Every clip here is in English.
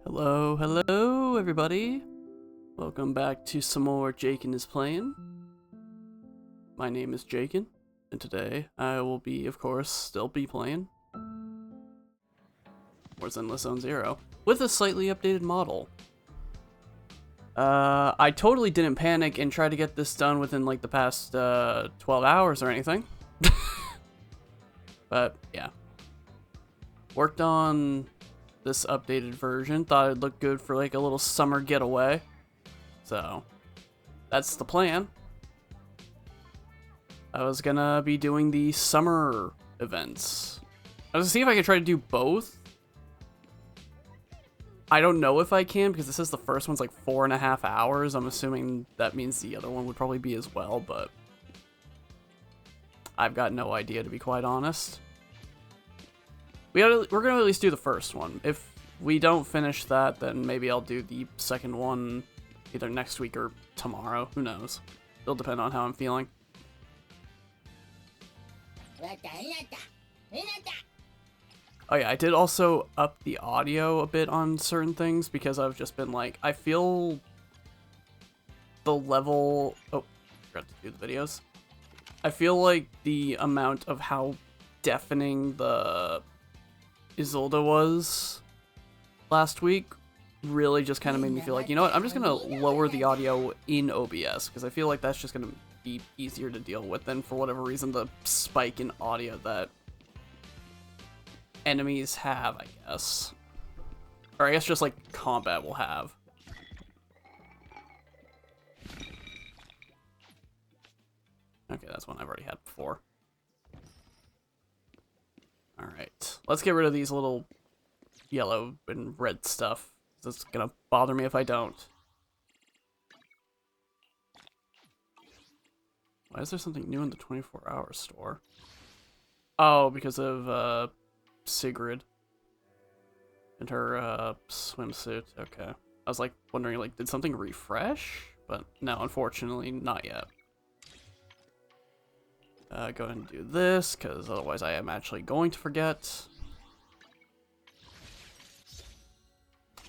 Hello, hello, everybody. Welcome back to some more Jaken is Playing. My name is Jaken, and today I will be, of course, still be playing more ZENLESS Zone Zero with a slightly updated model. I totally didn't panic and try to get this done within like the past 12 hours or anything. But yeah, worked on this updated version. Thought it'd look good for like a little summer getaway. So that's the plan. I was gonna be doing the summer events. I was gonna see if I could try to do both. I don't know if I can because this is the first one's like 4.5 hours. I'm assuming that means the other one would probably be as well, but I've got no idea, to be quite honest. We're gonna at least do the first one. If we don't finish that, then maybe I'll do the second one either next week or tomorrow. Who knows? It'll depend on how I'm feeling. Oh yeah, I did also up the audio a bit on certain things because I've just been like, I feel the level... Oh, forgot to do the videos. I feel like the amount of how deafening the Isolde was last week really just kind of made me feel like, you know what, I'm just going to lower the audio in OBS because I feel like that's just going to be easier to deal with than, for whatever reason, the spike in audio that enemies have, I guess. Or I guess just like combat will have. Okay, that's one I've already had before. Alright, let's get rid of these little yellow and red stuff. It's gonna bother me if I don't. Why is there something new in the 24-hour store? Oh, because of Sigrid and her swimsuit. Okay. I was like wondering, like, did something refresh? But no, unfortunately, not yet. Go ahead and do this, because otherwise I am actually going to forget.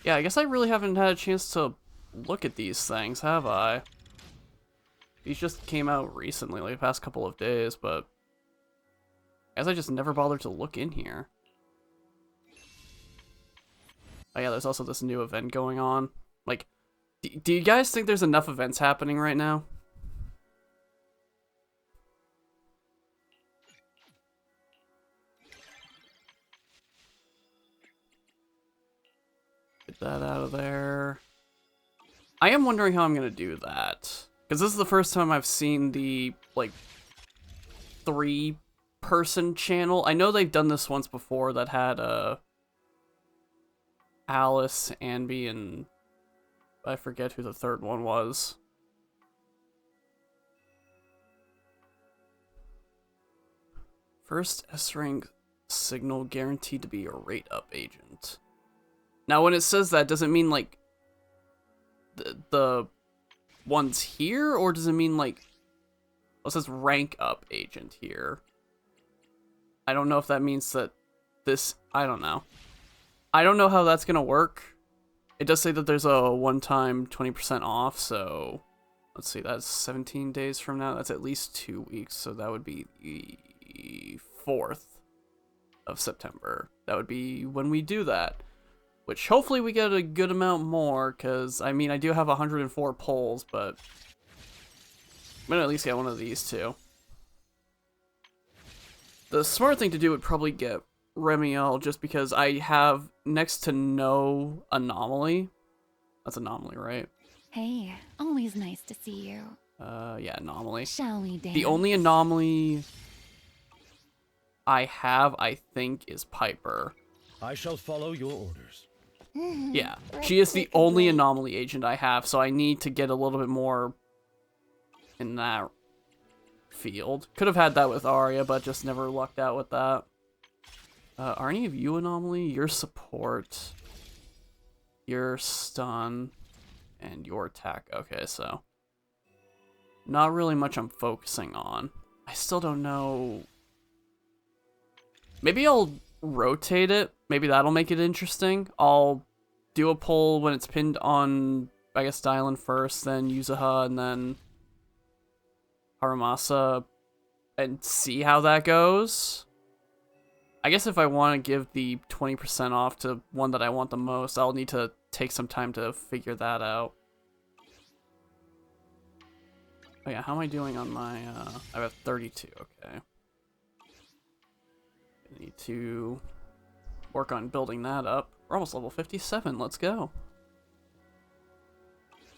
Yeah, I guess I really haven't had a chance to look at these things, have I? These just came out recently, like the past couple of days, but I guess I just never bothered to look in here. Oh yeah, there's also this new event going on. Like, do you guys think there's enough events happening right now? Get that out of there. I am wondering how I'm gonna do that. Because this is the first time I've seen the, like, 3-person channel. I know they've done this once before that had, Alice, Anby, and I forget who the third one was. First S-rank signal guaranteed to be a rate-up agent. Now, when it says that, does it mean, like, the ones here, or does it mean, like, well, it says rank up agent here. I don't know if that means that this, I don't know. I don't know how that's gonna work. It does say that there's a one-time 20% off, so let's see, that's 17 days from now. That's at least 2 weeks, so that would be the 4th of September. That would be when we do that. Which hopefully we get a good amount more, because, I mean, I do have 104 polls, but I'm going to at least get one of these two. The smart thing to do would probably get Remiel, just because I have next to no anomaly. That's anomaly, right? Hey, always nice to see you. Yeah, anomaly. Shall we dance? The only anomaly I have, I think, is Piper. I shall follow your orders. Yeah, she is the only anomaly agent I have, so I need to get a little bit more in that field. Could have had that with Arya, but just never lucked out with that. Are any of you anomaly? Your support, your stun, and your attack. Okay, so not really much I'm focusing on. I still don't know. Maybe I'll rotate it. Maybe that'll make it interesting. I'll do a poll when it's pinned on, I guess, Dylan first, then Yuzuha, and then Haramasa, and see how that goes. I guess if I want to give the 20% off to one that I want the most, I'll need to take some time to figure that out. Oh yeah, how am I doing on my, I have 32, okay. I need to work on building that up. We're almost level 57, let's go.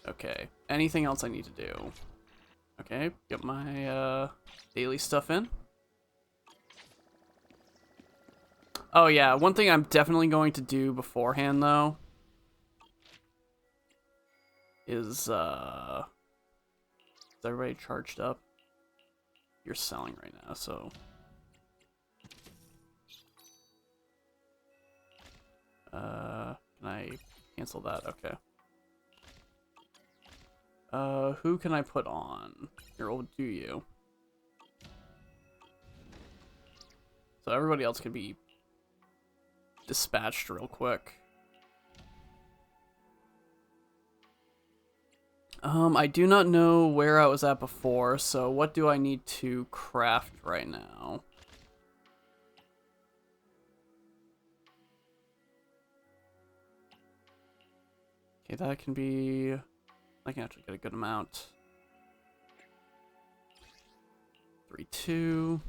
Okay, anything else I need to do? Okay, get my, daily stuff in. Oh yeah, one thing I'm definitely going to do beforehand, though, is everybody charged up? You're selling right now, so... can I cancel that? Okay. Who can I put on? Here, we'll do you. So everybody else can be dispatched real quick. I do not know where I was at before, so what do I need to craft right now? Okay, that can be... I can actually get a good amount. 3, 2.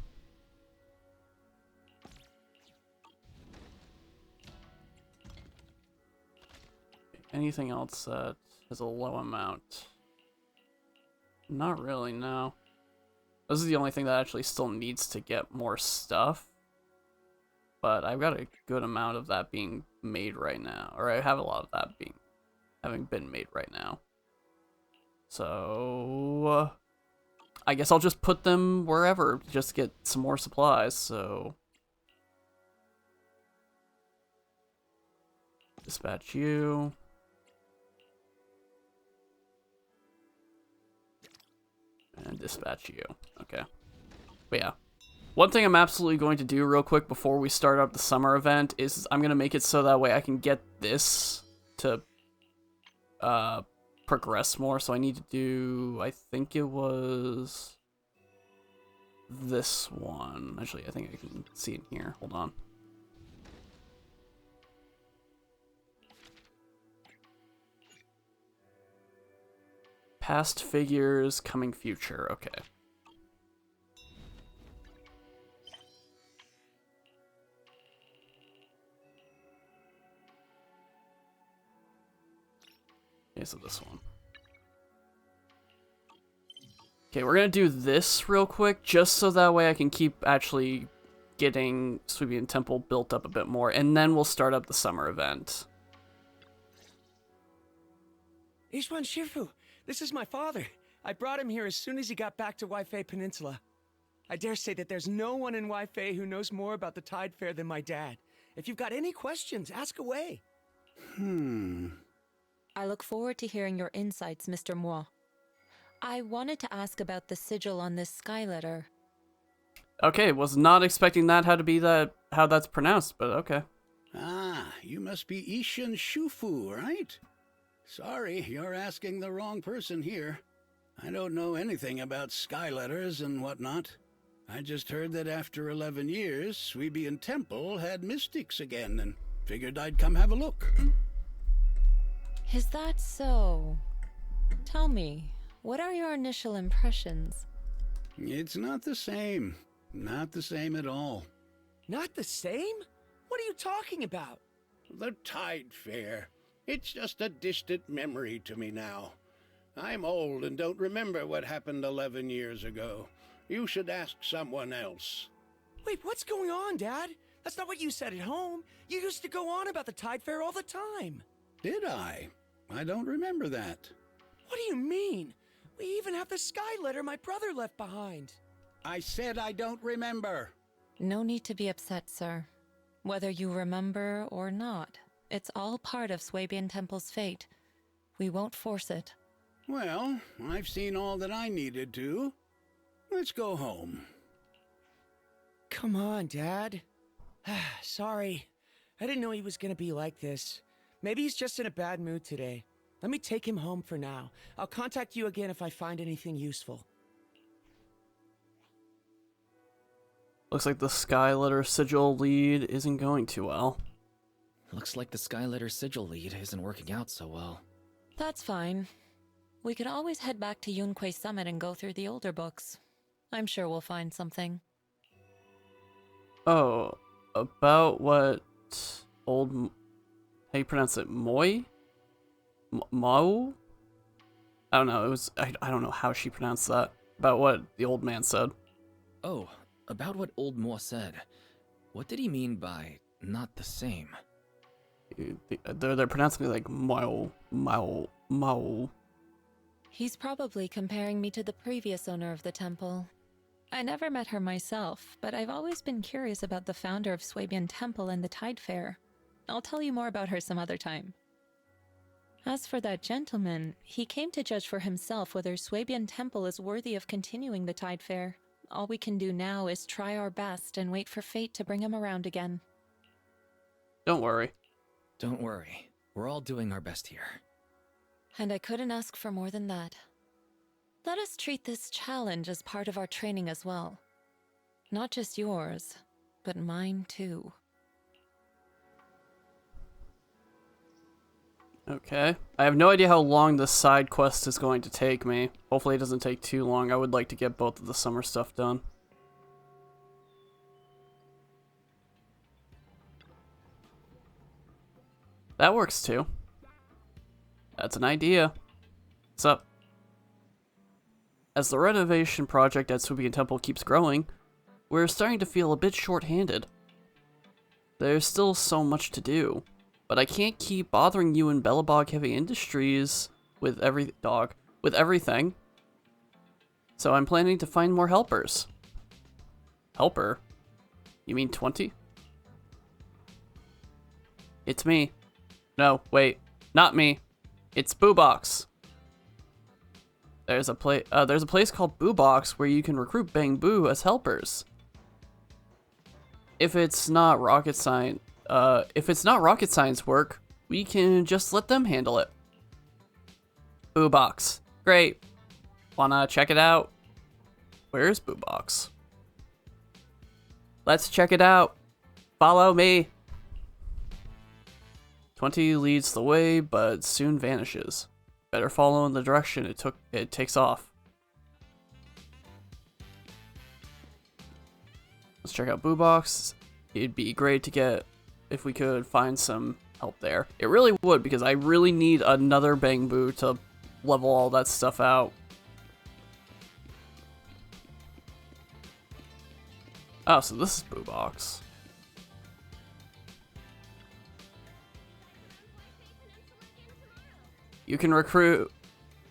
Anything else that has a low amount? Not really, no. This is the only thing that actually still needs to get more stuff. But I've got a good amount of that being made right now. Or I have a lot of that having been made right now. So... I guess I'll just put them wherever, just to get some more supplies, so... Dispatch you. And dispatch you. Okay. But yeah. One thing I'm absolutely going to do real quick before we start up the summer event is I'm going to make it so that way I can get this to progress more. So I need to do, I think it was this one. Actually, I think I can see it here. Hold on. Past figures, coming future. Okay. Okay, so this one. Okay, we're gonna do this real quick, just so that way I can keep actually getting Sweebian Temple built up a bit more, and then we'll start up the summer event. Ishwan Shifu, this is my father. I brought him here as soon as he got back to Waifei Peninsula. I dare say that there's no one in Waifei who knows more about the Tide Fair than my dad. If you've got any questions, ask away. I look forward to hearing your insights, Mr. Moi. I wanted to ask about the sigil on this sky letter. Okay, was not expecting that how that's pronounced, but okay. Ah, you must be Ishin Shufu, right? Sorry, you're asking the wrong person here. I don't know anything about sky letters and whatnot. I just heard that after 11 years, Sweebian Temple had mystics again, and figured I'd come have a look. Is that so? Tell me, what are your initial impressions? It's not the same. Not the same at all. Not the same? What are you talking about? The Tide Fair. It's just a distant memory to me now. I'm old and don't remember what happened 11 years ago. You should ask someone else. Wait, what's going on, Dad? That's not what you said at home. You used to go on about the Tide Fair all the time. Did I? I don't remember that. What do you mean? We even have the sky letter my brother left behind. I said I don't remember. No need to be upset, sir. Whether you remember or not, it's all part of Swabian Temple's fate. We won't force it. Well, I've seen all that I needed to. Let's go home. Come on, Dad. Sorry. I didn't know he was gonna be like this. Maybe he's just in a bad mood today. Let me take him home for now. I'll contact you again if I find anything useful. Looks like the Skyletter sigil lead isn't going too well. Looks like the Skyletter sigil lead isn't working out so well. That's fine. We could always head back to Yunquei Summit and go through the older books. I'm sure we'll find something. Oh, about what old... How you pronounce it? Moi? Mao? I don't know. It was... I don't know how she pronounced that. About what the old man said. Oh, about what Old Mo said. What did he mean by not the same? They're pronouncing it like Mao. Mao. Mao. He's probably comparing me to the previous owner of the temple. I never met her myself, but I've always been curious about the founder of Swabian Temple and the Tide Fair. I'll tell you more about her some other time. As for that gentleman, he came to judge for himself whether Swabian Temple is worthy of continuing the Tide Fair. All we can do now is try our best and wait for fate to bring him around again. Don't worry. Don't worry. We're all doing our best here. And I couldn't ask for more than that. Let us treat this challenge as part of our training as well. Not just yours, but mine too. Okay. I have no idea how long this side quest is going to take me. Hopefully it doesn't take too long. I would like to get both of the summer stuff done. That works too. That's an idea. What's up? As the renovation project at Swabian Temple keeps growing, we're starting to feel a bit short-handed. There's still so much to do, but I can't keep bothering you and Bellabog Heavy Industries with everything. So I'm planning to find more helpers. Helper? You mean 20? It's me. No, wait, not me. It's Boobox. There's a place called Boobox where you can recruit Bang Boo as helpers. If it's not rocket science work, we can just let them handle it. Boobox. Great. Wanna check it out? Where's Boobox? Let's check it out. Follow me. 20 leads the way, but soon vanishes. Better follow in the direction it takes off. Let's check out Boobox. It'd be great to get if we could find some help there. It really would, because I really need another Bang Boo to level all that stuff out. Oh, so this is Boobox. You can recruit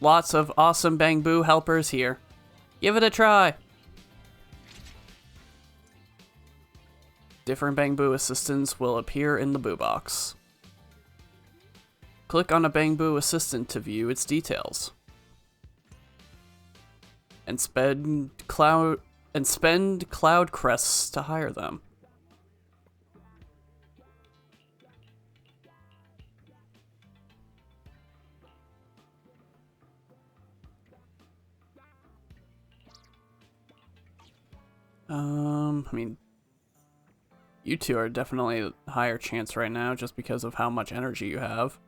lots of awesome Bang Boo helpers here. Give it a try. Different Bang Boo assistants will appear in the Boobox. Click on a Bang Boo assistant to view its details. And spend cloud crests to hire them. I mean, you two are definitely a higher chance right now just because of how much energy you have.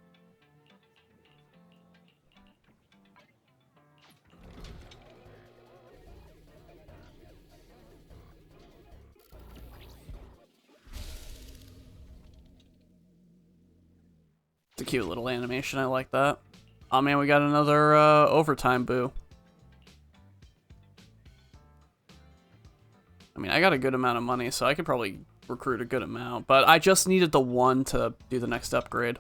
It's a cute little animation, I like that. Oh man, we got another overtime Boo. I mean, I got a good amount of money, so I could probably recruit a good amount, but I just needed the one to do the next upgrade.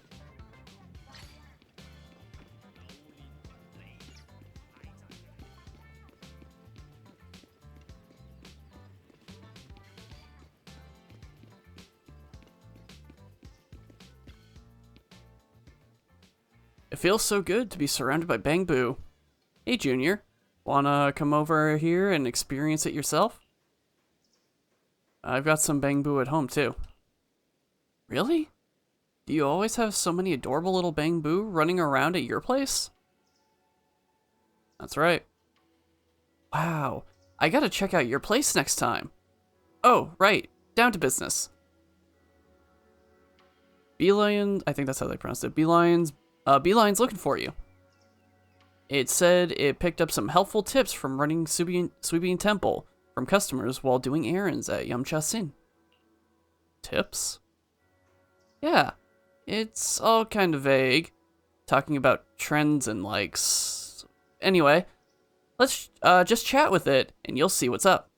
It feels so good to be surrounded by Bang Boo. Hey, Junior. Wanna come over here and experience it yourself? I've got some Bang Boo at home, too. Really? Do you always have so many adorable little bamboo running around at your place? That's right. Wow, I gotta check out your place next time. Oh, right, down to business. Beeline, I think that's how they pronounced it. Beeline's looking for you. It said it picked up some helpful tips from running Sweebian Temple from customers while doing errands at Yamcha Sin. Tips? Yeah, it's all kind of vague, talking about trends and likes. Anyway, let's just chat with it, and you'll see what's up.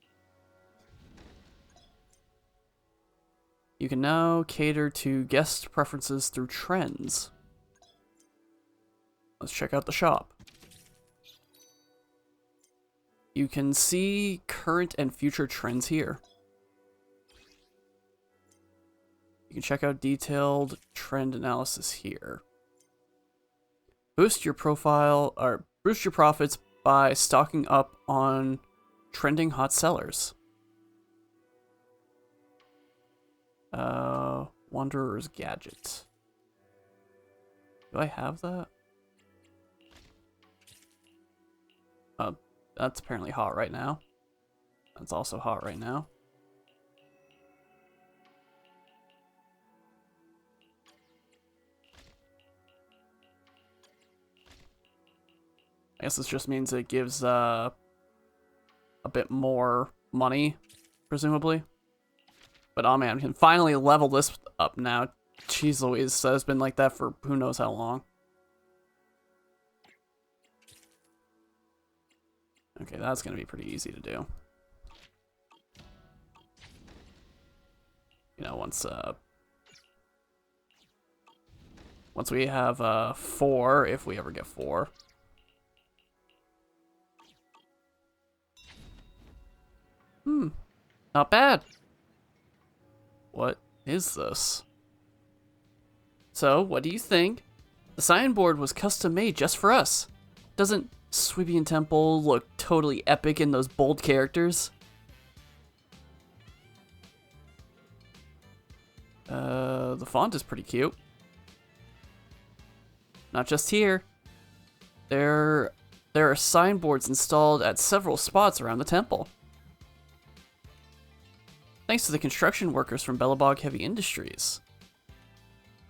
You can now cater to guest preferences through trends. Let's check out the shop. You can see current and future trends here. You can check out detailed trend analysis here. Boost your profile or boost your profits by stocking up on trending hot sellers. Wanderer's Gadget. Do I have that? That's apparently hot right now. That's also hot right now. I guess this just means it gives a bit more money, presumably. But oh man, we can finally level this up now. Jeez Louise, that has been like that for who knows how long. Okay, that's gonna be pretty easy to do. You know, once we have 4, if we ever get 4. Not bad. What is this? So, what do you think? The signboard was custom made just for us. Doesn't Sweebian Temple look totally epic in those bold characters? The font is pretty cute. Not just here. There are signboards installed at several spots around the temple. Thanks to the construction workers from Bellabog Heavy Industries.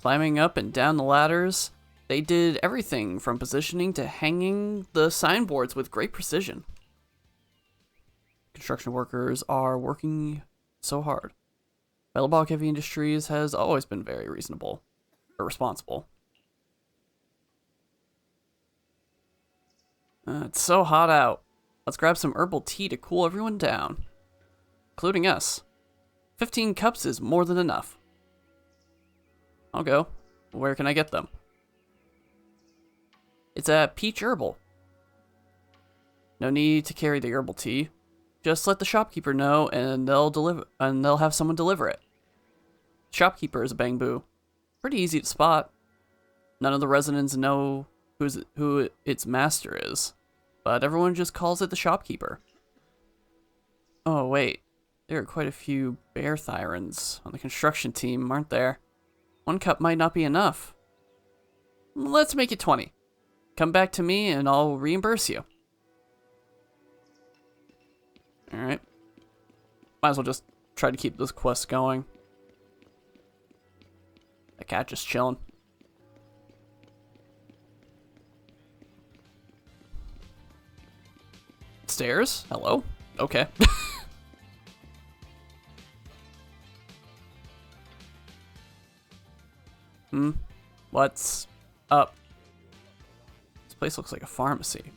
Climbing up and down the ladders, they did everything from positioning to hanging the signboards with great precision. Construction workers are working so hard. Bellabog Heavy Industries has always been very reasonable, or responsible. It's so hot out. Let's grab some herbal tea to cool everyone down, including us. 15 cups is more than enough. I'll go. Where can I get them? It's at Peach Herbal. No need to carry the herbal tea. Just let the shopkeeper know and they'll have someone deliver it. Shopkeeper is a bamboo. Pretty easy to spot. None of the residents know who its master is, but everyone just calls it the shopkeeper. Oh wait, there are quite a few bear thyrans on the construction team, aren't there? 1 cup might not be enough. Let's make it 20. Come back to me and I'll reimburse you. Alright. Might as well just try to keep this quest going. The cat just chilling. Stairs? Hello? Okay. What's up? This place looks like a pharmacy.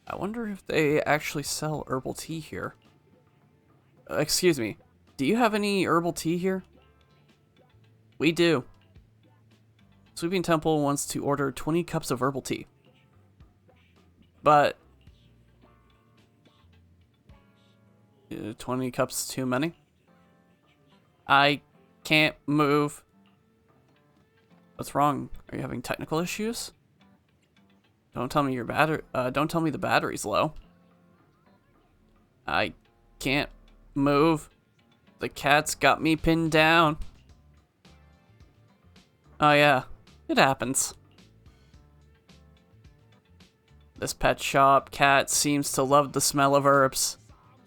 I wonder if they actually sell herbal tea here. Excuse me, do you have any herbal tea here? We do. Sweebian Temple wants to order 20 cups of herbal tea. But 20 cups too many? I can't move. What's wrong? Are you having technical issues? Don't tell me don't tell me the battery's low. I can't move. The cat's got me pinned down. Oh yeah, it happens. This pet shop cat seems to love the smell of herbs,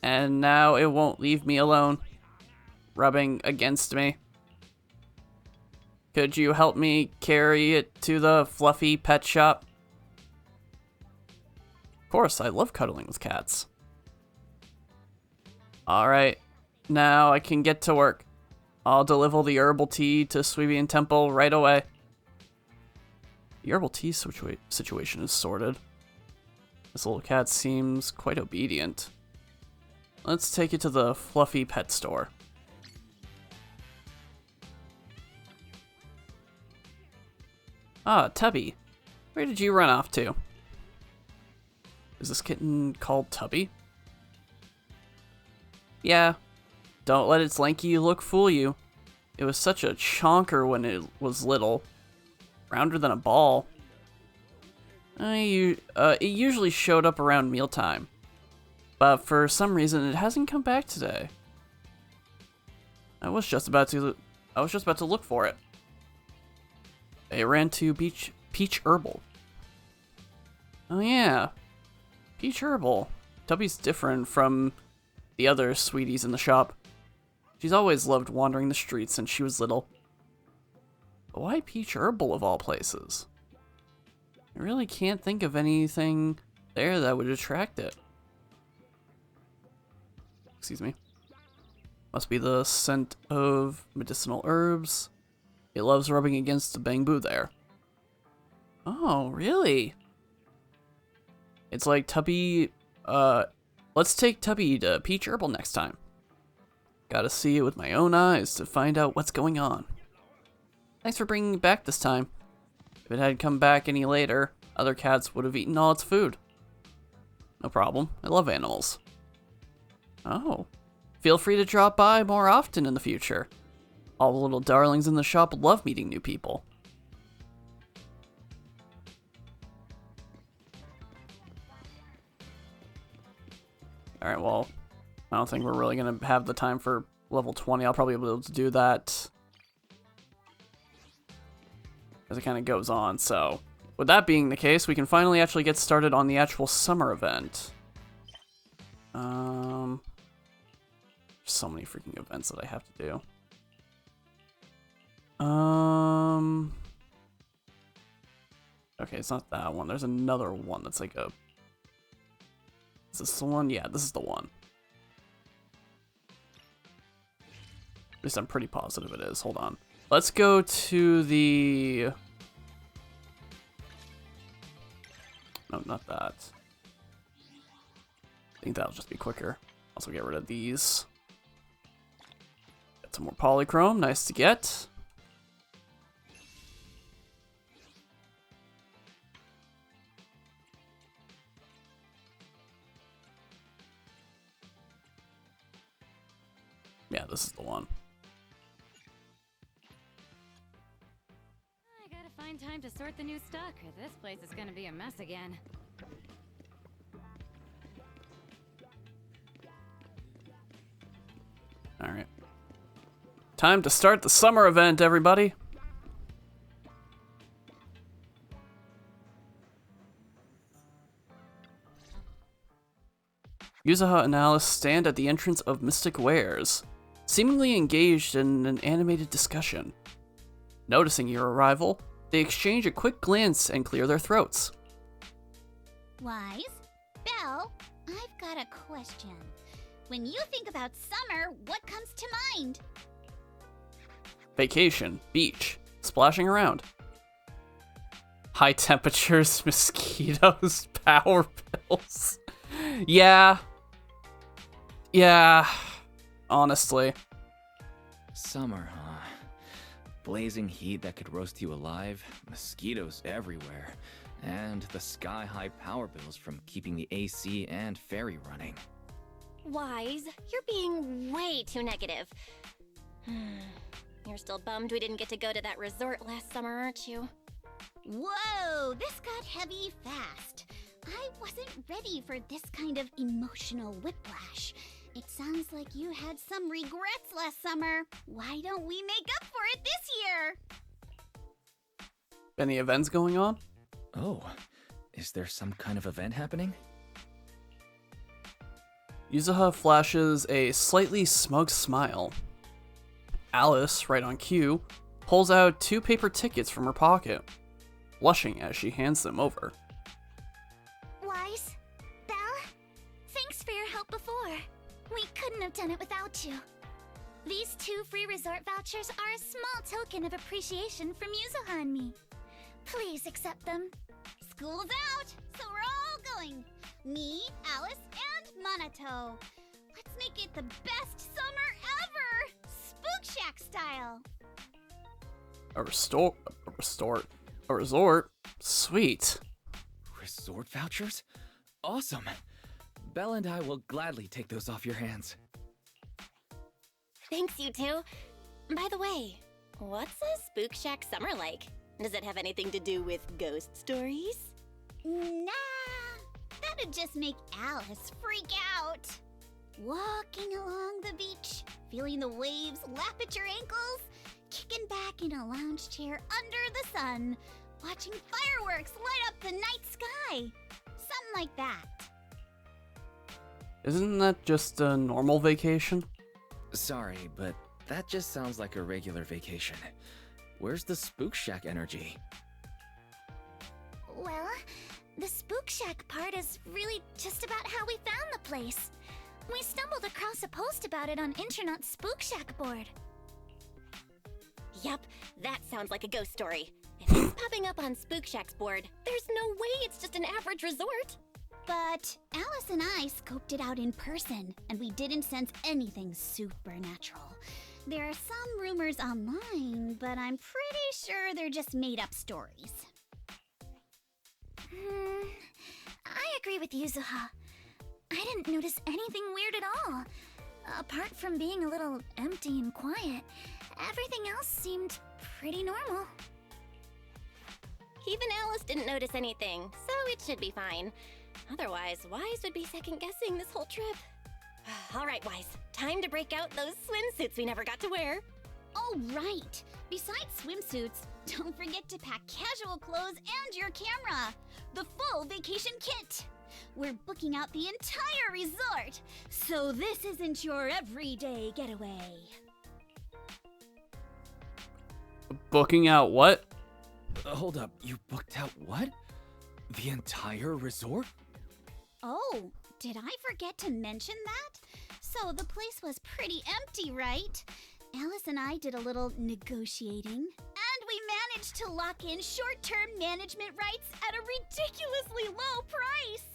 and now it won't leave me alone, rubbing against me. Could you help me carry it to the fluffy pet shop? Of course, I love cuddling with cats. Alright, now I can get to work. I'll deliver the herbal tea to Swimsuits Temple right away. The herbal tea situation is sorted. This little cat seems quite obedient. Let's take it to the fluffy pet store. Ah, Tubby. Where did you run off to? Is this kitten called Tubby? Yeah. Don't let its lanky look fool you. It was such a chonker when it was little. Rounder than a ball. It usually showed up around mealtime. But for some reason, it hasn't come back today. I was just about to look for it. They ran to Peach Herbal. Oh yeah. Peach Herbal. Tubby's different from the other sweeties in the shop. She's always loved wandering the streets since she was little. But why Peach Herbal of all places? I really can't think of anything there that would attract it. Excuse me. Must be the scent of medicinal herbs. It loves rubbing against the bamboo there. Oh, really? It's like Tubby, let's take Tubby to Peach Herbal next time. Gotta see it with my own eyes to find out what's going on. Thanks for bringing it back this time. If it had come back any later, other cats would have eaten all its food. No problem, I love animals. Oh, feel free to drop by more often in the future. All the little darlings in the shop love meeting new people. Alright, well, I don't think we're really going to have the time for level 20. I'll probably be able to do that as it kind of goes on. So, with that being the case, we can finally actually get started on the actual summer event. So many freaking events that I have to do. Okay, it's not that one. There's another one that's like a... Is this the one? Yeah, this is the one. At least I'm pretty positive it is. Hold on. Let's go to the... No, not that. I think that'll just be quicker. Also get rid of these. Get some more polychrome. Nice to get. Yeah, this is the one. I gotta find time to sort the new stock, or this place is gonna be a mess again. Alright. Time to start the summer event, everybody! Yuzaha and Alice stand at the entrance of Mystic Wares, seemingly engaged in an animated discussion. Noticing your arrival, they exchange a quick glance and clear their throats. Wise? Belle, I've got a question. When you think about summer, what comes to mind? Vacation, beach, splashing around. High temperatures, mosquitoes, power pills. Yeah, honestly. Summer, huh? Blazing heat that could roast you alive, mosquitoes everywhere, and the sky-high power bills from keeping the AC and ferry running. Wise, you're being way too negative. You're still bummed we didn't get to go to that resort last summer, aren't you? Whoa, this got heavy fast. I wasn't ready for this kind of emotional whiplash. It sounds like you had some regrets last summer. Why don't we make up for it this year? Any events going on? Oh, is there some kind of event happening? Yuzuha flashes a slightly smug smile. Alice, right on cue, pulls out 2 paper tickets from her pocket, blushing as she hands them over. Wise? Belle? Thanks for your help before. We couldn't have done it without you. These 2 free resort vouchers are a small token of appreciation from Yuzuha and me. Please accept them. School's out, so we're all going. Me, Alice, and Monato. Let's make it the best summer ever! Spook Shack style! A resort? Sweet. Resort vouchers? Awesome! Belle and I will gladly take those off your hands. Thanks, you two. By the way, what's a Spook Shack summer like? Does it have anything to do with ghost stories? Nah, that'd just make Alice freak out. Walking along the beach, feeling the waves lap at your ankles, kicking back in a lounge chair under the sun, watching fireworks light up the night sky. Something like that. Isn't that just a normal vacation? Sorry, but that just sounds like a regular vacation. Where's the Spook Shack energy? Well, the Spook Shack part is really just about how we found the place. We stumbled across a post about it on Internet's Spook Shack board. Yup, that sounds like a ghost story. If it's popping up on Spook Shack's board, there's no way it's just an average resort. But Alice and I scoped it out in person, and we didn't sense anything supernatural. There are some rumors online, but I'm pretty sure they're just made-up stories. I agree with Yuzuha. I didn't notice anything weird at all. Apart from being a little empty and quiet, everything else seemed pretty normal. Even Alice didn't notice anything, so it should be fine. Otherwise, Wise would be second-guessing this whole trip. All right, Wise, time to break out those swimsuits we never got to wear. Oh, right! Besides swimsuits, don't forget to pack casual clothes and your camera! The full vacation kit! We're booking out the entire resort, so this isn't your everyday getaway. Booking out what? Hold up, you booked out what? The entire resort? Oh, did I forget to mention that? So the place was pretty empty, right? Alice and I did a little negotiating, and we managed to lock in short-term management rights at a ridiculously low price.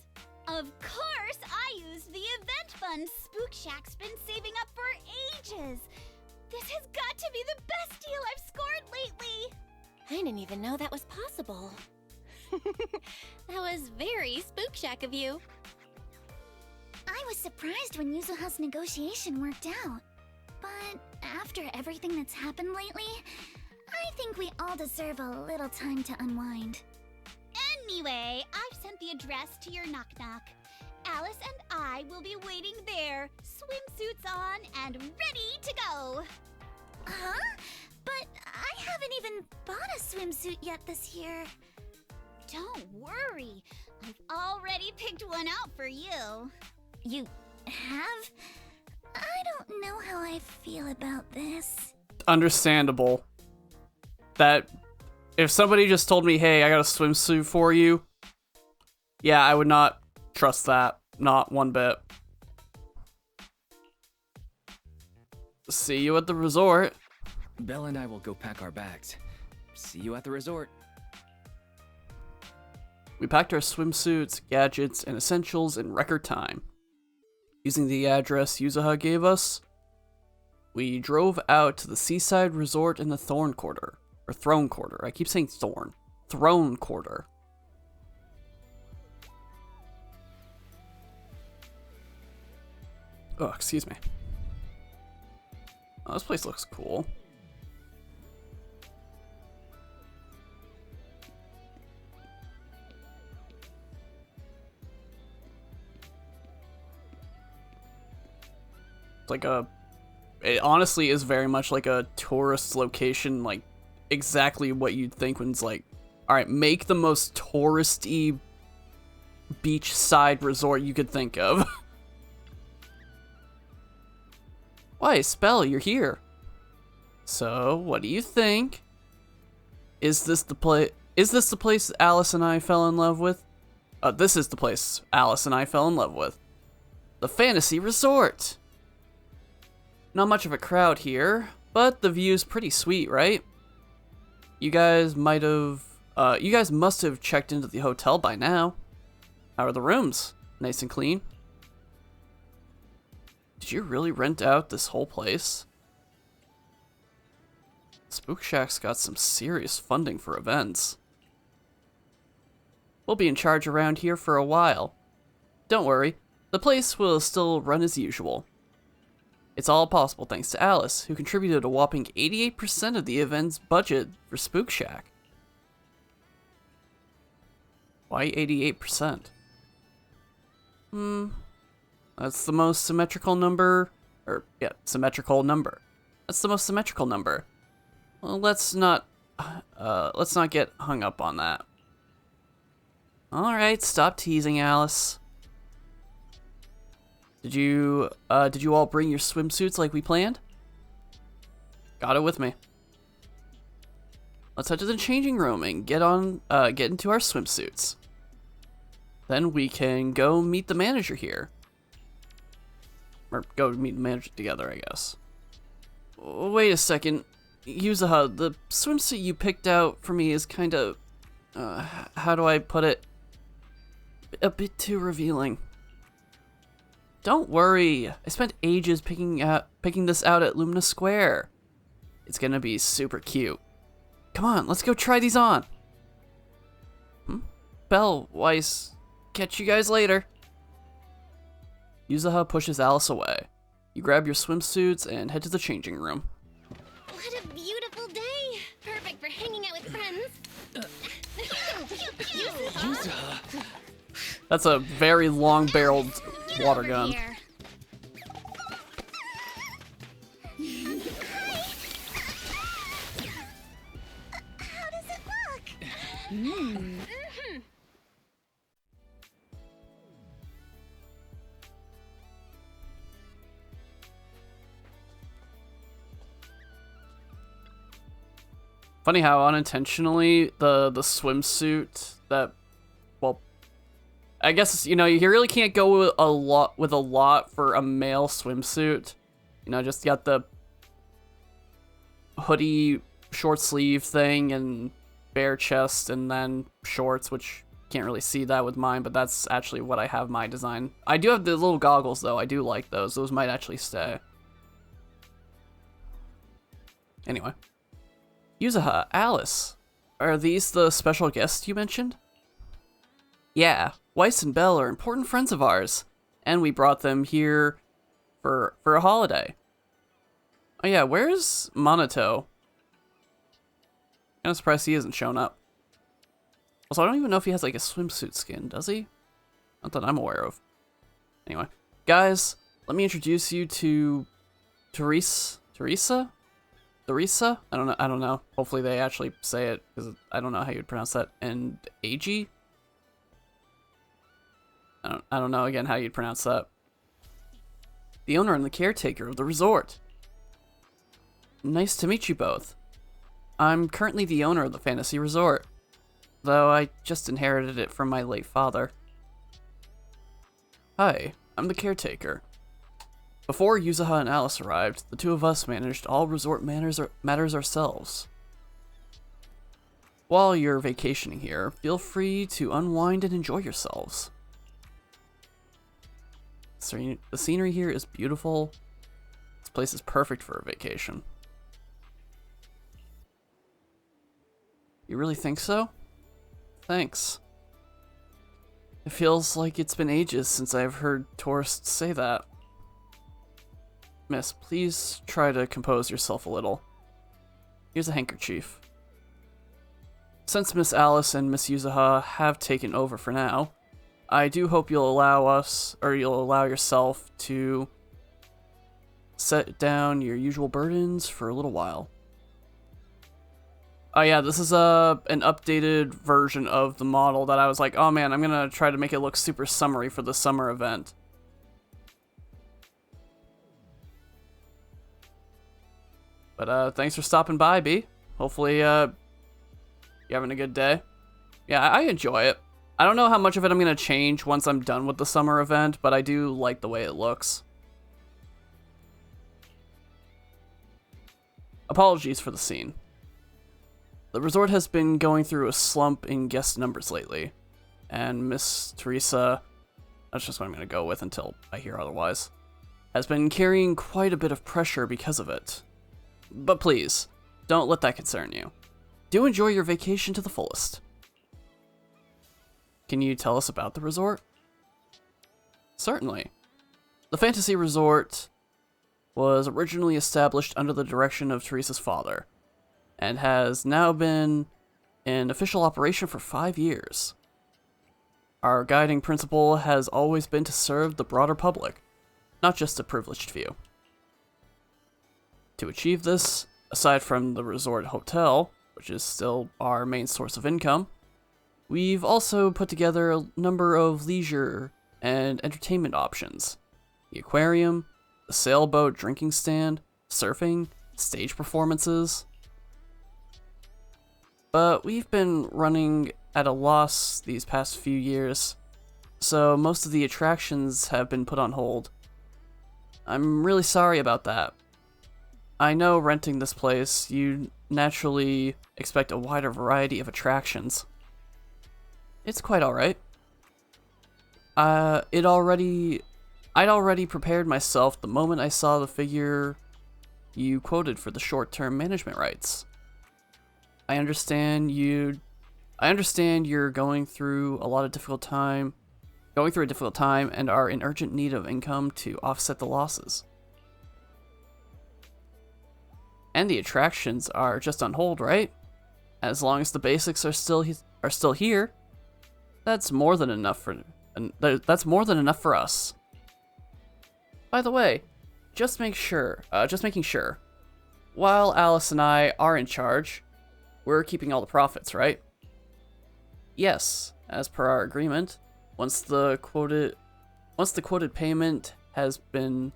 Of course, I used the event fund Spook Shack's been saving up for ages. This has got to be the best deal I've scored lately. I didn't even know that was possible. That was very Spook Shack of you. I was surprised when Yuzuha's negotiation worked out. But after everything that's happened lately, I think we all deserve a little time to unwind. Anyway, I've sent the address to your knock-knock. Alice and I will be waiting there, swimsuits on and ready to go. Huh? But I haven't even bought a swimsuit yet this year. Don't worry, I've already picked one out for you. You have? I don't know how I feel about this. Understandable. That if somebody just told me, hey, I got a swimsuit for you, yeah, I would not trust that. Not one bit. See you at the resort. Belle and I will go pack our bags. See you at the resort. We packed our swimsuits, gadgets, and essentials in record time. Using the address Yuzuha gave us, we drove out to the seaside resort in the Throne Quarter. Or Throne Quarter. I keep saying Thorn. Throne Quarter. Oh, excuse me. Oh, this place looks cool. It's like it honestly is very much like a tourist location, like exactly what you'd think when it's like Alright, make the most touristy beachside resort you could think of. Why, Spell, you're here. So, what do you think? Is this the place Alice and I fell in love with? This is the place Alice and I fell in love with. The Fantasy Resort. Not much of a crowd here, but the view's pretty sweet, right? You guys must have checked into the hotel by now. How are the rooms? Nice and clean? Did you really rent out this whole place? Spook Shack's got some serious funding for events. We'll be in charge around here for a while. Don't worry, the place will still run as usual. It's all possible thanks to Alice, who contributed a whopping 88% of the event's budget for Spook Shack. Why 88%? That's the most symmetrical number. Symmetrical number. That's the most symmetrical number. Well, let's not get hung up on that. Alright, stop teasing, Alice. Did you all bring your swimsuits like we planned? Got it with me. Let's head to the changing room and get into our swimsuits. Then we can go meet the manager here. Or go meet the manager together, I guess. Wait a second. Yuzuha, the swimsuit you picked out for me is kind of, how do I put it? A bit too revealing. Don't worry. I spent ages picking this out at Lumina Square. It's gonna be super cute. Come on, let's go try these on. Belle, Weiss, catch you guys later. Yuzuha pushes Alice away. You grab your swimsuits and head to the changing room. What a beautiful day! Perfect for hanging out with friends. Yuzuha. That's a very long-barreled water gun. Here. How does it look? Funny how unintentionally the swimsuit that, well, I guess, you know, you really can't go with a lot for a male swimsuit. You know, just got the hoodie short sleeve thing and bare chest and then shorts, which can't really see that with mine, but that's actually what I have my design. I do have the little goggles though. I do like those. Those might actually stay. Anyway. Yuzuha, Alice, are these the special guests you mentioned? Yeah, Weiss and Belle are important friends of ours, and we brought them here for a holiday. Oh yeah, where's Monato? I'm surprised he hasn't shown up. Also, I don't even know if he has like a swimsuit skin, does he? Not that I'm aware of. Anyway, guys, let me introduce you to Teresa? I don't know. Hopefully they actually say it, because I don't know how you'd pronounce that. And Ag? I don't know again how you'd pronounce that. The owner and the caretaker of the resort. Nice to meet you both. I'm currently the owner of the Fantasy Resort, though I just inherited it from my late father. Hi, I'm the caretaker. Before Yuzuha and Alice arrived, the two of us managed all resort matters ourselves. While you're vacationing here, feel free to unwind and enjoy yourselves. The scenery here is beautiful. This place is perfect for a vacation. You really think so? Thanks. It feels like it's been ages since I've heard tourists say that. Miss, please try to compose yourself a little. Here's a handkerchief. Since Miss Alice and Miss Yuzuha have taken over for now, I do hope you'll allow yourself to set down your usual burdens for a little while. Oh yeah, this is an updated version of the model that I was like, oh man, I'm gonna try to make it look super summery for the summer event. But thanks for stopping by, B. Hopefully you're having a good day. Yeah, I enjoy it. I don't know how much of it I'm gonna change once I'm done with the summer event, but I do like the way it looks. Apologies for the scene. The resort has been going through a slump in guest numbers lately, and Miss Teresa, that's just what I'm going to go with until I hear otherwise, has been carrying quite a bit of pressure because of it. But please, don't let that concern you. Do enjoy your vacation to the fullest. Can you tell us about the resort? Certainly. The Fantasy Resort was originally established under the direction of Teresa's father, and has now been in official operation for 5 years. Our guiding principle has always been to serve the broader public, not just a privileged few. To achieve this, aside from the resort hotel, which is still our main source of income, we've also put together a number of leisure and entertainment options. The aquarium, the sailboat drinking stand, surfing, stage performances. But we've been running at a loss these past few years, so most of the attractions have been put on hold. I'm really sorry about that. I know renting this place, you naturally expect a wider variety of attractions. It's quite alright. I'd already prepared myself the moment I saw the figure you quoted for the short-term management rights. I understand you're going through a difficult time and are in urgent need of income to offset the losses. And the attractions are just on hold, right? As long as the basics are still here, that's more than enough for us. By the way, just making sure. While Alice and I are in charge, we're keeping all the profits, right? Yes, as per our agreement. Once the quoted payment has been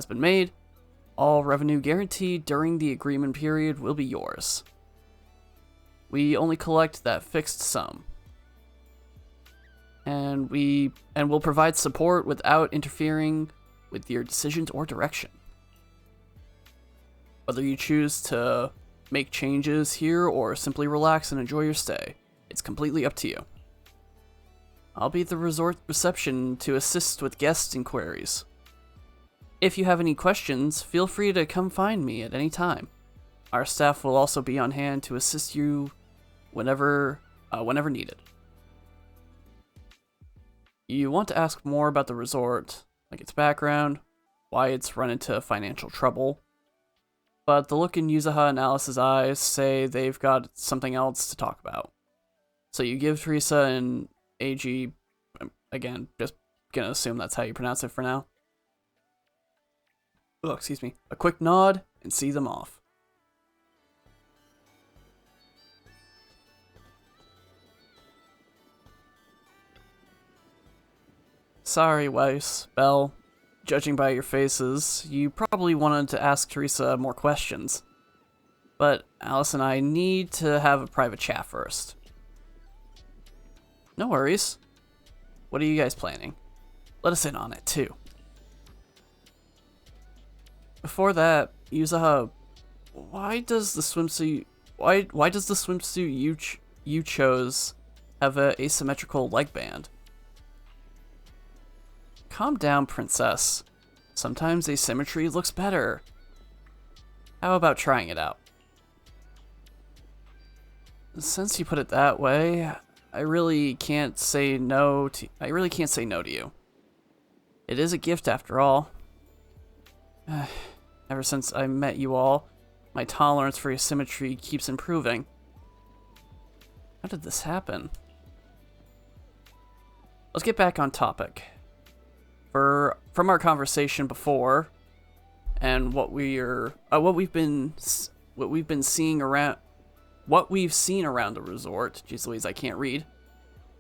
made, all revenue guaranteed during the agreement period will be yours. We only collect that fixed sum. And will provide support without interfering with your decisions or direction. Whether you choose to make changes here or simply relax and enjoy your stay, it's completely up to you. I'll be at the resort reception to assist with guest inquiries. If you have any questions, feel free to come find me at any time. Our staff will also be on hand to assist you whenever needed. You want to ask more about the resort, like its background, why it's run into financial trouble, but the look in Yuzaha and Alice's eyes say they've got something else to talk about. So you give Teresa and AG, again, just gonna assume that's how you pronounce it for now. Oh, excuse me. A quick nod and see them off. Sorry, Weiss, Belle. Judging by your faces, you probably wanted to ask Teresa more questions. But Alice and I need to have a private chat first. No worries. What are you guys planning? Let us in on it, too. Before that, Yuzaha, why does the swimsuit you chose have a asymmetrical leg band? Calm down, princess. Sometimes asymmetry looks better. How about trying it out? Since you put it that way, I really can't say no to you. It is a gift after all. Ever since I met you all, my tolerance for asymmetry keeps improving. How did this happen? Let's get back on topic. From our conversation before, and what we've been seeing around what we've seen around the resort, geez Louise, I can't read,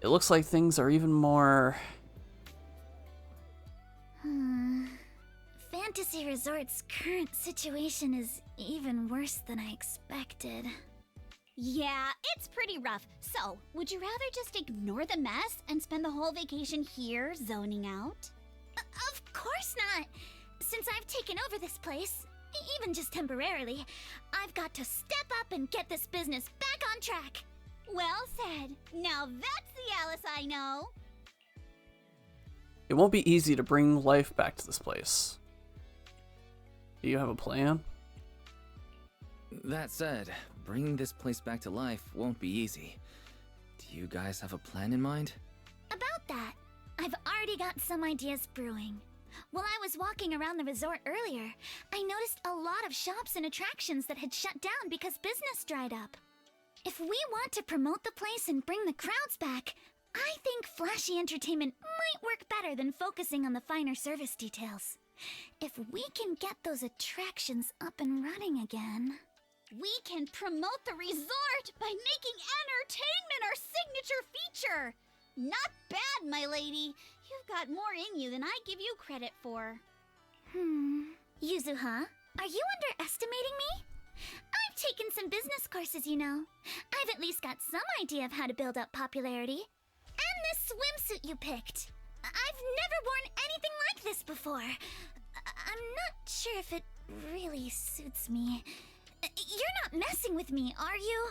it looks like things are even more... Fantasy Resort's current situation is even worse than I expected. Yeah, it's pretty rough. So, would you rather just ignore the mess and spend the whole vacation here zoning out? Of course not! Since I've taken over this place, even just temporarily, I've got to step up and get this business back on track. Well said. Now that's the Alice I know. It won't be easy to bring life back to this place. Do you have a plan? That said, bringing this place back to life won't be easy. Do you guys have a plan in mind? About that, I've already got some ideas brewing. While I was walking around the resort earlier, I noticed a lot of shops and attractions that had shut down because business dried up. If we want to promote the place and bring the crowds back, I think flashy entertainment might work better than focusing on the finer service details. If we can get those attractions up and running again... We can promote the resort by making entertainment our signature feature! Not bad, my lady. You've got more in you than I give you credit for. Yuzuha, are you underestimating me? I've taken some business courses, you know. I've at least got some idea of how to build up popularity. And this swimsuit you picked. I've never worn anything like this before. I'm not sure if it really suits me. You're not messing with me, are you?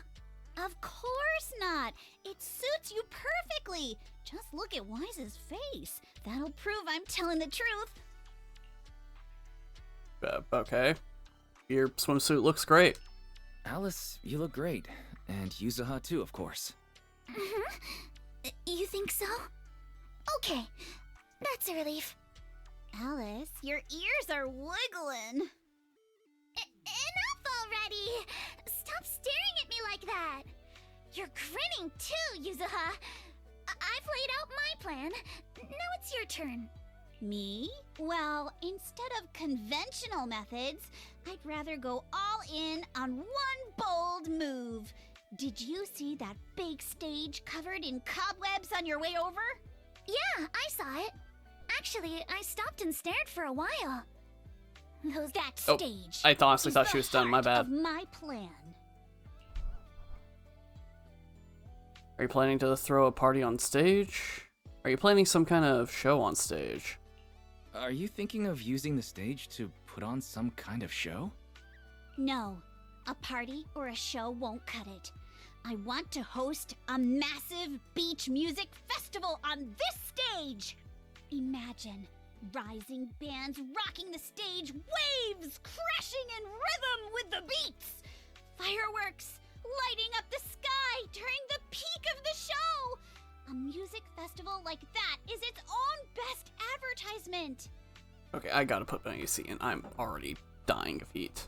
Of course not. It suits you perfectly. Just look at Wise's face. That'll prove I'm telling the truth. Okay. Your swimsuit looks great. Alice, you look great. And Yuzuha too, of course. You think so? Okay, that's a relief. Alice, your ears are wiggling. Enough already! Stop staring at me like that! You're grinning too, Yuzuha! I've laid out my plan. Now it's your turn. Me? Well, instead of conventional methods, I'd rather go all in on one bold move. Did you see that big stage covered in cobwebs on your way over? Yeah, I saw it. Actually, I stopped and stared for a while. That stage. I honestly thought she was done. My bad. Of my plan. Are you planning to throw a party on stage? Are you planning some kind of show on stage? Are you thinking of using the stage to put on some kind of show? No. A party or a show won't cut it. I want to host a massive beach music festival on this stage. Imagine rising bands rocking the stage, waves crashing in rhythm with the beats, fireworks lighting up the sky during the peak of the show. A music festival like that is its own best advertisement. Okay, I gotta put my AC in. I'm already dying of heat.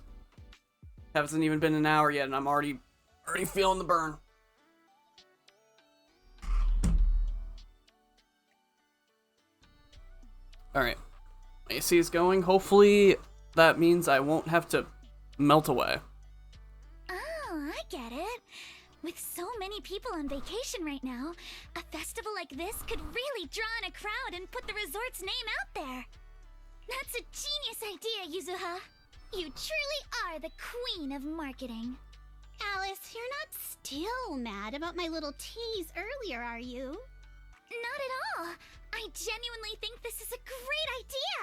Hasn't even been an hour yet, and I'm already feeling the burn. Alright. My AC is going. Hopefully that means I won't have to melt away. Oh, I get it. With so many people on vacation right now, a festival like this could really draw in a crowd and put the resort's name out there. That's a genius idea, Yuzuha. You truly are the queen of marketing. Alice, you're not still mad about my little tease earlier, are you? Not at all. I genuinely think this is a great idea.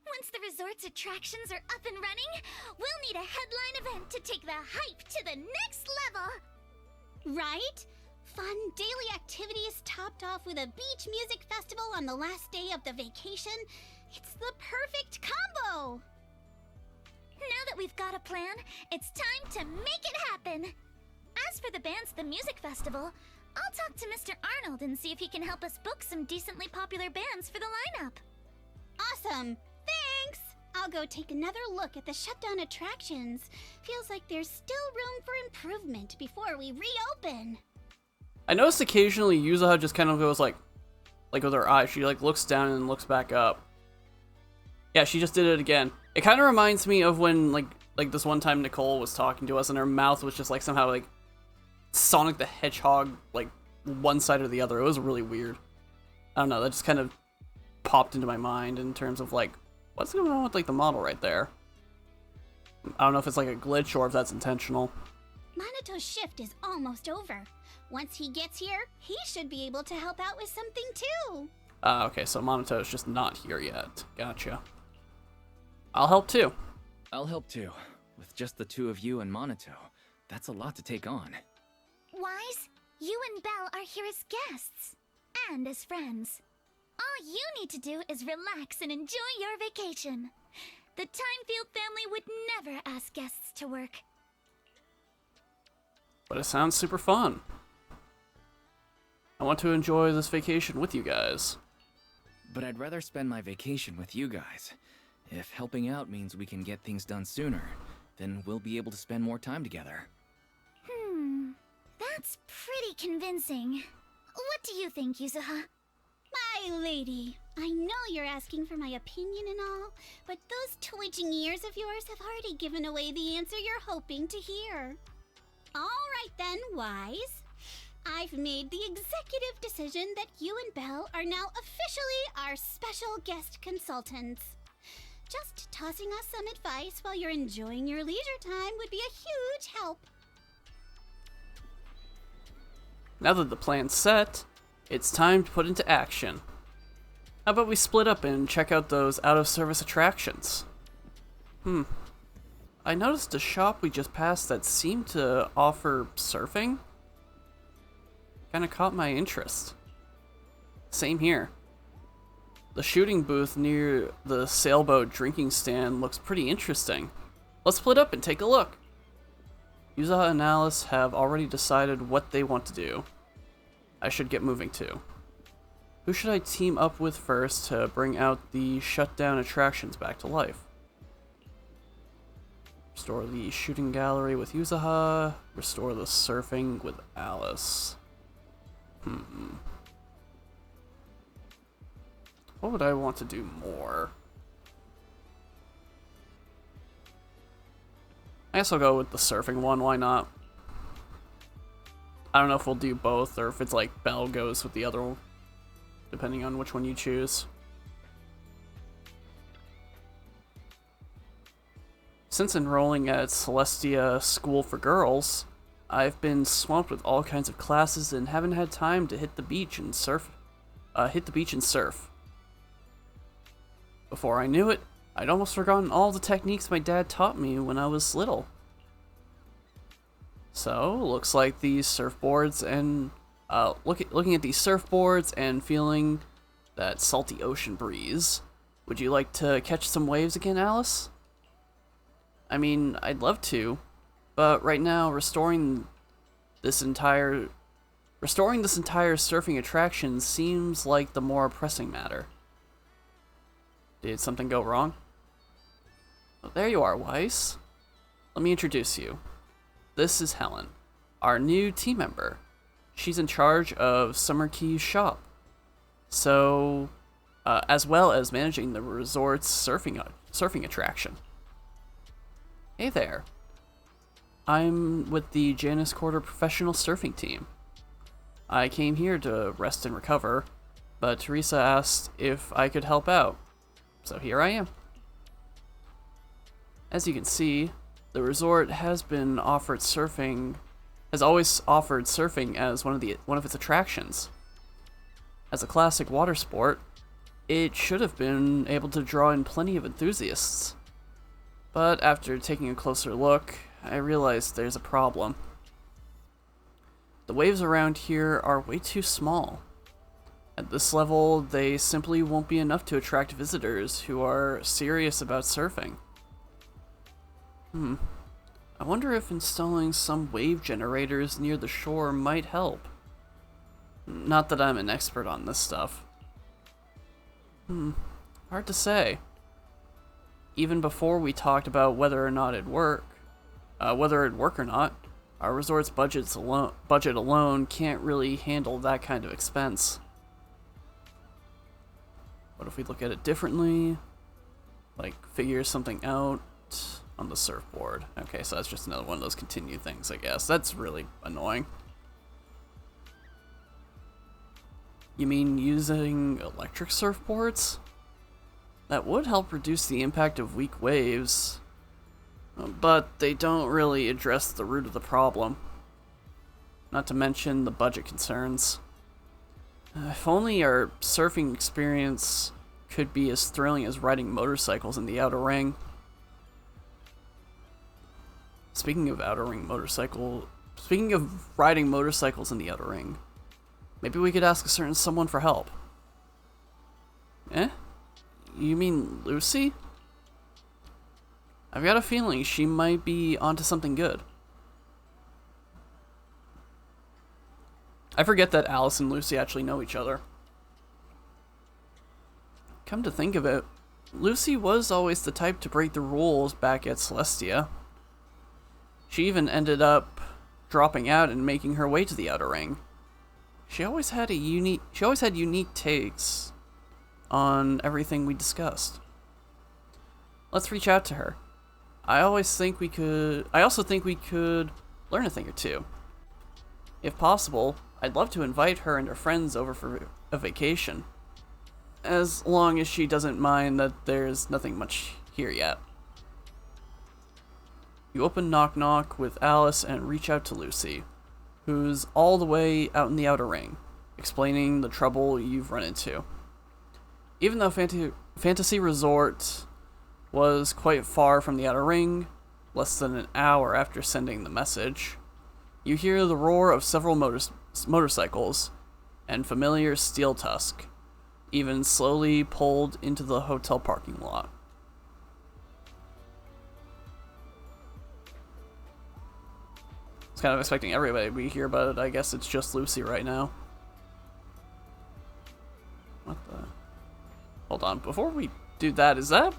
Once the resort's attractions are up and running, we'll need a headline event to take the hype to the next level. Right? Fun daily activities topped off with a beach music festival on the last day of the vacation. It's the perfect combo. Now that we've got a plan, it's time to make it happen. As for the bands at the music festival, I'll talk to Mr. Arnold and see if he can help us book some decently popular bands for the lineup. Awesome. Thanks. I'll go take another look at the shutdown attractions. Feels like there's still room for improvement before we reopen. I noticed occasionally Yuzuha just kind of goes like with her eyes. She like looks down and looks back up. Yeah, she just did it again. It kind of reminds me of when like this one time Nicole was talking to us and her mouth was just like somehow like Sonic the Hedgehog, like, one side or the other. It was really weird. I don't know, that just kind of popped into my mind in terms of, like, what's going on with, like, the model right there? I don't know if it's, like, a glitch or if that's intentional. Maneto's shift is almost over. Once he gets here, he should be able to help out with something too. Okay, so Monato is just not here yet. Gotcha. I'll help too. I'll help too. With just the two of you and Monato, that's a lot to take on. Wise, you and Belle are here as guests. And as friends. All you need to do is relax and enjoy your vacation. The Timefield family would never ask guests to work. But it sounds super fun. I want to enjoy this vacation with you guys. But I'd rather spend my vacation with you guys. If helping out means we can get things done sooner, then we'll be able to spend more time together. That's pretty convincing. What do you think, Yuzuha? My lady, I know you're asking for my opinion and all, but those twitching ears of yours have already given away the answer you're hoping to hear. All right then, Wise. I've made the executive decision that you and Belle are now officially our special guest consultants. Just tossing us some advice while you're enjoying your leisure time would be a huge help. Now that the plan's set, it's time to put into action. How about we split up and check out those out-of-service attractions? I noticed a shop we just passed that seemed to offer surfing. Kinda caught my interest. Same here. The shooting booth near the sailboat drinking stand looks pretty interesting. Let's split up and take a look. Yuzuha and Alice have already decided what they want to do. I should get moving too. Who should I team up with first to bring out the shut-down attractions back to life? Restore the shooting gallery with Yuzuha. Restore the surfing with Alice. What would I want to do more? I guess I'll go with the surfing one, why not? I don't know if we'll do both or if it's like Belle goes with the other one, depending on which one you choose. Since enrolling at Celestia School for Girls, I've been swamped with all kinds of classes and haven't had time to hit the beach and surf. Before I knew it, I'd almost forgotten all the techniques my dad taught me when I was little. So, looks like these surfboards and looking at these surfboards and feeling that salty ocean breeze. Would you like to catch some waves again, Alice? I mean, I'd love to, but right now restoring this entire surfing attraction seems like the more pressing matter. Did something go wrong? Oh, there you are, Weiss. Let me introduce you. This is Helen, our new team member. She's in charge of Summer Key's shop. So, as well as managing the resort's surfing attraction. Hey there. I'm with the Janus Quarter professional surfing team. I came here to rest and recover, but Teresa asked if I could help out. So here I am. As you can see, the resort has always offered surfing as one of its attractions. As a classic water sport, it should have been able to draw in plenty of enthusiasts. But after taking a closer look, I realized there's a problem. The waves around here are way too small. At this level, they simply won't be enough to attract visitors who are serious about surfing. I wonder if installing some wave generators near the shore might help. Not that I'm an expert on this stuff. Hard to say. Even before we talked about whether it'd work or not, our resort's budget alone can't really handle that kind of expense. What if we look at it differently? Like, figure something out on the surfboard. Okay, so that's just another one of those continue things, I guess. That's really annoying. You mean using electric surfboards? That would help reduce the impact of weak waves, but they don't really address the root of the problem. Not to mention the budget concerns. If only our surfing experience could be as thrilling as riding motorcycles in the Outer Ring. Speaking of riding motorcycles in the Outer Ring, maybe we could ask a certain someone for help. Eh? You mean Lucy? I've got a feeling she might be onto something good. I forget that Alice and Lucy actually know each other. Come to think of it, Lucy was always the type to break the rules back at Celestia. She even ended up dropping out and making her way to the Outer Ring. She always had unique takes on everything we discussed. Let's reach out to her. I also think we could learn a thing or two. If possible, I'd love to invite her and her friends over for a vacation. As long as she doesn't mind that there's nothing much here yet. You open Knock Knock with Alice and reach out to Lucy, who's all the way out in the Outer Ring, explaining the trouble you've run into. Even though Fantasy Resort was quite far from the Outer Ring, less than an hour after sending the message, you hear the roar of several motorcycles and familiar steel tusk, even slowly pulled into the hotel parking lot. I was kind of expecting everybody to be here, but I guess it's just Lucy right now. What the? Hold on, before we do that, is that?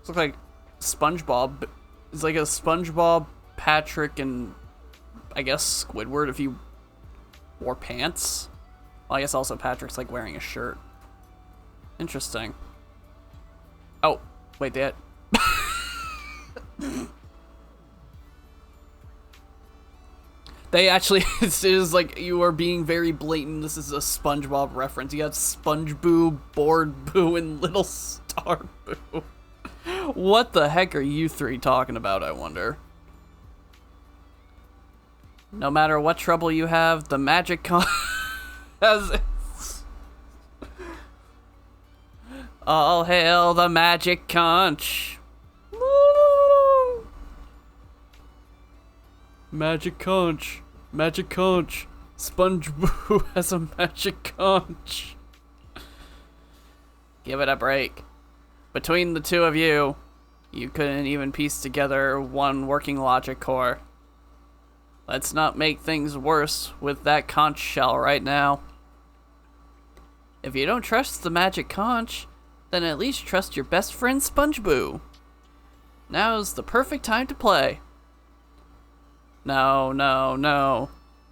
Looks like SpongeBob. It's like a SpongeBob, Patrick, and I guess Squidward if you wore pants. Well, I guess also Patrick's like wearing a shirt. Interesting. Oh, wait, that. They actually, it is like you are being very blatant. This is a SpongeBob reference. You got Sponge Boo, Board Boo, and Little Star Boo. What the heck are you three talking about, I wonder? No matter what trouble you have, the magic has all hail the magic conch. Magic conch. Magic conch. Sponge Boo has a magic conch. Give it a break. Between the two of you, you couldn't even piece together one working logic core. Let's not make things worse with that conch shell right now. If you don't trust the magic conch, then at least trust your best friend Sponge Boo. Now's the perfect time to play. No, no, no.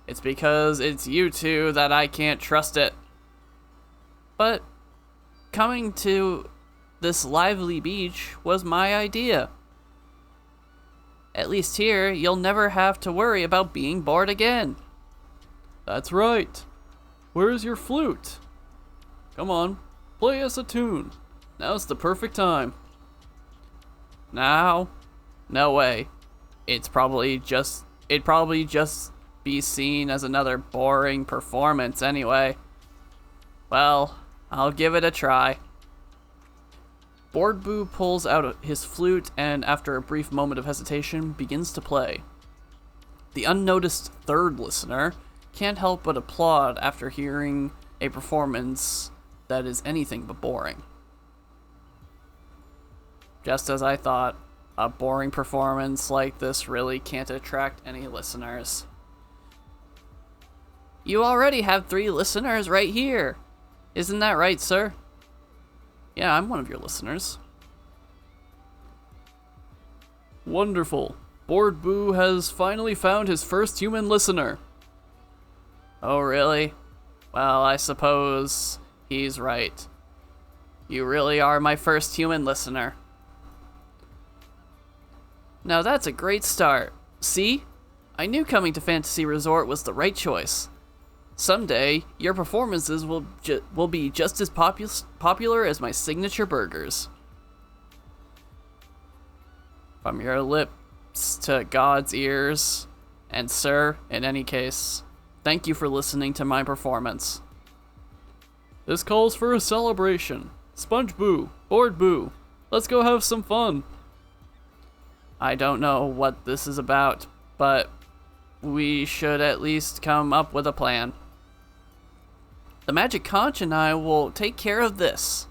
It's because it's you two that I can't trust it. But coming to this lively beach was my idea. At least here, you'll never have to worry about being bored again. That's right. Where's your flute? Come on, play us a tune. Now's the perfect time. Now? No way. It'd probably just be seen as another boring performance anyway. Well, I'll give it a try. Board Boo pulls out his flute and, after a brief moment of hesitation, begins to play. The unnoticed third listener can't help but applaud after hearing a performance that is anything but boring. Just as I thought, a boring performance like this really can't attract any listeners. You already have 3 listeners right here. Isn't that right, sir? Yeah, I'm one of your listeners. Wonderful. Board Boo has finally found his first human listener. Oh, really? Well, I suppose he's right. You really are my first human listener. Now that's a great start. See? I knew coming to Fantasy Resort was the right choice. Someday, your performances will be just as popular as my signature burgers. From your lips to God's ears. And sir, in any case, thank you for listening to my performance. This calls for a celebration. Sponge boo, board boo. Let's go have some fun. I don't know what this is about, but we should at least come up with a plan. The Magic Conch and I will take care of this.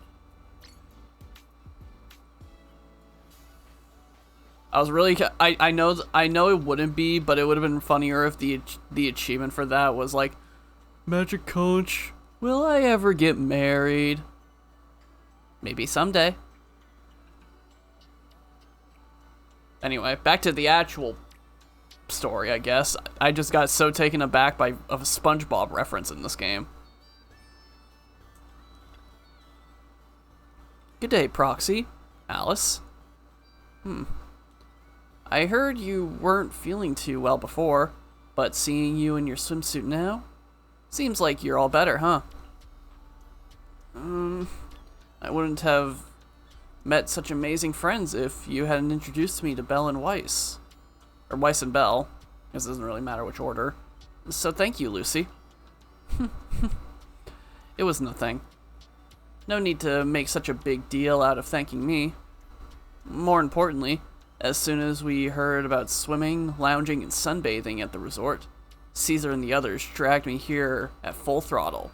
I was really, I know it wouldn't be, but it would have been funnier if the achievement for that was like, Magic Conch, will I ever get married? Maybe someday. Anyway, back to the actual story, I guess. I just got so taken aback by a SpongeBob reference in this game. Good day, Proxy. Alice. I heard you weren't feeling too well before, but seeing you in your swimsuit now, seems like you're all better, huh? I wouldn't have met such amazing friends if you hadn't introduced me to Belle and Weiss. Or Weiss and Belle, because it doesn't really matter which order. So thank you, Lucy. It was nothing. No need to make such a big deal out of thanking me. More importantly, as soon as we heard about swimming, lounging, and sunbathing at the resort, Caesar and the others dragged me here at full throttle.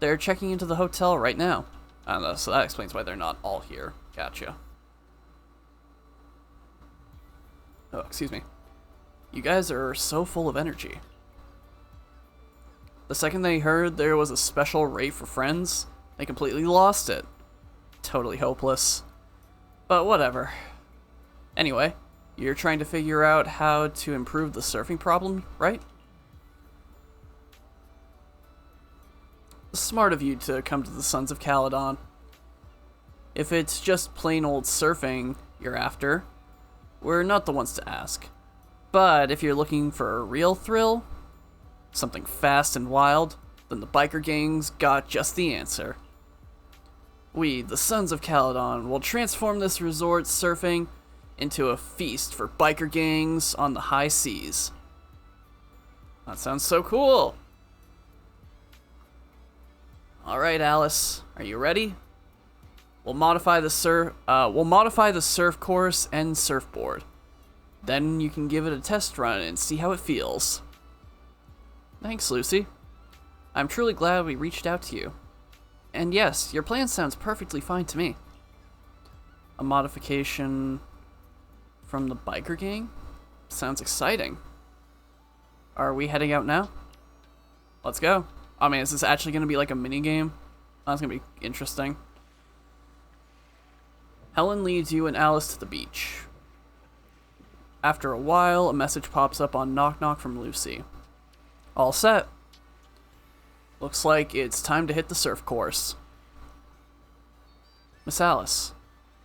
They're checking into the hotel right now. I don't know, so that explains why they're not all here. Gotcha. Oh, excuse me. You guys are so full of energy. The second they heard there was a special rate for friends, they completely lost it. Totally hopeless. But whatever. Anyway, you're trying to figure out how to improve the surfing problem, right? Smart of you to come to the Sons of Caledon. If it's just plain old surfing you're after, we're not the ones to ask. But if you're looking for a real thrill, something fast and wild, then the biker gang's got just the answer. We, the Sons of Caledon, will transform this resort surfing into a feast for biker gangs on the high seas. That sounds so cool. All right, Alice, are you ready? We'll modify the surf course and surfboard. Then you can give it a test run and see how it feels. Thanks, Lucy. I'm truly glad we reached out to you. And yes, your plan sounds perfectly fine to me. A modification from the biker gang? Sounds exciting. Are we heading out now? Let's go. Oh man, is this actually going to be like a mini game? That's going to be interesting. Helen leads you and Alice to the beach. After a while, a message pops up on Knock Knock from Lucy. All set. Looks like it's time to hit the surf course. Miss Alice,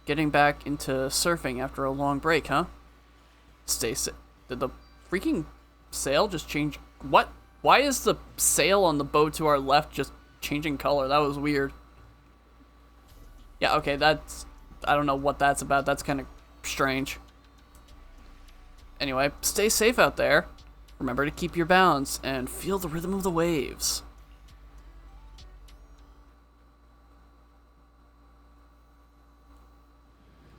getting back into surfing after a long break, huh? Did the freaking sail just change? What? Why is the sail on the boat to our left just changing color? That was weird. Yeah, okay, that's... I don't know what that's about. That's kind of strange. Anyway, stay safe out there. Remember to keep your balance and feel the rhythm of the waves.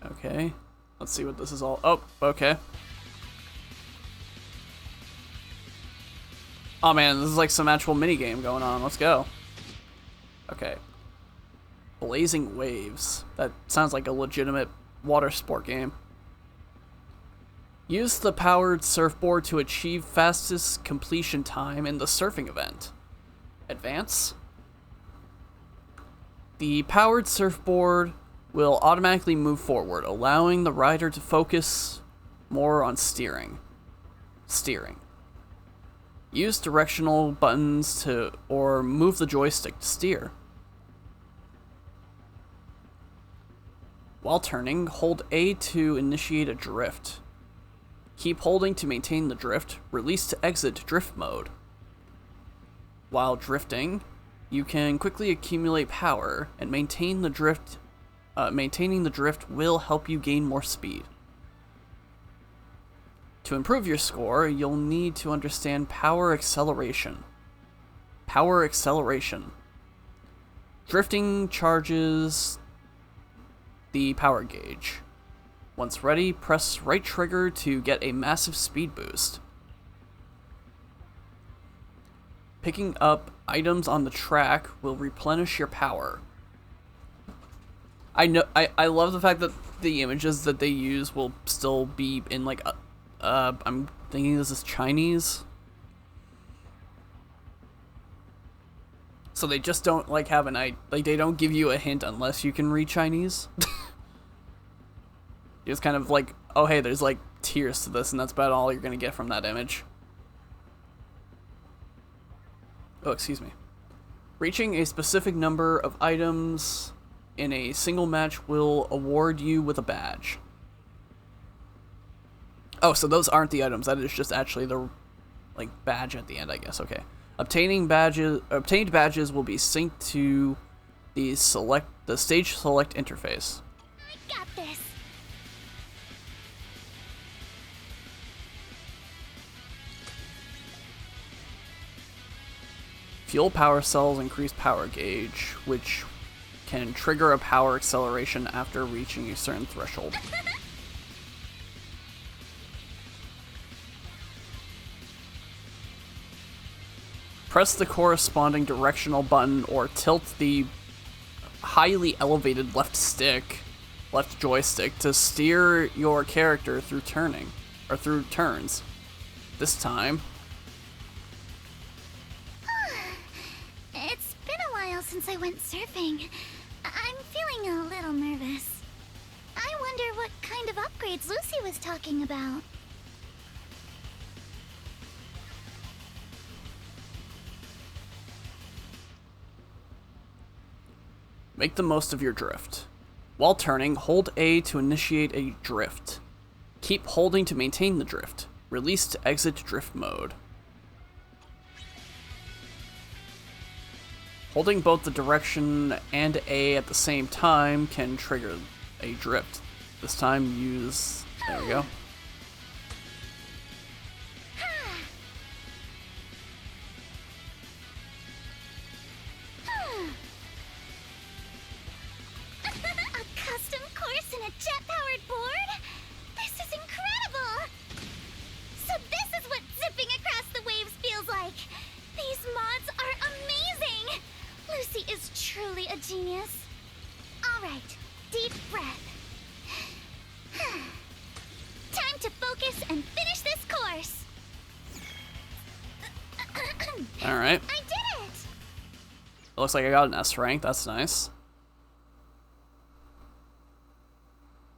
Okay, let's see what this is all... Oh, okay. Oh man, this is like some actual minigame going on. Let's go. Okay. Blazing Waves. That sounds like a legitimate water sport game. Use the powered surfboard to achieve fastest completion time in the surfing event. Advance. The powered surfboard will automatically move forward, allowing the rider to focus more on steering. Use directional buttons or move the joystick to steer. While turning, hold A to initiate a drift. Keep holding to maintain the drift. Release to exit drift mode. While drifting, you can quickly accumulate power, and maintaining the drift will help you gain more speed. To improve your score, you'll need to understand power acceleration. Power acceleration. Drifting charges the power gauge. Once ready, press right trigger to get a massive speed boost. Picking up items on the track will replenish your power. I love the fact that the images that they use will still be in like I'm thinking this is Chinese. So they just don't like have they don't give you a hint unless you can read Chinese. It's kind of like, oh hey, there's like tiers to this, and that's about all you're gonna get from that image. Oh, excuse me. Reaching a specific number of items in a single match will award you with a badge. Oh, so those aren't the items. That is just actually the like badge at the end, I guess. Okay. Obtained badges will be synced to the stage select interface. I got this. Fuel power cells increase power gauge, which can trigger a power acceleration after reaching a certain threshold. Press the corresponding directional button or tilt the highly elevated left joystick to steer your character through turns. This time, It's been a while since I went surfing. I'm feeling a little nervous. I wonder what kind of upgrades Lucy was talking about. make the most of your drift. While turning, hold A to initiate a drift. Keep holding to maintain the drift. Release to exit drift mode. Holding both the direction and A at the same time can trigger a drift. This time use... there we go. A custom course and a jet-powered board? This is incredible! So this is what zipping across the waves feels like. These mods are amazing! Lucy is truly a genius. Alright, deep breath. Time to focus and finish this course. Alright. I did it! It looks like I got an S rank. That's nice.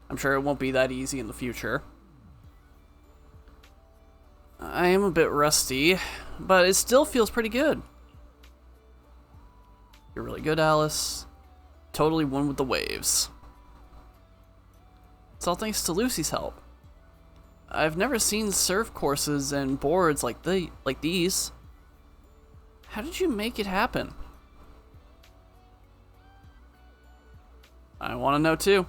I'm sure it won't be that easy in the future. I am a bit rusty, but it still feels pretty good. You're really good, Alice. Totally won with the waves. It's all thanks to Lucy's help. I've never seen surf courses and boards like these. How did you make it happen? I want to know too.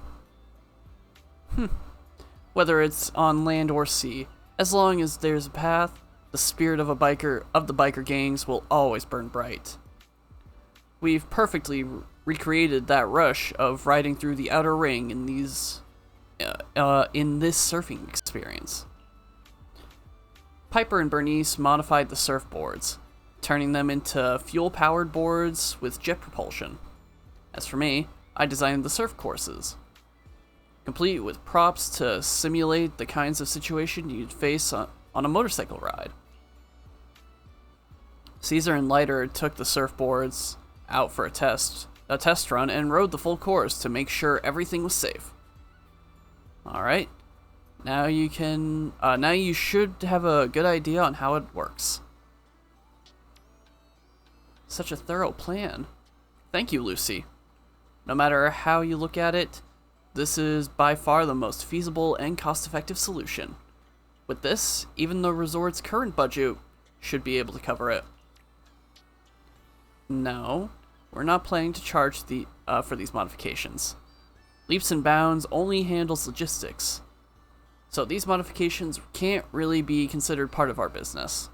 Whether it's on land or sea, as long as there's a path, the spirit of the biker gangs will always burn bright. We've perfectly recreated that rush of riding through the outer ring in this surfing experience. Piper and Bernice modified the surfboards, turning them into fuel-powered boards with jet propulsion. As for me, I designed the surf courses, complete with props to simulate the kinds of situation you'd face on a motorcycle ride. Caesar and Leiter took the surfboards out for a test run, and rode the full course to make sure everything was safe. Alright, now you should have a good idea on how it works. Such a thorough plan. Thank you, Lucy. No matter how you look at it, this is by far the most feasible and cost-effective solution. With this, even the resort's current budget should be able to cover it. No, we're not planning to charge for these modifications. Leaps and Bounds only handles logistics, so these modifications can't really be considered part of our business.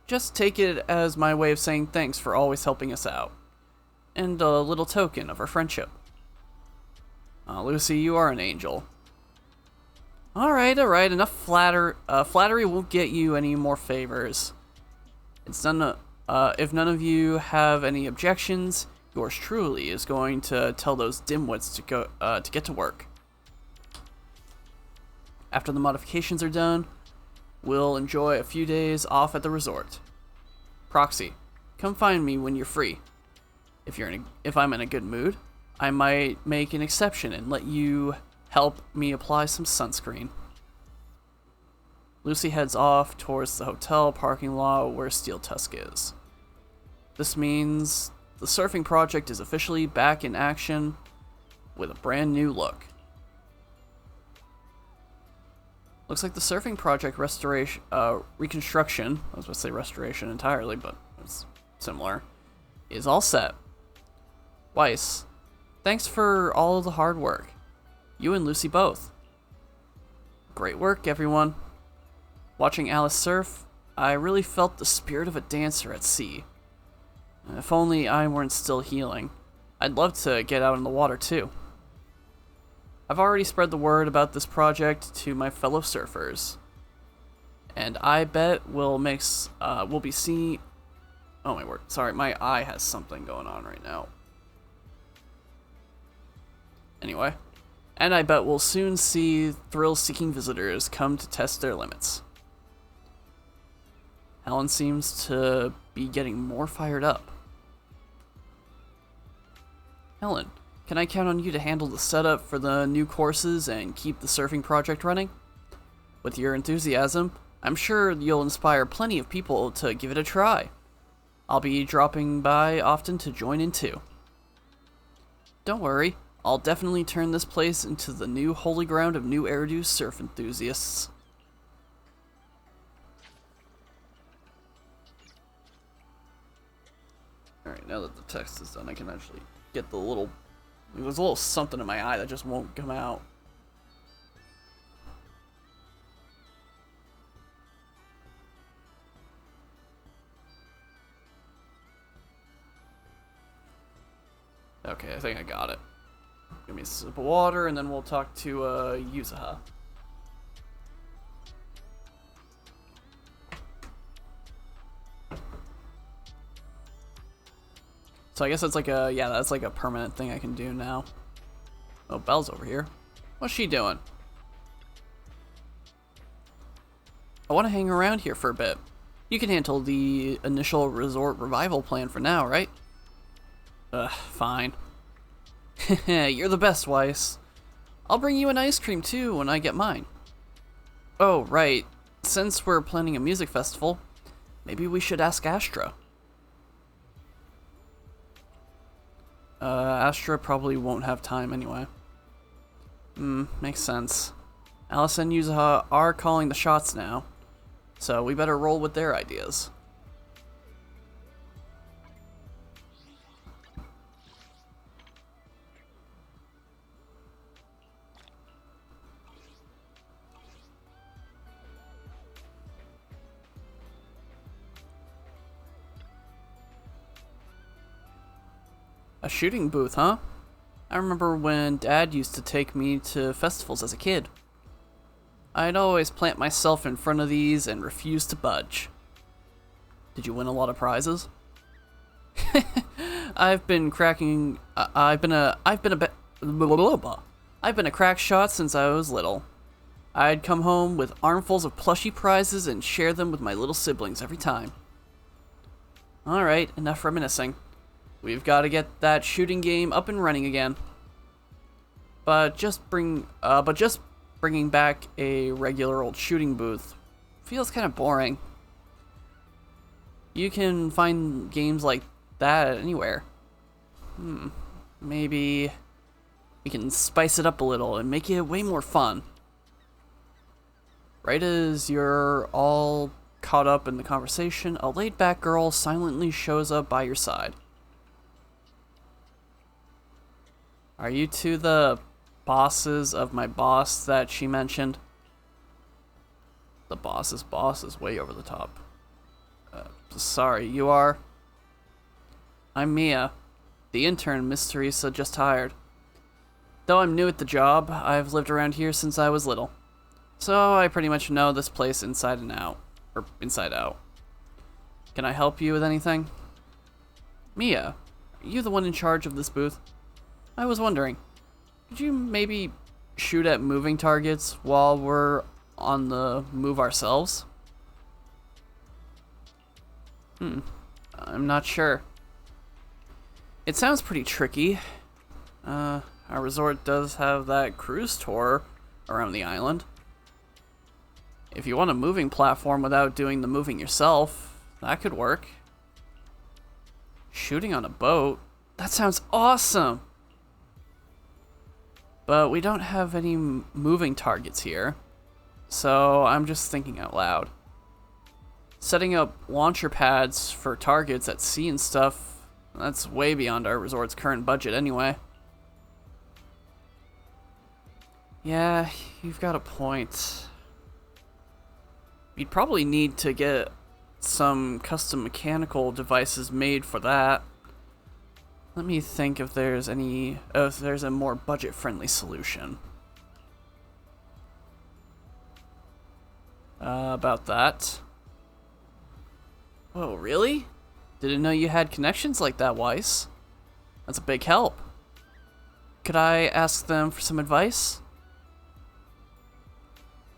Just take it as my way of saying thanks for always helping us out, and a little token of our friendship. Lucy, you are an angel. Alright, enough flattery won't get you any more favors. If none of you have any objections, yours truly is going to tell those dimwits to get to work. After the modifications are done, we'll enjoy a few days off at the resort. Proxy, come find me when you're free. If I'm in a good mood, I might make an exception and let you help me apply some sunscreen. Lucy heads off towards the hotel parking lot where Steel Tusk is. This means the surfing project is officially back in action with a brand new look. Looks like the surfing project reconstruction, I was going to say restoration entirely, but it's similar, is all set. Weiss, thanks for all of the hard work. You and Lucy both. Great work, everyone. Watching Alice surf, I really felt the spirit of a dancer at sea. If only I weren't still healing. I'd love to get out in the water too. I've already spread the word about this project to my fellow surfers. And I bet we'll be seeing... Oh my word, sorry, my eye has something going on right now. Anyway, and I bet we'll soon see thrill-seeking visitors come to test their limits. Helen seems to be getting more fired up. Helen, can I count on you to handle the setup for the new courses and keep the surfing project running? With your enthusiasm, I'm sure you'll inspire plenty of people to give it a try. I'll be dropping by often to join in too. Don't worry, I'll definitely turn this place into the new holy ground of New Eridu's surf enthusiasts. Alright, now that the text is done, I can actually get the little... There's a little something in my eye that just won't come out. Okay, I think I got it. Give me a sip of water, and then we'll talk to Yuzuha. So I guess that's like a, yeah, that's like a permanent thing I can do now. Oh, Belle's over here. What's she doing? I want to hang around here for a bit. You can handle the initial resort revival plan for now, right? Fine. You're the best, Weiss. I'll bring you an ice cream too when I get mine. Oh, right. Since we're planning a music festival, maybe we should ask Astra. Astra probably won't have time anyway. Makes sense. Alice and Yuzuha are calling the shots now, so we better roll with their ideas. A shooting booth, huh? I remember when Dad used to take me to festivals as a kid. I'd always plant myself in front of these and refuse to budge. Did you win a lot of prizes? I've been a crack shot since I was little. I'd come home with armfuls of plushy prizes and share them with my little siblings every time. Alright, enough reminiscing. We've got to get that shooting game up and running again. But just bringing back a regular old shooting booth feels kind of boring. You can find games like that anywhere. Maybe we can spice it up a little and make it way more fun. Right as you're all caught up in the conversation, a laid-back girl silently shows up by your side. Are you two the bosses of my boss that she mentioned? The boss's boss is way over the top. Sorry, you are? I'm Mia, the intern Miss Teresa just hired. Though I'm new at the job, I've lived around here since I was little. So I pretty much know this place inside and out. Or inside out. Can I help you with anything? Mia, are you the one in charge of this booth? I was wondering, could you maybe shoot at moving targets while we're on the move ourselves? I'm not sure. It sounds pretty tricky. Our resort does have that cruise tour around the island. If you want a moving platform without doing the moving yourself, that could work. Shooting on a boat? That sounds awesome! But we don't have any moving targets here, so I'm just thinking out loud. Setting up launcher pads for targets at sea and stuff, that's way beyond our resort's current budget anyway. Yeah, you've got a point. You'd probably need to get some custom mechanical devices made for that. Let me think if there's a more budget-friendly solution. About that. Oh, really? Didn't know you had connections like that, Weiss. That's a big help. Could I ask them for some advice?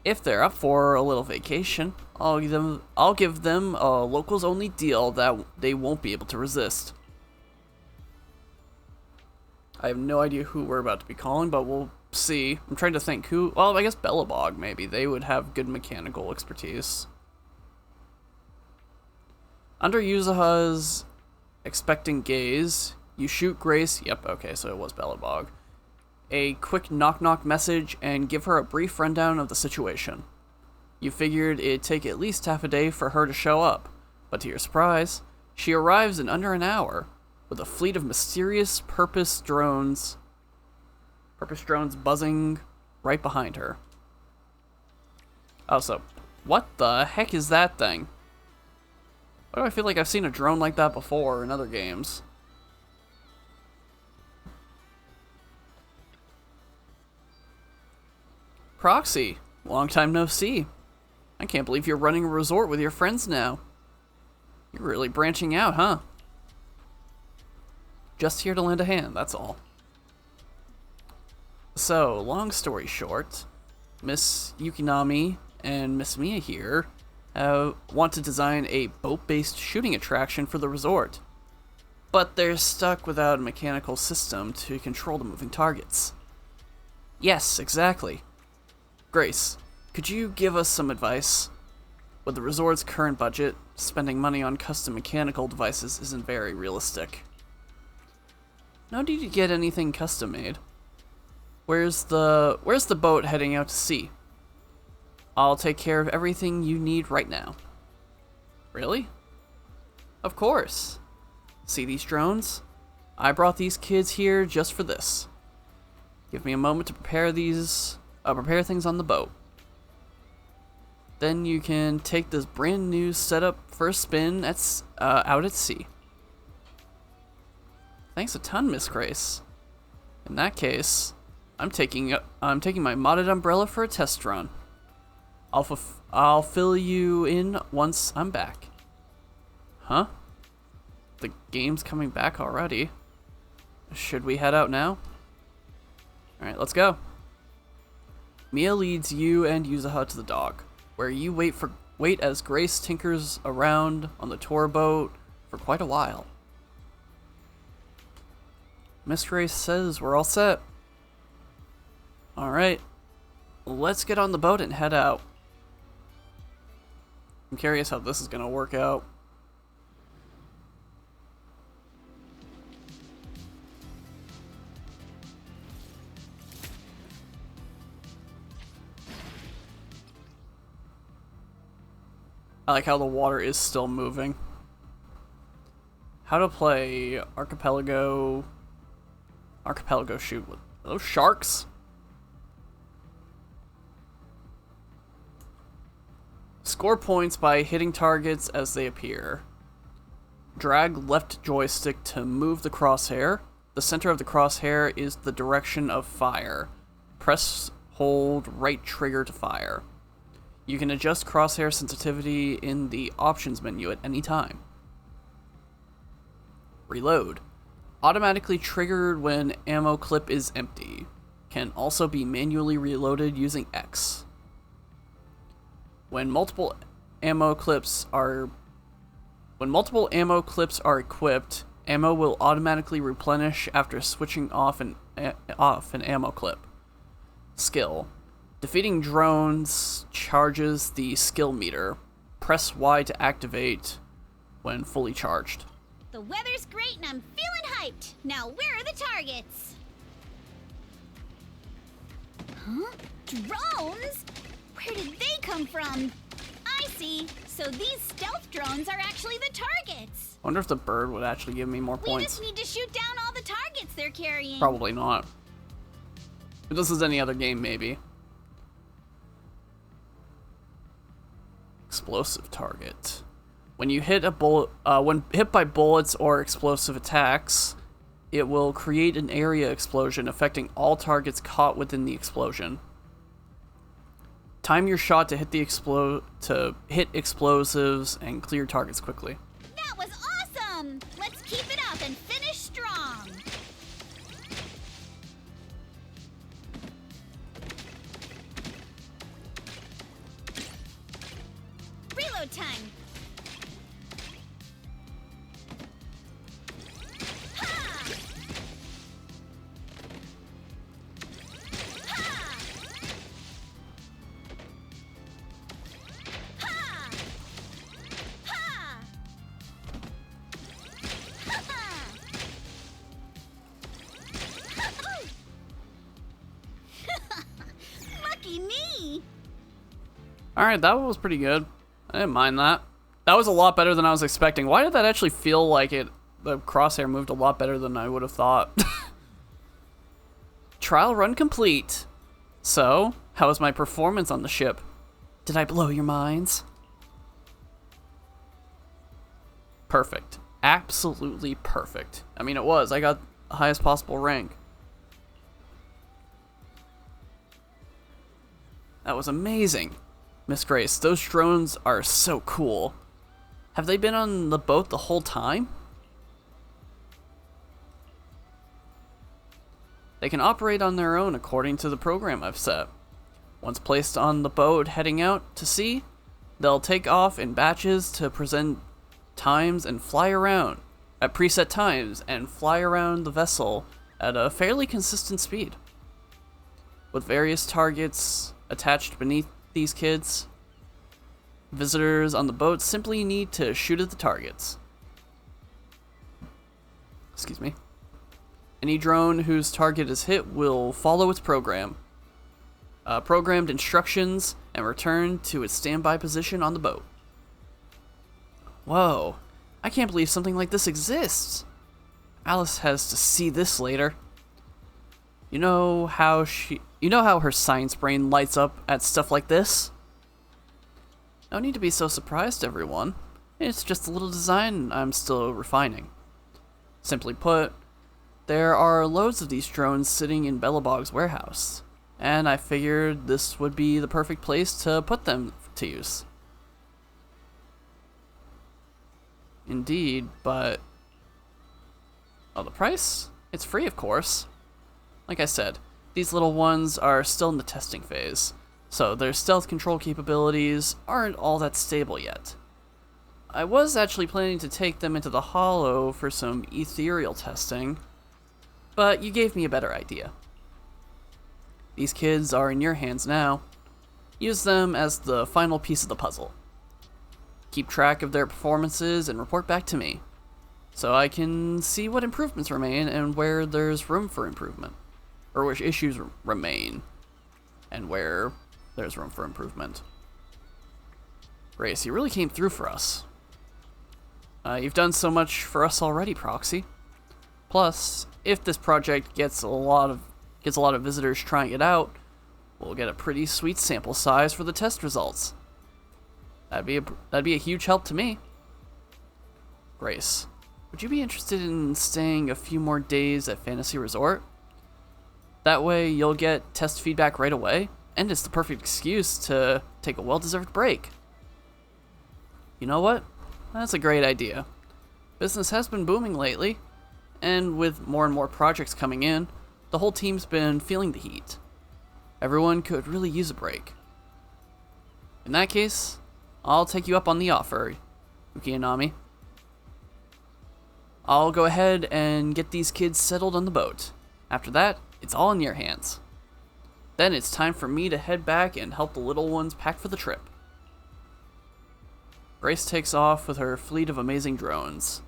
If they're up for a little vacation, I'll give them a locals-only deal that they won't be able to resist. I have no idea who we're about to be calling, but we'll see. I'm trying to think who... Well, I guess Bellabog, maybe. They would have good mechanical expertise. Under Yuzaha's expectant gaze, you shoot Grace... Yep, okay, so it was Bellabog. A quick knock-knock message and give her a brief rundown of the situation. You figured it'd take at least half a day for her to show up, but to your surprise, she arrives in under an hour, with a fleet of mysterious purpose drones buzzing right behind her. Oh, so, what the heck is that thing? Why do I feel like I've seen a drone like that before in other games? Proxy, long time no see. I can't believe you're running a resort with your friends now. You're really branching out, huh? Just here to lend a hand, that's all. So, long story short, Miss Yukinami and Miss Mia here want to design a boat-based shooting attraction for the resort. But they're stuck without a mechanical system to control the moving targets. Yes, exactly. Grace, could you give us some advice? With the resort's current budget, spending money on custom mechanical devices isn't very realistic. No need to get anything custom made. Where's the boat heading out to sea? I'll take care of everything you need right now. Really? Of course. See these drones? I brought these kids here just for this. Give me a moment to prepare things on the boat. Then you can take this brand new setup for a spin out at sea. Thanks a ton, Miss Grace. In that case, I'm taking my modded umbrella for a test run. I'll fill you in once I'm back. Huh? The game's coming back already. Should we head out now? Alright, let's go. Mia leads you and Yuzaha to the dock, where you wait as Grace tinkers around on the tour boat for quite a while. Miss Grace says we're all set. Alright, let's get on the boat and head out. I'm curious how this is gonna work out. I like how the water is still moving. How to play Archipelago. Archipelago shoot. Are those sharks? Score points by hitting targets as they appear. Drag left joystick to move the crosshair. The center of the crosshair is the direction of fire. Press hold right trigger to fire. You can adjust crosshair sensitivity in the options menu at any time. Reload. Automatically triggered when ammo clip is empty. Can also be manually reloaded using X. When multiple ammo clips are equipped, ammo will automatically replenish after switching off an ammo clip. Skill. Defeating drones charges the skill meter. Press Y to activate when fully charged. The weather's great and I'm feeling hyped. Now where are the targets? Huh? Drones? Where did they come from? I see. So these stealth drones are actually the targets. I wonder if the bird would actually give me more We points. just need to shoot down all the targets they're carrying. Probably not. If this is any other game, maybe. Explosive target. When you hit a bullet, when hit by bullets or explosive attacks, it will create an area explosion affecting all targets caught within the explosion. Time your shot to hit hit explosives and clear targets quickly. That was awesome! Let's keep it up and finish strong. Reload time. Lucky me! Alright, that was pretty good. I didn't mind that. That was a lot better than I was expecting. Why did that actually feel like the crosshair moved a lot better than I would have thought? Trial run complete. So, how was my performance on the ship? Did I blow your minds? Perfect. Absolutely perfect. I mean, it was. I got the highest possible rank. That was amazing. Miss Grace, those drones are so cool. Have they been on the boat the whole time? They can operate on their own according to the program I've set. Once placed on the boat heading out to sea, they'll take off in batches to present times and fly around at preset times and fly around the vessel at a fairly consistent speed. With various targets attached beneath these kids, visitors on the boat simply need to shoot at the targets. Excuse me. Any drone whose target is hit will follow its programmed instructions and return to its standby position on the boat. Whoa, I can't believe something like this exists. Alice has to see this later. You know how her science brain lights up at stuff like this? No need to be so surprised, everyone. It's just a little design I'm still refining. Simply put, there are loads of these drones sitting in Bellabog's warehouse, and I figured this would be the perfect place to put them to use. Indeed, but... oh, the price? It's free, of course. Like I said, these little ones are still in the testing phase, so their stealth control capabilities aren't all that stable yet. I was actually planning to take them into the Hollow for some ethereal testing, but you gave me a better idea. These kids are in your hands now. Use them as the final piece of the puzzle. Keep track of their performances and report back to me, so I can see what improvements remain and where there's room for improvement. Or which issues remain, and where there's room for improvement. Grace, you really came through for us. You've done so much for us already, Proxy. Plus, if this project gets a lot of visitors trying it out, we'll get a pretty sweet sample size for the test results. That'd be a huge help to me. Grace, would you be interested in staying a few more days at Fantasy Resort? That way you'll get test feedback right away, and it's the perfect excuse to take a well-deserved break. You know what? That's a great idea. Business has been booming lately, and with more and more projects coming in, the whole team's been feeling the heat. Everyone could really use a break. In that case, I'll take you up on the offer, Yuki and Nami. I'll go ahead and get these kids settled on the boat. After that, it's all in your hands. Then it's time for me to head back and help the little ones pack for the trip. Grace takes off with her fleet of amazing drones.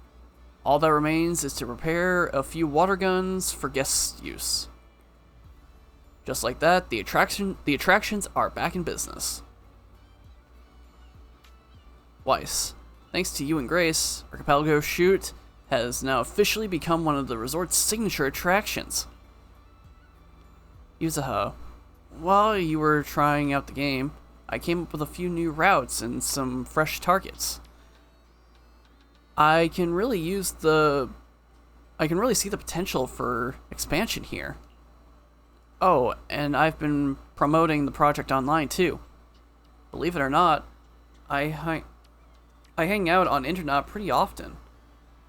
All that remains is to prepare a few water guns for guest use. Just like that, the attractions are back in business. Weiss, thanks to you and Grace, Archipelago Shoot has now officially become one of the resort's signature attractions. Yuzuha, while you were trying out the game, I came up with a few new routes and some fresh targets. I can really see the potential for expansion here. Oh, and I've been promoting the project online too. Believe it or not, I hang out on internet pretty often.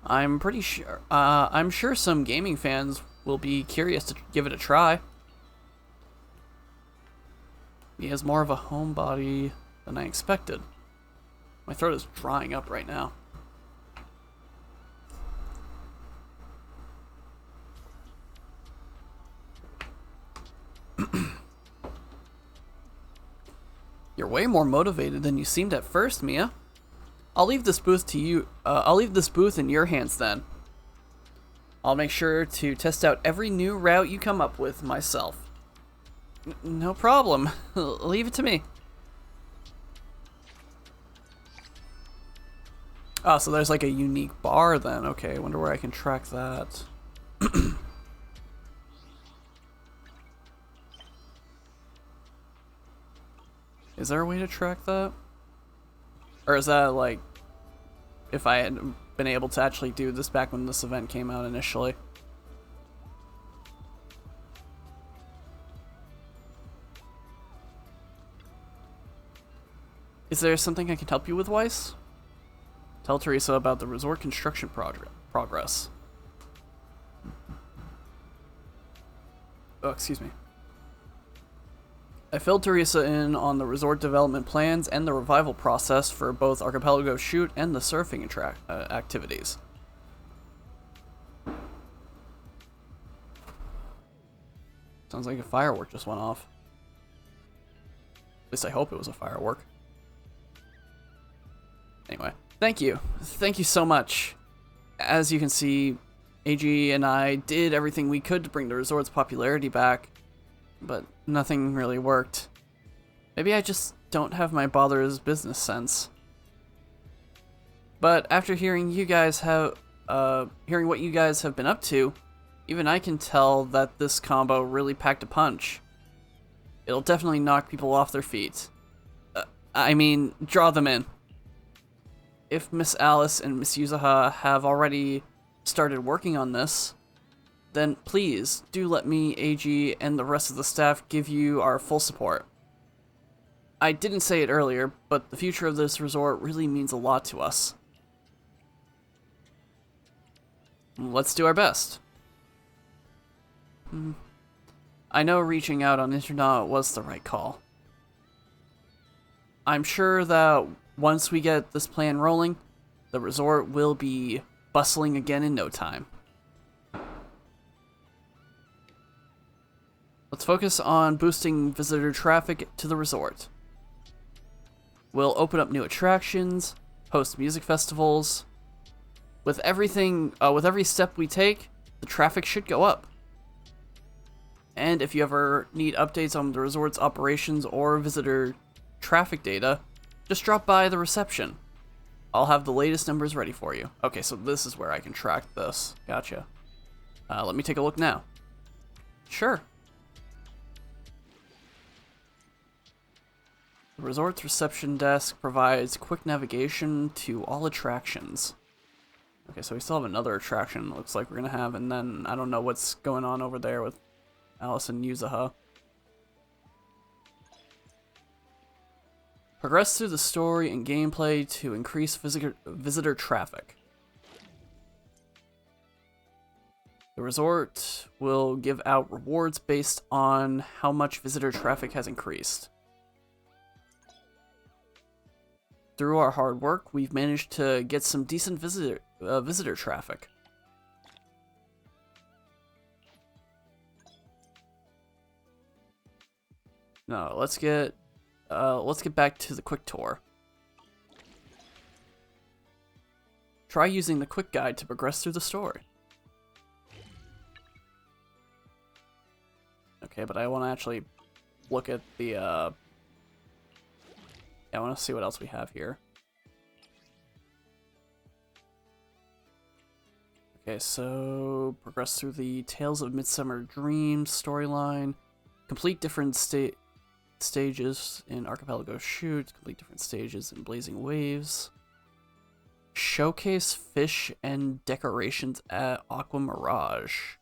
I'm sure some gaming fans will be curious to give it a try. He has more of a homebody than I expected. My throat is drying up right now. You're way more motivated than you seemed at first, Mia. I'll leave this booth in your hands then. I'll make sure to test out every new route you come up with myself. No problem. Leave it to me. Oh, so there's like a unique bar then. Okay, I wonder where I can track that. Is there a way to track that? Or is that like if I had been able to actually do this back when this event came out initially? Is there something I can help you with, Weiss? Tell Teresa about the resort construction progress. Oh, excuse me. I filled Teresa in on the resort development plans and the revival process for both Archipelago Shoot and the surfing activities. Sounds like a firework just went off. At least I hope it was a firework. Anyway, thank you. Thank you so much. As you can see, AG and I did everything we could to bring the resort's popularity back, but nothing really worked. Maybe I just don't have my father's business sense. But after hearing what you guys have been up to, even I can tell that this combo really packed a punch. It'll definitely knock people off their feet. I mean, draw them in. If Miss Alice and Miss Yuzuha have already started working on this, then please do let me, AG, and the rest of the staff give you our full support. I didn't say it earlier, but the future of this resort really means a lot to us. Let's do our best. I know reaching out on internet was the right call. I'm sure that once we get this plan rolling, the resort will be bustling again in no time. Let's focus on boosting visitor traffic to the resort. We'll open up new attractions, host music festivals. With every step we take, the traffic should go up. And if you ever need updates on the resort's operations or visitor traffic data, just drop by the reception. I'll have the latest numbers ready for you. Okay, so this is where I can track this. Gotcha. Let me take a look now. Sure. The resort's reception desk provides quick navigation to all attractions. Okay, so we still have another attraction it looks like we're gonna have, and then I don't know what's going on over there with Alice and Yuzuha. Progress through the story and gameplay to increase visitor traffic. The resort will give out rewards based on how much visitor traffic has increased. Through our hard work, we've managed to get some decent visitor traffic. No, let's get back to the quick tour. Try using the quick guide to progress through the story. Okay, but I want to actually look at the, yeah, I want to see what else we have here. Okay, so progress through the Tales of Midsummer Dreams storyline. Complete different stages in Archipelago Shoot. Complete different stages in Blazing Waves. Showcase fish and decorations at Aqua Mirage.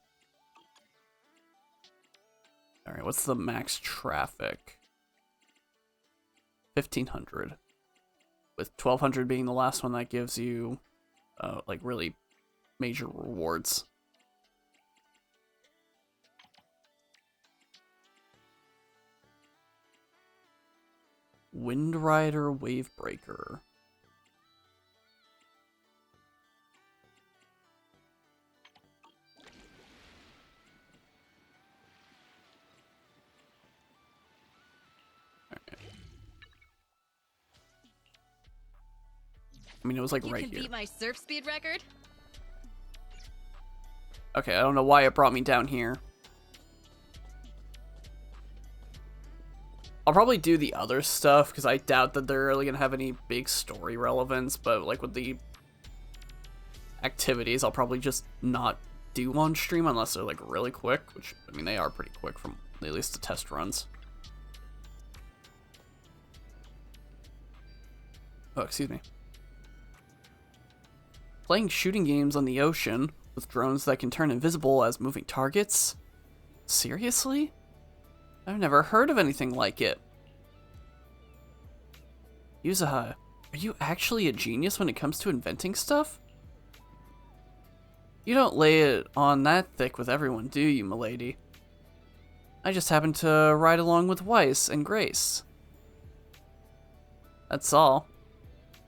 Alright, what's the max traffic? 1,500. With 1,200 being the last one that gives you, like, really major rewards. Wind Rider Wavebreaker. I mean, it was like right here. You can beat my surf speed record? Okay, I don't know why it brought me down here. I'll probably do the other stuff, because I doubt that they're really going to have any big story relevance, but like with the activities, I'll probably just not do on stream unless they're like really quick, which, I mean, they are pretty quick from at least the test runs. Oh, excuse me. Playing shooting games on the ocean with drones that can turn invisible as moving targets? Seriously? I've never heard of anything like it. Yuzuha, are you actually a genius when it comes to inventing stuff? You don't lay it on that thick with everyone, do you, milady? I just happen to ride along with Weiss and Grace. That's all.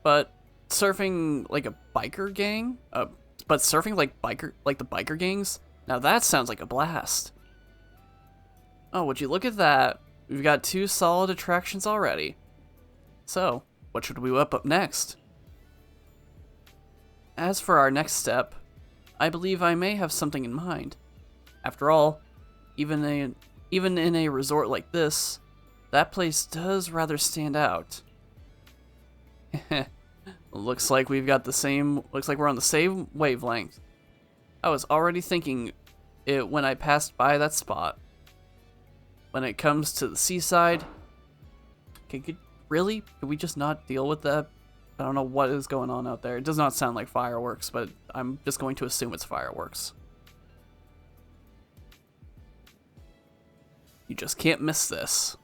But surfing like a biker gang? But surfing like the biker gangs? Now that sounds like a blast. Oh, would you look at that? We've got 2 solid attractions already. So, what should we whip up next? As for our next step, I believe I may have something in mind. After all, even in a resort like this, that place does rather stand out. Looks like we're on the same wavelength. I was already thinking it when I passed by that spot. When it comes to the seaside, could we just not deal with that? I don't know what is going on out there. It does not sound like fireworks, but I'm just going to assume it's fireworks. You just can't miss this.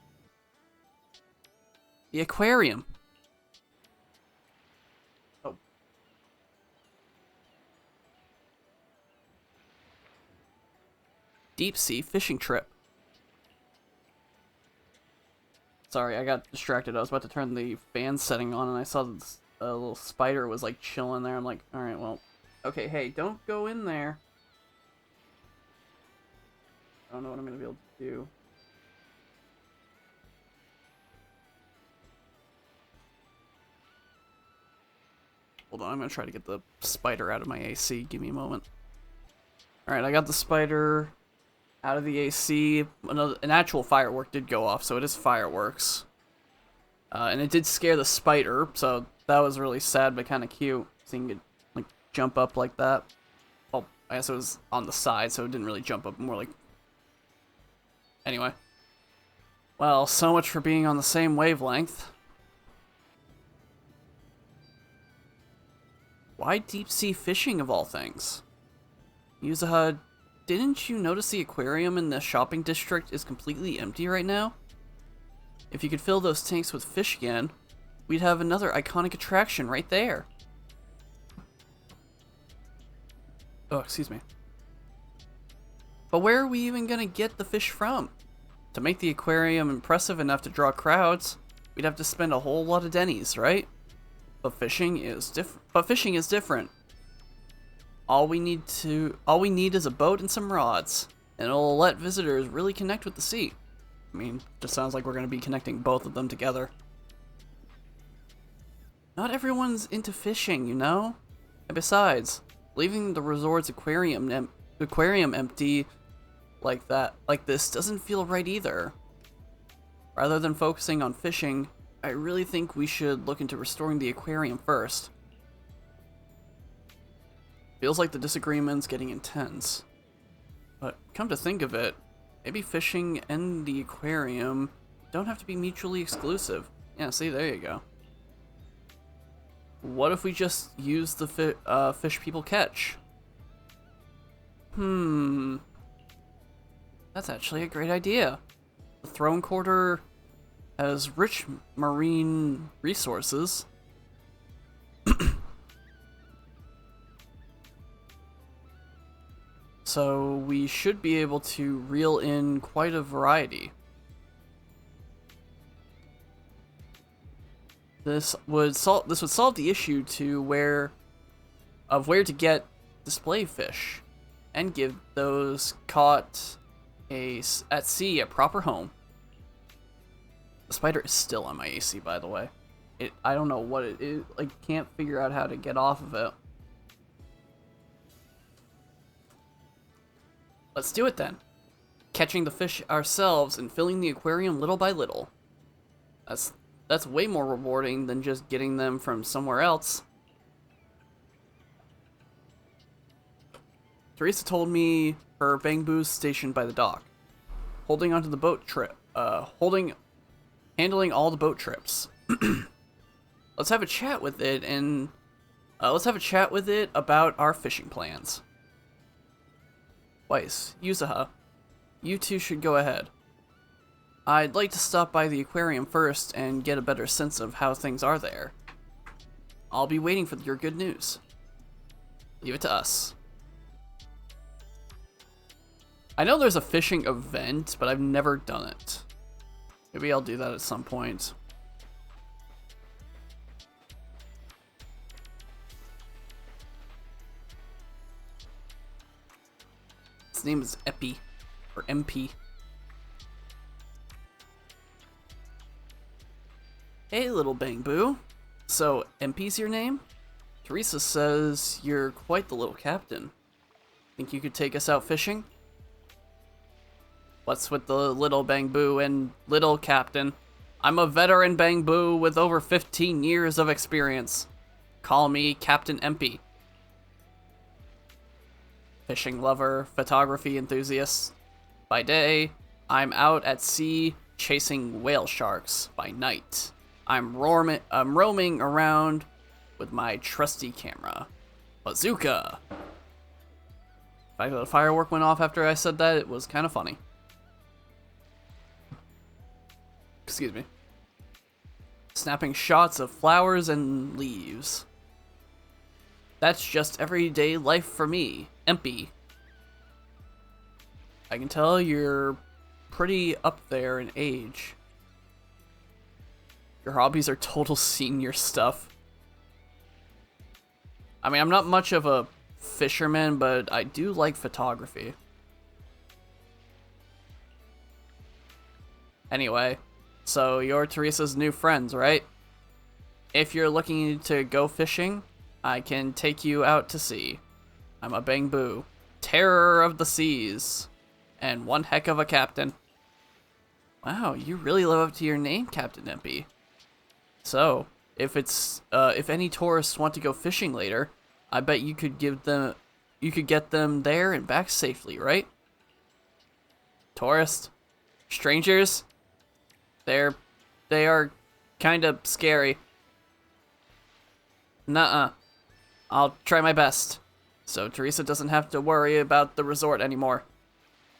The aquarium. Oh. Deep sea fishing trip. Sorry, I got distracted. I was about to turn the fan setting on and I saw this little spider was like chilling there. I'm like, alright, well, okay, hey, don't go in there. I don't know what I'm going to be able to do. Hold on, I'm going to try to get the spider out of my AC. Give me a moment. Alright, I got the spider out of the AC. An actual firework did go off, so it is fireworks. And it did scare the spider, so that was really sad but kind of cute. Seeing it like jump up like that. Well, I guess it was on the side, so it didn't really jump up, more like... Anyway. Well, so much for being on the same wavelength. Why deep sea fishing of all things? Yuzuha, didn't you notice the aquarium in the shopping district is completely empty right now? If you could fill those tanks with fish again, we'd have another iconic attraction right there. Oh, excuse me. But where are we even gonna get the fish from? To make the aquarium impressive enough to draw crowds, we'd have to spend a whole lot of dennies, right? But fishing is different. All we need is a boat and some rods, and it'll let visitors really connect with the sea. I mean, just sounds like we're going to be connecting both of them together. Not everyone's into fishing, you know? And besides, leaving the resort's aquarium empty like this doesn't feel right either. Rather than focusing on fishing, I really think we should look into restoring the aquarium first. Feels like the disagreement's getting intense. But come to think of it, maybe fishing and the aquarium don't have to be mutually exclusive. Yeah, see, there you go. What if we just use the fish people catch? That's actually a great idea. The Throne Quarter has rich marine resources. So we should be able to reel in quite a variety. This would solve the issue to where to get display fish and give those caught at sea a proper home. The spider is still on my AC, by the way. I don't know what it is. I can't figure out how to get off of it. Let's do it then. Catching the fish ourselves and filling the aquarium little by little. That's way more rewarding than just getting them from somewhere else. Teresa told me her Bangbu's stationed by the dock, holding onto the boat trip, handling all the boat trips. Let's have a chat with it about our fishing plans. Weiss, Yuzuha, you two should go ahead. I'd like to stop by the aquarium first and get a better sense of how things are there. I'll be waiting for your good news. Leave it to us. I know there's a fishing event, but I've never done it. Maybe I'll do that at some point. His name is Epi, or MP. Hey, little Bangbu. So, MP's your name? Teresa says you're quite the little captain. Think you could take us out fishing? What's with the little Bangbu and little captain? I'm a veteran Bangbu with over 15 years of experience. Call me Captain MP. Fishing lover, photography enthusiast. By day, I'm out at sea chasing whale sharks. By night, I'm roaming around with my trusty camera. Bazooka! The fact that a firework went off after I said that, it was kind of funny. Excuse me. Snapping shots of flowers and leaves. That's just everyday life for me, Empy. I can tell you're pretty up there in age. Your hobbies are total senior stuff. I mean, I'm not much of a fisherman, but I do like photography. Anyway, so you're Teresa's new friends, right? If you're looking to go fishing, I can take you out to sea. I'm a Bangbu, terror of the seas, and one heck of a captain. Wow, you really live up to your name, Captain Empy. So, if if any tourists want to go fishing later, I bet you could get them there and back safely, right? Tourists? Strangers? They are kind of scary. Nuh-uh. I'll try my best, so Teresa doesn't have to worry about the resort anymore.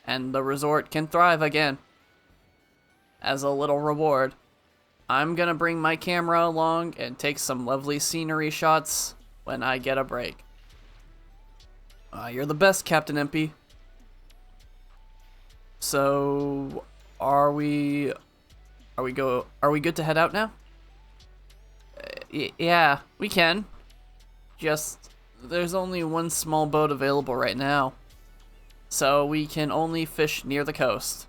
And the resort can thrive again. As a little reward, I'm gonna bring my camera along and take some lovely scenery shots when I get a break. You're the best, Captain Empey. So, are we good to head out now? Yeah, we can. Just, there's only one small boat available right now, so we can only fish near the coast.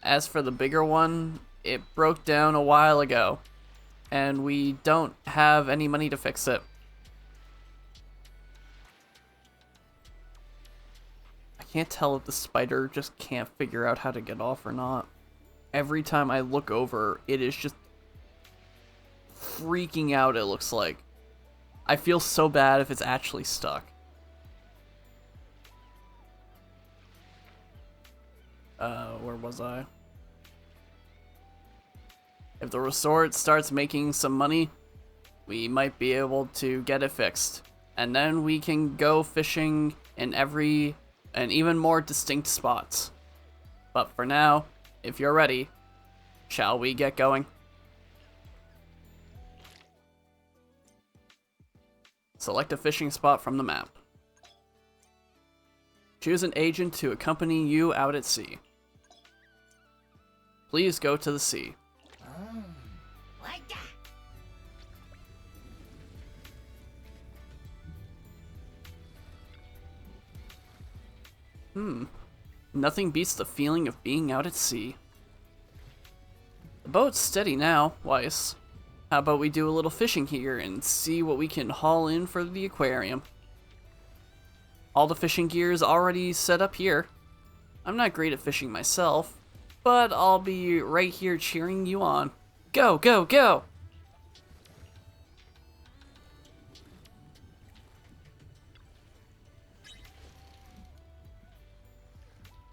As for the bigger one, it broke down a while ago, and we don't have any money to fix it. I can't tell if the spider just can't figure out how to get off or not. Every time I look over, it is just freaking out, it looks like. I feel so bad if it's actually stuck. Where was I? If the resort starts making some money, we might be able to get it fixed. And then we can go fishing in every and even more distinct spots. But for now, if you're ready, shall we get going? Select a fishing spot from the map. Choose an agent to accompany you out at sea. Please go to the sea. Nothing beats the feeling of being out at sea. The boat's steady now, Weiss. How about we do a little fishing here and see what we can haul in for the aquarium? All the fishing gear is already set up here. I'm not great at fishing myself, but I'll be right here cheering you on. Go, go, go!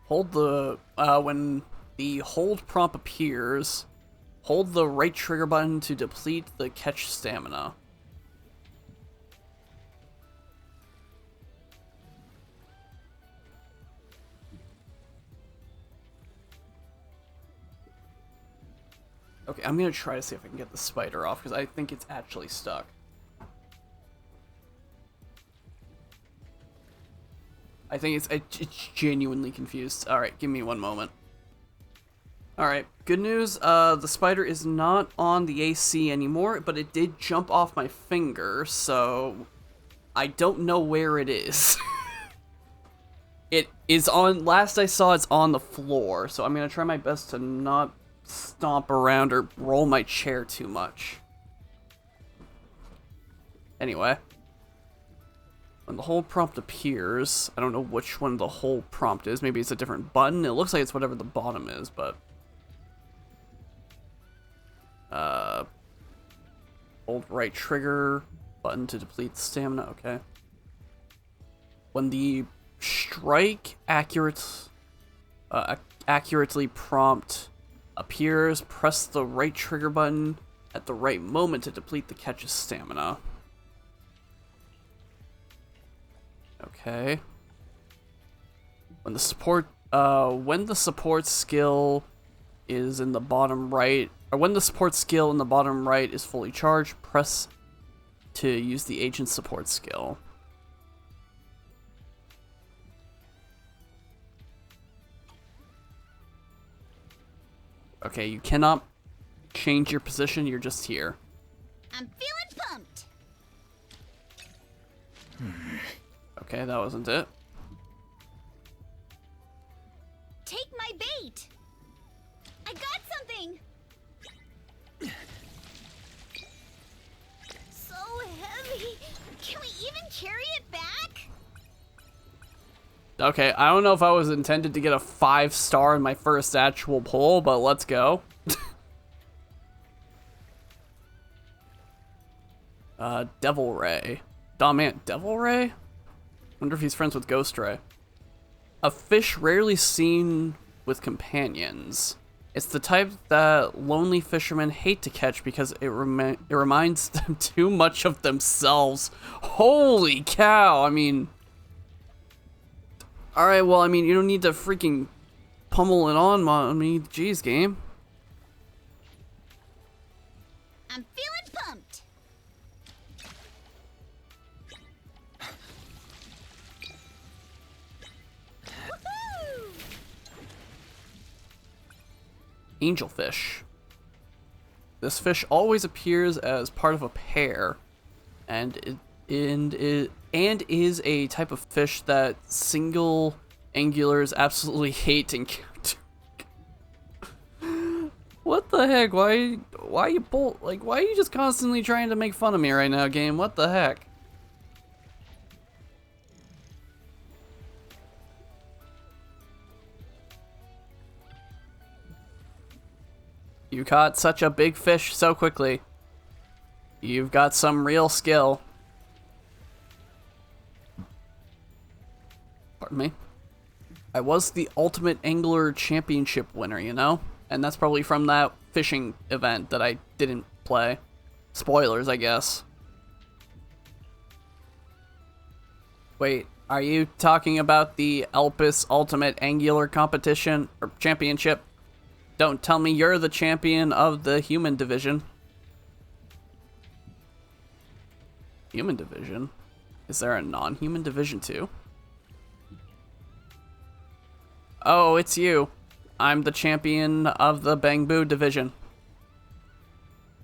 Hold the, when the hold prompt appears, hold the right trigger button to deplete the catch stamina. Okay, I'm gonna try to see if I can get the spider off, because I think it's actually stuck. I think it's genuinely confused. Alright, give me one moment. Alright, good news, the spider is not on the AC anymore, but it did jump off my finger, so I don't know where it is. It is on, last I saw it's on the floor, so I'm gonna try my best to not stomp around or roll my chair too much. Anyway. When the hold prompt appears, I don't know which one the hold prompt is. Maybe it's a different button. It looks like it's whatever the bottom is, but... hold right trigger, button to deplete stamina, okay. When the strike accurately prompt appears, press the right trigger button at the right moment to deplete the catch's stamina. Okay. When the support skill is in the bottom right, or when the support skill in the bottom right is fully charged, press to use the agent support skill. Okay, you cannot change your position, you're just here. I'm feeling pumped. Okay, that wasn't it. Take my bait. I got something. So heavy. Can we even carry it back? Okay, I don't know if I was intended to get a 5-star in my first actual pull, but let's go. Devil Ray. Oh man, Devil Ray? Wonder if he's friends with Ghost Ray. A fish rarely seen with companions. It's the type that lonely fishermen hate to catch because it reminds them too much of themselves. Holy cow, I mean... Alright, well, I mean, you don't need to freaking pummel it on me. Jeez, game. I'm feeling pumped. Woohoo! Angelfish. This fish always appears as part of a pair, and is a type of fish that single angulars absolutely hate to encounter. What the heck? Why you why are you just constantly trying to make fun of me right now, game? What the heck? You caught such a big fish so quickly. You've got some real skill. Pardon me. I was the Ultimate Angler Championship winner, you know? And that's probably from that fishing event that I didn't play. Spoilers, I guess. Wait, are you talking about the Elpis Ultimate Angular Competition or Championship? Don't tell me you're the champion of the human division. Human division? Is there a non-human division too? Oh, it's you. I'm the champion of the Bangbu division.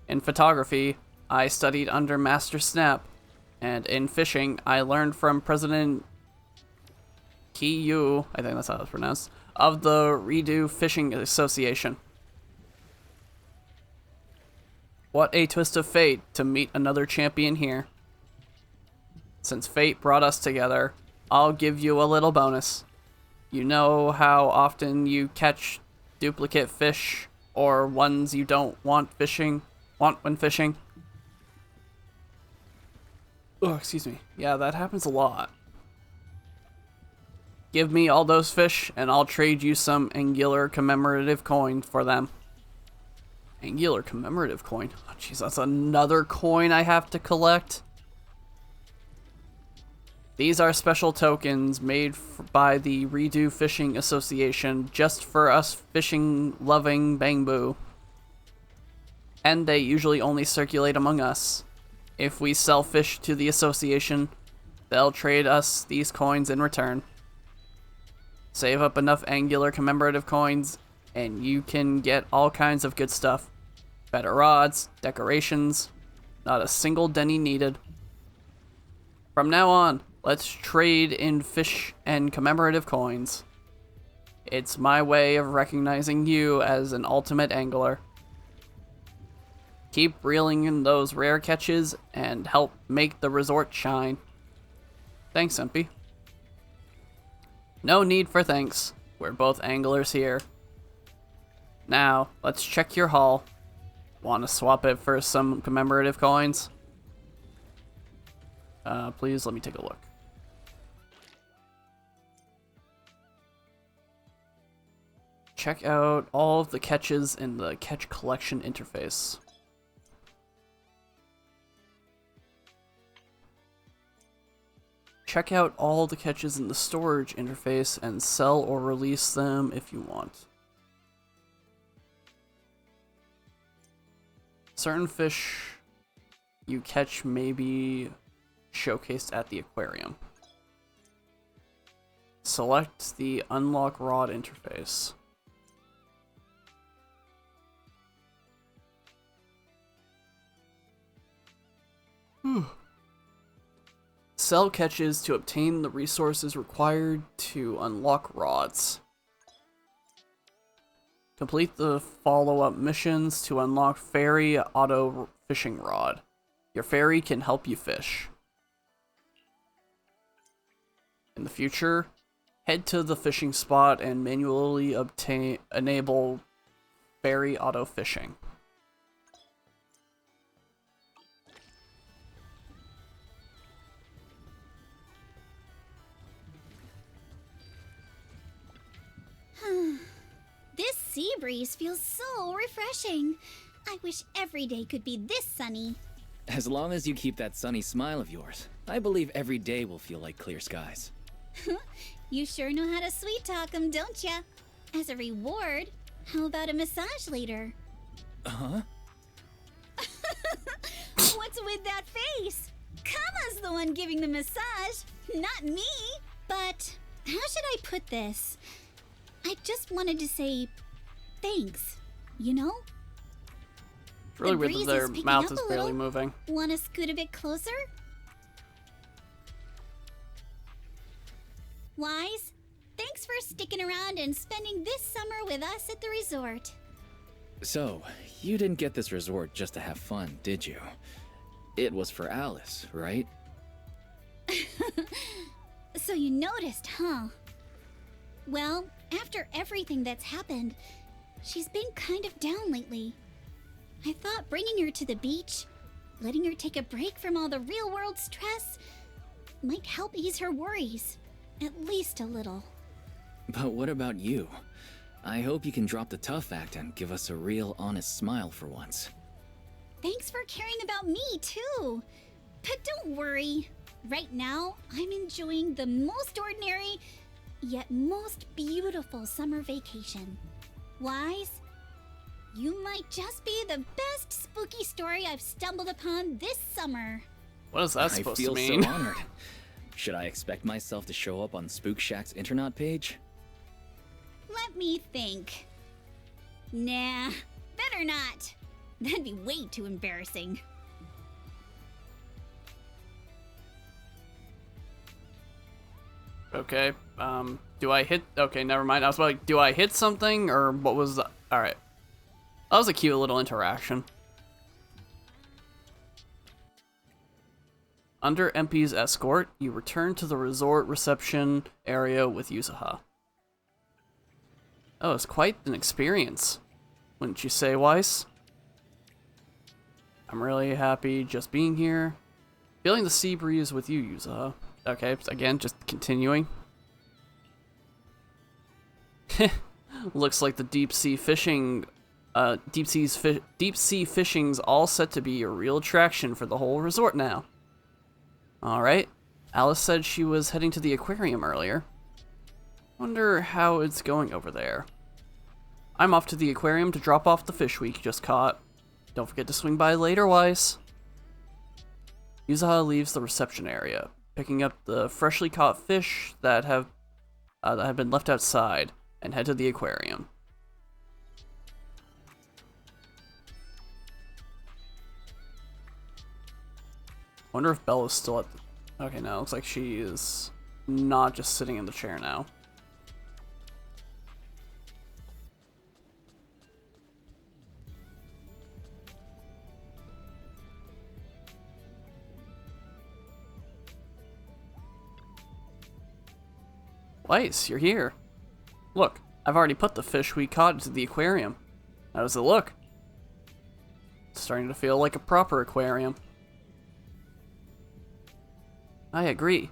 In photography, I studied under Master Snap, and in fishing, I learned from President Kiyu, I think that's how it's pronounced, of the Redo Fishing Association. What a twist of fate to meet another champion here. Since fate brought us together, I'll give you a little bonus. You know how often you catch duplicate fish or ones you don't want when fishing? Oh, excuse me. Yeah, that happens a lot. Give me all those fish and I'll trade you some angular commemorative coin for them. Angular commemorative coin? Oh, jeez, that's another coin I have to collect. These are special tokens made by the Redo Fishing Association just for us fishing-loving Bangbu. And they usually only circulate among us. If we sell fish to the association, they'll trade us these coins in return. Save up enough angular commemorative coins, and you can get all kinds of good stuff. Better rods, decorations, not a single Denny needed. From now on, let's trade in fish and commemorative coins. It's my way of recognizing you as an ultimate angler. Keep reeling in those rare catches and help make the resort shine. Thanks, Empy. No need for thanks. We're both anglers here. Now, let's check your haul. Want to swap it for some commemorative coins? Please let me take a look. Check out all of the catches in the catch collection interface. Check out all the catches in the storage interface and sell or release them if you want. Certain fish you catch may be showcased at the aquarium. Select the Unlock Rod interface. Sell catches to obtain the resources required to unlock rods. Complete the follow-up missions to unlock Fairy Auto Fishing Rod. Your fairy can help you fish. In the future, head to the fishing spot and manually enable Fairy Auto Fishing. sea breeze feels so refreshing. I wish every day could be this sunny. As long as you keep that sunny smile of yours, I believe every day will feel like clear skies. You sure know how to sweet talk 'em, don't ya? As a reward, how about a massage later? Huh? What's with that face? Kama's the one giving the massage, not me. But how should I put this? I just wanted to say thanks, you know? It's really The weird breeze that their is picking mouth up is a barely little. moving. Want to scoot a bit closer? Wise, thanks for sticking around and spending this summer with us at the resort. So, you didn't get this resort just to have fun, did you? It was for Alice, right? So you noticed, huh? Well, after everything that's happened, she's been kind of down lately. I thought bringing her to the beach, letting her take a break from all the real-world stress, might help ease her worries, at least a little. But what about you? I hope you can drop the tough act and give us a real, honest smile for once. Thanks for caring about me, too. But don't worry. Right now, I'm enjoying the most ordinary, yet most beautiful summer vacation. Wise, you might just be the best spooky story I've stumbled upon this summer. What is that supposed to I feel mean? so honored. Should I expect myself to show up on Spook Shack's Internet page? Let me think. Nah, better not. That'd be way too embarrassing. Okay, do I hit... Okay, never mind. I was like, do I hit something, or what was the... Alright. That was a cute little interaction. Under MP's escort, you return to the resort reception area with Yuzuha. Oh, it's quite an experience. Wouldn't you say, Weiss? I'm really happy just being here. Feeling the sea breeze with you, Yuzuha. Okay, again, just continuing. Looks like the deep sea fishing's all set to be a real attraction for the whole resort now. Alright. Alice said she was heading to the aquarium earlier. Wonder how it's going over there. I'm off to the aquarium to drop off the fish we just caught. Don't forget to swing by later, Weiss. Yuzuha leaves the reception area, picking up the freshly caught fish that have been left outside, and head to the aquarium. Wonder if Bella's still at the... Okay, no, looks like she is not just sitting in the chair now. Weiss, you're here. Look, I've already put the fish we caught into the aquarium. How does it look? It's starting to feel like a proper aquarium. I agree.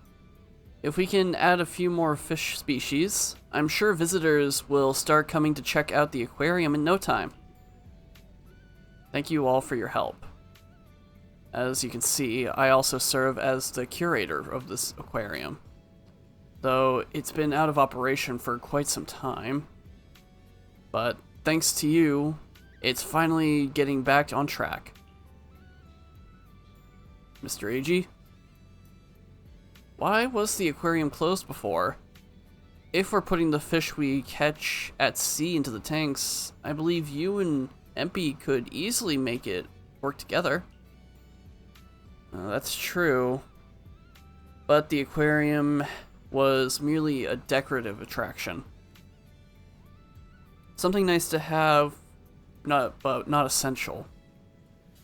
If we can add a few more fish species, I'm sure visitors will start coming to check out the aquarium in no time. Thank you all for your help. As you can see, I also serve as the curator of this aquarium. Though it's been out of operation for quite some time. But thanks to you, it's finally getting back on track. Mr. Eiji? Why was the aquarium closed before? If we're putting the fish we catch at sea into the tanks, I believe you and Empy could easily make it work together. That's true. But the aquarium was merely a decorative attraction. Something nice to have, but not essential.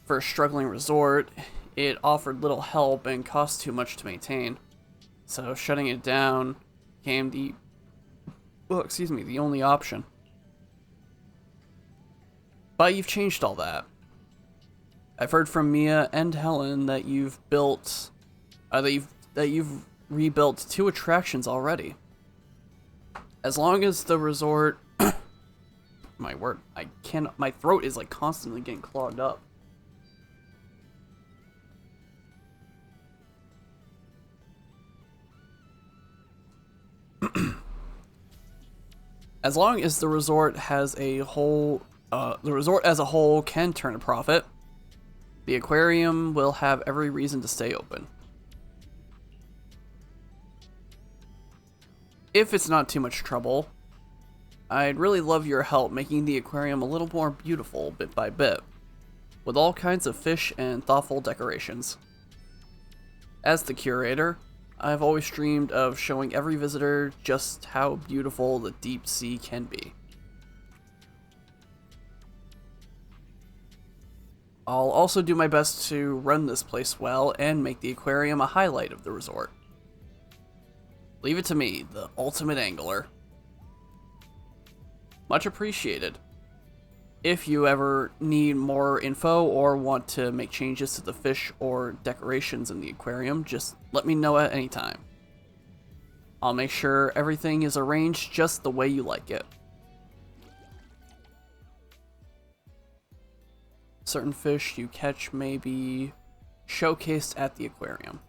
For a struggling resort, it offered little help and cost too much to maintain. So shutting it down became the only option. But you've changed all that. I've heard from Mia and Helen that you've built, that you've rebuilt 2 attractions already. As long as the resort My word, I cannot. My throat is like constantly getting clogged up. As long as the resort has a whole, the resort as a whole can turn a profit, the aquarium will have every reason to stay open. If it's not too much trouble, I'd really love your help making the aquarium a little more beautiful bit by bit, with all kinds of fish and thoughtful decorations. As the curator, I've always dreamed of showing every visitor just how beautiful the deep sea can be. I'll also do my best to run this place well and make the aquarium a highlight of the resort. Leave it to me, the ultimate angler. Much appreciated. If you ever need more info or want to make changes to the fish or decorations in the aquarium, just let me know at any time. I'll make sure everything is arranged just the way you like it. Certain fish you catch may be showcased at the aquarium.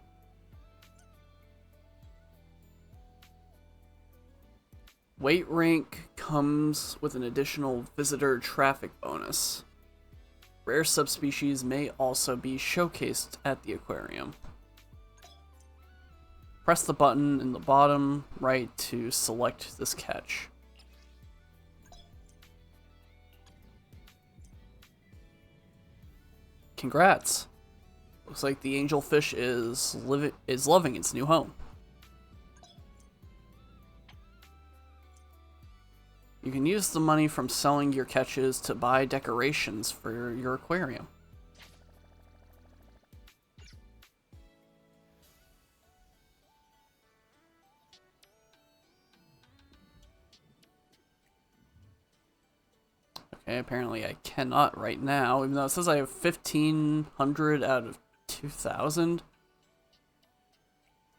Weight rank comes with an additional visitor traffic bonus. Rare subspecies may also be showcased at the aquarium. Press the button in the bottom right to select this catch. Congrats! Looks like the angelfish is loving its new home. You can use the money from selling your catches to buy decorations for your aquarium. Okay, apparently I cannot right now, even though it says I have 1,500 out of 2,000.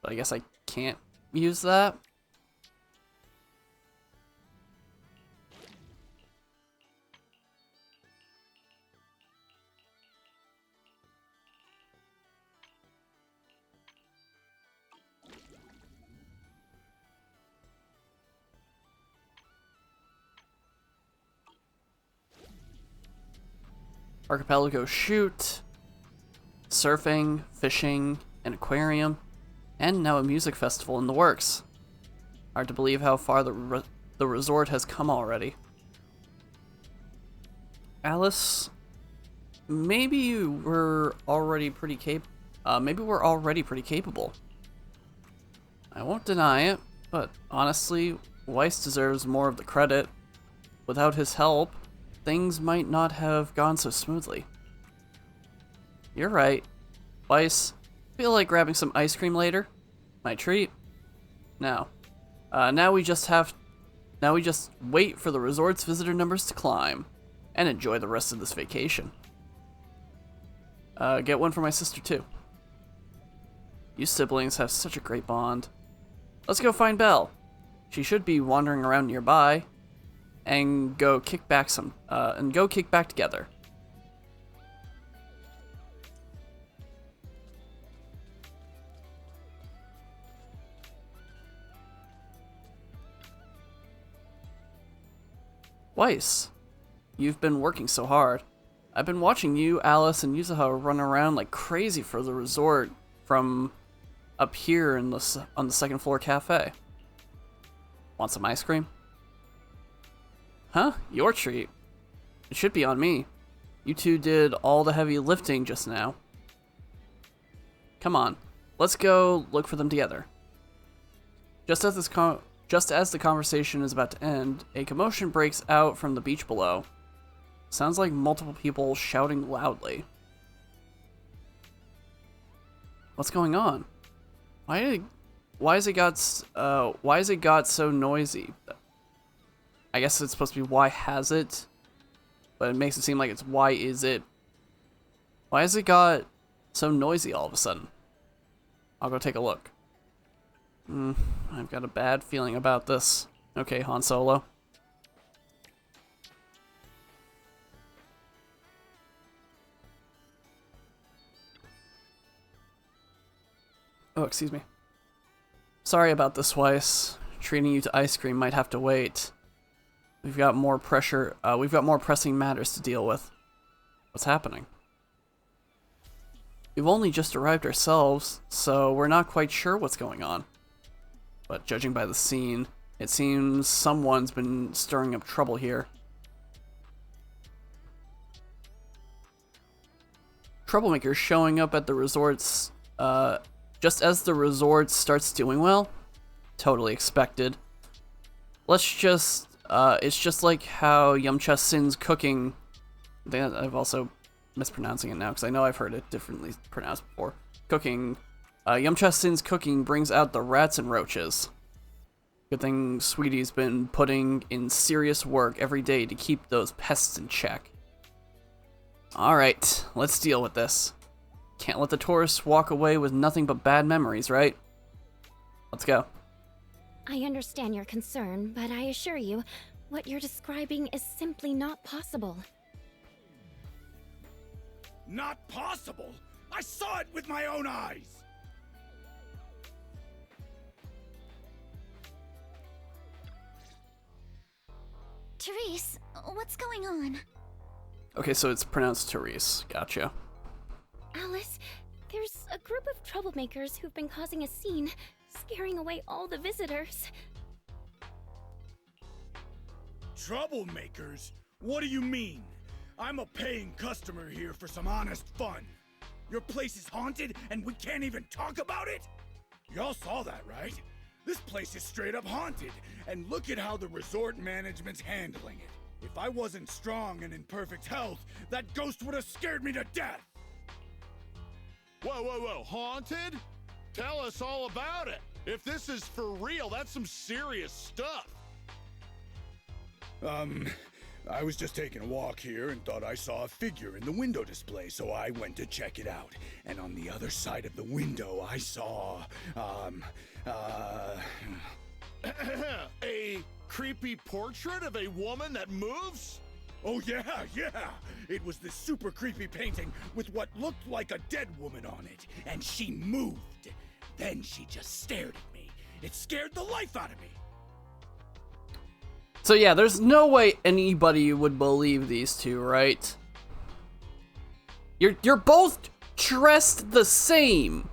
But I guess I can't use that. Archipelago shoot, surfing, fishing, an aquarium, and now a music festival in the works. Hard to believe how far the resort has come already. Alice, maybe we're already pretty capable. I won't deny it, but honestly, Weiss deserves more of the credit. Without his help, things might not have gone so smoothly. You're right. Weiss, feel like grabbing some ice cream later? My treat? No. Now we just wait for the resort's visitor numbers to climb and enjoy the rest of this vacation. Get one for my sister too. You siblings have such a great bond. Let's go find Belle. She should be wandering around nearby. And go kick back together. Weiss, you've been working so hard. I've been watching you, Alice, and Yuzuha run around like crazy for the resort from up here on the second floor cafe. Want some ice cream? Huh? Your treat. It should be on me. You two did all the heavy lifting just now. Come on, let's go look for them together. Just as the conversation is about to end, a commotion breaks out from the beach below. Sounds like multiple people shouting loudly. What's going on? Why has it got so noisy? I guess it's supposed to be why has it, but it makes it seem like it's why is it. Why has it got so noisy all of a sudden? I'll go take a look. I've got a bad feeling about this. Okay, Han Solo. Oh, excuse me. Sorry about this, Weiss. Treating you to ice cream might have to wait. We've got more pressing matters to deal with. What's happening? We've only just arrived ourselves, so we're not quite sure what's going on. But judging by the scene, it seems someone's been stirring up trouble here. Troublemakers showing up at the resorts, just as the resort starts doing well? Totally expected. Let's just, it's just like how Yumcha Sin's cooking, I've also mispronouncing it now because I know I've heard it differently pronounced before. Cooking, Yumcha Sin's cooking brings out the rats and roaches. Good thing Sweetie's been putting in serious work every day to keep those pests in check. Alright, let's deal with this. Can't let the tourists walk away with nothing but bad memories, right? Let's go. I understand your concern, but I assure you, what you're describing is simply not possible. Not possible? I saw it with my own eyes! Therese, what's going on? Okay, so it's pronounced Therese. Gotcha. Alice, there's a group of troublemakers who've been causing a scene, scaring away all the visitors. Troublemakers? What do you mean? I'm a paying customer here for some honest fun. Your place is haunted and we can't even talk about it? Y'all saw that, right? This place is straight up haunted, and look at how the resort management's handling it. If I wasn't strong and in perfect health, that ghost would have scared me to death! Whoa, whoa, whoa, haunted? Tell us all about it. If this is for real, that's some serious stuff. I was just taking a walk here and thought I saw a figure in the window display, so I went to check it out. And on the other side of the window, I saw, A creepy portrait of a woman that moves? Oh yeah. It was this super creepy painting with what looked like a dead woman on it, and she moved. Then she just stared at me. It scared the life out of me. So yeah, there's no way anybody would believe these two, right? You're both dressed the same.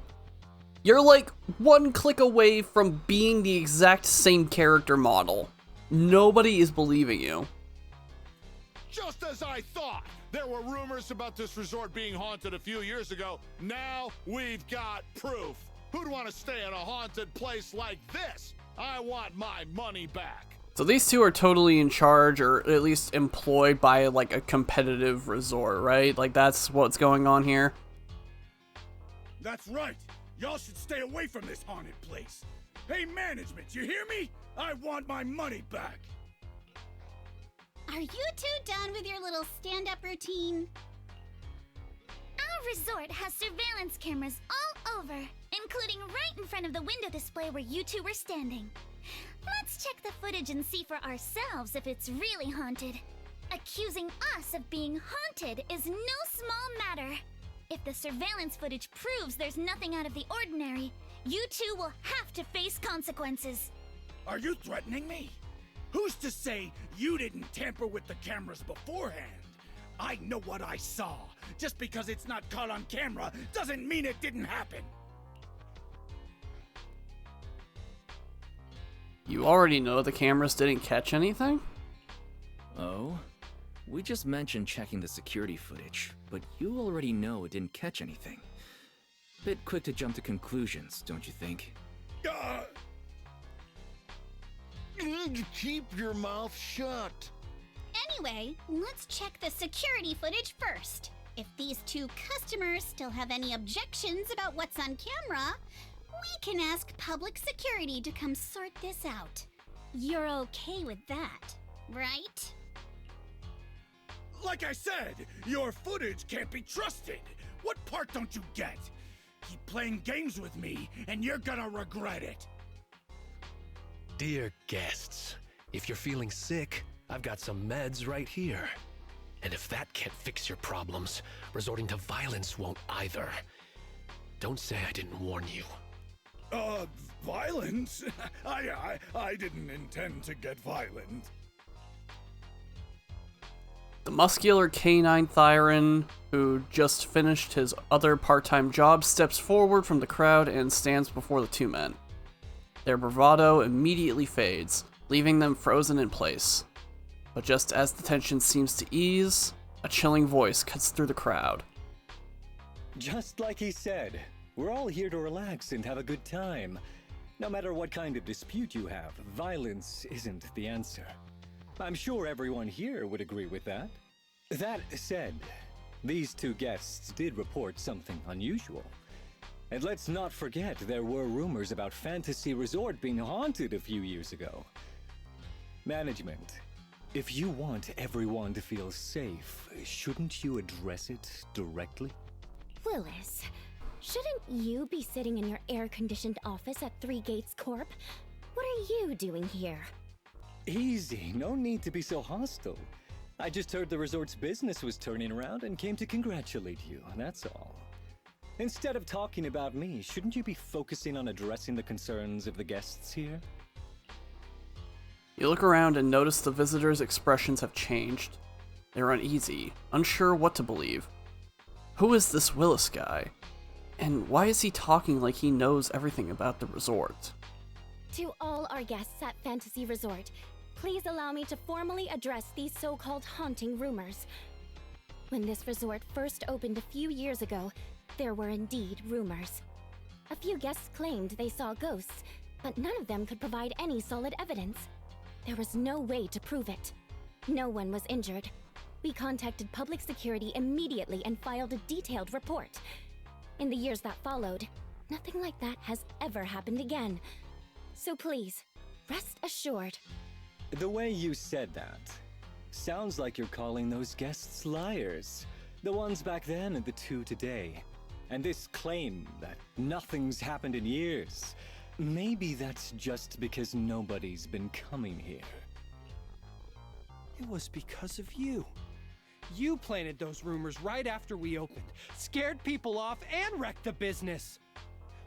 You're like one click away from being the exact same character model. Nobody is believing you. Just as I thought. There were rumors about this resort being haunted a few years ago. Now we've got proof. Who'd want to stay in a haunted place like this? I want my money back. So these two are totally in charge, or at least employed by like a competitive resort, right? Like that's what's going on here. That's right. Y'all should stay away from this haunted place. Hey, management, you hear me? I want my money back. Are you two done with your little stand-up routine? Our resort has surveillance cameras all over, including right in front of the window display where you two were standing. Let's check the footage and see for ourselves if it's really haunted. Accusing us of being haunted is no small matter. If the surveillance footage proves there's nothing out of the ordinary, you two will have to face consequences. Are you threatening me? Who's to say you didn't tamper with the cameras beforehand? I know what I saw. Just because it's not caught on camera doesn't mean it didn't happen. You already know the cameras didn't catch anything? Oh? We just mentioned checking the security footage, but you already know it didn't catch anything. Bit quick to jump to conclusions, don't you think? Keep your mouth shut. Anyway, let's check the security footage first. If these two customers still have any objections about what's on camera, we can ask public security to come sort this out. You're okay with that, right? Like I said, your footage can't be trusted. What part don't you get? Keep playing games with me, and you're gonna regret it. Dear guests, if you're feeling sick, I've got some meds right here. And if that can't fix your problems, resorting to violence won't either. Don't say I didn't warn you. Violence? I didn't intend to get violent. The muscular canine Thyron, who just finished his other part-time job, steps forward from the crowd and stands before the two men. Their bravado immediately fades, leaving them frozen in place. But just as the tension seems to ease, a chilling voice cuts through the crowd. Just like he said, we're all here to relax and have a good time. No matter what kind of dispute you have, violence isn't the answer. I'm sure everyone here would agree with that. That said, these two guests did report something unusual. And let's not forget there were rumors about Fantasy Resort being haunted a few years ago. Management, if you want everyone to feel safe, shouldn't you address it directly? Willis, shouldn't you be sitting in your air-conditioned office at Three Gates Corp? What are you doing here? Easy, no need to be so hostile. I just heard the resort's business was turning around and came to congratulate you, that's all. Instead of talking about me, shouldn't you be focusing on addressing the concerns of the guests here? You look around and notice the visitors' expressions have changed. They're uneasy, unsure what to believe. Who is this Willis guy? And why is he talking like he knows everything about the resort? To all our guests at Fantasy Resort, please allow me to formally address these so-called haunting rumors. When this resort first opened a few years ago, there were indeed rumors. A few guests claimed they saw ghosts, but none of them could provide any solid evidence. There was no way to prove it. No one was injured. We contacted public security immediately and filed a detailed report. In the years that followed, nothing like that has ever happened again. So please, rest assured. The way you said that sounds like you're calling those guests liars. The ones back then and the two today. And this claim that nothing's happened in years. Maybe that's just because nobody's been coming here. It was because of you. You planted those rumors right after we opened, scared people off, and wrecked the business.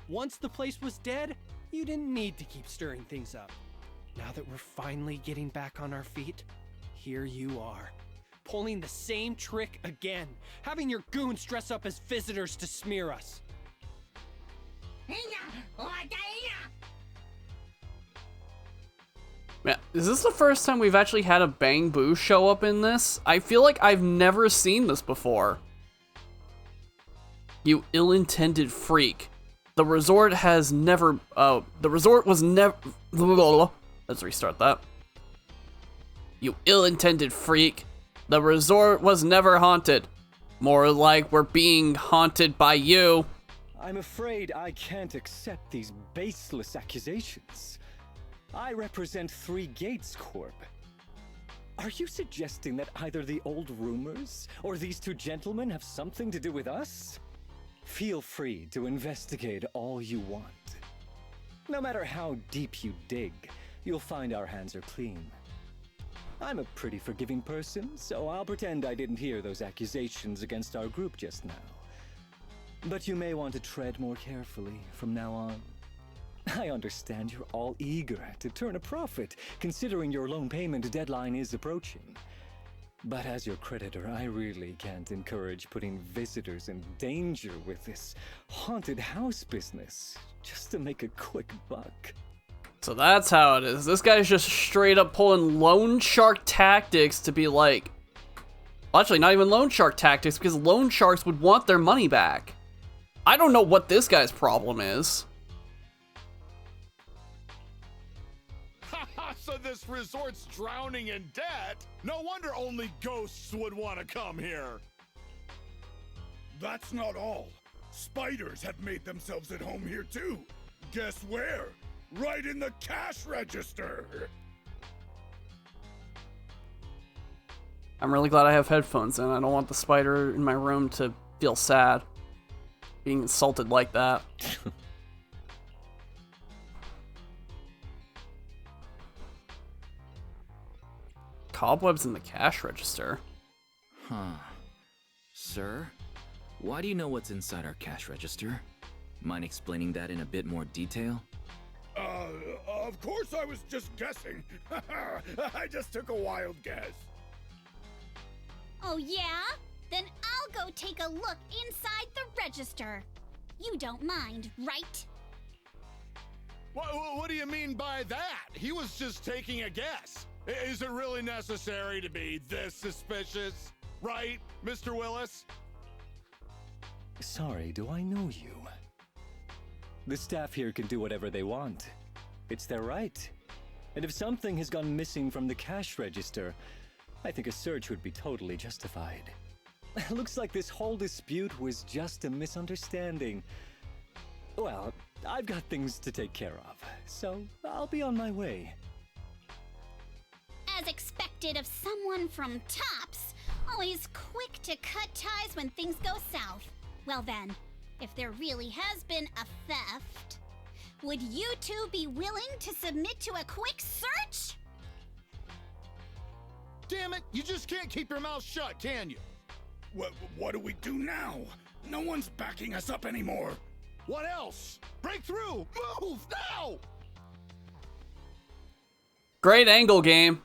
Once the place was dead, you didn't need to keep stirring things up. Now that we're finally getting back on our feet, here you are, pulling the same trick again, having your goons dress up as visitors to smear us. Man, is this the first time we've actually had a Bang Boo show up in this? I feel like I've never seen this before. You ill-intended freak. The resort has never, the resort was never, let's restart that. You ill-intended freak. The resort was never haunted. More like we're being haunted by you. I'm afraid I can't accept these baseless accusations. I represent Three Gates Corp. Are you suggesting that either the old rumors or these two gentlemen have something to do with us? Feel free to investigate all you want. No matter how deep you dig, you'll find our hands are clean. I'm a pretty forgiving person, so I'll pretend I didn't hear those accusations against our group just now. But you may want to tread more carefully from now on. I understand you're all eager to turn a profit, considering your loan payment deadline is approaching. But as your creditor, I really can't encourage putting visitors in danger with this haunted house business, just to make a quick buck. So that's how it is. This guy's just straight up pulling loan shark tactics to be like... Well, actually, not even loan shark tactics, because loan sharks would want their money back. I don't know what this guy's problem is. So this resort's drowning in debt? No wonder only ghosts would want to come here. That's not all. Spiders have made themselves at home here too. Guess where? Right in the cash register. I'm really glad I have headphones and I don't want the spider in my room to feel sad. Being insulted like that. Cobwebs in the cash register. Huh. Sir? Why do you know what's inside our cash register? Mind explaining that in a bit more detail? Of course I was just guessing. I just took a wild guess. Oh yeah? Then I'll go take a look inside the register. You don't mind, right? What do you mean by that? He was just taking a guess. Is it really necessary to be this suspicious? Right, Mr. Willis? Sorry, do I know you? The staff here can do whatever they want. It's their right. And if something has gone missing from the cash register, I think a search would be totally justified. Looks like this whole dispute was just a misunderstanding. Well, I've got things to take care of, so I'll be on my way. As expected of someone from Tops, always quick to cut ties when things go south. Well then, if there really has been a theft, would you two be willing to submit to a quick search? Damn it, you just can't keep your mouth shut, can you? What do we do now? No one's backing us up anymore. What else? Break through! Move now! Great angle game.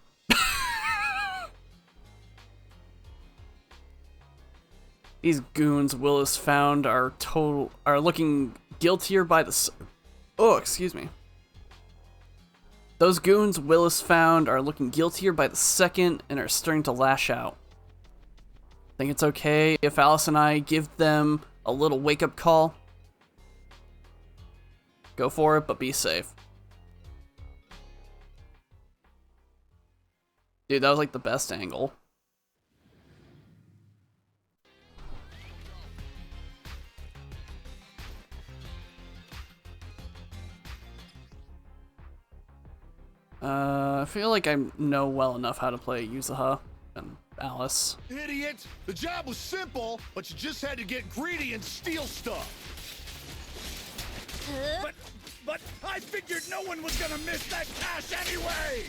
These goons Willis found are looking guiltier by the excuse me. Those goons Willis found are looking guiltier by the second and are starting to lash out. Think it's okay if Alice and I give them a little wake-up call? Go for it, but be safe. Dude, that was like the best angle. I feel like I know well enough how to play Yuzuha and Alice. Idiot! The job was simple, but you just had to get greedy and steal stuff. But I figured no one was gonna miss that cash anyway!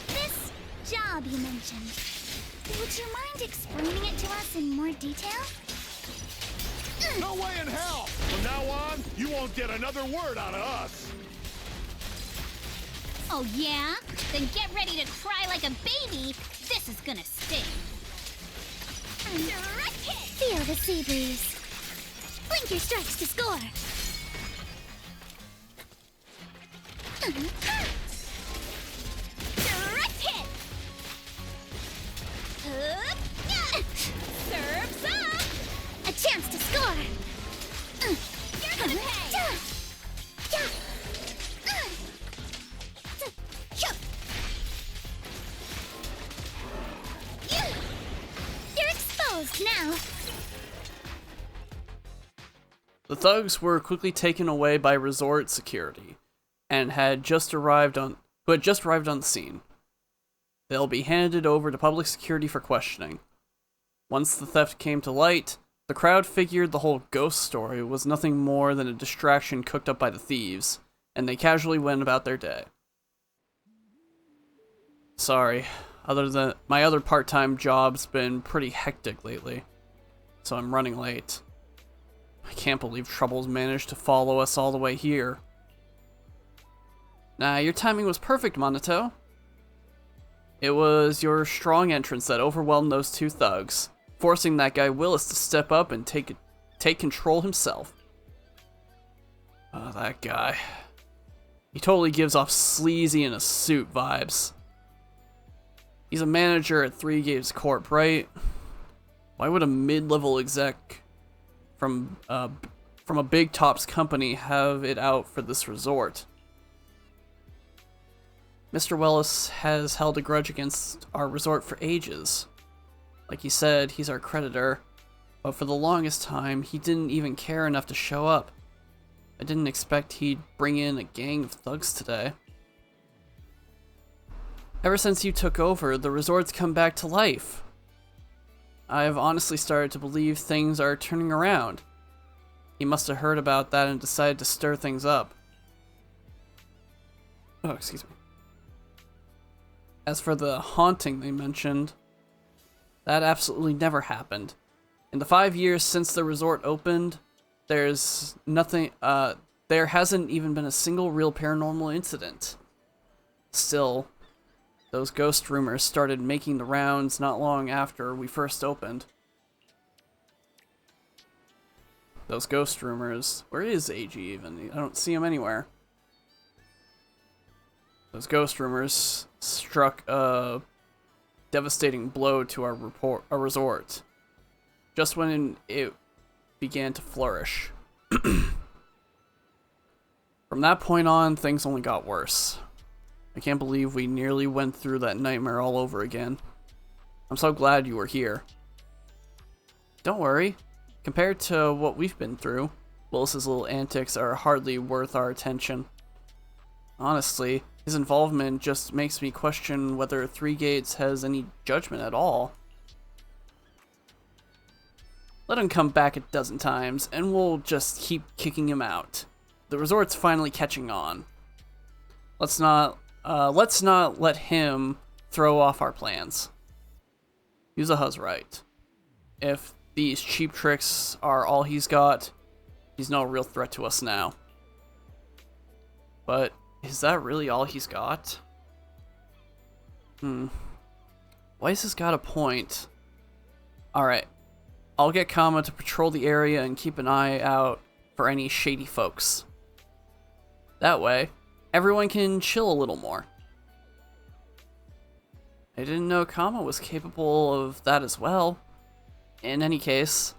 This job you mentioned, would you mind explaining it to us in more detail? No way in hell! From now on, you won't get another word out of us. Oh yeah? Then get ready to cry like a baby. This is gonna sting. Feel the sea breeze. Blink your strikes to score. Direct hit. Serves up. A chance to score. You're gonna pay. You're exposed now. The thugs were quickly taken away by resort security and had just arrived on the scene. They'll be handed over to public security for questioning. Once the theft came to light, the crowd figured the whole ghost story was nothing more than a distraction cooked up by the thieves, and they casually went about their day. Sorry, my other part-time job's been pretty hectic lately, so I'm running late. I can't believe Troubles managed to follow us all the way here. Nah, your timing was perfect, Monato. It was your strong entrance that overwhelmed those two thugs, forcing that guy Willis to step up and take control himself. Oh, that guy. He totally gives off sleazy in a suit vibes. He's a manager at 3 Gates Corp, right? Why would a mid-level exec from a big Tops company have it out for this resort? Mr. Willis has held a grudge against our resort for ages. Like he said, he's our creditor, but for the longest time, he didn't even care enough to show up. I didn't expect he'd bring in a gang of thugs today. Ever since you took over, the resort's come back to life. I've honestly started to believe things are turning around. He must have heard about that and decided to stir things up. Oh, excuse me. As for the haunting they mentioned, that absolutely never happened. In the 5 years since the resort opened, there's nothing, there hasn't even been a single real paranormal incident. Still, those ghost rumors started making the rounds not long after we first opened. Those ghost rumors. Where is AG even? I don't see him anywhere. Those ghost rumors struck a devastating blow to our resort. Just when it began to flourish. From that point on, things only got worse. I can't believe we nearly went through that nightmare all over again. I'm so glad you were here. Don't worry. Compared to what we've been through, Willis's little antics are hardly worth our attention. Honestly, his involvement just makes me question whether Three Gates has any judgment at all. Let him come back a dozen times, and we'll just keep kicking him out. The resort's finally catching on. Let's not let him throw off our plans. Yuzaha's right. If these cheap tricks are all he's got, he's no real threat to us now. But is that really all he's got? Weiss has got a point. Alright, I'll get Kama to patrol the area and keep an eye out for any shady folks. That way, everyone can chill a little more. I didn't know Kama was capable of that as well. In any case,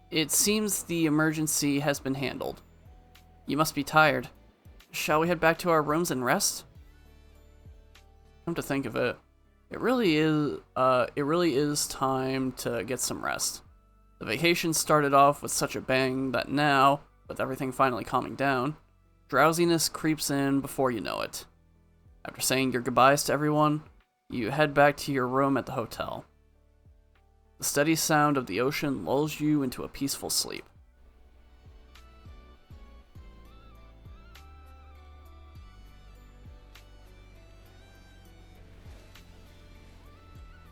it seems the emergency has been handled. You must be tired. Shall we head back to our rooms and rest? Come to think of it, it really is time to get some rest. The vacation started off with such a bang that now, with everything finally calming down, drowsiness creeps in before you know it. After saying your goodbyes to everyone, you head back to your room at the hotel. The steady sound of the ocean lulls you into a peaceful sleep.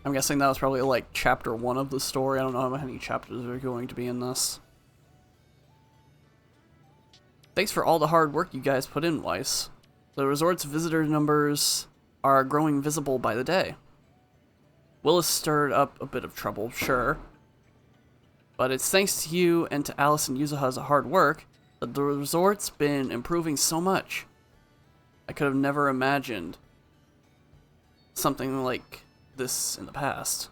I'm guessing that was probably like chapter 1 of the story. I don't know how many chapters are going to be in this. Thanks for all the hard work you guys put in, Weiss. The resort's visitor numbers are growing visible by the day. Willis stirred up a bit of trouble, sure. But it's thanks to you and to Alice and Yuzaha's hard work that the resort's been improving so much. I could have never imagined something like this in the past.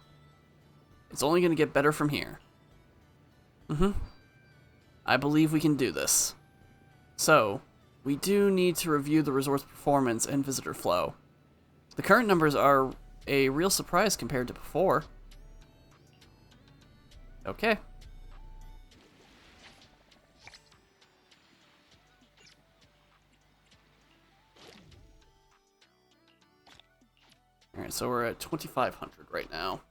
It's only going to get better from here. I believe we can do this. So, we do need to review the resort's performance and visitor flow. The current numbers are a real surprise compared to before. Okay. Alright, so we're at 2,500 right now.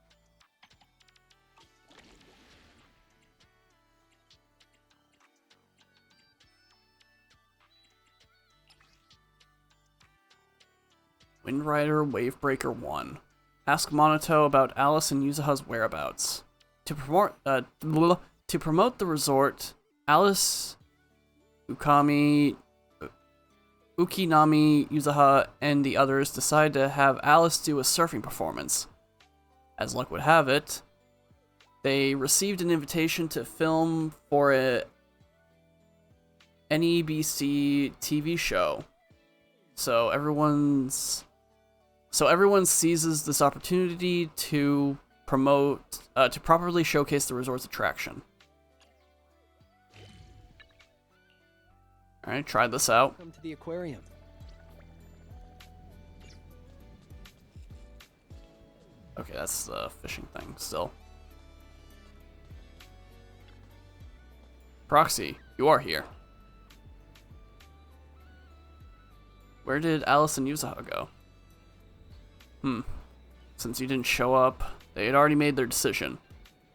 Windrider Wavebreaker 1. Ask Monoto about Alice and Yuzaha's whereabouts. To promote the resort, Alice, Ukinami, Yuzaha, and the others decide to have Alice do a surfing performance. As luck would have it, they received an invitation to film for a NEBC TV show. So everyone seizes this opportunity to properly showcase the resort's attraction. Alright, try this out. Come to the aquarium. Okay, that's the fishing thing still. Proxy, you are here. Where did Alice and Yuzaha go? Since you didn't show up, they had already made their decision.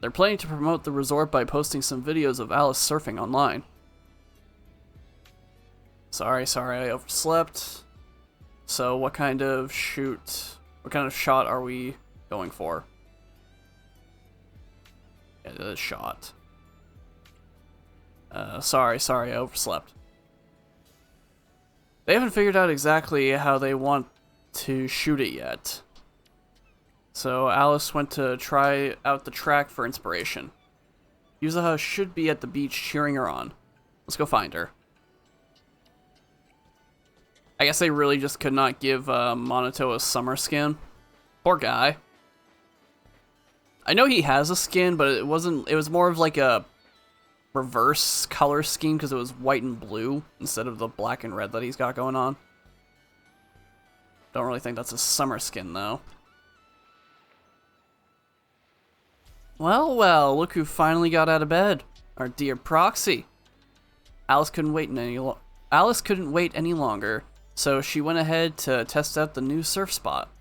They're planning to promote the resort by posting some videos of Alice surfing online. Sorry, I overslept. So what kind of shot are we going for? Yeah, the shot. Sorry, I overslept. They haven't figured out exactly how they want to shoot it yet. So Alice went to try out the track for inspiration. Yuzuha should be at the beach cheering her on. Let's go find her. I guess they really just could not give Monato a summer skin. Poor guy. I know he has a skin, but it was more of like a reverse color scheme because it was white and blue instead of the black and red that he's got going on. Don't really think that's a summer skin though. Well, look who finally got out of bed. Our dear Proxy. Alice couldn't wait any longer, so she went ahead to test out the new surf spot.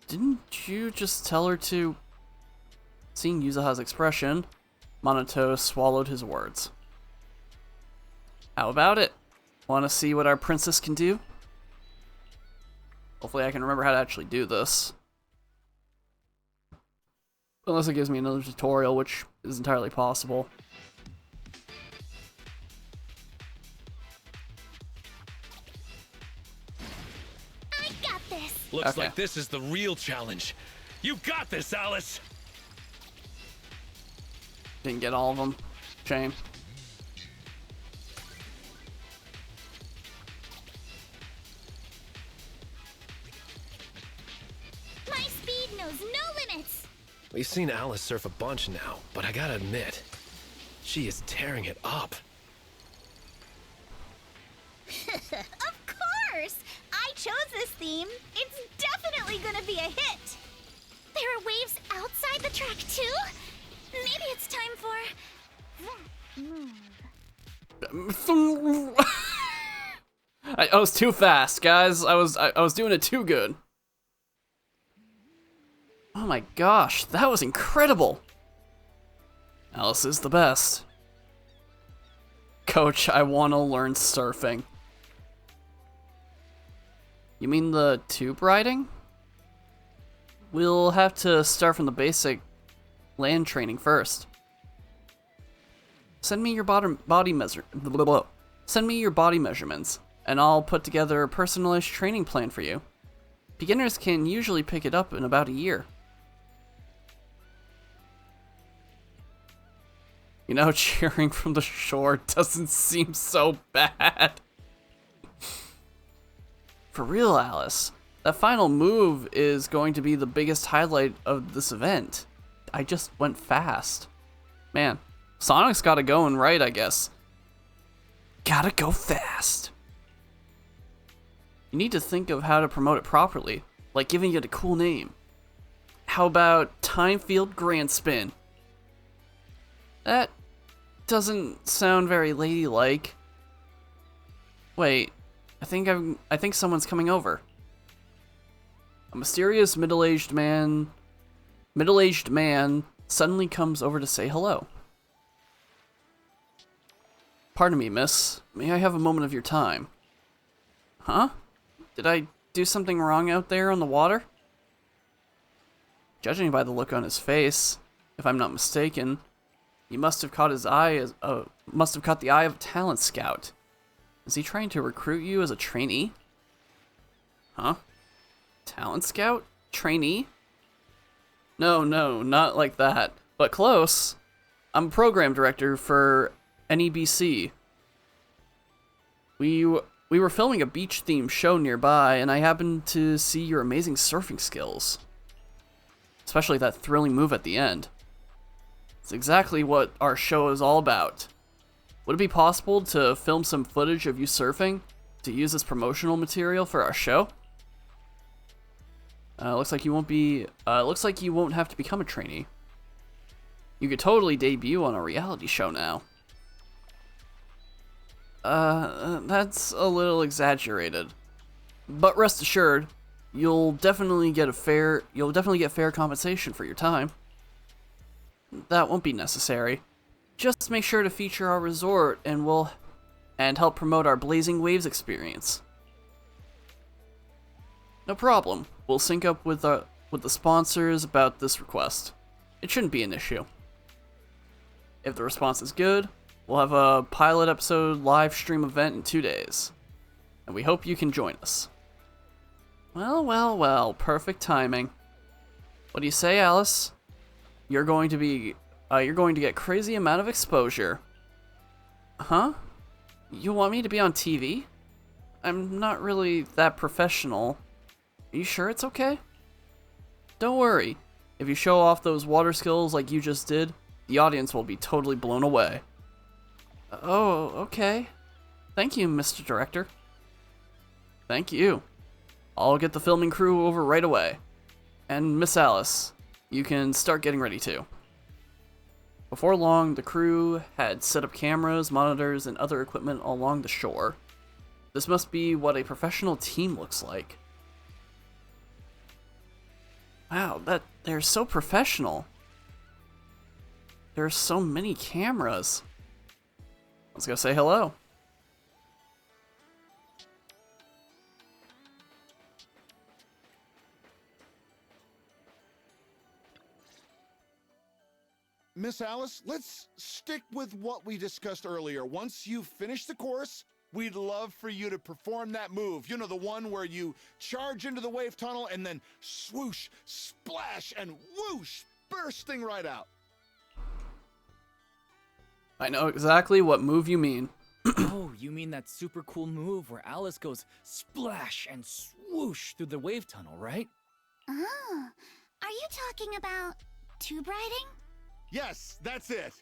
Didn't you just tell her to... Seeing Yuzuha's expression, Monato swallowed his words. How about it? Want to see what our princess can do? Hopefully I can remember how to actually do this. Unless it gives me another tutorial, which is entirely possible. I got this! Looks like this is the real challenge. You got this, Alice! Didn't get all of them. Shame. My speed knows no limits! We've seen Alice surf a bunch now, but I gotta admit, she is tearing it up. Of course! I chose this theme. It's definitely gonna be a hit! There are waves outside the track too? Maybe it's time for that move. I was too fast, guys. I was doing it too good. Oh my gosh, that was incredible. Alice is the best. Coach, I want to learn surfing. You mean the tube riding? We'll have to start from the basic land training first. Send me your body measurements, and I'll put together a personalized training plan for you. Beginners can usually pick it up in about a year. You know, cheering from the shore doesn't seem so bad. For real, Alice, that final move is going to be the biggest highlight of this event. I just went fast. Man, Sonic's got it going right, I guess. Gotta go fast. You need to think of how to promote it properly, like giving it a cool name. How about Time Field Grand Spin? That doesn't sound very ladylike. Wait, I think someone's coming over. A mysterious middle-aged man suddenly comes over to say hello. Pardon me, miss. May I have a moment of your time? Huh? Did I do something wrong out there on the water? Judging by the look on his face, if I'm not mistaken, you must have caught the eye of a talent scout. Is he trying to recruit you as a trainee? Huh? Talent scout? Trainee? No, not like that. But close. I'm a program director for NEBC. We were filming a beach-themed show nearby, and I happened to see your amazing surfing skills. Especially that thrilling move at the end. It's exactly what our show is all about. Would it be possible to film some footage of you surfing to use as promotional material for our show? Looks like you won't have to become a trainee. You could totally debut on a reality show now. That's a little exaggerated. But rest assured, you'll definitely get fair compensation for your time. That won't be necessary. Just make sure to feature our resort and help promote our Blazing Waves experience. No problem. We'll sync up with the sponsors about this request. It shouldn't be an issue. If the response is good, we'll have a pilot episode live stream event in 2 days. And we hope you can join us. Well, well, well, perfect timing. What do you say, Alice? You're going to get crazy amount of exposure. Huh? You want me to be on TV? I'm not really that professional. Are you sure it's okay? Don't worry. If you show off those water skills like you just did, the audience will be totally blown away. Oh, okay. Thank you, Mr. Director. Thank you. I'll get the filming crew over right away. And Miss Alice, you can start getting ready too. Before long, the crew had set up cameras, monitors, and other equipment along the shore. This must be what a professional team looks like. Wow, they're so professional. There are so many cameras. Let's go say hello. Miss Alice, let's stick with what we discussed earlier. Once you finish the course, we'd love for you to perform that move. You know, the one where you charge into the wave tunnel and then swoosh, splash, and whoosh, bursting right out. I know exactly what move you mean. Oh, you mean that super cool move where Alice goes splash and swoosh through the wave tunnel, right? Oh, are you talking about tube riding? Yes, that's it.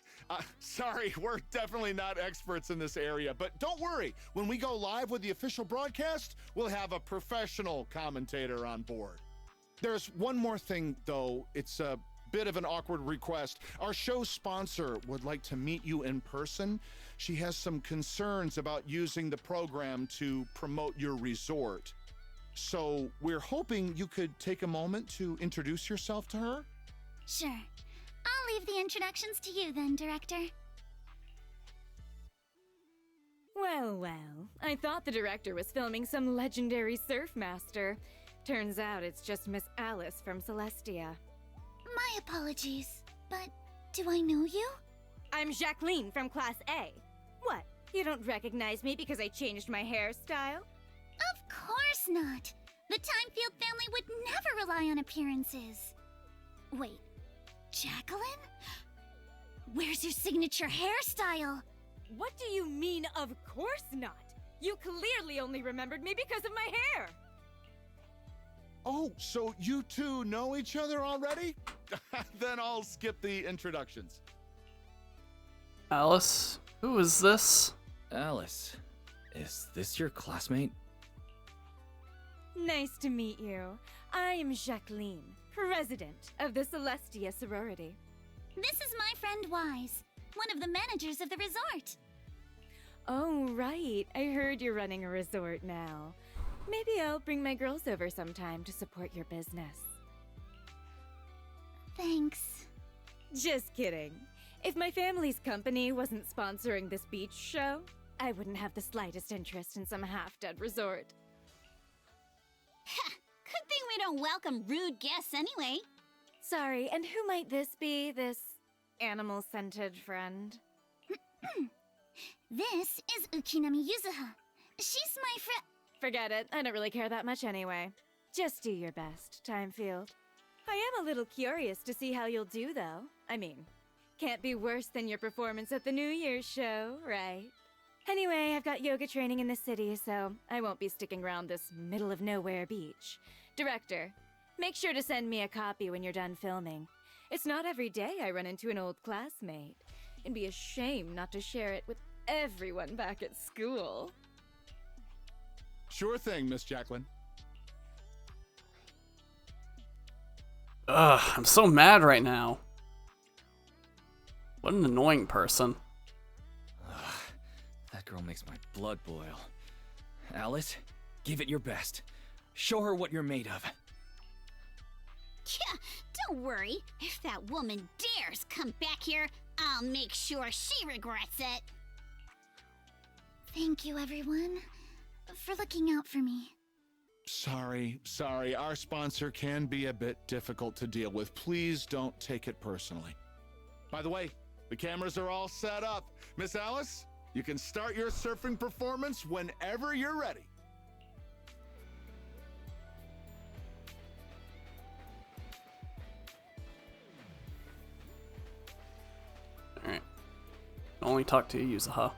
Sorry, we're definitely not experts in this area, but don't worry. When we go live with the official broadcast, we'll have a professional commentator on board. There's one more thing, though. It's a bit of an awkward request. Our show's sponsor would like to meet you in person. She has some concerns about using the program to promote your resort. So we're hoping you could take a moment to introduce yourself to her. Sure. I'll leave the introductions to you then, Director. Well, well. I thought the director was filming some legendary surf master. Turns out it's just Miss Alice from Celestia. My apologies, but do I know you? I'm Jacqueline from Class A. What? You don't recognize me because I changed my hairstyle? Of course not. The Timefield family would never rely on appearances. Wait, Jacqueline? Where's your signature hairstyle? What do you mean, of course not? You clearly only remembered me because of my hair! Oh, so you two know each other already? Then I'll skip the introductions. Alice, who is this? Alice, is this your classmate? Nice to meet you. I am Jacqueline, president of the Celestia sorority. This is my friend Wise, one of the managers of the resort. Oh, right. I heard you're running a resort now. Maybe I'll bring my girls over sometime to support your business. Thanks. Just kidding. If my family's company wasn't sponsoring this beach show, I wouldn't have the slightest interest in some half-dead resort. Good thing we don't welcome rude guests anyway. Sorry, and who might this be, this animal-scented friend? This is Ukinami Yuzuha. She's my friend. Forget it. I don't really care that much anyway. Just do your best, Timefield. I am a little curious to see how you'll do, though. I mean, can't be worse than your performance at the New Year's show, right? Anyway, I've got yoga training in the city, so I won't be sticking around this middle-of-nowhere beach. Director, make sure to send me a copy when you're done filming. It's not every day I run into an old classmate. It'd be a shame not to share it with everyone back at school. Sure thing, Miss Jacqueline. Ugh, I'm so mad right now. What an annoying person. Ugh, that girl makes my blood boil. Alice, give it your best. Show her what you're made of. Yeah, don't worry. If that woman dares come back here, I'll make sure she regrets it. Thank you, everyone, for looking out for me. Sorry. Our sponsor can be a bit difficult to deal with. Please don't take it personally. By the way, The cameras are all set up. Miss Alice, you can start your surfing performance whenever you're ready. Alright. Only talk to Yuzuha.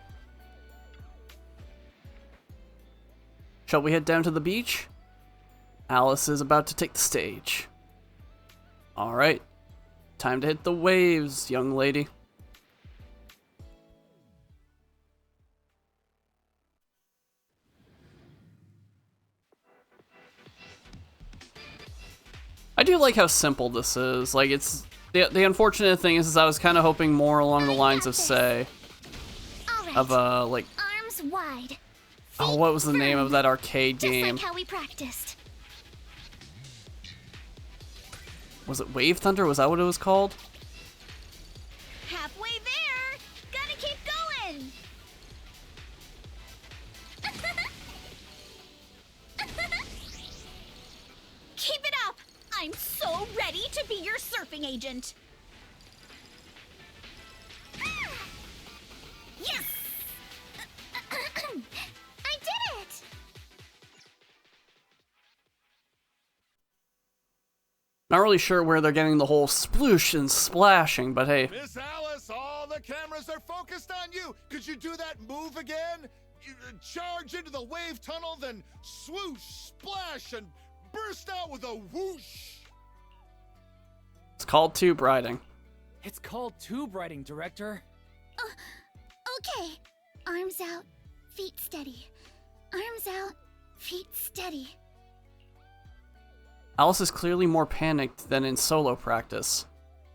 Shall we head down to the beach? Alice is about to take the stage. Alright. Time to hit the waves, young lady. I do like how simple this is. Like, it's... The unfortunate thing is I was kind of hoping more along the lines of, say... Of, like... Arms wide. Oh, what was the name of that arcade game? Just like how we practiced. Was it Wave Thunder? Was that what it was called? Halfway there. Gotta keep going. Keep it up. I'm so ready to be your surfing agent. Yes. I did it. Not really sure where they're getting the whole sploosh and splashing, but hey. Miss Alice, all the cameras are focused on you. Could you do that move again? You charge into the wave tunnel, then swoosh, splash, and burst out with a whoosh. It's called tube riding. It's called tube riding, Director. Okay. Arms out, feet steady. Arms out, feet steady. Alice is clearly more panicked than in solo practice.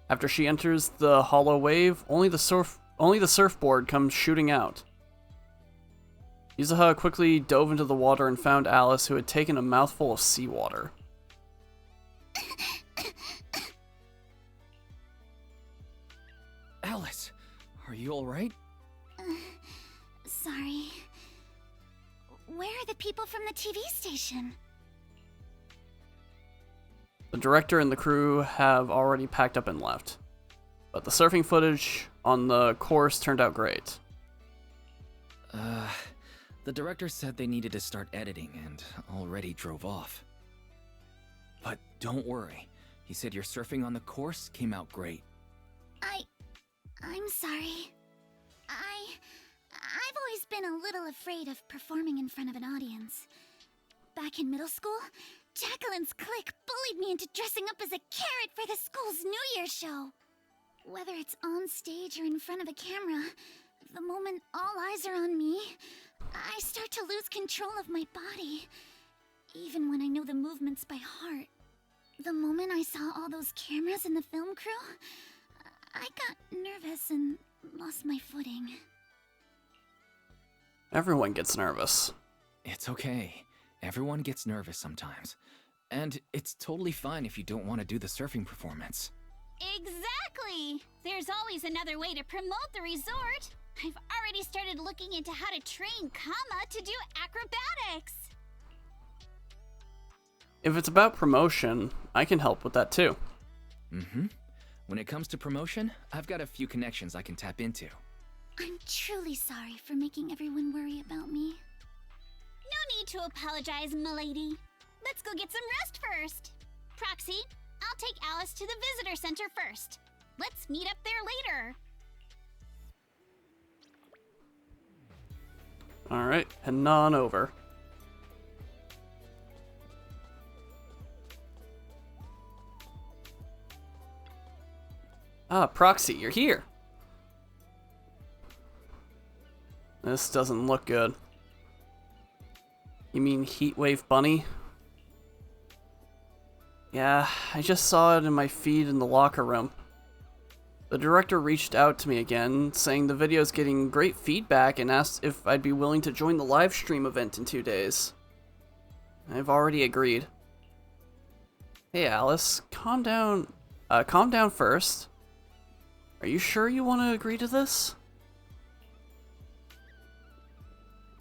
After she enters the hollow wave, only the surfboard comes shooting out. Yuzuha quickly dove into the water and found Alice, who had taken a mouthful of seawater. Alice, are you alright? Sorry. Where are the people from the TV station? The director and the crew have already packed up and left, but the surfing footage on the course turned out great. The director said they needed to start editing and already drove off. But don't worry, he said your surfing on the course came out great. I'm sorry. I've always been a little afraid of performing in front of an audience. Back in middle school, Jacqueline's clique bullied me into dressing up as a carrot for the school's New Year's show. Whether it's on stage or in front of a camera, the moment all eyes are on me, I start to lose control of my body, even when I know the movements by heart. The moment I saw all those cameras and the film crew, I got nervous and lost my footing. Everyone gets nervous. It's okay. Everyone gets nervous sometimes. And it's totally fine if you don't want to do the surfing performance. Exactly! There's always another way to promote the resort. I've already started looking into how to train Kama to do acrobatics. If it's about promotion, I can help with that too. Mm-hmm. When it comes to promotion, I've got a few connections I can tap into. I'm truly sorry for making everyone worry about me. No need to apologize, milady. Let's go get some rest first. Proxy, I'll take Alice to the visitor center first. Let's meet up there later. Alright, heading on over. Ah, Proxy, you're here. This doesn't look good. You mean Heatwave Bunny? Yeah, I just saw it in my feed in the locker room. The director reached out to me again, saying the video's getting great feedback and asked if I'd be willing to join the live stream event in 2 days. I've already agreed. Hey Alice, calm down. Calm down first. Are you sure you want to agree to this?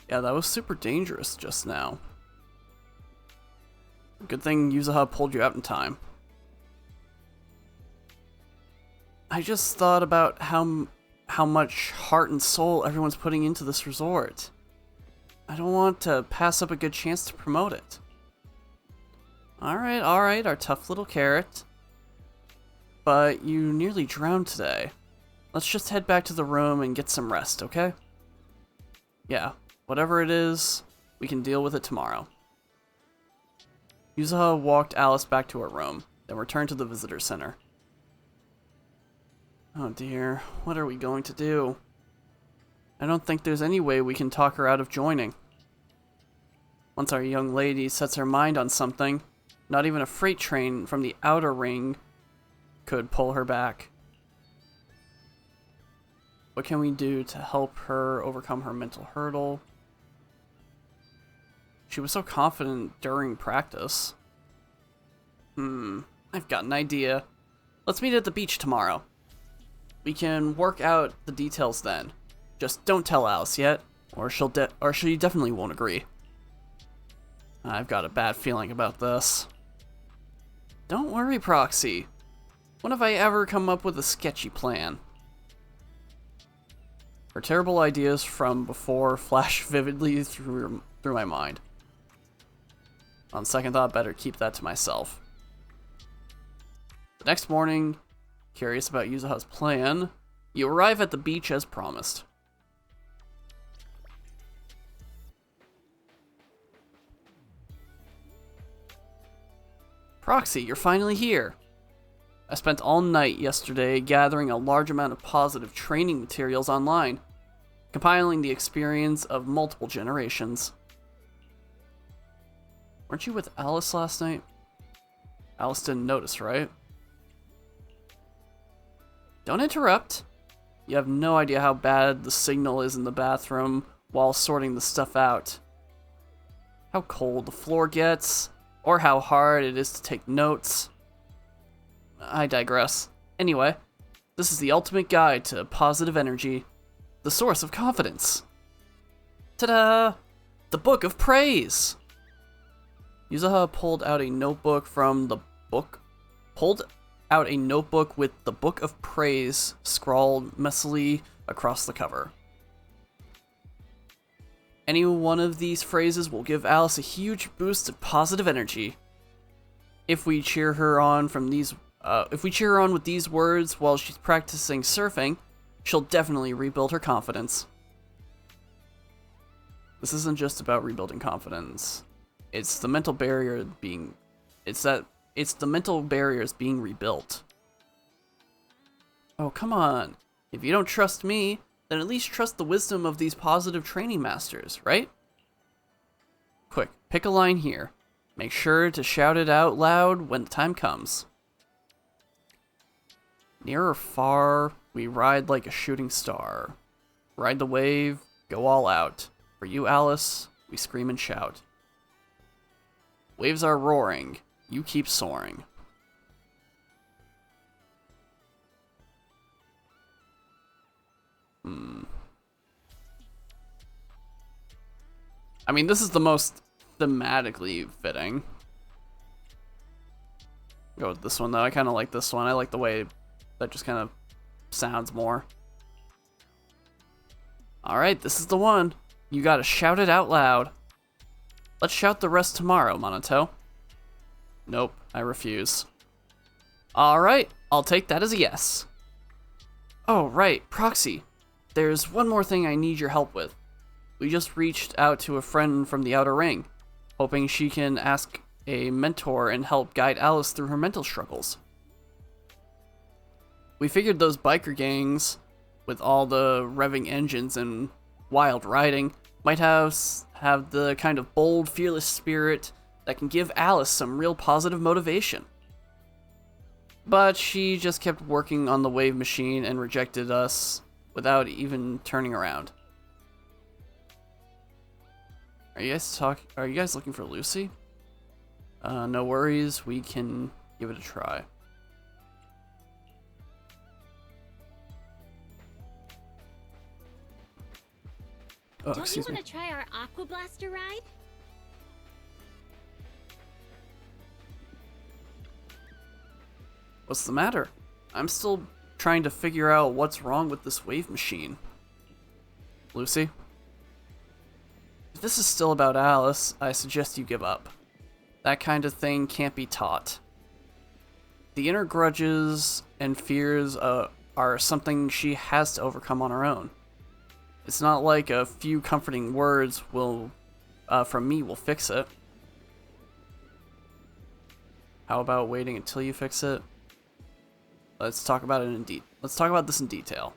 Yeah, that was super dangerous just now. Good thing Yuzuha pulled you out in time. I just thought about how how much heart and soul everyone's putting into this resort. I don't want to pass up a good chance to promote it. Alright, our tough little carrot. But you nearly drowned today. Let's just head back to the room and get some rest, okay? Yeah, whatever it is, we can deal with it tomorrow. Yuzuha walked Alice back to her room, then returned to the visitor center. Oh dear, what are we going to do? I don't think there's any way we can talk her out of joining. Once our young lady sets her mind on something, not even a freight train from the outer ring could pull her back. What can we do to help her overcome her mental hurdle? She was so confident during practice. I've got an idea. Let's meet at the beach tomorrow. We can work out the details then. Just don't tell Alice yet, or she definitely won't agree. I've got a bad feeling about this. Don't worry, Proxy. When have I ever come up with a sketchy plan? Her terrible ideas from before flash vividly through my mind. On second thought, better keep that to myself. The next morning, curious about Yuzuha's plan, you arrive at the beach as promised. Proxy, you're finally here. I spent all night yesterday gathering a large amount of positive training materials online, compiling the experience of multiple generations. Weren't you with Alice last night? Alice didn't notice, right? Don't interrupt. You have no idea how bad the signal is in the bathroom while sorting the stuff out. How cold the floor gets, or how hard it is to take notes. I digress. Anyway, this is the ultimate guide to positive energy, the source of confidence. Ta-da! The Book of Praise! Yuzuha pulled out a notebook with the Book of Praise scrawled messily across the cover. Any one of these phrases will give Alice a huge boost of positive energy. If we cheer her on with these words while she's practicing surfing, she'll definitely rebuild her confidence. This isn't just about rebuilding confidence. It's the mental barriers being rebuilt. Oh, come on. If you don't trust me, then at least trust the wisdom of these positive training masters, right? Quick, pick a line here. Make sure to shout it out loud when the time comes. Near or far, we ride like a shooting star. Ride the wave, go all out. For you, Alice, we scream and shout. Waves are roaring, you keep soaring. I mean, this is the most thematically fitting. Go with this one, though. I kind of like this one. I like the way that just kind of sounds more. Alright, this is the one. You gotta shout it out loud. Let's shout the rest tomorrow, Monoto. Nope, I refuse. Alright, I'll take that as a yes. Oh, right, Proxy. There's one more thing I need your help with. We just reached out to a friend from the Outer Ring, hoping she can ask a mentor and help guide Alice through her mental struggles. We figured those biker gangs, with all the revving engines and wild riding, might have the kind of bold, fearless spirit that can give Alice some real positive motivation. But she just kept working on the wave machine and rejected us without even turning around. Are you guys looking for Lucy? No worries, we can give it a try. Oh, Don't you want to try our Aqua Blaster ride? What's the matter? I'm still trying to figure out what's wrong with this wave machine. Lucy? If this is still about Alice, I suggest you give up. That kind of thing can't be taught. The inner grudges and fears are something she has to overcome on her own. It's not like a few comforting words from me will fix it. How about waiting until you fix it? Let's talk about this in detail.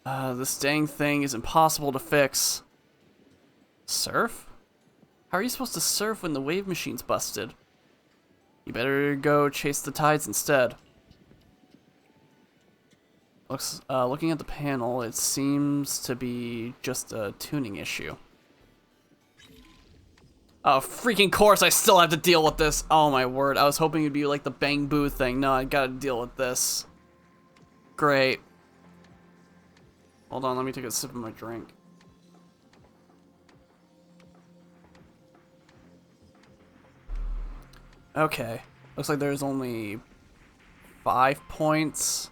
This dang thing is impossible to fix. Surf? How are you supposed to surf when the wave machine's busted? You better go chase the tides instead. Looking at the panel, it seems to be just a tuning issue. Oh, freaking course, I still have to deal with this. Oh my word, I was hoping it'd be like the Bang Boo thing. No, I gotta deal with this. Great. Hold on, let me take a sip of my drink. Okay, looks like there's only 5 points.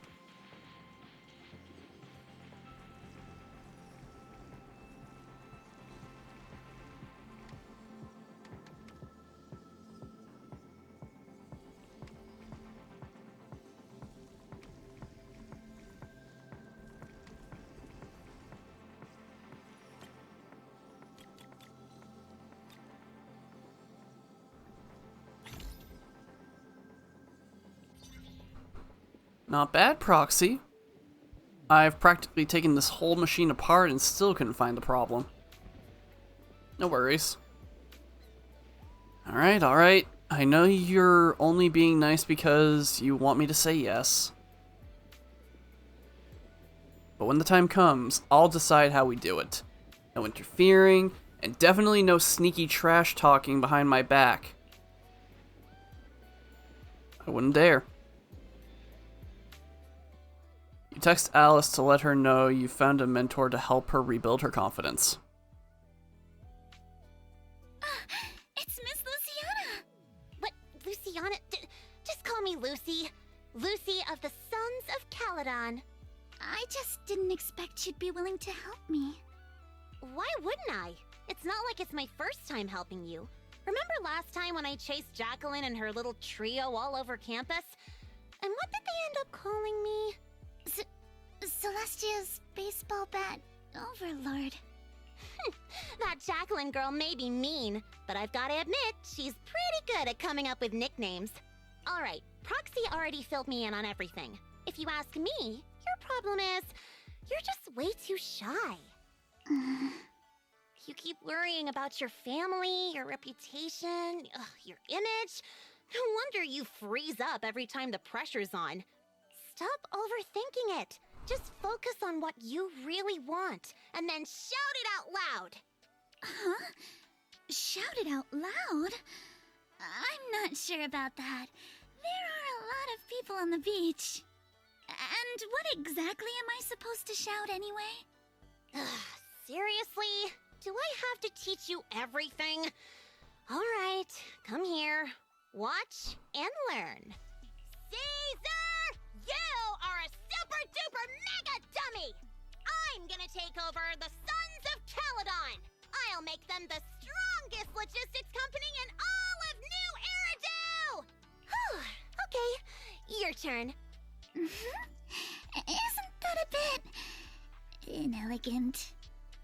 Not bad, Proxy. I've practically taken this whole machine apart and still couldn't find the problem. No worries. Alright, alright. I know you're only being nice because you want me to say yes. But when the time comes, I'll decide how we do it. No interfering, and definitely no sneaky trash talking behind my back. I wouldn't dare. You text Alice to let her know you found a mentor to help her rebuild her confidence. It's Miss Luciana! What, Luciana? Just call me Lucy. Lucy of the Sons of Caledon. I just didn't expect you'd be willing to help me. Why wouldn't I? It's not like it's my first time helping you. Remember last time when I chased Jacqueline and her little trio all over campus? And what did they end up calling me? Celestia's baseball bat overlord. That Jacqueline girl may be mean, but I've got to admit, she's pretty good at coming up with nicknames. Alright, Proxy already filled me in on everything. If you ask me, your problem is, you're just way too shy. You keep worrying about your family, your reputation, your image. No wonder you freeze up every time the pressure's on. Stop overthinking it. Just focus on what you really want, and then shout it out loud. Huh? Shout it out loud? I'm not sure about that. There are a lot of people on the beach. And what exactly am I supposed to shout anyway? Seriously? Do I have to teach you everything? Alright, come here. Watch and learn. Caesar! You are a super-duper mega dummy! I'm gonna take over the Sons of Caledon! I'll make them the strongest logistics company in all of New Eridu! Okay, your turn. Isn't that a bit inelegant?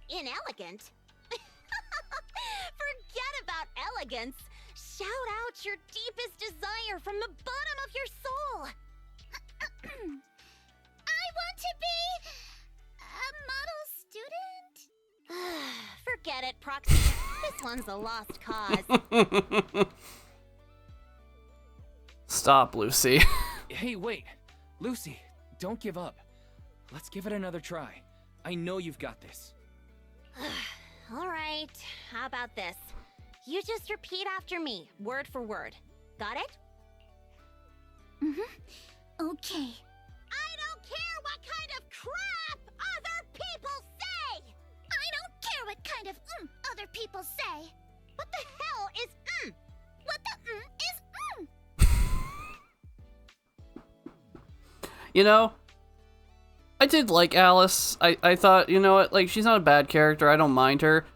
Inelegant? Forget about elegance. Shout out your deepest desire from the bottom of your soul. I want to be a model student. Forget it, Proxy. This one's a lost cause. Stop, Lucy. Hey, wait. Lucy, don't give up. Let's give it another try. I know you've got this. Alright, how about this? You just repeat after me, word for word. Got it? Okay. I don't care what kind of crap other people say! I don't care what kind of other people say! What the hell is What the is You know, I did like Alice. I thought, you know what, like, she's not a bad character. I don't mind her.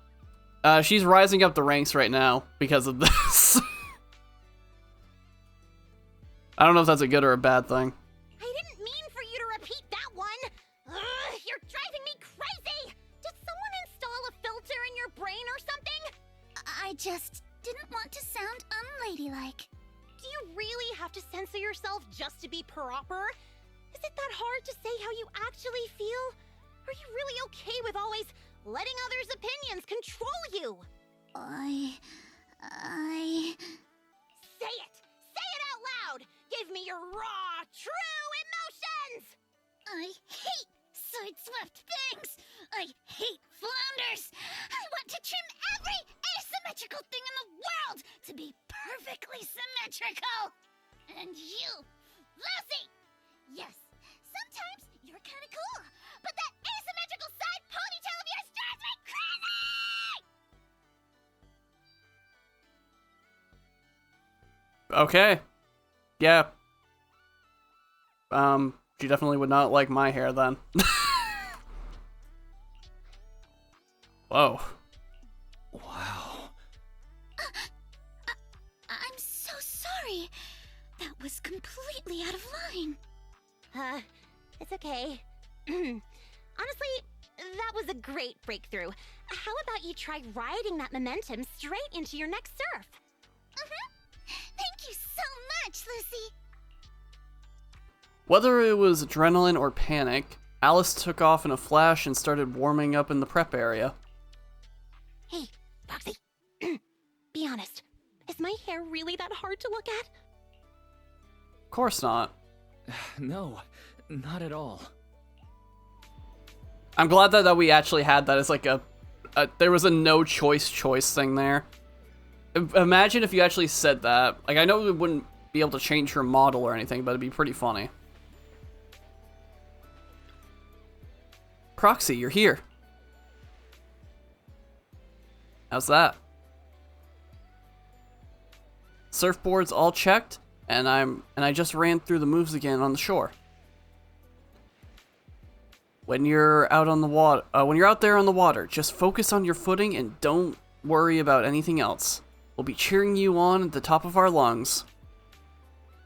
She's rising up the ranks right now because of this. I don't know if that's a good or a bad thing. I didn't mean for you to repeat that one. Ugh, you're driving me crazy. Did someone install a filter in your brain or something? I just didn't want to sound unladylike. Do you really have to censor yourself just to be proper? Is it that hard to say how you actually feel? Are you really okay with always letting others' opinions control you? I... Say it! Say it out loud! Give me your raw, true emotions! I hate sideswept things! I hate flounders! I want to trim every asymmetrical thing in the world to be perfectly symmetrical! And you, Lucy! Yes, sometimes you're kinda cool, but that asymmetrical side ponytail of yours drives me crazy! Okay. Yeah. She definitely would not like my hair then. Whoa. Wow. I'm so sorry. That was completely out of line. It's okay. Honestly, that was a great breakthrough. How about you try riding that momentum straight into your next surf? Thank you so much, Lucy. Whether it was adrenaline or panic, Alice took off in a flash and started warming up in the prep area. Hey, Foxy. Be honest. Is my hair really that hard to look at? Of course not. No, not at all. I'm glad that we actually had that as like there was a no choice thing there. Imagine if you actually said that. Like, I know we wouldn't be able to change her model or anything, but it'd be pretty funny. Proxy, you're here. How's that? Surfboard's all checked, and I just ran through the moves again on the shore. When you're out on the water, when you're out there on the water, just focus on your footing and don't worry about anything else. We'll be cheering you on at the top of our lungs.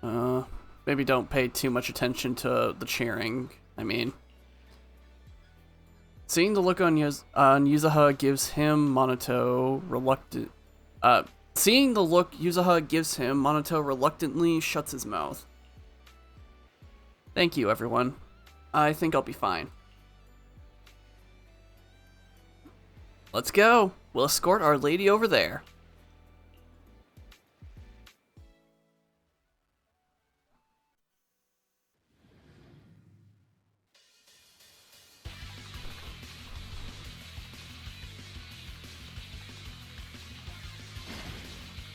Maybe don't pay too much attention to the cheering. I mean, seeing the look on Yuzuha gives him, Monoto reluctant. Seeing the look Yuzuha gives him, Monoto reluctantly shuts his mouth. Thank you, everyone. I think I'll be fine. Let's go. We'll escort our lady over there.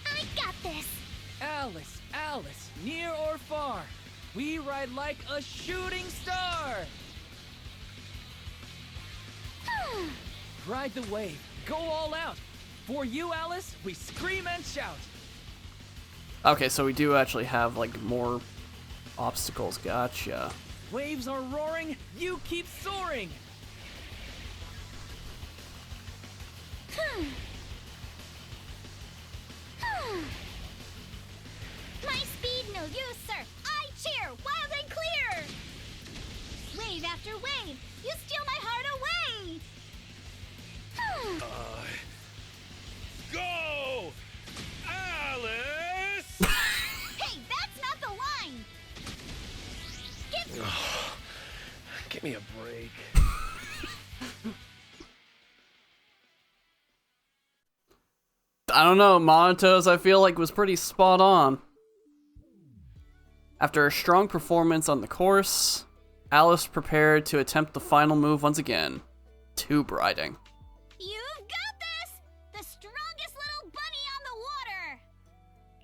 I got this. Alice, Alice, near or far, we ride like a shooting star. Ride the wave, go all out. For you, Alice, we scream and shout. Okay, so we do actually have, like, more obstacles. Gotcha. Waves are roaring, you keep soaring. My speed, no use, sir. I cheer, wild and clear. Wave after wave, you steal my heart away. Go! Alice! Hey, that's not the line. Give me a break. I don't know, Monoto's I feel like was pretty spot on. After a strong performance on the course, Alice prepared to attempt the final move once again, tube riding. You've got this! The strongest little bunny on the water!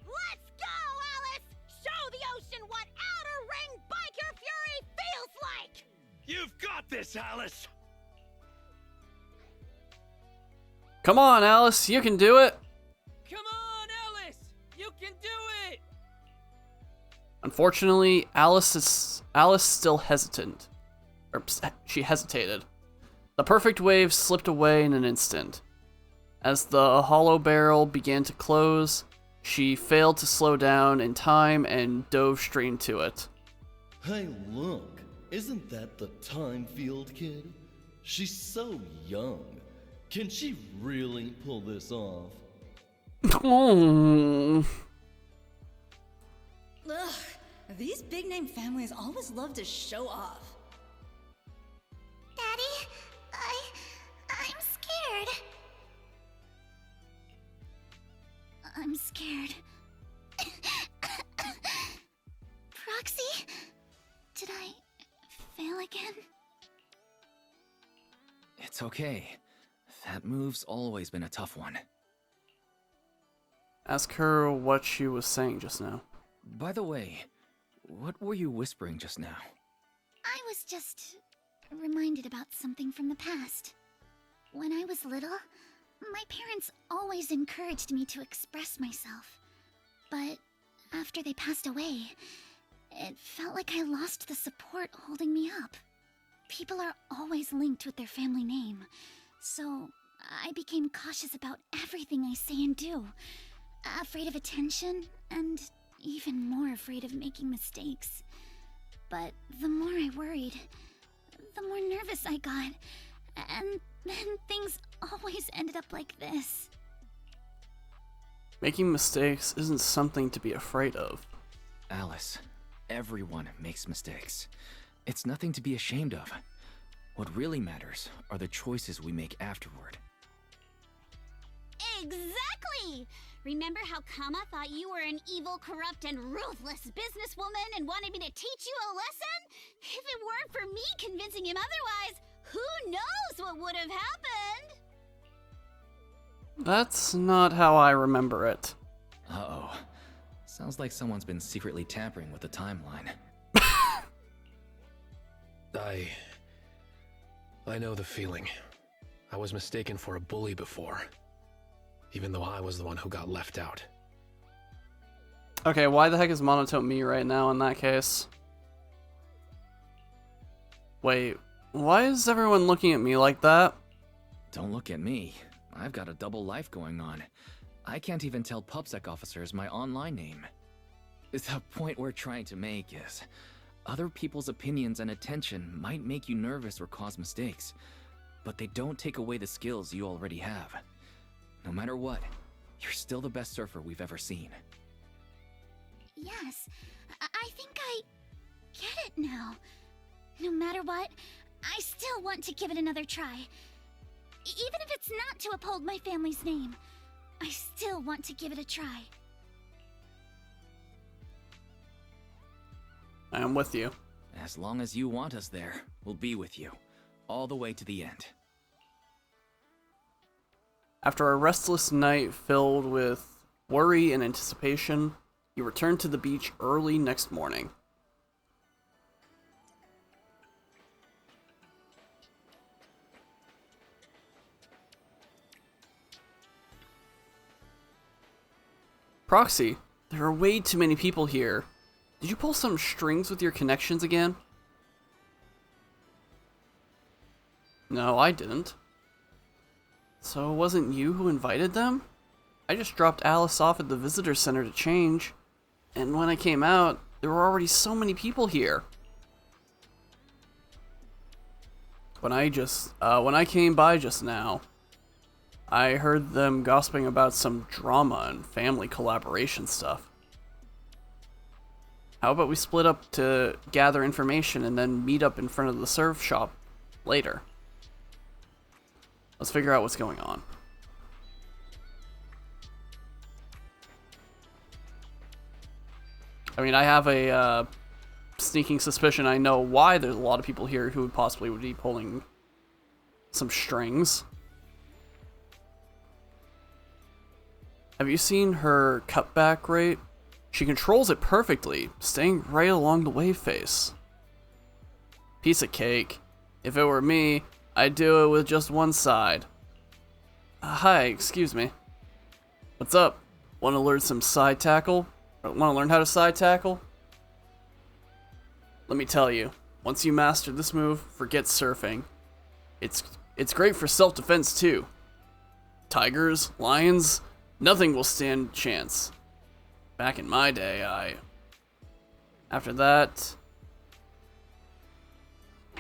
Let's go, Alice! Show the ocean what outer ring biker fury feels like! You've got this, Alice! Come on, Alice, you can do it! Come on, Alice, you can do it! Unfortunately, Alice's Alice still hesitant. She hesitated. The perfect wave slipped away in an instant. As the hollow barrel began to close, she failed to slow down in time and dove straight into it. Hey, look. Isn't that the time field kid? She's so young. Can she really pull this off? Oh. Ugh, these big-name families always love to show off. Daddy, I'm scared. I'm scared. Proxy? Did I fail again? It's okay. That move's always been a tough one. Ask her what she was saying just now. By the way, what were you whispering just now? I was just reminded about something from the past. When I was little, my parents always encouraged me to express myself. But after they passed away, it felt like I lost the support holding me up. People are always linked with their family name, so I became cautious about everything I say and do. Afraid of attention, and even more afraid of making mistakes. But the more I worried, the more nervous I got, and then things always ended up like this. Making mistakes isn't something to be afraid of. Alice, everyone makes mistakes. It's nothing to be ashamed of. What really matters are the choices we make afterward. Exactly! Remember how Kama thought you were an evil, corrupt, and ruthless businesswoman and wanted me to teach you a lesson? If it weren't for me convincing him otherwise, who knows what would have happened? That's not how I remember it. Uh-oh. Sounds like someone's been secretly tampering with the timeline. I know the feeling. I was mistaken for a bully before, even though I was the one who got left out. Okay, why the heck is Monotone me right now in that case? Wait, why is everyone looking at me like that? Don't look at me. I've got a double life going on. I can't even tell PubSec officers my online name. The point we're trying to make is, other people's opinions and attention might make you nervous or cause mistakes, but they don't take away the skills you already have. No matter what, you're still the best surfer we've ever seen. Yes, I think I get it now. No matter what, I still want to give it another try. Even if it's not to uphold my family's name, I still want to give it a try. I am with you. As long as you want us there, we'll be with you. All the way to the end. After a restless night filled with worry and anticipation, he returned to the beach early next morning. Proxy, there are way too many people here. Did you pull some strings with your connections again? No, I didn't. So it wasn't you who invited them? I just dropped Alice off at the visitor center to change, and when I came out, there were already so many people here. When I came by just now, I heard them gossiping about some drama and family collaboration stuff. How about we split up to gather information and then meet up in front of the surf shop later? Let's figure out what's going on. I mean, I have a sneaking suspicion I know why there's a lot of people here who possibly would be pulling some strings. Have you seen her cutback rate? She controls it perfectly, staying right along the wave face. Piece of cake. If it were me, I'd do it with just one side. Hi, excuse me. What's up? Want to learn some side tackle? Want to learn how to side tackle? Let me tell you, once you master this move, forget surfing. It's great for self-defense too. Tigers, lions, nothing will stand a chance. Back in my day, after that,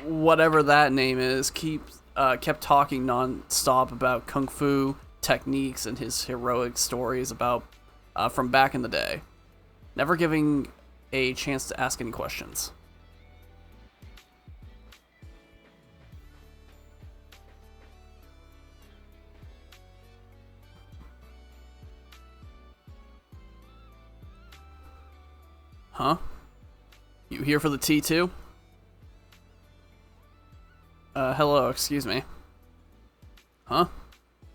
whatever that name is, kept talking non-stop about kung fu techniques and his heroic stories about from back in the day, never giving a chance to ask any questions. Huh? You here for the tea too? Hello, excuse me. Huh?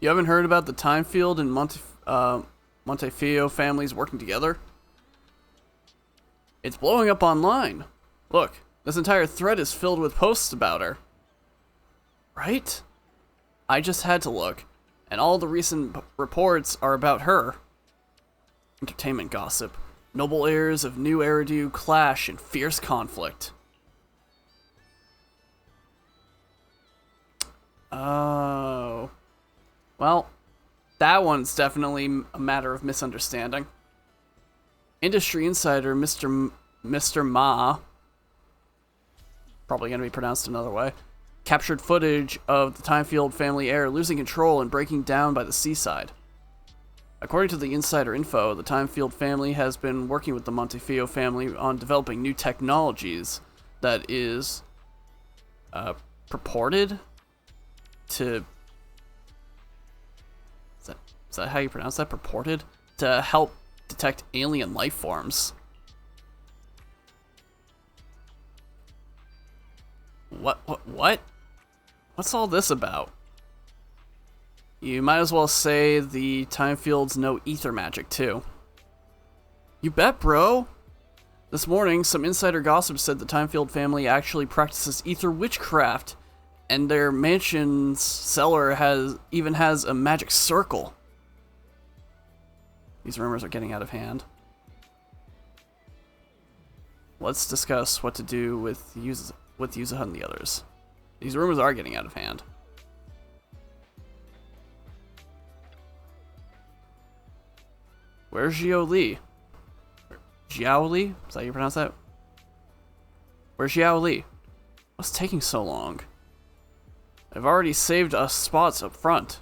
You haven't heard about the time field and Montefiore families working together? It's blowing up online. Look, this entire thread is filled with posts about her. Right? I just had to look, and all the recent reports are about her. Entertainment gossip. Noble heirs of new Eridu clash in fierce conflict. Oh. Well, that one's definitely a matter of misunderstanding. Industry insider Mr. Ma, probably gonna be pronounced another way, captured footage of the Timefield family heir losing control and breaking down by the seaside. According to the insider info, the Timefield family has been working with the Montefiore family on developing new technologies that is purported to... Is that how you pronounce that? Purported? To help detect alien life forms. What? What's all this about? You might as well say the Timefields know ether magic, too. You bet, bro! This morning, some insider gossip said the Timefield family actually practices ether witchcraft, and their mansion's cellar even has a magic circle. These rumors are getting out of hand. Let's discuss what to do with Yuzuha and the others. These rumors are getting out of hand. Where's Xiao Li? Xiao Li? Is that how you pronounce that? Where's Xiao Li? What's taking so long? I've already saved us spots up front.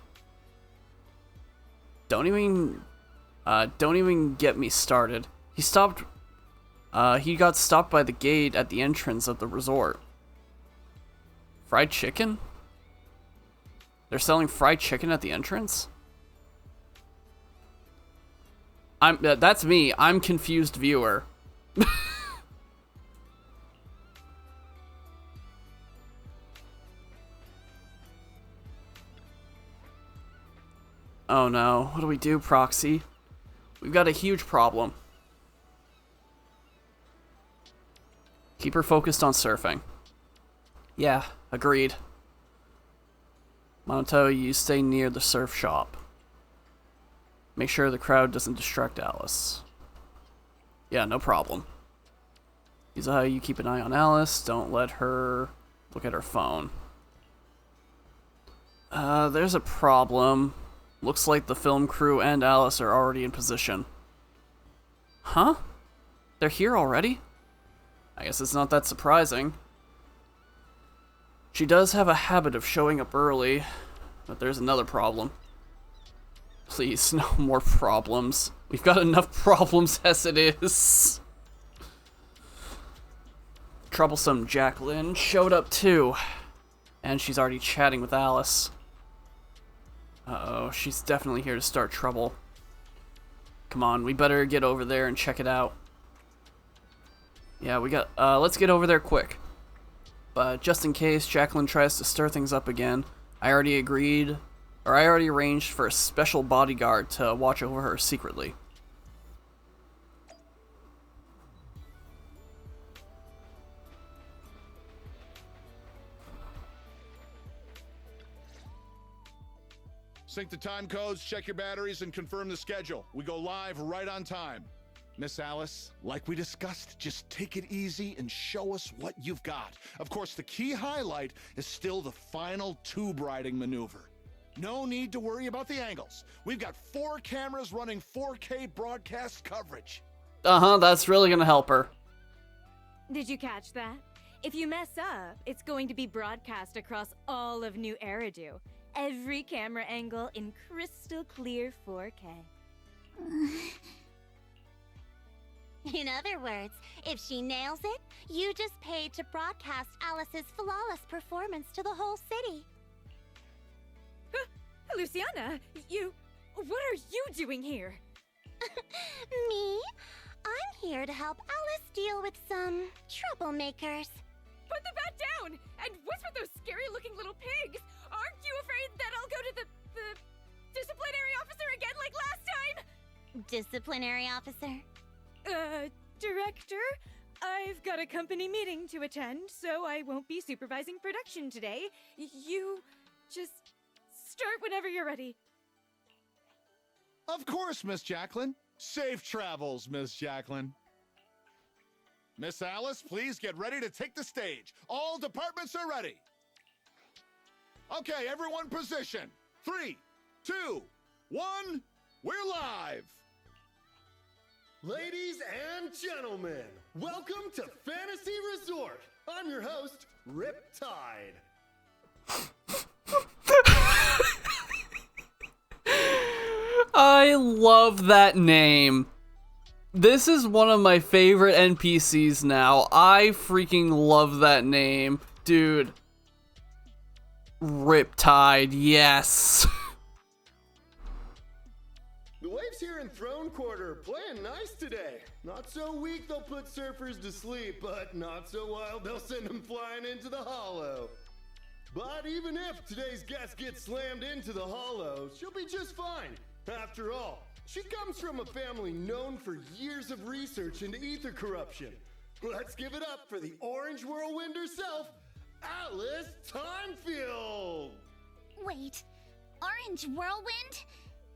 Don't even get me started. He got stopped by the gate at the entrance of the resort. Fried chicken? They're selling fried chicken at the entrance? That's me. I'm confused viewer. Oh no. What do we do, Proxy? We've got a huge problem. Keep her focused on surfing. Yeah, agreed. Monato, you stay near the surf shop. Make sure the crowd doesn't distract Alice. Yeah, no problem. Yuzuha, you keep an eye on Alice. Don't let her look at her phone. There's a problem. Looks like the film crew and Alice are already in position. Huh? They're here already? I guess it's not that surprising. She does have a habit of showing up early, but there's another problem. Please, no more problems. We've got enough problems as it is. Troublesome Jacqueline showed up too. And she's already chatting with Alice. Uh-oh, she's definitely here to start trouble. Come on, we better get over there and check it out. Yeah, let's get over there quick. But just in case Jacqueline tries to stir things up again, I already arranged for a special bodyguard to watch over her secretly. Sync the time codes, check your batteries, and confirm the schedule. We go live right on time. Miss Alice, like we discussed, just take it easy and show us what you've got. Of course, the key highlight is still the final tube riding maneuver. No need to worry about the angles. We've got 4 cameras running 4K broadcast coverage. That's really gonna help her. Did you catch that? If you mess up, it's going to be broadcast across all of New Eridu. Every camera angle in crystal clear 4K. In other words, if she nails it, you just paid to broadcast Alice's flawless performance to the whole city. Luciana, what are you doing here? Me? I'm here to help Alice deal with some troublemakers. Put the bat down! And what's with those scary-looking little pigs? Aren't you afraid that I'll go to the disciplinary officer again like last time? Disciplinary officer? Director? I've got a company meeting to attend, so I won't be supervising production today. You just start whenever you're ready. Of course, Miss Jacqueline. Safe travels, Miss Jacqueline. Miss Alice, please get ready to take the stage. All departments are ready. Okay, everyone position. 3, 2, 1, we're live. Ladies and gentlemen, welcome to Fantasy Resort. I'm your host, Riptide. I love that name. This is one of my favorite NPCs now. I freaking love that name. Dude. Riptide, yes. The waves here in Throne Quarter are playing nice today. Not so weak they'll put surfers to sleep, but not so wild they'll send them flying into the hollow. But even if today's guest gets slammed into the hollow, she'll be just fine. After all, she comes from a family known for years of research into ether corruption. Let's give it up for the Orange Whirlwind herself, Alice Timefield! Wait, Orange Whirlwind?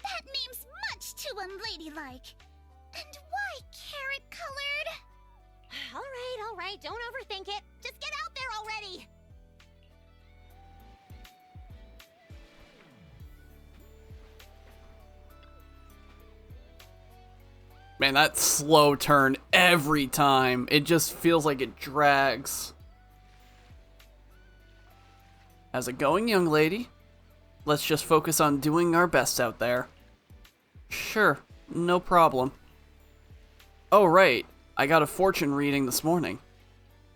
That name's much too unladylike. And why carrot-colored? All right, don't overthink it. Just get out there already! Man, that slow turn every time. It just feels like it drags. How's it going, young lady? Let's just focus on doing our best out there. Sure, no problem. Oh, right. I got a fortune reading this morning.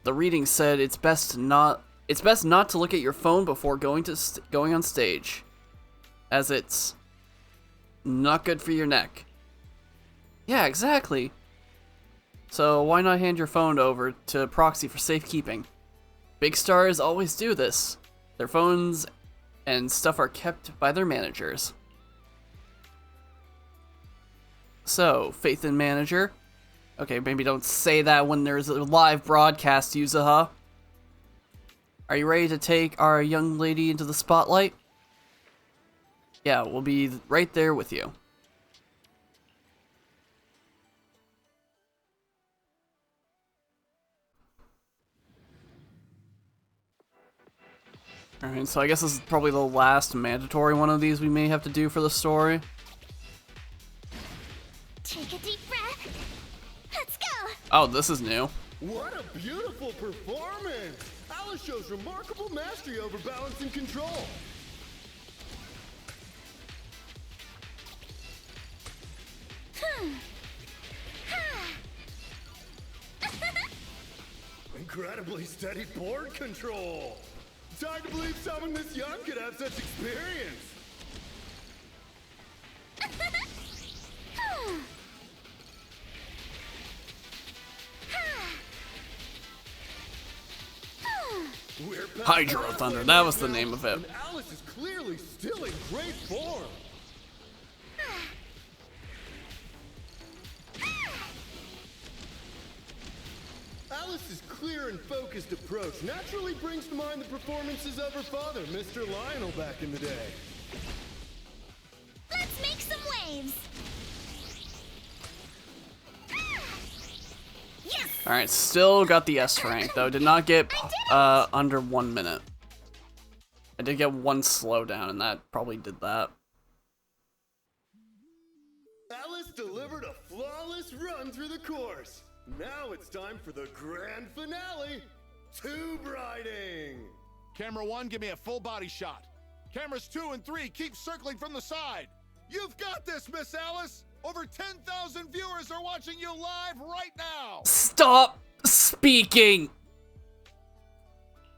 The reading said it's best not to look at your phone before going on stage, as it's not good for your neck. Yeah, exactly. So why not hand your phone over to Proxy for safekeeping? Big stars always do this. Their phones and stuff are kept by their managers. So, Faith in Manager. Okay, maybe don't say that when there's a live broadcast, Yuzuha. Are you ready to take our young lady into the spotlight? Yeah, we'll be right there with you. Alright, so I guess this is probably the last mandatory one of these we may have to do for the story. Take a deep breath. Let's go! Oh, this is new. What a beautiful performance! Alice shows remarkable mastery over balance and control. Incredibly steady board control. It's hard to believe someone this young could have such experience. Hydro Thunder, that was the name of it. And Alice is clearly still in great form. Alice's clear and focused approach naturally brings to mind the performances of her father, Mr. Lionel, back in the day. Let's make some waves! Alright, still got the S rank, though. Did not get under 1 minute. I did get 1 slowdown, and that probably did that. Alice delivered a flawless run through the course. Now it's time for the grand finale, tube riding. Camera 1, give me a full body shot. Cameras 2 and 3, keep circling from the side. You've got this, Miss Alice. Over 10,000 viewers are watching you live right now. Stop speaking.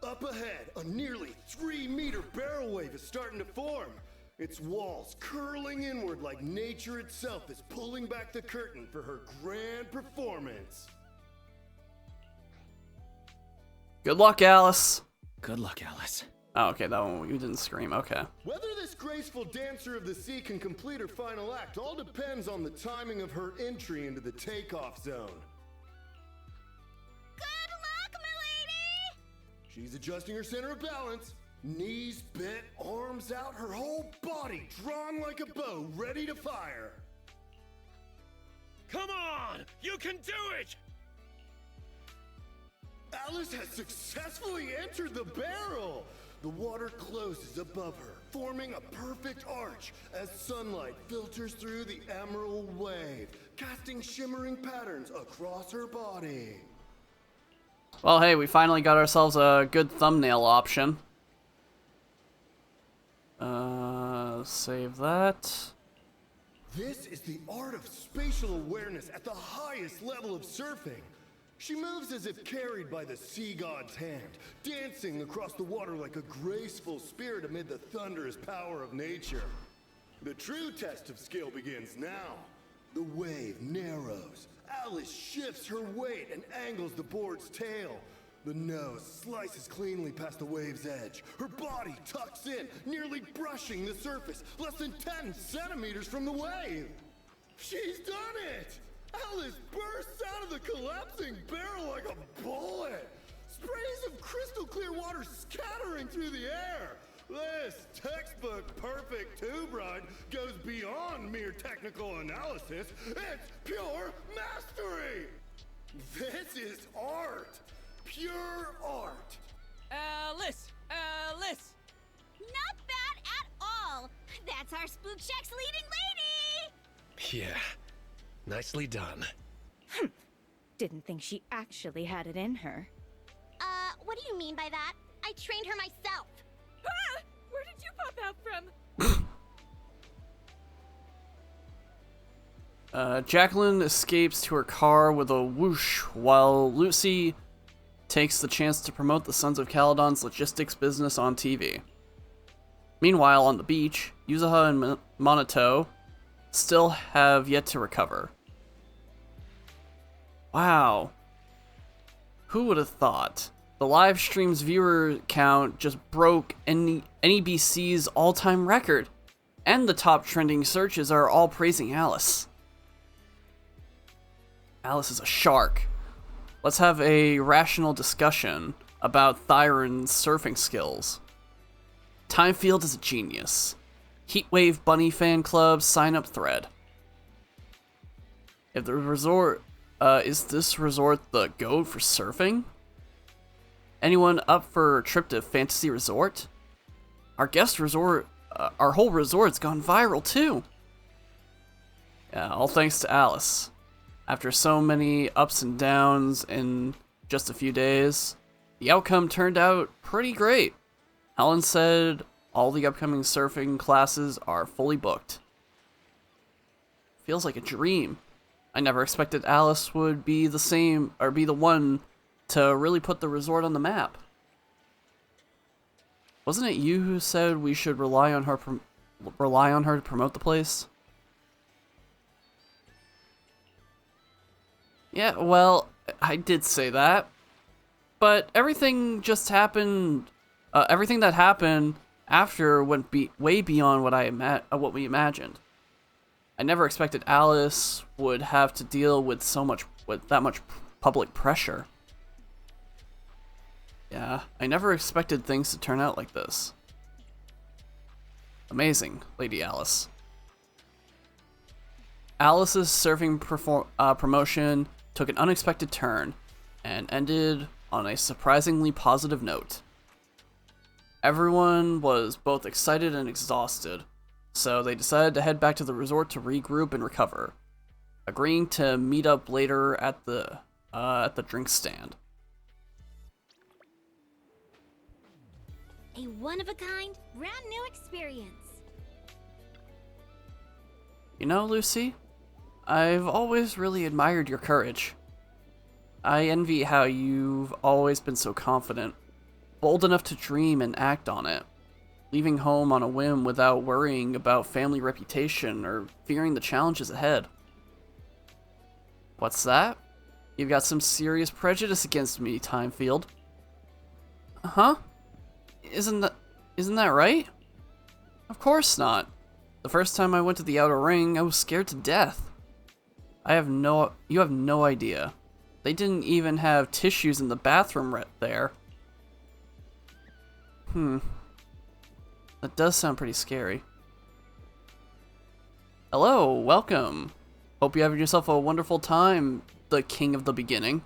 Up ahead, a nearly 3-meter barrel wave is starting to form. Its walls curling inward like nature itself is pulling back the curtain for her grand performance. Good luck, Alice. Good luck, Alice. Oh, okay, that one, you didn't scream, okay. Whether this graceful dancer of the sea can complete her final act all depends on the timing of her entry into the takeoff zone. Good luck, milady! She's adjusting her center of balance. Knees bent, arms out, her whole body drawn like a bow, ready to fire. Come on! You can do it! Alice has successfully entered the barrel! The water closes above her, forming a perfect arch as sunlight filters through the emerald wave, casting shimmering patterns across her body. Well, hey, we finally got ourselves a good thumbnail option. Save that. This is the art of spatial awareness at the highest level of surfing. She moves as if carried by the sea god's hand, dancing across the water like a graceful spirit amid the thunderous power of nature. The true test of skill begins now. The wave narrows. Alice shifts her weight and angles the board's tail. The nose slices cleanly past the wave's edge. Her body tucks in, nearly brushing the surface, less than 10 centimeters from the wave. She's done it! Alice bursts out of the collapsing barrel like a bullet. Sprays of crystal clear water scattering through the air. This textbook perfect tube ride goes beyond mere technical analysis. It's pure mastery. This is art. Pure art. Alice! Alice! Not bad at all. That's our Spook Shack's leading lady. Yeah, nicely done. Didn't think she actually had it in her. What do you mean by that? I trained her myself. Ah! Where did you pop out from? Jacqueline escapes to her car with a whoosh, while Lucy takes the chance to promote the Sons of Caledon's logistics business on TV. Meanwhile, on the beach, Yuzuha and Monato still have yet to recover. Wow. Who would have thought? The live stream's viewer count just broke NEBC's all-time record, and the top trending searches are all praising Alice. Alice is a shark. Let's have a rational discussion about Thyron's surfing skills. Timefield is a genius. Heatwave Bunny fan club sign up thread. If the resort, is this resort the GOAT for surfing? Anyone up for a trip to Fantasy Resort? Our guest resort, our whole resort's gone viral too. Yeah, all thanks to Alice. After so many ups and downs in just a few days, the outcome turned out pretty great. Helen said all the upcoming surfing classes are fully booked. Feels like a dream. I never expected Alice would be the same, or be the one to really put the resort on the map. Wasn't it you who said we should rely on her to promote the place? Yeah, well, I did say that, but everything just happened. Everything that happened after went way beyond what we imagined. I never expected Alice would have to deal with that much public pressure. Yeah, I never expected things to turn out like this. Amazing, Lady Alice. Alice's surfing promotion took an unexpected turn, and ended on a surprisingly positive note. Everyone was both excited and exhausted, so they decided to head back to the resort to regroup and recover, agreeing to meet up later at the drink stand. A one-of-a-kind, brand new experience. You know, Lucy, I've always really admired your courage. I envy how you've always been so confident, bold enough to dream and act on it, leaving home on a whim without worrying about family reputation or fearing the challenges ahead. What's that? You've got some serious prejudice against me, Timefield. Huh? Isn't that right? Of course not. The first time I went to the outer ring, I was scared to death. You have no idea. They didn't even have tissues in the bathroom right there. That does sound pretty scary. Hello, welcome. Hope you're having yourself a wonderful time, the king of the beginning.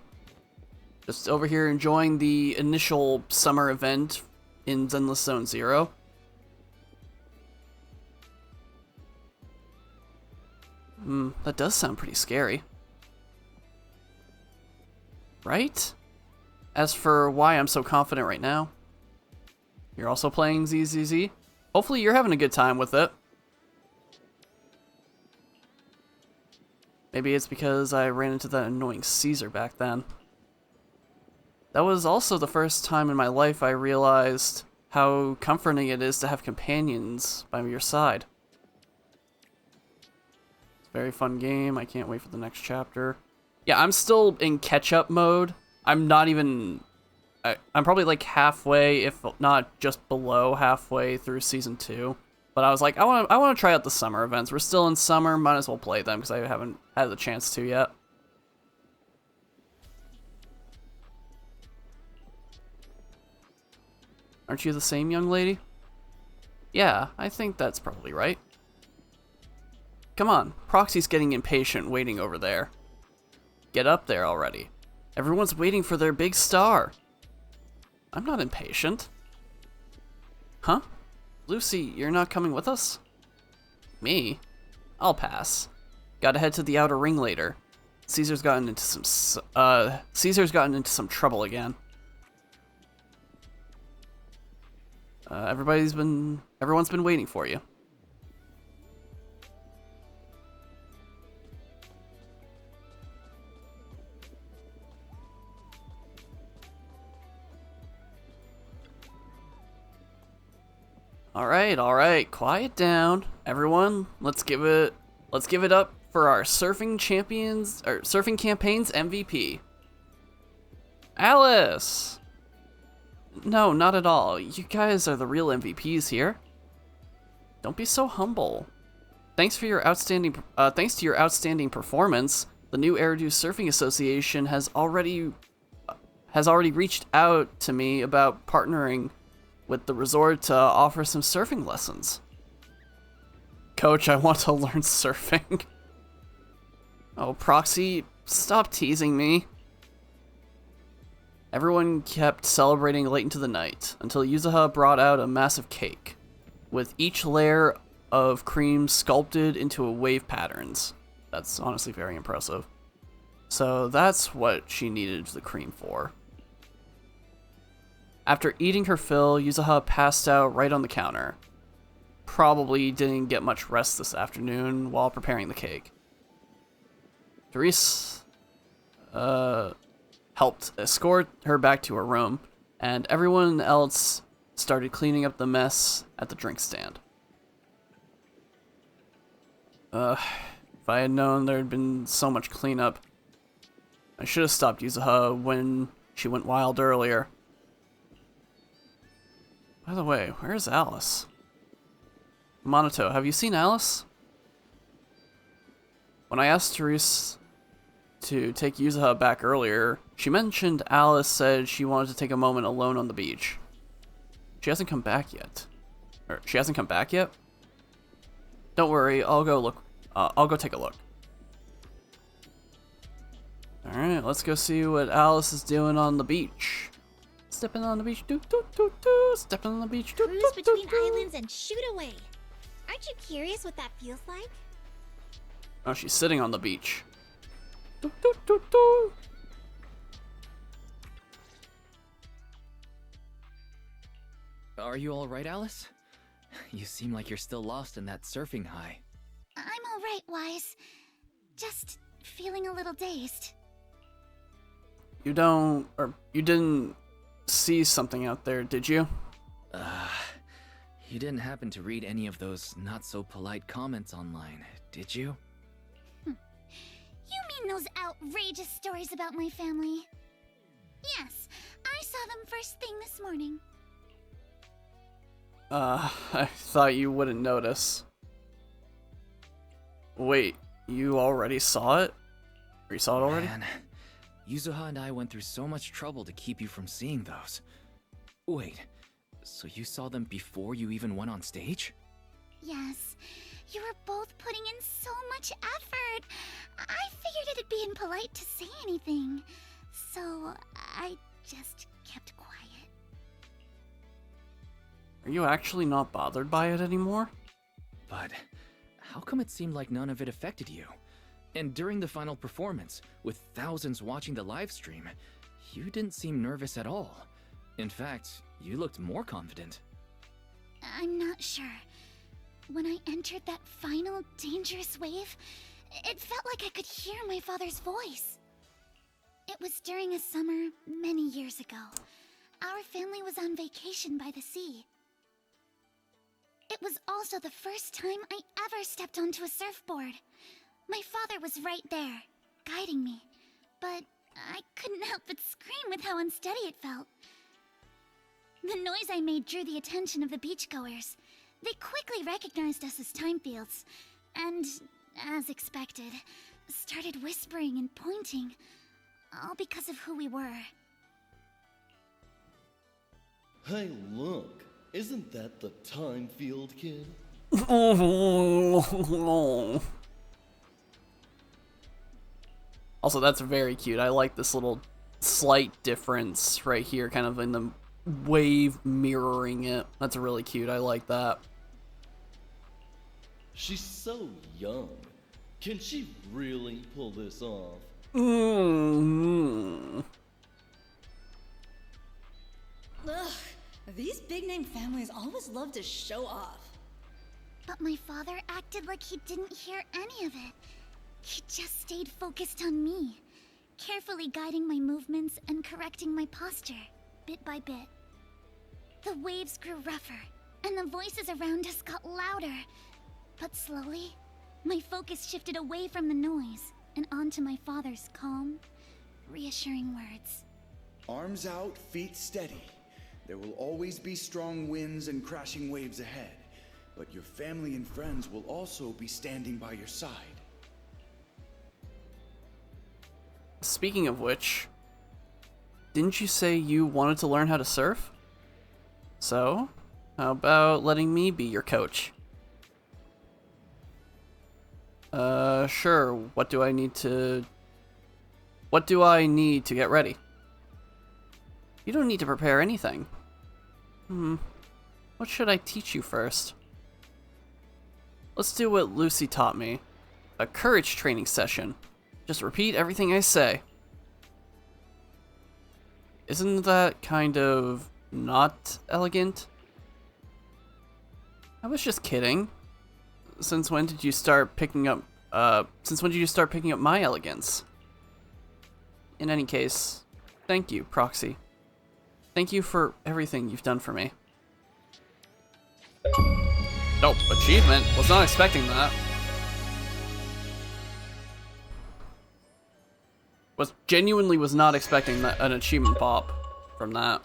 Just over here enjoying the initial summer event in ZENLESS Zone Zero. That does sound pretty scary. Right? As for why I'm so confident right now, you're also playing ZZZ? Hopefully you're having a good time with it. Maybe it's because I ran into that annoying Caesar back then. That was also the first time in my life I realized how comforting it is to have companions by your side. It's a very fun game. I can't wait for the next chapter. Yeah, I'm still in catch-up mode. I'm not even... I'm probably like halfway, if not just below halfway through Season 2. But I was like, I want to try out the summer events. We're still in summer, might as well play them because I haven't had the chance to yet. Aren't you the same young lady? Yeah, I think that's probably right. Come on, Proxy's getting impatient waiting over there. Get up there already. Everyone's waiting for their big star. I'm not impatient. Huh? Lucy, you're not coming with us? Me? I'll pass. Gotta head to the outer ring later. Caesar's gotten into some trouble again. Everyone's been waiting for you. All right, quiet down. Everyone, let's give it up for our surfing champions, or surfing campaign's MVP. Alice! No, not at all. You guys are the real MVPs here. Don't be so humble. Thanks to your outstanding performance, the new Eridu Surfing Association has already reached out to me about partnering with the resort to offer some surfing lessons. Coach, I want to learn surfing. Oh, Proxy, stop teasing me. Everyone kept celebrating late into the night, until Yuzuha brought out a massive cake, with each layer of cream sculpted into wave patterns. That's honestly very impressive. So that's what she needed the cream for. After eating her fill, Yuzuha passed out right on the counter. Probably didn't get much rest this afternoon while preparing the cake. Therese helped escort her back to her room, and everyone else started cleaning up the mess at the drink stand. If I had known there had been so much cleanup, I should have stopped Yuzuha when she went wild earlier. By the way, where is Alice? Monoto, have you seen Alice? When I asked Therese to take Yuzuha back earlier, she mentioned Alice said she wanted to take a moment alone on the beach. She hasn't come back yet. She hasn't come back yet? Don't worry, I'll go take a look. Alright, let's go see what Alice is doing on the beach. Stepping on the beach, doo doo doo doo. Stepping on the beach, doo Cruise doo doo between doo. islands and shoot away. Aren't you curious what that feels like? Oh, she's sitting on the beach. Doo doo doo doo. Are you alright, Alice? You seem like you're still lost in that surfing high. I'm alright, Wise. Just feeling a little dazed. You didn't see something out there, did you? You didn't happen to read any of those not-so-polite comments online, did you? You mean those outrageous stories about my family? Yes, I saw them first thing this morning. I thought you wouldn't notice. Wait, you already saw it? Or you saw it already? Man, Yuzuha and I went through so much trouble to keep you from seeing those. Wait, so you saw them before you even went on stage? Yes, you were both putting in so much effort. I figured it'd be impolite to say anything, so I just kept quiet. Are you actually not bothered by it anymore? But how come it seemed like none of it affected you? And during the final performance, with thousands watching the live stream, you didn't seem nervous at all. In fact, you looked more confident. I'm not sure. When I entered that final dangerous wave, it felt like I could hear my father's voice. It was during a summer many years ago. Our family was on vacation by the sea. It was also the first time I ever stepped onto a surfboard. My father was right there, guiding me, but I couldn't help but scream with how unsteady it felt. The noise I made drew the attention of the beachgoers. They quickly recognized us as Timefields, and, as expected, started whispering and pointing, all because of who we were. Hey, look. Isn't that the Timefield kid? Also, that's very cute. I like this little slight difference right here, kind of in the wave mirroring it. That's really cute. I like that. She's so young. Can she really pull this off? Ugh, these big-name families always love to show off. But my father acted like he didn't hear any of it. He just stayed focused on me, carefully guiding my movements and correcting my posture, bit by bit. The waves grew rougher, and the voices around us got louder. But slowly, my focus shifted away from the noise and onto my father's calm, reassuring words. Arms out, feet steady. There will always be strong winds and crashing waves ahead, but your family and friends will also be standing by your side. Speaking of which, didn't you say you wanted to learn how to surf? So, how about letting me be your coach? Sure. What do I need to get ready? You don't need to prepare anything. What should I teach you first? Let's do what Lucy taught me. A courage training session. Just repeat everything I say. Isn't that kind of not elegant? I was just kidding. Since when did you start picking up my elegance? In any case, thank you, Proxy. Thank you for everything you've done for me. Nope, achievement. Was not expecting that. Genuinely was not expecting that, an achievement pop from that.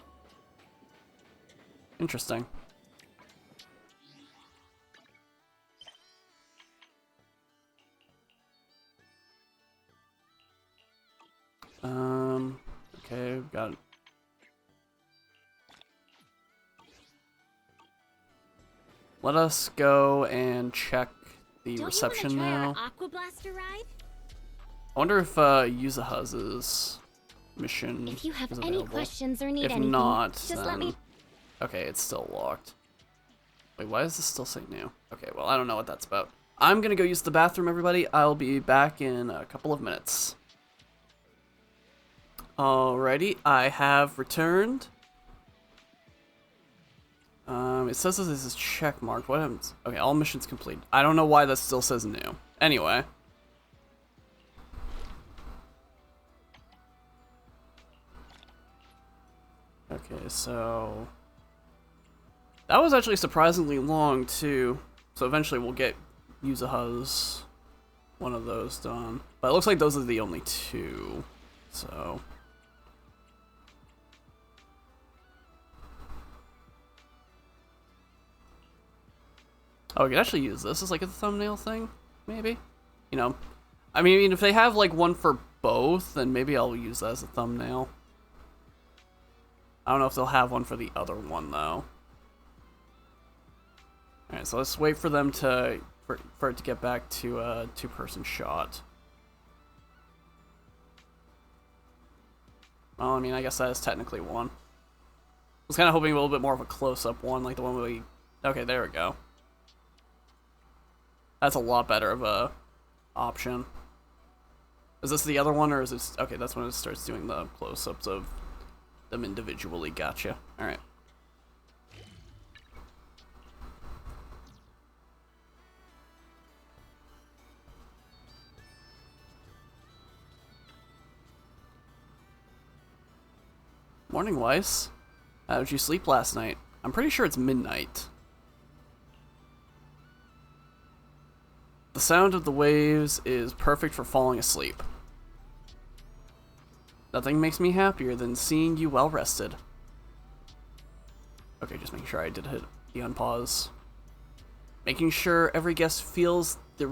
Interesting. Okay, we've got... Let us go and check the reception now. Aqua Blaster ride? I wonder if Yuzuha's mission If you have is any available. questions or need If anything, not, just then... let me. Okay, it's still locked. Wait, why does this still say new? Okay, well, I don't know what that's about. I'm gonna go use the bathroom, everybody. I'll be back in a couple of minutes. Alrighty, I have returned. It says this is check marked. What happens? Okay, all missions complete. I don't know why that still says new. Anyway. Okay, so... that was actually surprisingly long, too. So eventually we'll get Yuzuha's one of those done. But it looks like those are the only two. So... oh, we could actually use this as like a thumbnail thing, maybe? You know, I mean, if they have like one for both, then maybe I'll use that as a thumbnail. I don't know if they'll have one for the other one, though. Alright, so let's wait for them to, for it to get back to a two-person shot. Well, I mean, I guess that is technically one. I was kind of hoping a little bit more of a close-up one, like the one we... okay, there we go. That's a lot better of a option. Is this the other one, or is it... okay, that's when it starts doing the close-ups of them individually. Gotcha. Alright. Morning, Weiss. How did you sleep last night? I'm pretty sure it's midnight. The sound of the waves is perfect for falling asleep. Nothing makes me happier than seeing you well rested. Okay, just making sure I did hit the unpause. Making sure every guest feels the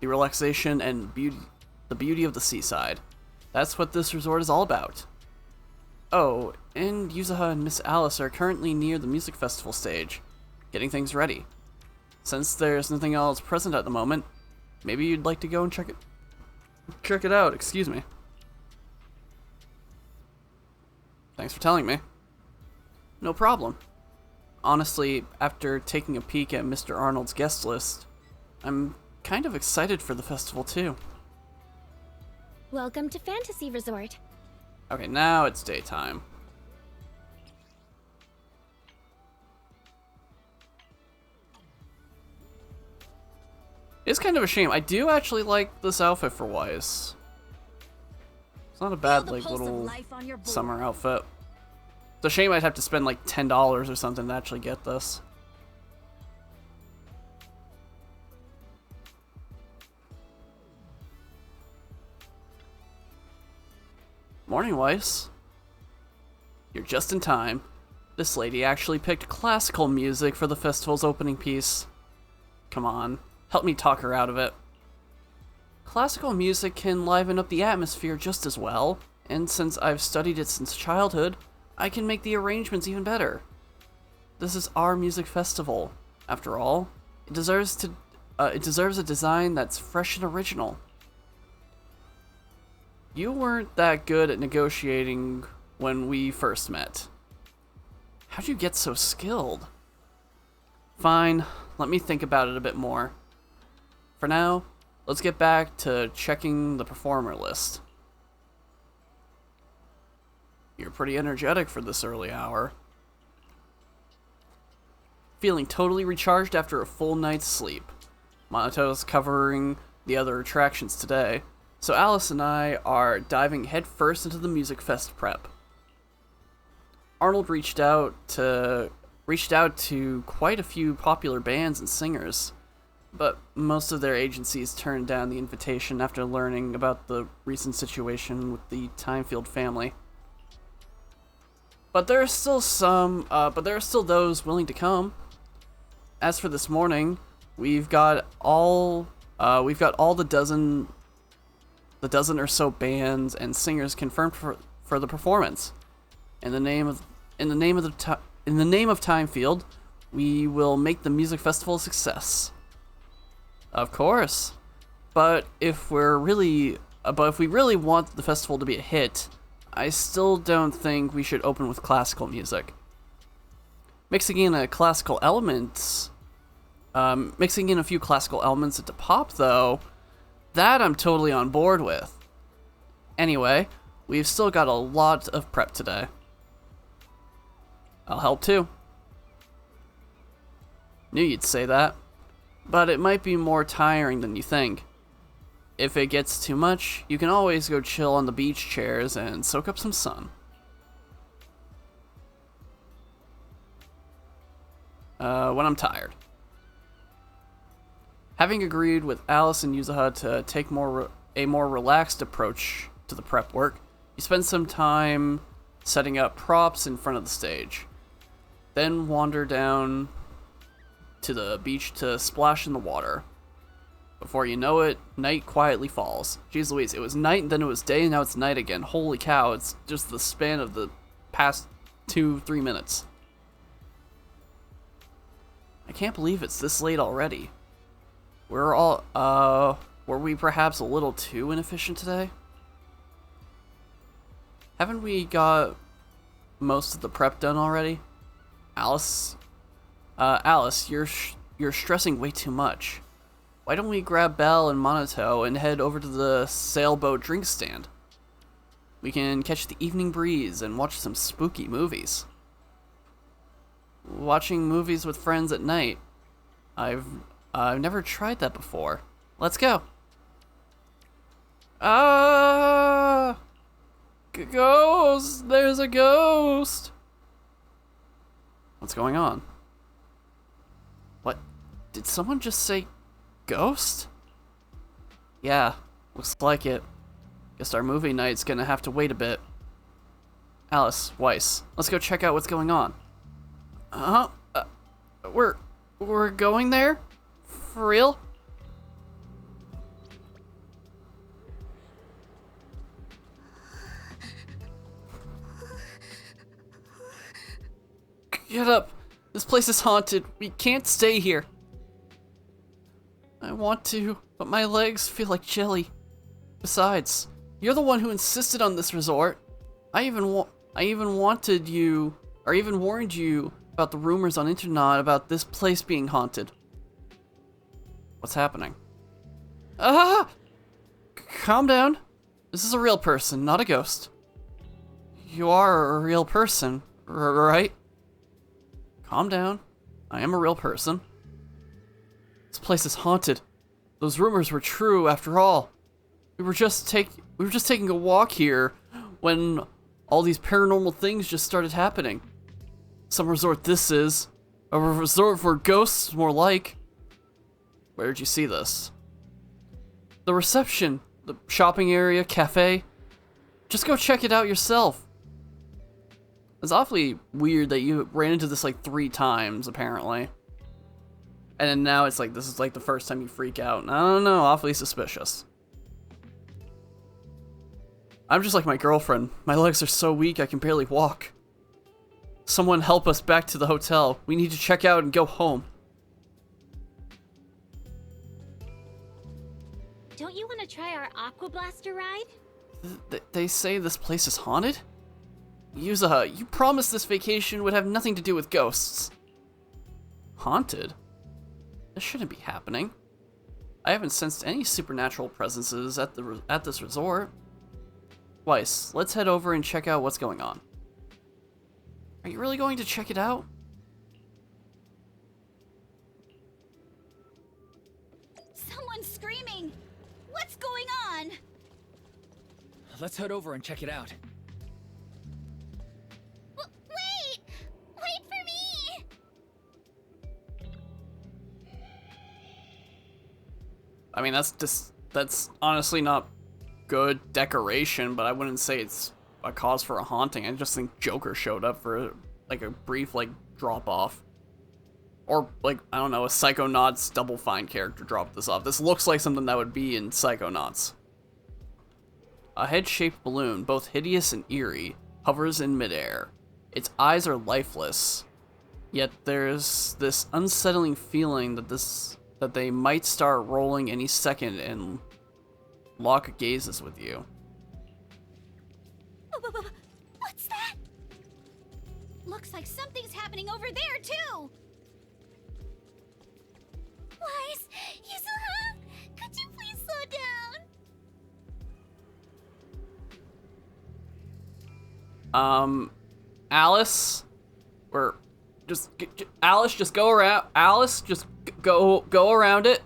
relaxation and the beauty of the seaside. That's what this resort is all about. Oh, and Yuzuha and Miss Alice are currently near the music festival stage, getting things ready. Since there's nothing else present at the moment, maybe you'd like to go and check it out, excuse me. Thanks for telling me. No problem. Honestly, after taking a peek at Mr. Arnold's guest list, I'm kind of excited for the festival too. Welcome to Fantasy Resort. Okay, now it's daytime. It's kind of a shame. I do actually like this outfit for Weiss. It's not a bad, like, little summer outfit. It's a shame I'd have to spend like $10 or something to actually get this. Morning, Weiss. You're just in time. This lady actually picked classical music for the festival's opening piece. Come on, help me talk her out of it. Classical music can liven up the atmosphere just as well, and since I've studied it since childhood, I can make the arrangements even better. This is our music festival. After all, it deserves a design that's fresh and original. You weren't that good at negotiating when we first met. How'd you get so skilled? Fine, let me think about it a bit more. For now, let's get back to checking the performer list. You're pretty energetic for this early hour. Feeling totally recharged after a full night's sleep. Monoto's covering the other attractions today, so Alice and I are diving headfirst into the Music Fest prep. Arnold reached out to quite a few popular bands and singers, but most of their agencies turned down the invitation after learning about the recent situation with the Timefield family. But there are still those willing to come. As for this morning, we've got all the dozen or so bands and singers confirmed for the performance. In the name of Timefield, we will make the music festival a success. Of course. But if we really want the festival to be a hit, I still don't think we should open with classical music. Mixing in a few classical elements into pop, though, that I'm totally on board with. Anyway, we've still got a lot of prep today. I'll help too. Knew you'd say that, but it might be more tiring than you think. If it gets too much, you can always go chill on the beach chairs and soak up some sun. When I'm tired. Having agreed with Alice and Yuzuha to take a more relaxed approach to the prep work, you spend some time setting up props in front of the stage. Then wander down to the beach to splash in the water. Before you know it, night quietly falls. Jeez Louise, it was night, then it was day, and now it's night again. Holy cow, it's just the span of the past 2-3 minutes. I can't believe it's this late already. Were we perhaps a little too inefficient today? Haven't we got most of the prep done already? Alice, you're stressing way too much. Why don't we grab Belle and Monato and head over to the sailboat drink stand? We can catch the evening breeze and watch some spooky movies. Watching movies with friends at night. I've never tried that before. Let's go. Ah! Ghost! There's a ghost! What's going on? What? Did someone just say ghost? Yeah, looks like it. Guess our movie night's gonna have to wait a bit. Alice, Weiss, let's go check out what's going on. We're going there? For real? Get up! This place is haunted. We can't stay here. I want to, but my legs feel like jelly. Besides, you're the one who insisted on this resort. I even warned you about the rumors on internet about this place being haunted. What's happening? Ah! Calm down. This is a real person, not a ghost. You are a real person, right? Calm down. I am a real person. This place is haunted. Those rumors were true after all. We were just taking a walk here when all these paranormal things just started happening. Some resort this is. A resort for ghosts, more like. Where did you see this? The reception, the shopping area, cafe. Just go check it out yourself. It's awfully weird that you ran into this like 3 times, apparently. And then now it's like, this is like the first time you freak out. I don't know, awfully suspicious. I'm just like my girlfriend. My legs are so weak I can barely walk. Someone help us back to the hotel. We need to check out and go home. Don't you want to try our Aqua Blaster ride? They say this place is haunted? Yuzuha, you promised this vacation would have nothing to do with ghosts. Haunted? This shouldn't be happening. I haven't sensed any supernatural presences at this resort. Weiss, let's head over and check out what's going on. Are you really going to check it out? Someone's screaming! What's going on? Let's head over and check it out. Wait! Wait for me! I mean, that's honestly not good decoration, but I wouldn't say it's a cause for a haunting. I just think Joker showed up for like a brief like drop off, or like, I don't know, a Psychonauts Double Fine character dropped this off. This looks like something that would be in Psychonauts. A head-shaped balloon, both hideous and eerie, hovers in midair. Its eyes are lifeless, yet there's this unsettling feeling that that they might start rolling any second and lock gazes with you. What's that? Looks like something's happening over there, too! Wise, Yuzuha, could you please slow down? Alice, Alice, just go around. Alice, just go around it.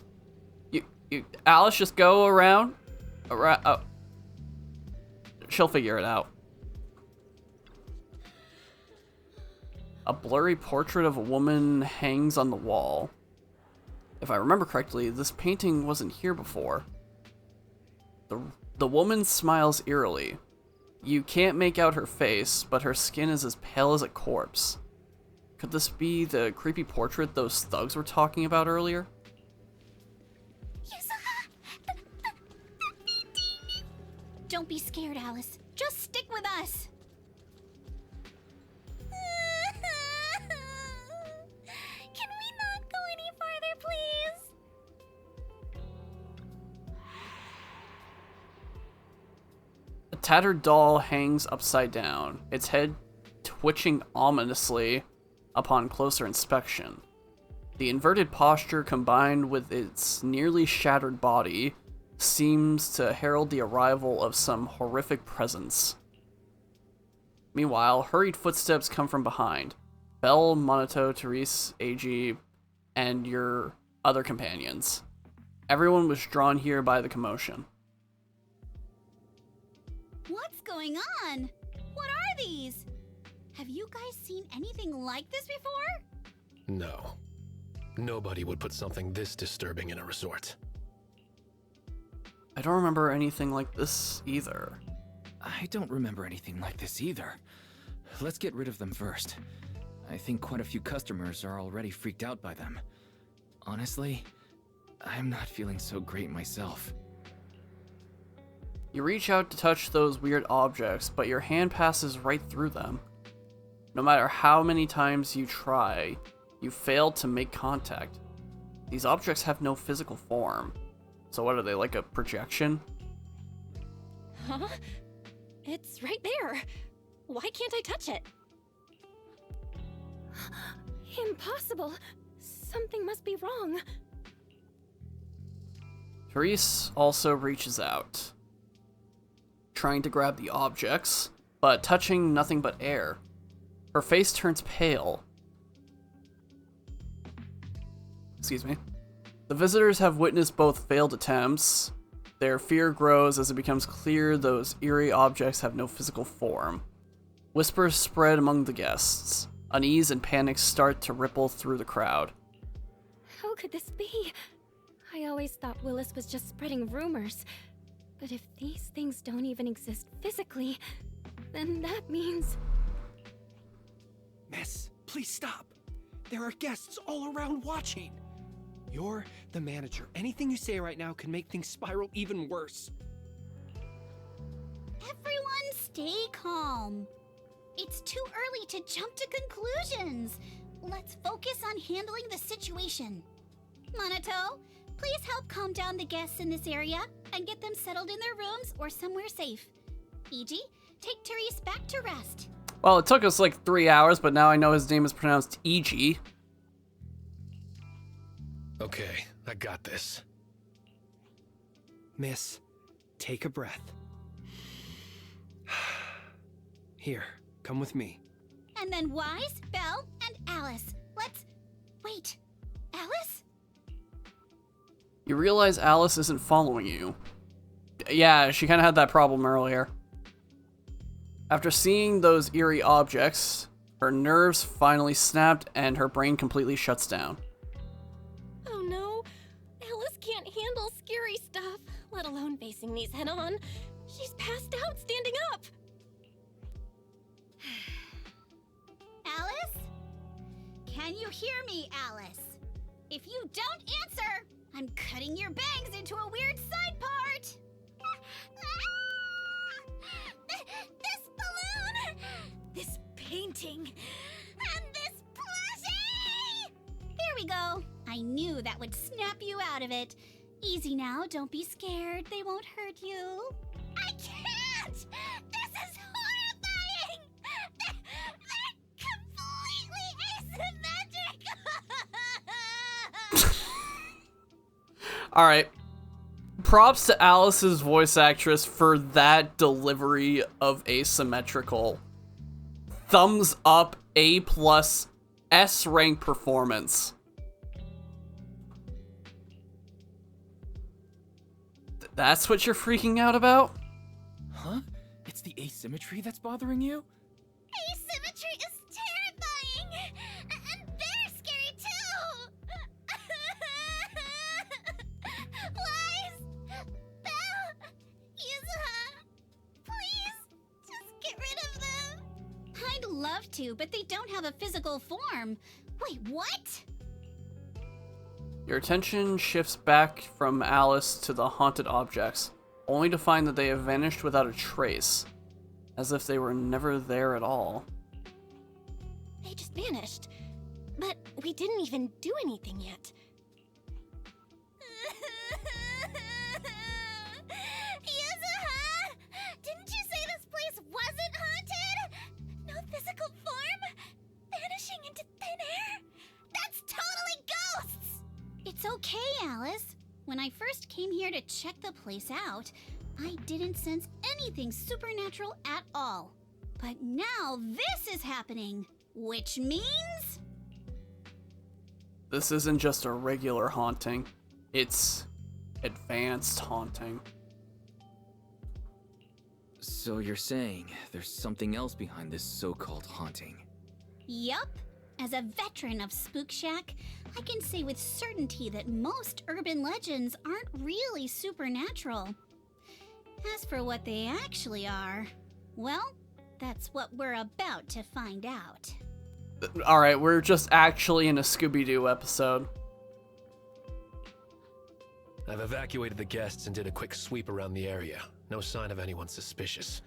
Alice, just go around. Oh. She'll figure it out. A blurry portrait of a woman hangs on the wall. If I remember correctly, this painting wasn't here before. The woman smiles eerily. You can't make out her face, but her skin is as pale as a corpse. Could this be the creepy portrait those thugs were talking about earlier? Don't be scared, Alice. Just stick with us. Can we not go any farther, please? A tattered doll hangs upside down, its head twitching ominously upon closer inspection. The inverted posture combined with its nearly shattered body seems to herald the arrival of some horrific presence. Meanwhile, hurried footsteps come from behind. Belle, Monato, Therese, Eiji, and your other companions. Everyone was drawn here by the commotion. What's going on? What are these? Have you guys seen anything like this before? No. Nobody would put something this disturbing in a resort. I don't remember anything like this either. I don't remember anything like this either. Let's get rid of them first. I think quite a few customers are already freaked out by them. Honestly, I'm not feeling so great myself. You reach out to touch those weird objects, but your hand passes right through them. No matter how many times you try, you fail to make contact. These objects have no physical form. So what are they, like a projection? Huh? It's right there. Why can't I touch it? Impossible. Something must be wrong. Therese also reaches out, trying to grab the objects, but touching nothing but air. Her face turns pale. Excuse me. The visitors have witnessed both failed attempts. Their fear grows as it becomes clear those eerie objects have no physical form. Whispers spread among the guests. Unease and panic start to ripple through the crowd. How could this be? I always thought Willis was just spreading rumors. But if these things don't even exist physically, then that means... Miss, please stop. There are guests all around watching. You're the manager. Anything you say right now can make things spiral even worse. Everyone stay calm. It's too early to jump to conclusions. Let's focus on handling the situation. Monato, please help calm down the guests in this area and get them settled in their rooms or somewhere safe. Eiji, take Therese back to rest. Well, it took us like 3 hours, but now I know his name is pronounced Eiji. Okay, I got this. Miss, take a breath. Here, come with me. And then Wise, Belle, and Alice. Let's... Wait, Alice? You realize Alice isn't following you. Yeah, she kind of had that problem earlier. After seeing those eerie objects, her nerves finally snapped and her brain completely shuts down. Oh no, Alice can't handle scary stuff, let alone facing these head on. She's passed out standing up. Alice? Can you hear me, Alice? If you don't answer, I'm cutting your bangs into a weird side part. This balloon! This painting! And this plushie! There we go. I I knew that would snap you out of it. Easy now, don't be scared. They won't hurt you. I can't! This is horrifying! They're completely asymmetric! Alright. Props to Alice's voice actress for that delivery of asymmetrical. Thumbs up, A+, S rank performance. That's what you're freaking out about? Huh? It's the asymmetry that's bothering you? Asymmetry is terrifying! And they're scary too! Wise! Belle! Yuzuha! Please! Just get rid of them! I'd love to, but they don't have a physical form. Wait, what? Your attention shifts back from Alice to the haunted objects, only to find that they have vanished without a trace, as if they were never there at all. They just vanished. But we didn't even do anything yet. Yuzuha! Didn't you say this place wasn't haunted? No physical form? Vanishing into thin air? That's totally ghosts! It's okay, Alice. When I first came here to check the place out, I didn't sense anything supernatural at all. But now this is happening, which means... This isn't just a regular haunting, it's advanced haunting. So you're saying there's something else behind this so-called haunting? Yup. As a veteran of Spook Shack, I can say with certainty that most urban legends aren't really supernatural. As for what they actually are, well, that's what we're about to find out. Alright, we're just actually in a Scooby-Doo episode. I've evacuated the guests and did a quick sweep around the area. No sign of anyone suspicious.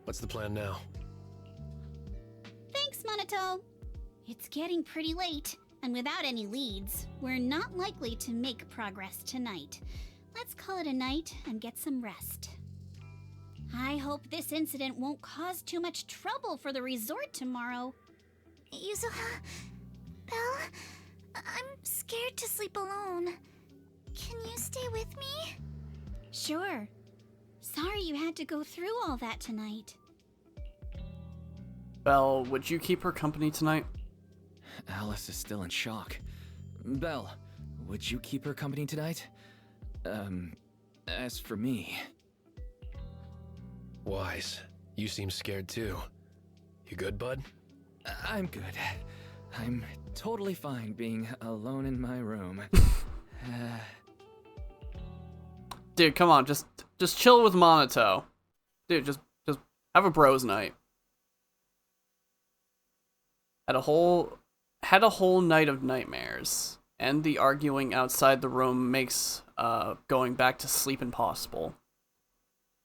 What's the plan now? Thanks, Monato. It's getting pretty late, and without any leads, we're not likely to make progress tonight. Let's call it a night and get some rest. I hope this incident won't cause too much trouble for the resort tomorrow. Yuzuha, Belle, I'm scared to sleep alone. Can you stay with me? Sure. Sorry you had to go through all that tonight. Belle, would you keep her company tonight? Alice is still in shock. Belle, would you keep her company tonight? As for me... Wise, you seem scared too. You good, bud? I'm good. I'm totally fine being alone in my room. Dude, come on, just chill with Monato. Dude, just have a bros night. Had a whole night of nightmares, and the arguing outside the room makes going back to sleep impossible.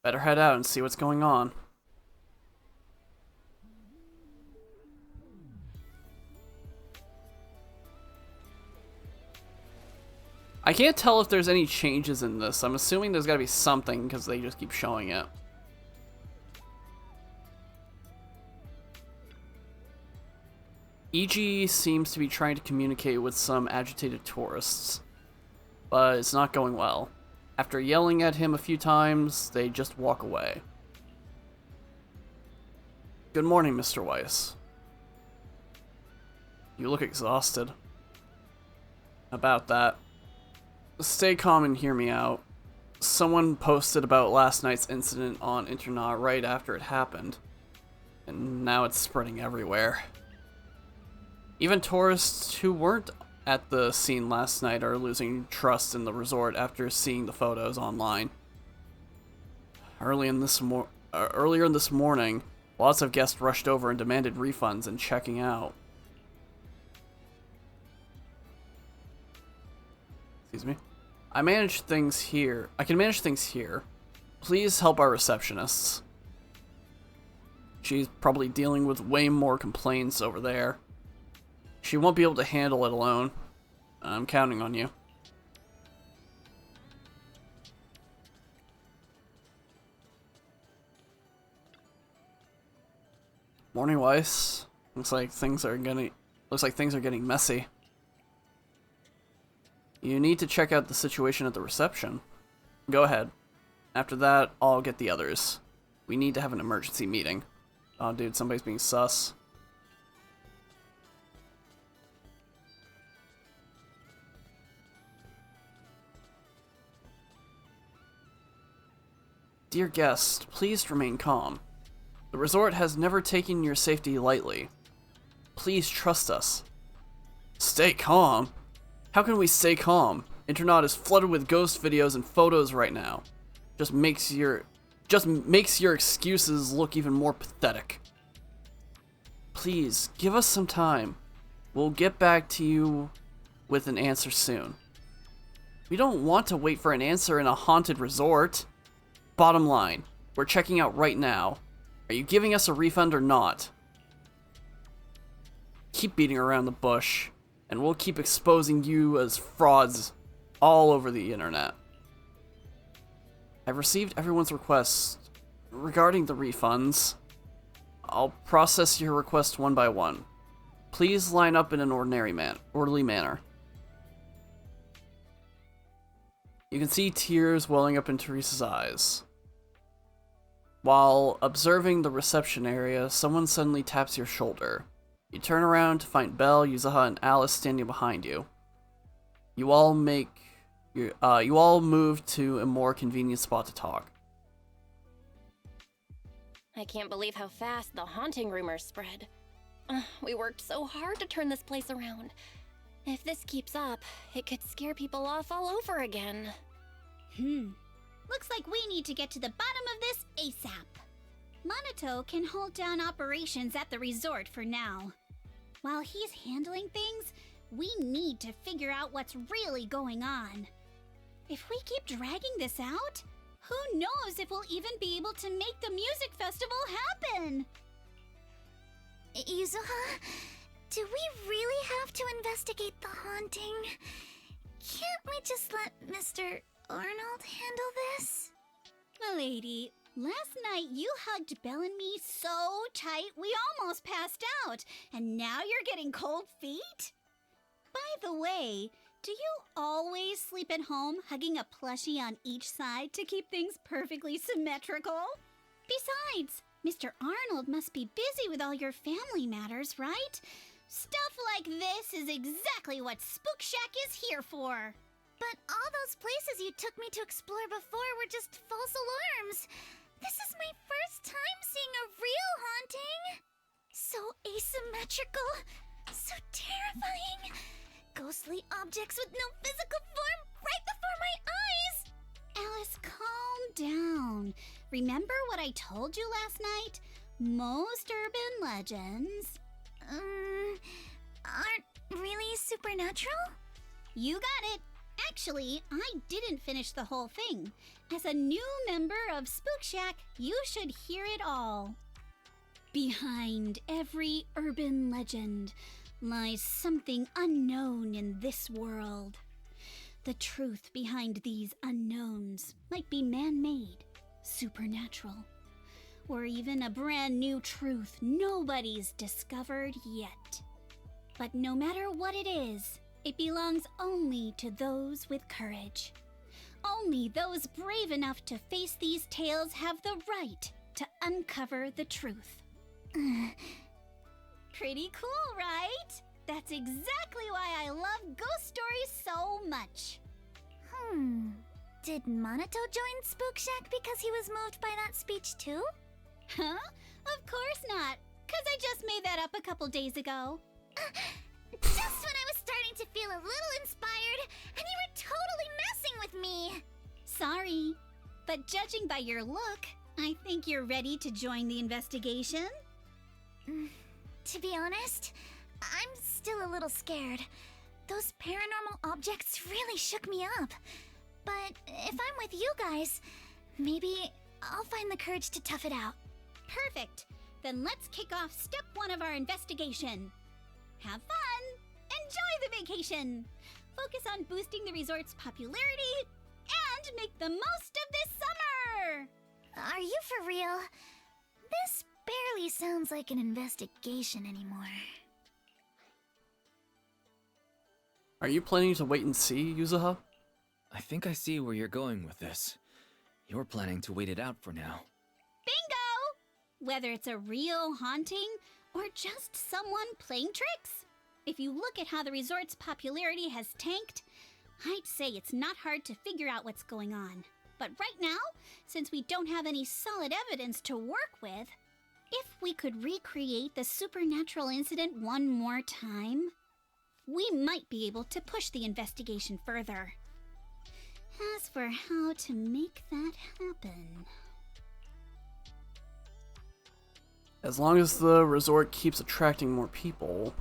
Better head out and see what's going on. I can't tell if there's any changes in this. I'm assuming there's gotta be something because they just keep showing it. EG seems to be trying to communicate with some agitated tourists, but it's not going well. After yelling at him a few times, they just walk away. Good morning, Mr. Weiss. You look exhausted. About that. Stay calm and hear me out. Someone posted about last night's incident on Internet right after it happened, and now it's spreading everywhere. Even tourists who weren't at the scene last night are losing trust in the resort after seeing the photos online. Earlier in this morning, lots of guests rushed over and demanded refunds and checking out. Excuse me. I can manage things here. Please help our receptionists. She's probably dealing with way more complaints over there. She won't be able to handle it alone. I'm counting on you. Morning, Weiss. Looks like things are getting messy. You need to check out the situation at the reception. Go ahead. After that, I'll get the others. We need to have an emergency meeting. Oh, dude, somebody's being sus. Dear guest, please remain calm. The resort has never taken your safety lightly. Please trust us. Stay calm? How can we stay calm? Internet is flooded with ghost videos and photos right now. Just makes your excuses look even more pathetic. Please, give us some time. We'll get back to you with an answer soon. We don't want to wait for an answer in a haunted resort. Bottom line, we're checking out right now. Are you giving us a refund or not? Keep beating around the bush, and we'll keep exposing you as frauds all over the internet. I've received everyone's requests regarding the refunds. I'll process your request one by one. Please line up in an orderly manner. You can see tears welling up in Teresa's eyes. While observing the reception area, someone suddenly taps your shoulder. You turn around to find Belle, Yuzuha, and Alice standing behind you. You all move to a more convenient spot to talk. I can't believe how fast the haunting rumors spread. We worked so hard to turn this place around. If this keeps up, it could scare people off all over again. Looks like we need to get to the bottom of this ASAP. Monato can hold down operations at the resort for now. While he's handling things, we need to figure out what's really going on. If we keep dragging this out, who knows if we'll even be able to make the music festival happen? Yuzuha, do we really have to investigate the haunting? Can't we just let Mr. Arnold handle this? Milady, last night you hugged Belle and me so tight we almost passed out, and now you're getting cold feet? By the way, do you always sleep at home hugging a plushie on each side to keep things perfectly symmetrical? Besides, Mr. Arnold must be busy with all your family matters, right? Stuff like this is exactly what Spook Shack is here for. But all those places you took me to explore before were just false alarms. This is my first time seeing a real haunting. So asymmetrical, so terrifying. Ghostly objects with no physical form right before my eyes. Alice, calm down. Remember what I told you last night? Most urban legends... aren't really supernatural? You got it. Actually, I didn't finish the whole thing. As a new member of Spook Shack, you should hear it all. Behind every urban legend lies something unknown in this world. The truth behind these unknowns might be man-made, supernatural, or even a brand new truth nobody's discovered yet. But no matter what it is, it belongs only to those with courage. Only those brave enough to face these tales have the right to uncover the truth. Pretty cool, right? That's exactly why I love ghost stories so much. Did Monato join Spook Shack because he was moved by that speech too? Huh? Of course not, 'cause I just made that up a couple days ago. Just when I was starting to feel a little inspired, and you were totally messing with me. Sorry, but judging by your look, I think you're ready to join the investigation. To be honest, I'm still a little scared. Those paranormal objects really shook me up. But if I'm with you guys, maybe I'll find the courage to tough it out. Perfect. Then let's kick off step 1 of our investigation. Have fun! Enjoy the vacation! focus on boosting the resort's popularity, and make the most of this summer! Are you for real? This barely sounds like an investigation anymore. Are you planning to wait and see, Yuzuha? I think I see where you're going with this. You're planning to wait it out for now. Bingo! Whether it's a real haunting or just someone playing tricks. If you look at how the resort's popularity has tanked, I'd say it's not hard to figure out what's going on. But right now, since we don't have any solid evidence to work with, if we could recreate the supernatural incident one more time, we might be able to push the investigation further. As for how to make that happen... As long as the resort keeps attracting more people,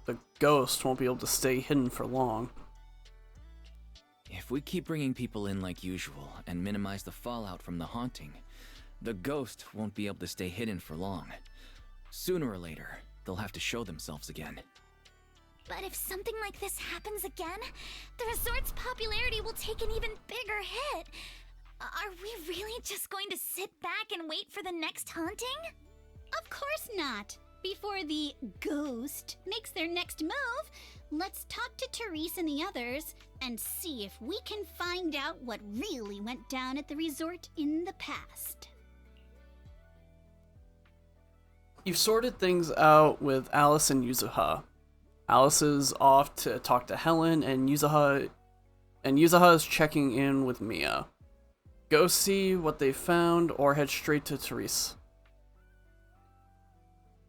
the ghost won't be able to stay hidden for long. If we keep bringing people in like usual and minimize the fallout from the haunting, the ghost won't be able to stay hidden for long. Sooner or later, they'll have to show themselves again. But if something like this happens again, the resort's popularity will take an even bigger hit. Are we really just going to sit back and wait for the next haunting? Of course not. Before the ghost makes their next move, let's talk to Therese and the others and see if we can find out what really went down at the resort in the past. You've sorted things out with Alice and Yuzuha. Alice is off to talk to Helen, and Yuzuha is checking in with Mia. Go see what they found or head straight to Therese.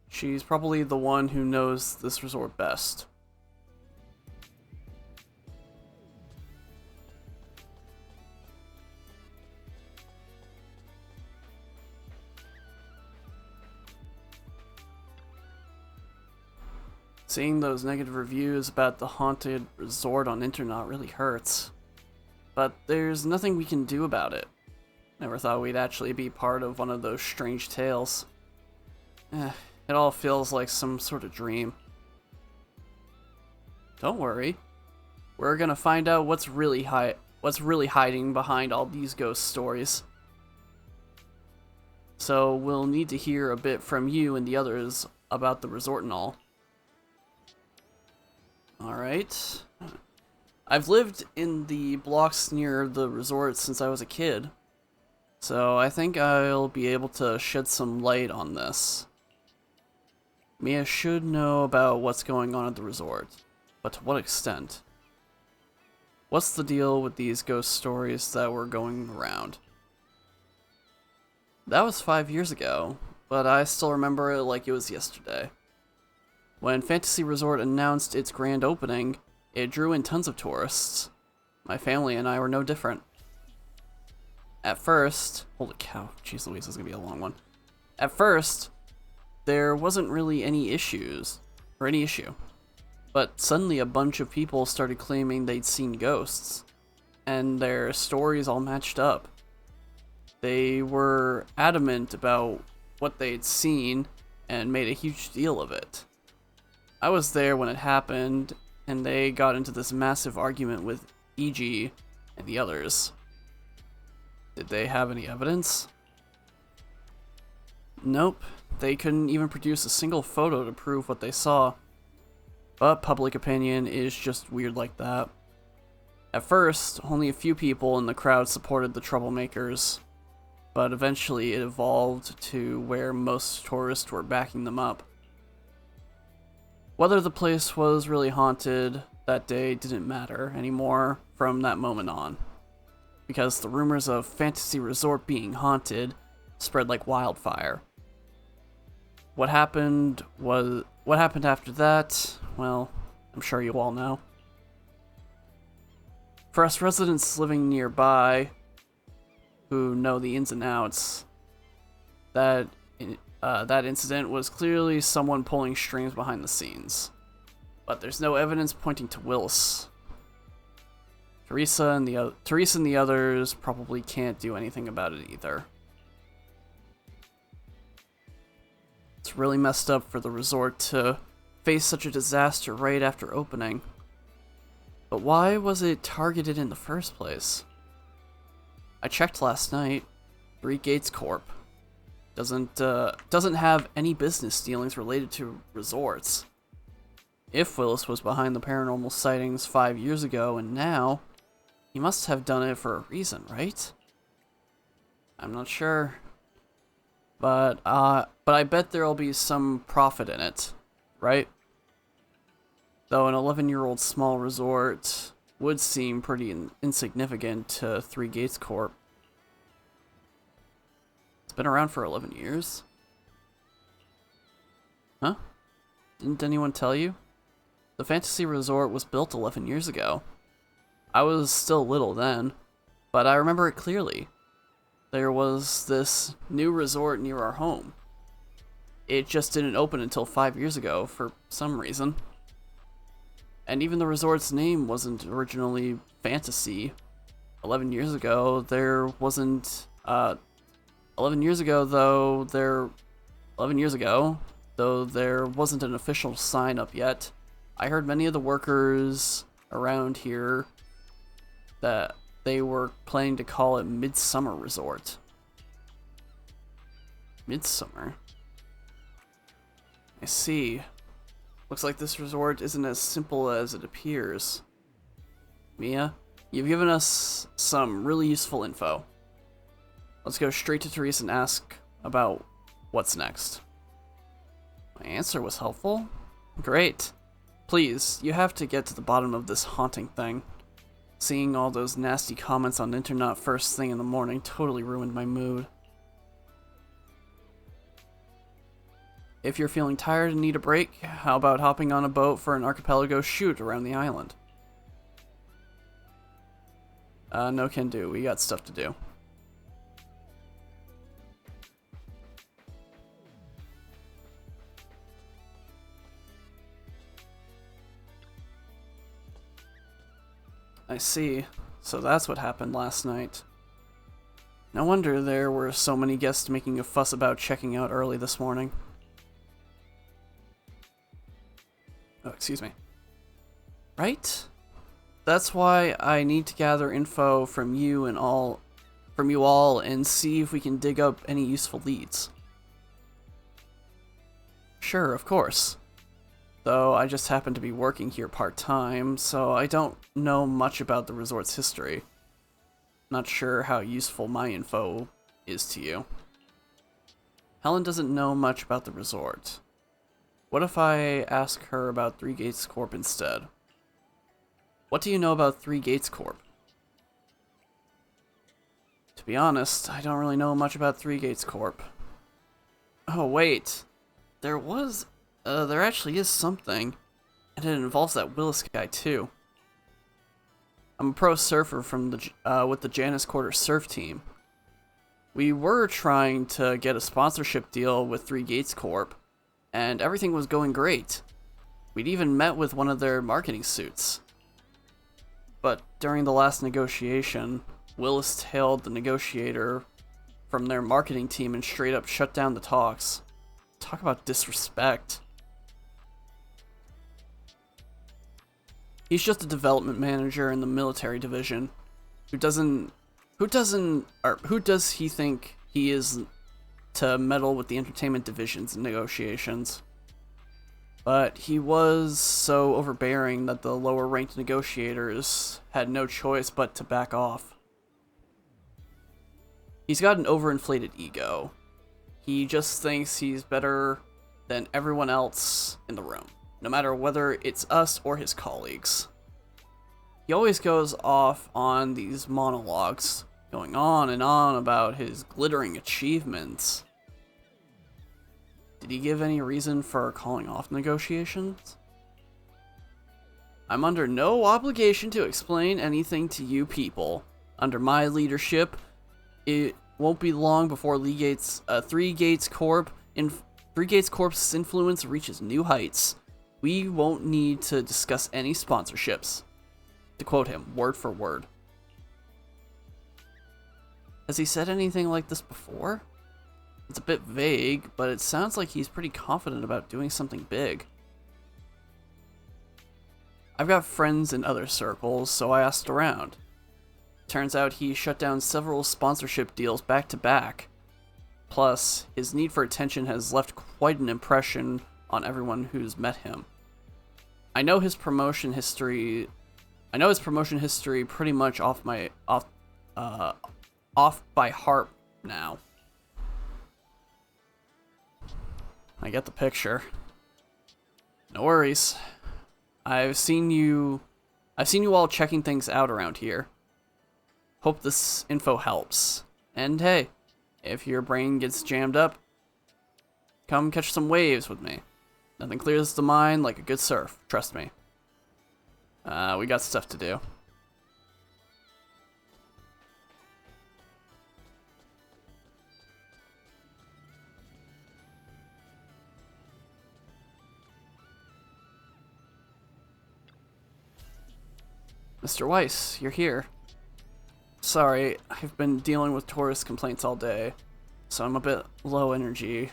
She's probably the one who knows this resort best. Seeing those negative reviews about the haunted resort on internet really hurts. But there's nothing we can do about it. Never thought we'd actually be part of one of those strange tales. It all feels like some sort of dream. Don't worry. We're gonna find out what's really hiding behind all these ghost stories. So we'll need to hear a bit from you and the others about the resort and all. Alright. I've lived in the blocks near the resort since I was a kid, so I think I'll be able to shed some light on this. Mia should know about what's going on at the resort, but to what extent? What's the deal with these ghost stories that were going around? That was 5 years ago, but I still remember it like it was yesterday. When Fantasy Resort announced its grand opening, it drew in tons of tourists. My family and I were no different. At first, holy cow, jeez Louise, this is gonna be a long one. At first, there wasn't really any issue. But suddenly a bunch of people started claiming they'd seen ghosts, and their stories all matched up. They were adamant about what they'd seen and made a huge deal of it. I was there when it happened, and they got into this massive argument with E.G. and the others. Did they have any evidence? Nope, they couldn't even produce a single photo to prove what they saw. But public opinion is just weird like that. At first, only a few people in the crowd supported the troublemakers, but eventually it evolved to where most tourists were backing them up. Whether the place was really haunted that day didn't matter anymore from that moment on, because the rumors of Fantasy Resort being haunted spread like wildfire. What happened after that, well, I'm sure you all know. For us residents living nearby, who know the ins and outs, that incident was clearly someone pulling strings behind the scenes. But there's no evidence pointing to Willis. Teresa and the others probably can't do anything about it either. It's really messed up for the resort to face such a disaster right after opening. But why was it targeted in the first place? I checked last night. Three Gates Corp. Doesn't have any business dealings related to resorts. If Willis was behind the paranormal sightings 5 years ago and now, he must have done it for a reason, right? I'm not sure. But I bet there'll be some profit in it, right? Though an 11-year-old small resort would seem pretty insignificant to Three Gates Corp. It's been around for 11 years. Huh? Didn't anyone tell you? The Fantasy Resort was built 11 years ago. I was still little then, but I remember it clearly. There was this new resort near our home. It just didn't open until 5 years ago for some reason. And even the resort's name wasn't originally Fantasy. 11 years ago, there wasn't... 11 years ago, though there wasn't an official sign up yet, I heard many of the workers around here that they were planning to call it Midsummer Resort. Midsummer? I see. Looks like this resort isn't as simple as it appears. Mia, you've given us some really useful info. Let's go straight to Therese and ask about what's next. My answer was helpful? Great. Please, you have to get to the bottom of this haunting thing. Seeing all those nasty comments on the internet first thing in the morning totally ruined my mood. If you're feeling tired and need a break, how about hopping on a boat for an archipelago shoot around the island? No can do. We got stuff to do. I see. So that's what happened last night. No wonder there were so many guests making a fuss about checking out early this morning. Oh, excuse me. Right? That's why I need to gather info from you all and see if we can dig up any useful leads. Sure, of course. Though I just happen to be working here part-time, so I don't know much about the resort's history. Not sure how useful my info is to you. Helen doesn't know much about the resort. What if I ask her about Three Gates Corp instead? What do you know about Three Gates Corp? To be honest, I don't really know much about Three Gates Corp. Oh wait, there actually is something, and it involves that Willis guy too. I'm a pro surfer from with the Janus Quarter surf team. We were trying to get a sponsorship deal with Three Gates Corp, and everything was going great. We'd even met with one of their marketing suits. But during the last negotiation, Willis tailed the negotiator from their marketing team and straight up shut down the talks. Talk about disrespect. He's just a development manager in the military division. Who does he think he is to meddle with the entertainment division's negotiations? But he was so overbearing that the lower ranked negotiators had no choice but to back off. He's got an overinflated ego. He just thinks he's better than everyone else in the room, no matter whether it's us or his colleagues. He always goes off on these monologues, going on and on about his glittering achievements. Did he give any reason for calling off negotiations? I'm under no obligation to explain anything to you people. Under my leadership, it won't be long before Three Gates Corp's influence reaches new heights. We won't need to discuss any sponsorships. To quote him, word for word. Has he said anything like this before? It's a bit vague, but it sounds like he's pretty confident about doing something big. I've got friends in other circles, so I asked around. Turns out he shut down several sponsorship deals back to back. Plus, his need for attention has left quite an impression on everyone who's met him. I know his promotion history pretty much off by heart now. I get the picture. No worries. I've seen you all checking things out around here. Hope this info helps. And hey, if your brain gets jammed up, come catch some waves with me. Nothing clears the mind like a good surf, trust me. We got stuff to do. Mr. Weiss, you're here. Sorry, I've been dealing with tourist complaints all day, so I'm a bit low energy.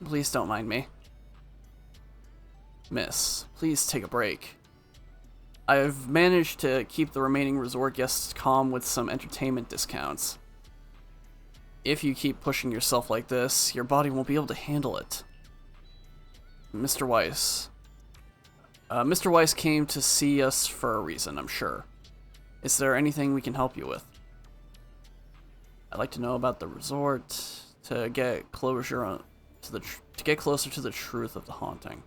Please don't mind me. Miss, please take a break. I've managed to keep the remaining resort guests calm with some entertainment discounts. If you keep pushing yourself like this, your body won't be able to handle it. Mr. Weiss. Mr. Weiss came to see us for a reason, I'm sure. Is there anything we can help you with? I'd like to know about the resort to get closer to the truth of the haunting.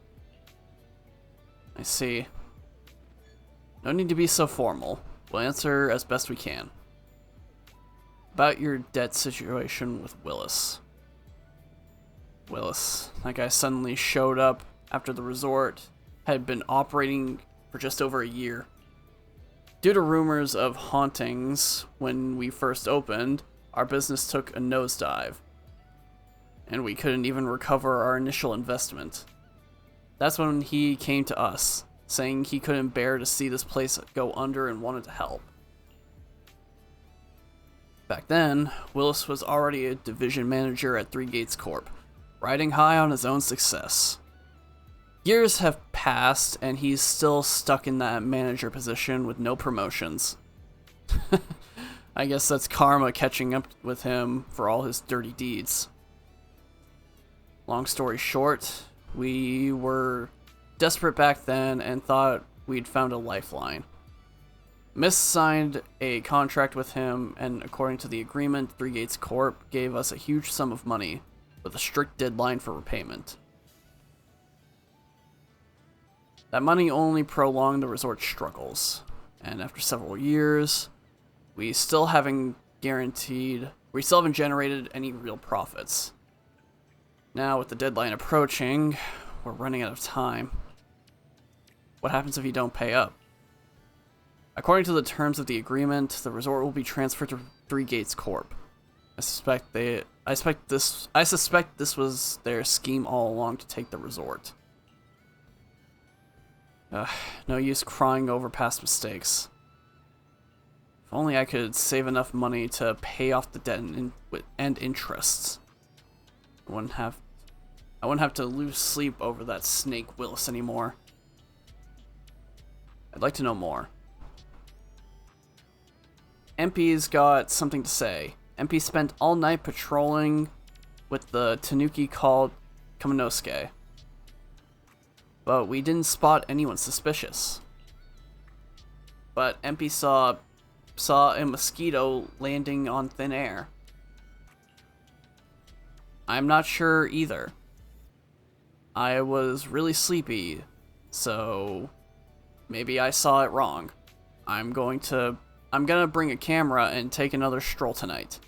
I see. No need to be so formal. We'll answer as best we can. About your debt situation with Willis. Willis, that guy suddenly showed up after the resort had been operating for just over a year. Due to rumors of hauntings when we first opened, our business took a nosedive, and we couldn't even recover our initial investment. That's when he came to us, saying he couldn't bear to see this place go under and wanted to help. Back then, Willis was already a division manager at Three Gates Corp, riding high on his own success. Years have passed, and he's still stuck in that manager position with no promotions. I guess that's karma catching up with him for all his dirty deeds. Long story short, we were desperate back then and thought we'd found a lifeline. Miss signed a contract with him, and according to the agreement, Three Gates Corp gave us a huge sum of money with a strict deadline for repayment. That money only prolonged the resort's struggles, and after several years, we still haven't generated any real profits. Now, with the deadline approaching, we're running out of time. What happens if you don't pay up? According to the terms of the agreement, the resort will be transferred to Three Gates Corp. I suspect this was their scheme all along to take the resort. No use crying over past mistakes. If only I could save enough money to pay off the debt and interests. I wouldn't have to lose sleep over that snake Willis anymore. I'd like to know more. MP's got something to say. MP spent all night patrolling with the Tanuki called Kaminosuke, but we didn't spot anyone suspicious. But MP saw a mosquito landing on thin air. I'm not sure either. I was really sleepy, so maybe I saw it wrong. I'm gonna bring a camera and take another stroll tonight.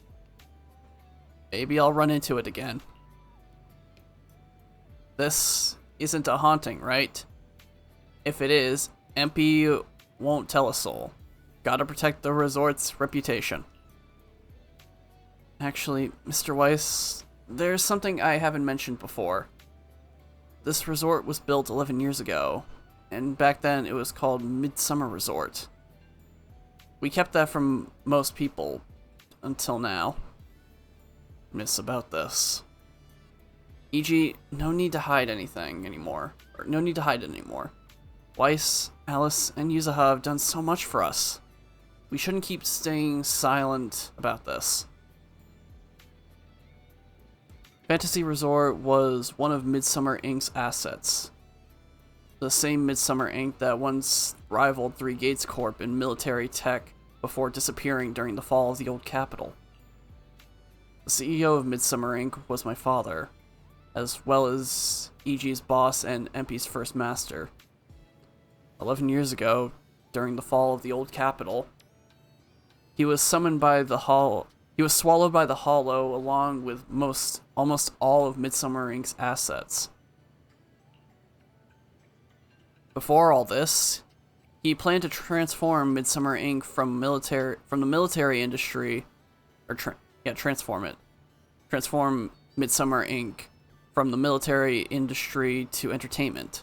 Maybe I'll run into it again. This isn't a haunting, right? If it is, MP won't tell a soul. Gotta protect the resort's reputation. Actually, Mr. Weiss, there's something I haven't mentioned before. This resort was built 11 years ago, and back then it was called Midsummer Resort. We kept that from most people until now. Miss about this. E.g., no need to hide anything anymore. Or no need to hide it anymore. Weiss, Alice, and Yuzuha have done so much for us. We shouldn't keep staying silent about this. Fantasy Resort was one of Midsummer Inc.'s assets. The same Midsummer Inc. that once rivaled Three Gates Corp in military tech before disappearing during the fall of the old capital. The CEO of Midsummer Inc. was my father, as well as EG's boss and MP's first master. 11 years ago, during the fall of the old capital, he was swallowed by the Hollow along with almost all of Midsummer Inc.'s assets. Before all this, he planned to transform Midsummer Inc. from the military industry, transform Midsummer Inc. from the military industry to entertainment.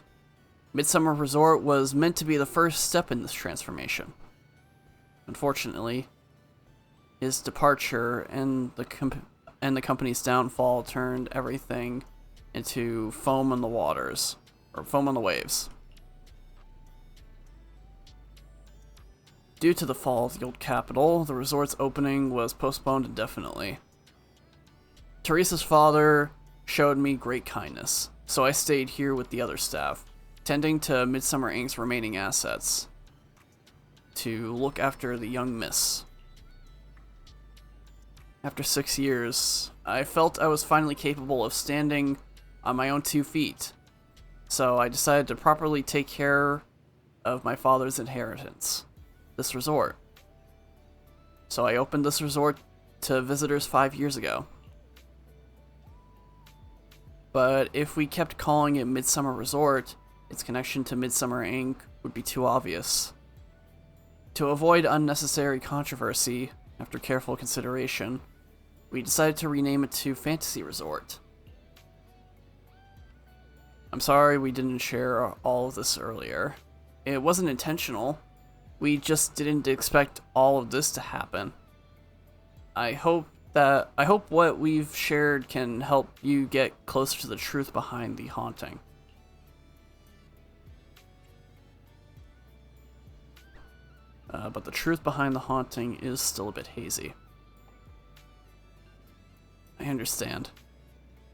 Midsummer Resort was meant to be the first step in this transformation. Unfortunately, his departure and the company's downfall turned everything into foam on the waters, or foam on the waves. Due to the fall of the old capital, the resort's opening was postponed indefinitely. Teresa's father showed me great kindness, so I stayed here with the other staff, tending to Midsummer Inc.'s remaining assets, to look after the young miss. After 6 years, I felt I was finally capable of standing on my own 2 feet, so I decided to properly take care of my father's inheritance, this resort. So I opened this resort to visitors 5 years ago. But if we kept calling it Midsummer Resort, its connection to Midsummer Inc. would be too obvious. To avoid unnecessary controversy, after careful consideration, we decided to rename it to Fantasy Resort. I'm sorry we didn't share all of this earlier. It wasn't intentional. We just didn't expect all of this to happen. I hope what we've shared can help you get closer to the truth behind the haunting. But the truth behind the haunting is still a bit hazy. I understand.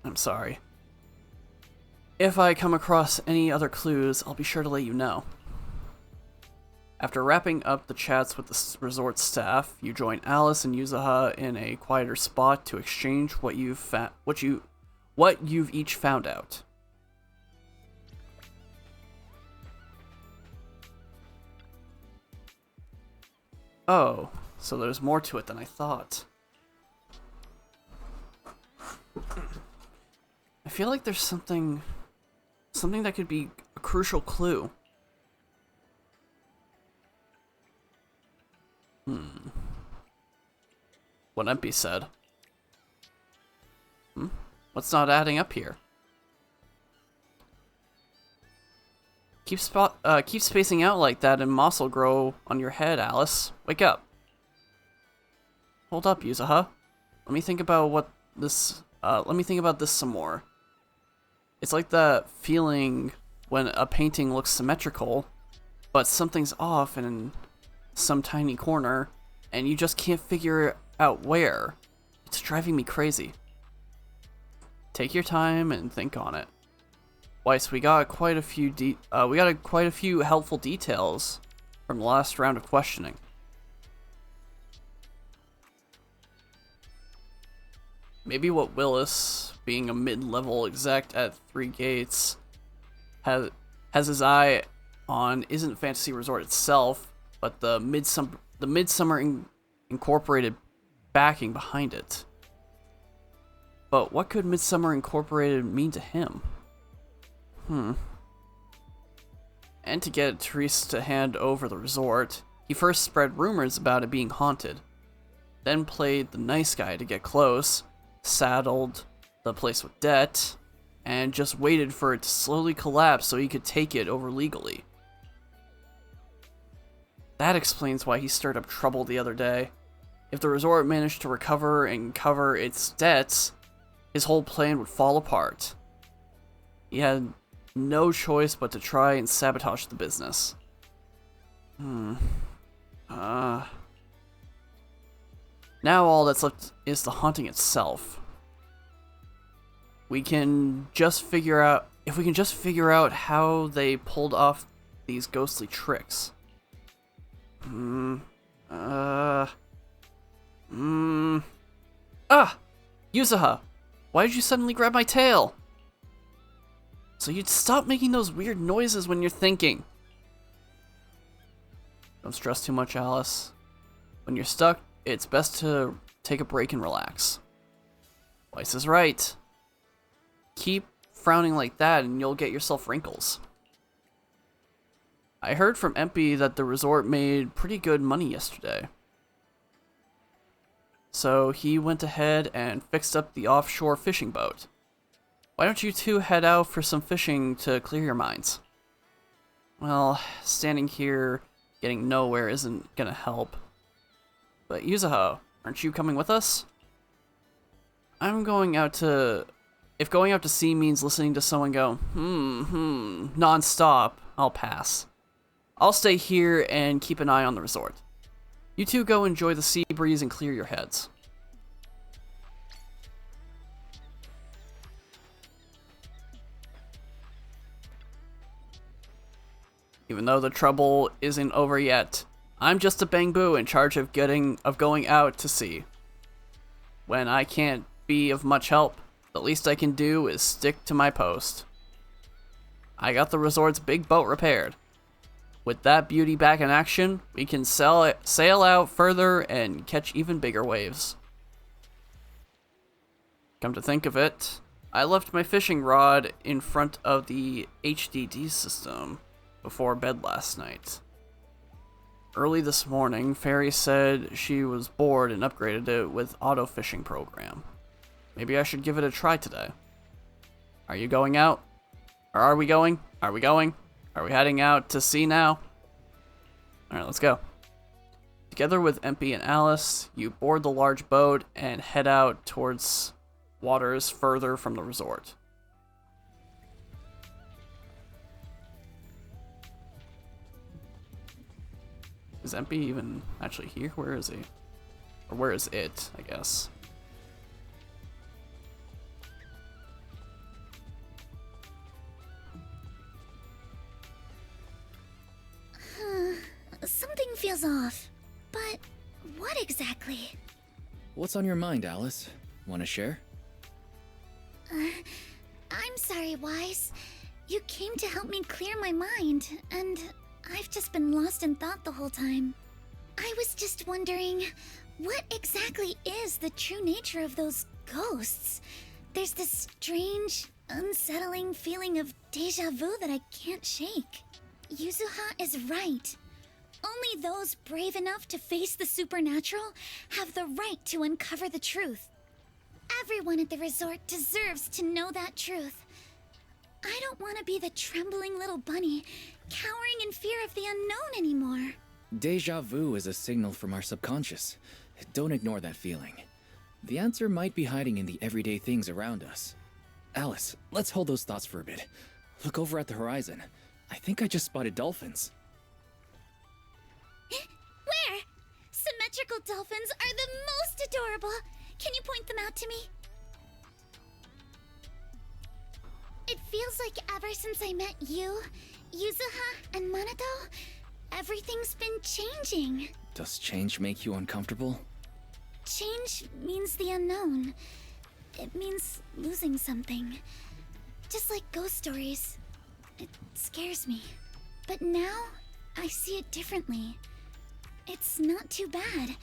I'm sorry. If I come across any other clues, I'll be sure to let you know. After wrapping up the chats with the resort staff, you join Alice and Yuzuha in a quieter spot to exchange what you've each found out. Oh, so there's more to it than I thought. I feel like there's something that could be a crucial clue. What MP said. What's not adding up here? Keep spacing out like that and moss will grow on your head, Alice. Wake up. Hold up, Yuzuha. Let me think about this some more. It's like that feeling when a painting looks symmetrical, but something's off in some tiny corner, and you just can't figure out where. It's driving me crazy. Take your time and think on it. Weiss, we got quite a few helpful details from the last round of questioning. Maybe what Willis, being a mid-level exec at Three Gates, has his eye on isn't Fantasy Resort itself, but the Midsummer Incorporated backing behind it. But what could Midsummer Incorporated mean to him? And to get Therese to hand over the resort, he first spread rumors about it being haunted, then played the nice guy to get close, saddled the place with debt, and just waited for it to slowly collapse so he could take it over legally. That explains why he stirred up trouble the other day. If the resort managed to recover and cover its debts, his whole plan would fall apart. He had no choice but to try and sabotage the business. Now all that's left is the haunting itself. We can just figure out if we can just figure out how they pulled off these ghostly tricks. Yuzuha, why did you suddenly grab my tail? So you'd stop making those weird noises when you're thinking. Don't stress too much, Alice. When you're stuck, it's best to take a break and relax. Weiss is right. Keep frowning like that and you'll get yourself wrinkles. I heard from Empy that the resort made pretty good money yesterday. So he went ahead and fixed up the offshore fishing boat. Why don't you two head out for some fishing to clear your minds? Well, standing here getting nowhere isn't gonna help. But Yuzuha, aren't you coming with us? I'm going out to... If going out to sea means listening to someone go, non-stop, I'll pass. I'll stay here and keep an eye on the resort. You two go enjoy the sea breeze and clear your heads. Even though the trouble isn't over yet, I'm just a Bangbu in charge of going out to sea. When I can't be of much help, the least I can do is stick to my post. I got the resort's big boat repaired. With that beauty back in action, we can sail out further and catch even bigger waves. Come to think of it, I left my fishing rod in front of the HDD system before bed last night. Early this morning, Fairy said she was bored and upgraded it with auto fishing program. Maybe I should give it a try today. Are you going out? Or are we going? Are we going? Are we heading out to sea now? Alright, let's go. Together with Empy and Alice, you board the large boat and head out towards waters further from the resort. Is Empy even actually here? Where is he? Or where is it, I guess? Something feels off. But what exactly? What's on your mind, Alice? Want to share? I'm sorry, Weiss. You came to help me clear my mind, and I've just been lost in thought the whole time. I was just wondering, what exactly is the true nature of those ghosts? There's this strange, unsettling feeling of deja vu that I can't shake. Yuzuha is right. Only those brave enough to face the supernatural have the right to uncover the truth. Everyone at the resort deserves to know that truth. I don't want to be the trembling little bunny, cowering in fear of the unknown anymore. Deja vu is a signal from our subconscious. Don't ignore that feeling. The answer might be hiding in the everyday things around us. Alice, let's hold those thoughts for a bit. Look over at the horizon. I think I just spotted dolphins. Where? Symmetrical dolphins are the most adorable. Can you point them out to me? It feels like ever since I met you, Yuzuha, and Manato, everything's been changing. Does change make you uncomfortable? Change means the unknown. It means losing something. Just like ghost stories. It scares me. But now, I see it differently. It's not too bad.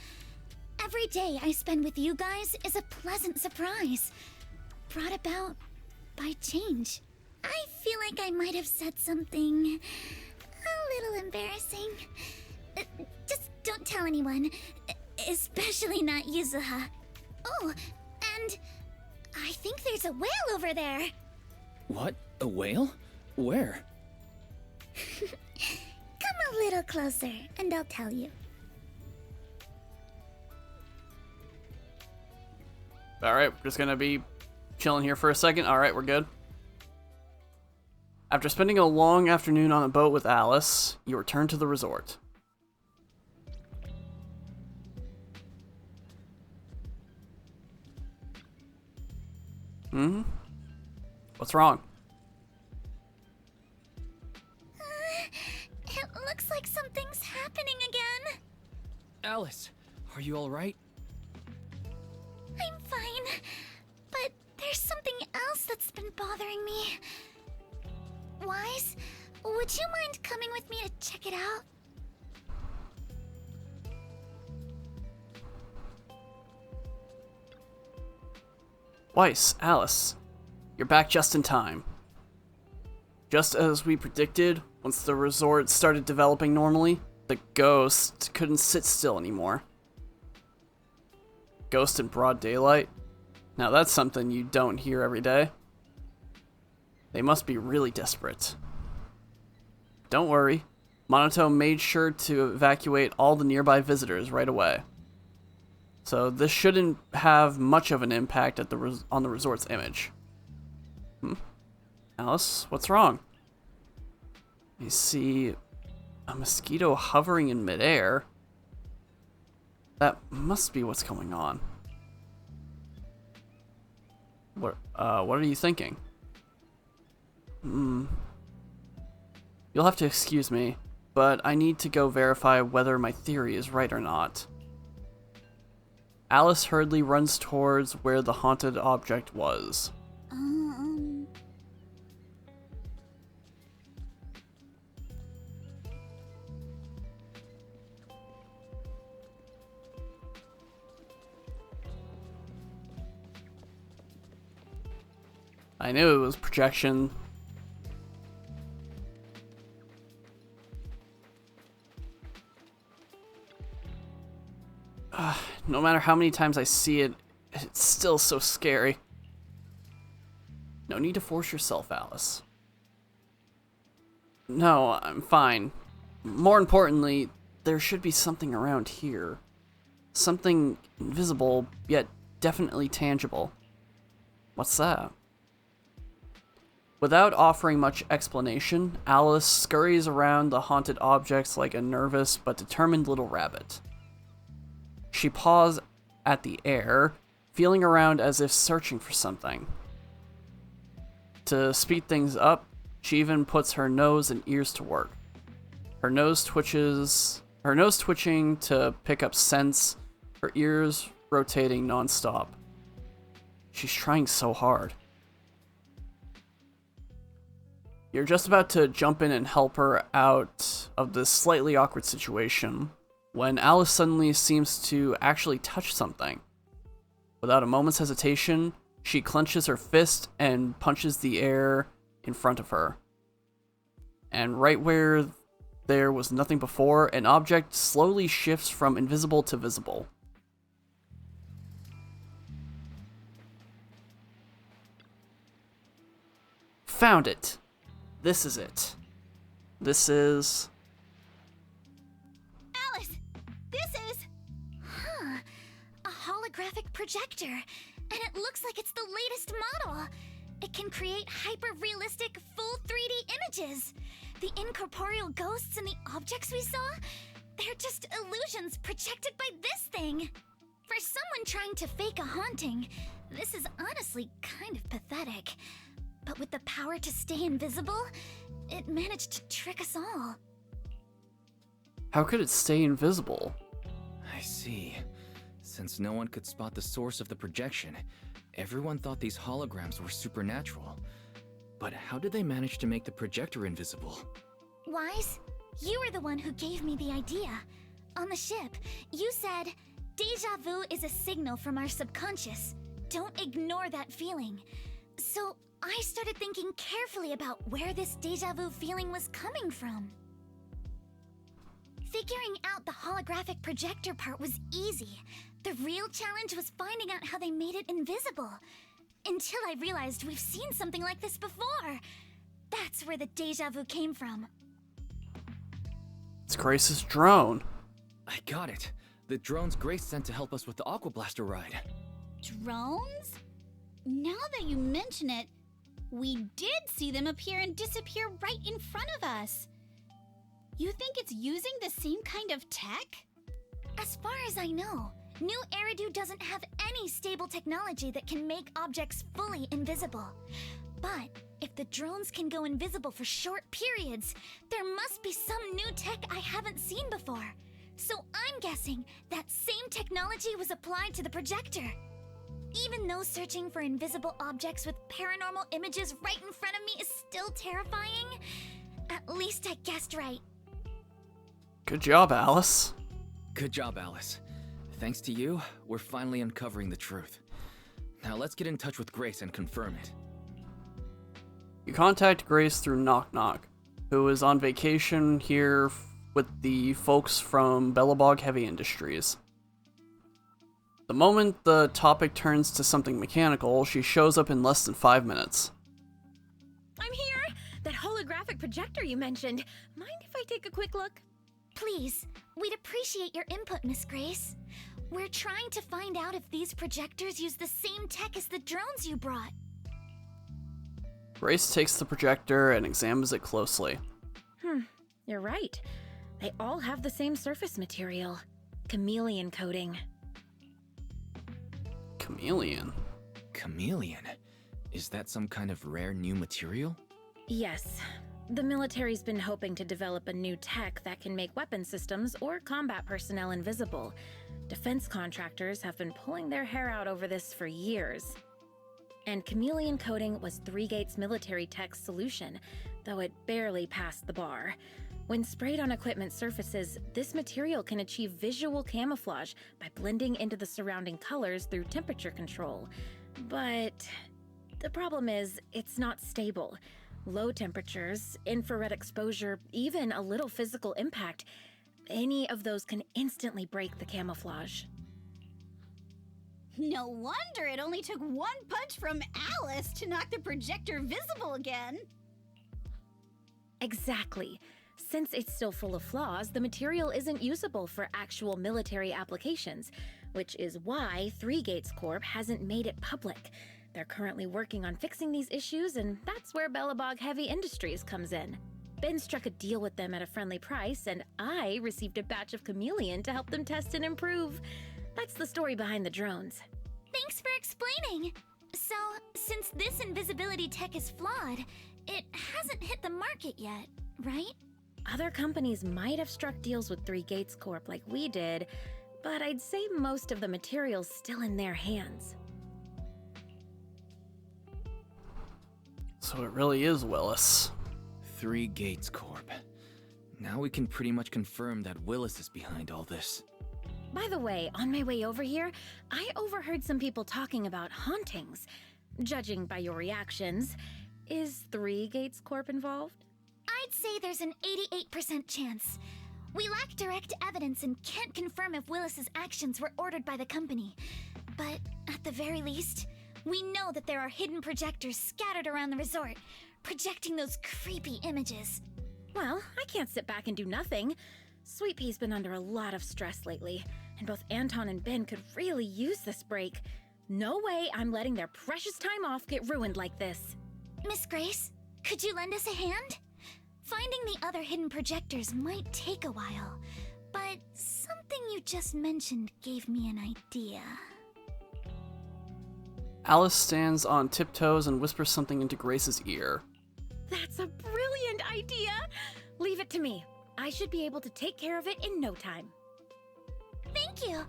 Every day I spend with you guys is a pleasant surprise, brought about by change. I feel like I might have said something a little embarrassing. Just don't tell anyone, especially not Yuzuha. Oh, and I think there's a whale over there. What? A whale? Where? Come a little closer, and I'll tell you. Alright, we're just gonna be chilling here for a second. Alright, we're good. After spending a long afternoon on a boat with Alice, you return to the resort. What's wrong? It looks like something's happening again. Alice, are you alright? I'm fine, but there's something else that's been bothering me. Wise, would you mind coming with me to check it out? Weiss, Alice, you're back just in time. Just as we predicted, once the resort started developing normally, the ghost couldn't sit still anymore. Ghost in broad daylight? Now that's something you don't hear every day. They must be really desperate. Don't worry, Monoto made sure to evacuate all the nearby visitors right away. So this shouldn't have much of an impact at on the resort's image. Alice, what's wrong? You see a mosquito hovering in midair. That must be what's going on. What are you thinking? You'll have to excuse me, but I need to go verify whether my theory is right or not. Alice hurriedly runs towards where the haunted object was. I knew it was projection. No matter how many times I see it, it's still so scary. No need to force yourself, Alice. No, I'm fine. More importantly, there should be something around here. Something invisible, yet definitely tangible. What's that? Without offering much explanation, Alice scurries around the haunted objects like a nervous but determined little rabbit. She paws at the air, feeling around as if searching for something. To speed things up, she even puts her nose and ears to work. Her nose twitching to pick up scents, her ears rotating non-stop. She's trying so hard. You're just about to jump in and help her out of this slightly awkward situation when Alice suddenly seems to actually touch something. Without a moment's hesitation, she clenches her fist and punches the air in front of her. And right where there was nothing before, an object slowly shifts from invisible to visible. Found it! This is it. This is... Alice! This is... a holographic projector. And it looks like it's the latest model. It can create hyper-realistic, full 3D images. The incorporeal ghosts and the objects we saw, they're just illusions projected by this thing. For someone trying to fake a haunting, this is honestly kind of pathetic. But with the power to stay invisible, it managed to trick us all. How could it stay invisible? I see. Since no one could spot the source of the projection, everyone thought these holograms were supernatural. But how did they manage to make the projector invisible? Wise, you were the one who gave me the idea. On the ship, you said, "Deja vu is a signal from our subconscious. Don't ignore that feeling." So I started thinking carefully about where this deja vu feeling was coming from. Figuring out the holographic projector part was easy. The real challenge was finding out how they made it invisible. Until I realized we've seen something like this before. That's where the deja vu came from. It's Grace's drone. I got it. The drones Grace sent to help us with the Aqua Blaster ride. Drones? Now that you mention it, We did see them appear and disappear right in front of us. You think it's using the same kind of tech? As far as I know, New Eridu doesn't have any stable technology that can make objects fully invisible. But if the drones can go invisible for short periods, there must be some new tech I haven't seen before. So I'm guessing that same technology was applied to the projector. Even though searching for invisible objects with paranormal images right in front of me is still terrifying, at least I guessed right. Good job, Alice. Good job, Alice. Thanks to you, we're finally uncovering the truth. Now let's get in touch with Grace and confirm it. You contact Grace through Knock Knock, who is on vacation here with the folks from Bellabog Heavy Industries. The moment the topic turns to something mechanical, she shows up in less than 5 minutes. I'm here! That holographic projector you mentioned. Mind if I take a quick look? Please, we'd appreciate your input, Miss Grace. We're trying to find out if these projectors use the same tech as the drones you brought. Grace takes the projector and examines it closely. You're right. They all have the same surface material. Chameleon coating. Chameleon? Chameleon? Is that some kind of rare new material? Yes. The military's been hoping to develop a new tech that can make weapon systems or combat personnel invisible. Defense contractors have been pulling their hair out over this for years. And chameleon coating was Three Gates military tech's solution, though it barely passed the bar. When sprayed on equipment surfaces, this material can achieve visual camouflage by blending into the surrounding colors through temperature control. But the problem is, it's not stable. Low temperatures, infrared exposure, even a little physical impact, any of those can instantly break the camouflage. No wonder it only took one punch from Alice to knock the projector visible again. Exactly. Since it's still full of flaws, the material isn't usable for actual military applications, which is why Three Gates Corp hasn't made it public. They're currently working on fixing these issues, and that's where Bellabog Heavy Industries comes in. Ben struck a deal with them at a friendly price, and I received a batch of chameleon to help them test and improve. That's the story behind the drones. Thanks for explaining. So, since this invisibility tech is flawed, it hasn't hit the market yet, right? Other companies might have struck deals with Three Gates Corp like we did, but I'd say most of the material's still in their hands. So it really is Willis. Three Gates Corp. Now we can pretty much confirm that Willis is behind all this. By the way, on my way over here, I overheard some people talking about hauntings. Judging by your reactions, is Three Gates Corp involved? I'd say there's an 88% chance. We lack direct evidence and can't confirm if Willis's actions were ordered by the company. But at the very least, we know that there are hidden projectors scattered around the resort, projecting those creepy images. Well, I can't sit back and do nothing. Sweet Pea's been under a lot of stress lately, and both Anton and Ben could really use this break. No way I'm letting their precious time off get ruined like this. Miss Grace, could you lend us a hand? Finding the other hidden projectors might take a while, but something you just mentioned gave me an idea. Alice stands on tiptoes and whispers something into Grace's ear. That's a brilliant idea! Leave it to me. I should be able to take care of it in no time. Thank you!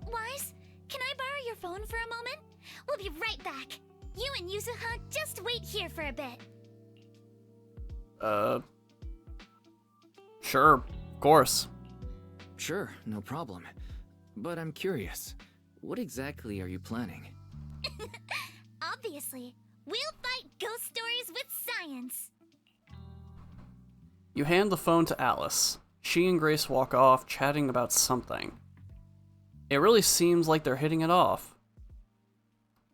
Wise, can I borrow your phone for a moment? We'll be right back. You and Yuzuha just wait here for a bit. Sure, of course. Sure, no problem. But I'm curious, what exactly are you planning? Obviously, we'll fight ghost stories with science. You hand the phone to Alice. She and Grace walk off, chatting about something. It really seems like they're hitting it off.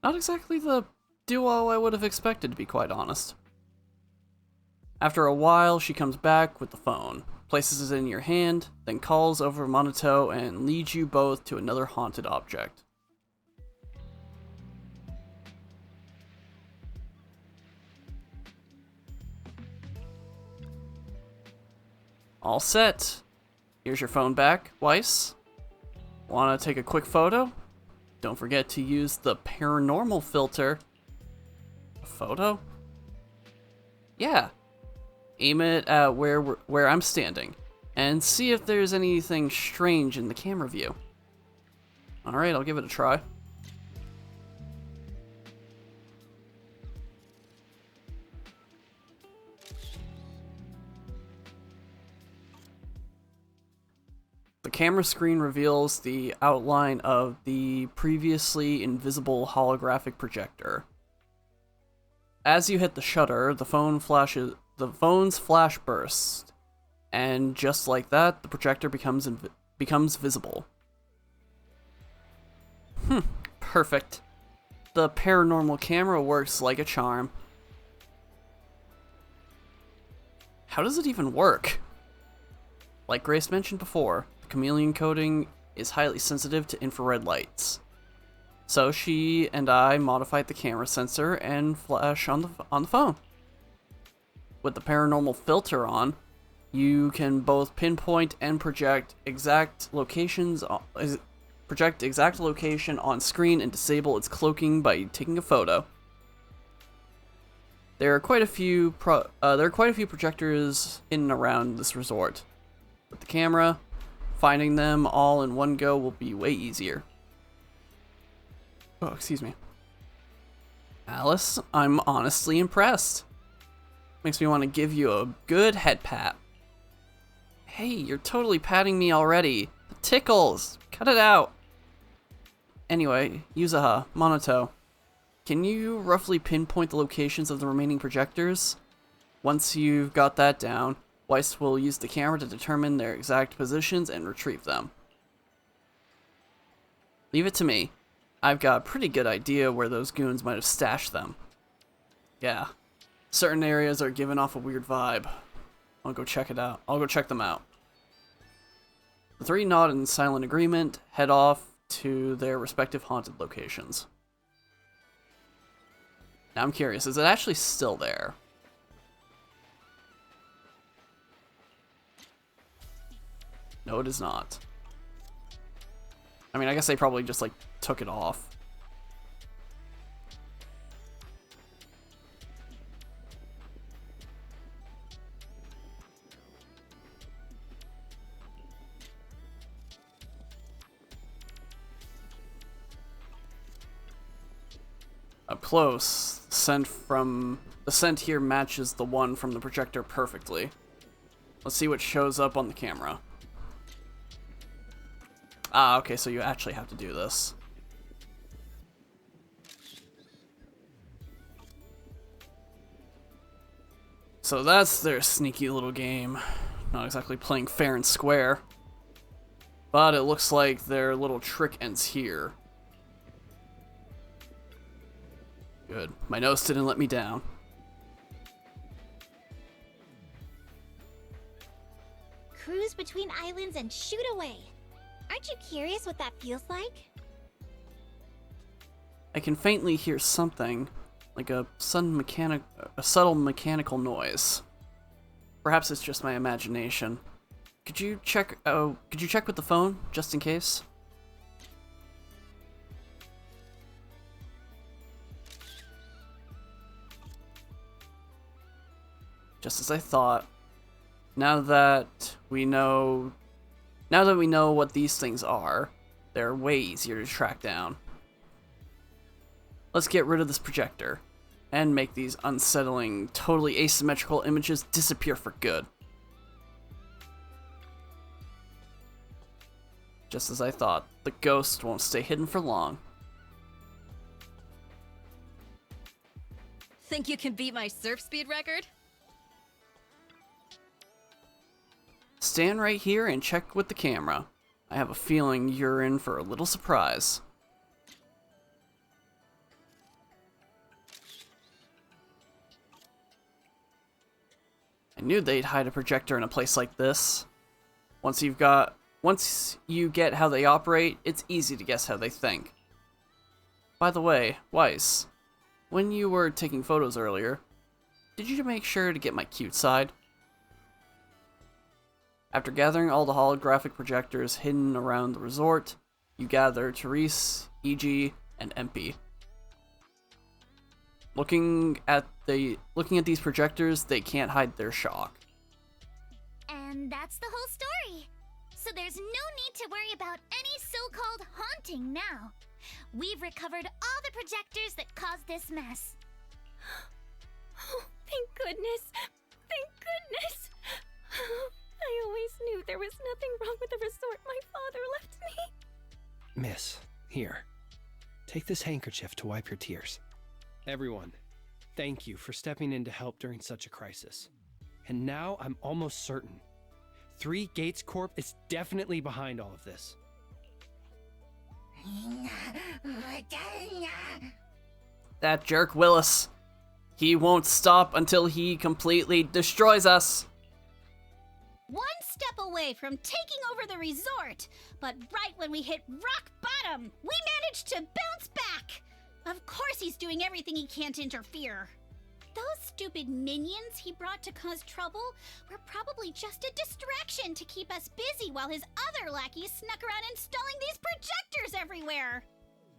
Not exactly the duo I would have expected, to be quite honest. After a while, she comes back with the phone, places it in your hand, then calls over Monoto and leads you both to another haunted object. All set. Here's your phone back, Weiss. Want to take a quick photo? Don't forget to use the paranormal filter. A photo? Yeah. Aim it at where I'm standing, and see if there's anything strange in the camera view. Alright, I'll give it a try. The camera screen reveals the outline of the previously invisible holographic projector. As you hit the shutter, the phone's flash bursts, and just like that, the projector becomes visible. Perfect. The paranormal camera works like a charm. How does it even work? Like Grace mentioned before, the chameleon coating is highly sensitive to infrared lights. So she and I modified the camera sensor and flash on the phone. With the paranormal filter on, you can both pinpoint and project exact location on screen and disable its cloaking by taking a photo. There are quite a few projectors in and around this resort. With the camera, finding them all in one go will be way easier. Oh, excuse me. Alice, I'm honestly impressed. Makes me want to give you a good head pat. Hey, you're totally patting me already. It tickles. Cut it out. Anyway, Yuzaha, Monoto, can you roughly pinpoint the locations of the remaining projectors? Once you've got that down, Weiss will use the camera to determine their exact positions and retrieve them. Leave it to me. I've got a pretty good idea where those goons might have stashed them. Yeah, certain areas are giving off a weird vibe. I'll go check it out. I'll go check them out. The three nod in silent agreement, head off to their respective haunted locations. Now I'm curious, is it actually still there? No, it is not. I mean, I guess they probably just, like, took it off. Up close, the scent here matches the one from the projector perfectly. Let's see what shows up on the camera. Ah, okay, so you actually have to do this. So that's their sneaky little game. Not exactly playing fair and square. But it looks like their little trick ends here. Good. My nose didn't let me down. Cruise between islands and shoot away. Aren't you curious what that feels like? I can faintly hear something, like a subtle mechanical noise. Perhaps it's just my imagination. Could you check with the phone, just in case? Just as I thought. Now that we know what these things are, they're way easier to track down. Let's get rid of this projector and make these unsettling, totally asymmetrical images disappear for good. Just as I thought, the ghost won't stay hidden for long. Think you can beat my surf speed record? Stand right here and check with the camera. I have a feeling you're in for a little surprise. I knew they'd hide a projector in a place like this. Once you get how they operate, it's easy to guess how they think. By the way, Weiss, when you were taking photos earlier, did you make sure to get my cute side? After gathering all the holographic projectors hidden around the resort, you gather Therese, E.G., and Empy. Looking at these projectors, they can't hide their shock. And that's the whole story. So there's no need to worry about any so-called haunting now. We've recovered all the projectors that caused this mess. Oh, thank goodness. Thank goodness. I always knew there was nothing wrong with the resort my father left me. Miss, here. Take this handkerchief to wipe your tears. Everyone, thank you for stepping in to help during such a crisis. And now I'm almost certain. 3 Gates Corp is definitely behind all of this. That jerk Willis. He won't stop until he completely destroys us. One step away from taking over the resort, but right when we hit rock bottom, we managed to bounce back. Of course he's doing everything he can to interfere. Those stupid minions he brought to cause trouble were probably just a distraction to keep us busy while his other lackeys snuck around installing these projectors everywhere.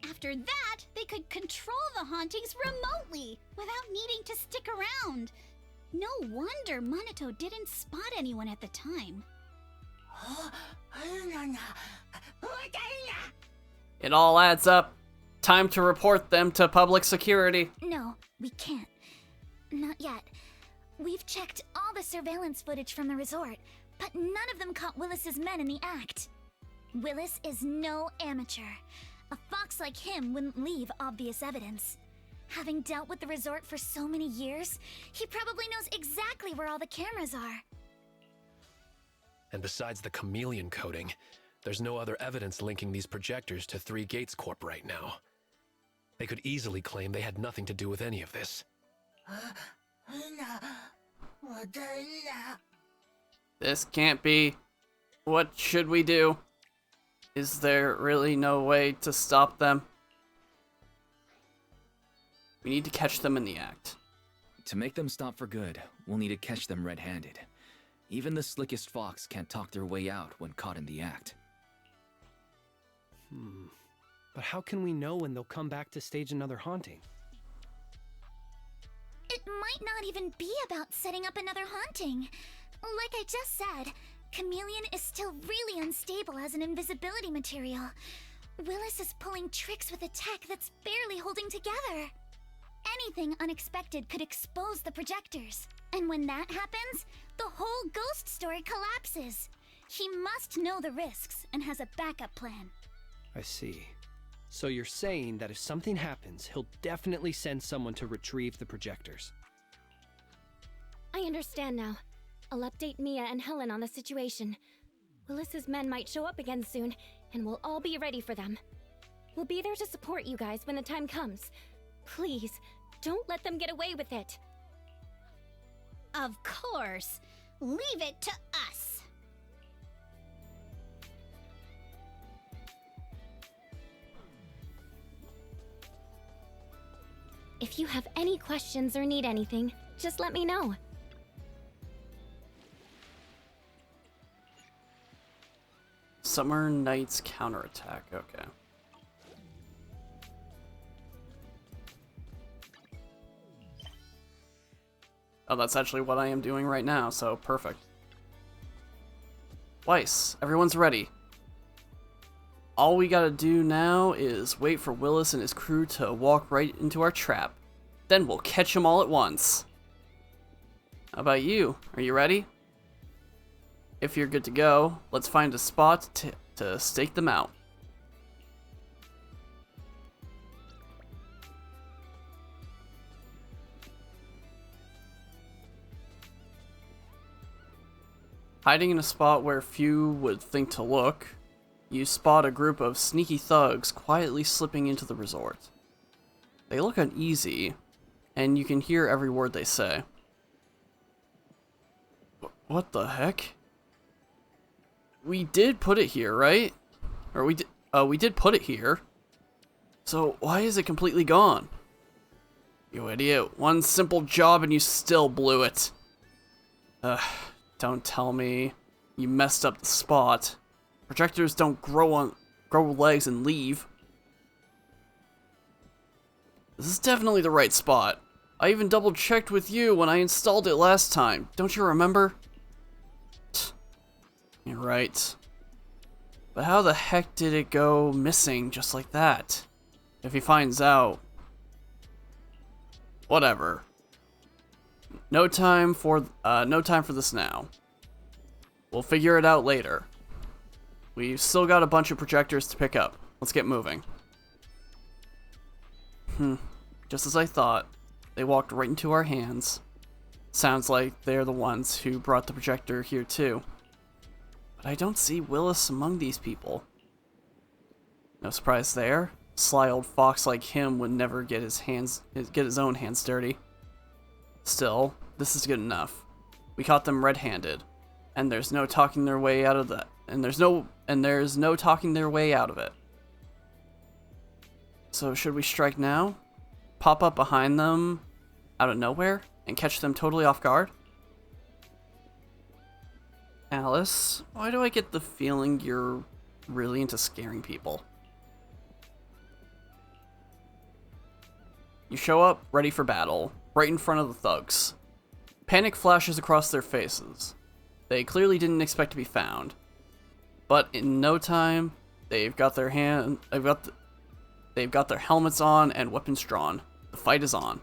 After that, they could control the hauntings remotely without needing to stick around. No wonder Monato didn't spot anyone at the time. It all adds up. Time to report them to public security. No, we can't. Not yet. We've checked all the surveillance footage from the resort, but none of them caught Willis's men in the act. Willis is no amateur. A fox like him wouldn't leave obvious evidence. Having dealt with the resort for so many years, he probably knows exactly where all the cameras are. And besides the chameleon coating, there's no other evidence linking these projectors to 3 Gates Corp right now. They could easily claim they had nothing to do with any of this. This can't be. What should we do? Is there really no way to stop them? We need to catch them in the act. To make them stop for good, we'll need to catch them red-handed. Even the slickest fox can't talk their way out when caught in the act. But how can we know when they'll come back to stage another haunting? It might not even be about setting up another haunting. Like I just said, Chameleon is still really unstable as an invisibility material. Willis is pulling tricks with a tech that's barely holding together. Anything unexpected could expose the projectors. And when that happens, the whole ghost story collapses. He must know the risks and has a backup plan. I see. So you're saying that if something happens, he'll definitely send someone to retrieve the projectors. I understand now. I'll update Mia and Helen on the situation. Willis's men might show up again soon, and we'll all be ready for them. We'll be there to support you guys when the time comes. Please, don't let them get away with it. Of course. Leave it to us. If you have any questions or need anything, just let me know. Summer Knight's counterattack. Okay. Oh, that's actually what I am doing right now, so perfect. Weiss, everyone's ready. All we gotta do now is wait for Willis and his crew to walk right into our trap. Then we'll catch them all at once. How about you? Are you ready? If you're good to go, let's find a spot to stake them out. Hiding in a spot where few would think to look, you spot a group of sneaky thugs quietly slipping into the resort. They look uneasy, and you can hear every word they say. What the heck? We did put it here, right? Or we did put it here. So why is it completely gone? You idiot. One simple job and you still blew it. Don't tell me. You messed up the spot. Projectors don't grow legs and leave. This is definitely the right spot. I even double-checked with you when I installed it last time. Don't you remember? You're right. But how the heck did it go missing just like that? If he finds out... Whatever. No time for this now. We'll figure it out later. We've still got a bunch of projectors to pick up. Let's get moving. Just as I thought. They walked right into our hands. Sounds like they're the ones who brought the projector here too. But I don't see Willis among these people. No surprise there. Sly old fox like him would never get his own hands dirty. Still, this is good enough. We caught them red-handed, and there's no talking their way out of that. And there's no talking their way out of it. So should we strike now? Pop up behind them out of nowhere and catch them totally off guard? Alice, why do I get the feeling you're really into scaring people? You show up, ready for battle, right in front of the thugs. Panic flashes across their faces. They clearly didn't expect to be found. But in no time, they've got their helmets on and weapons drawn. The fight is on.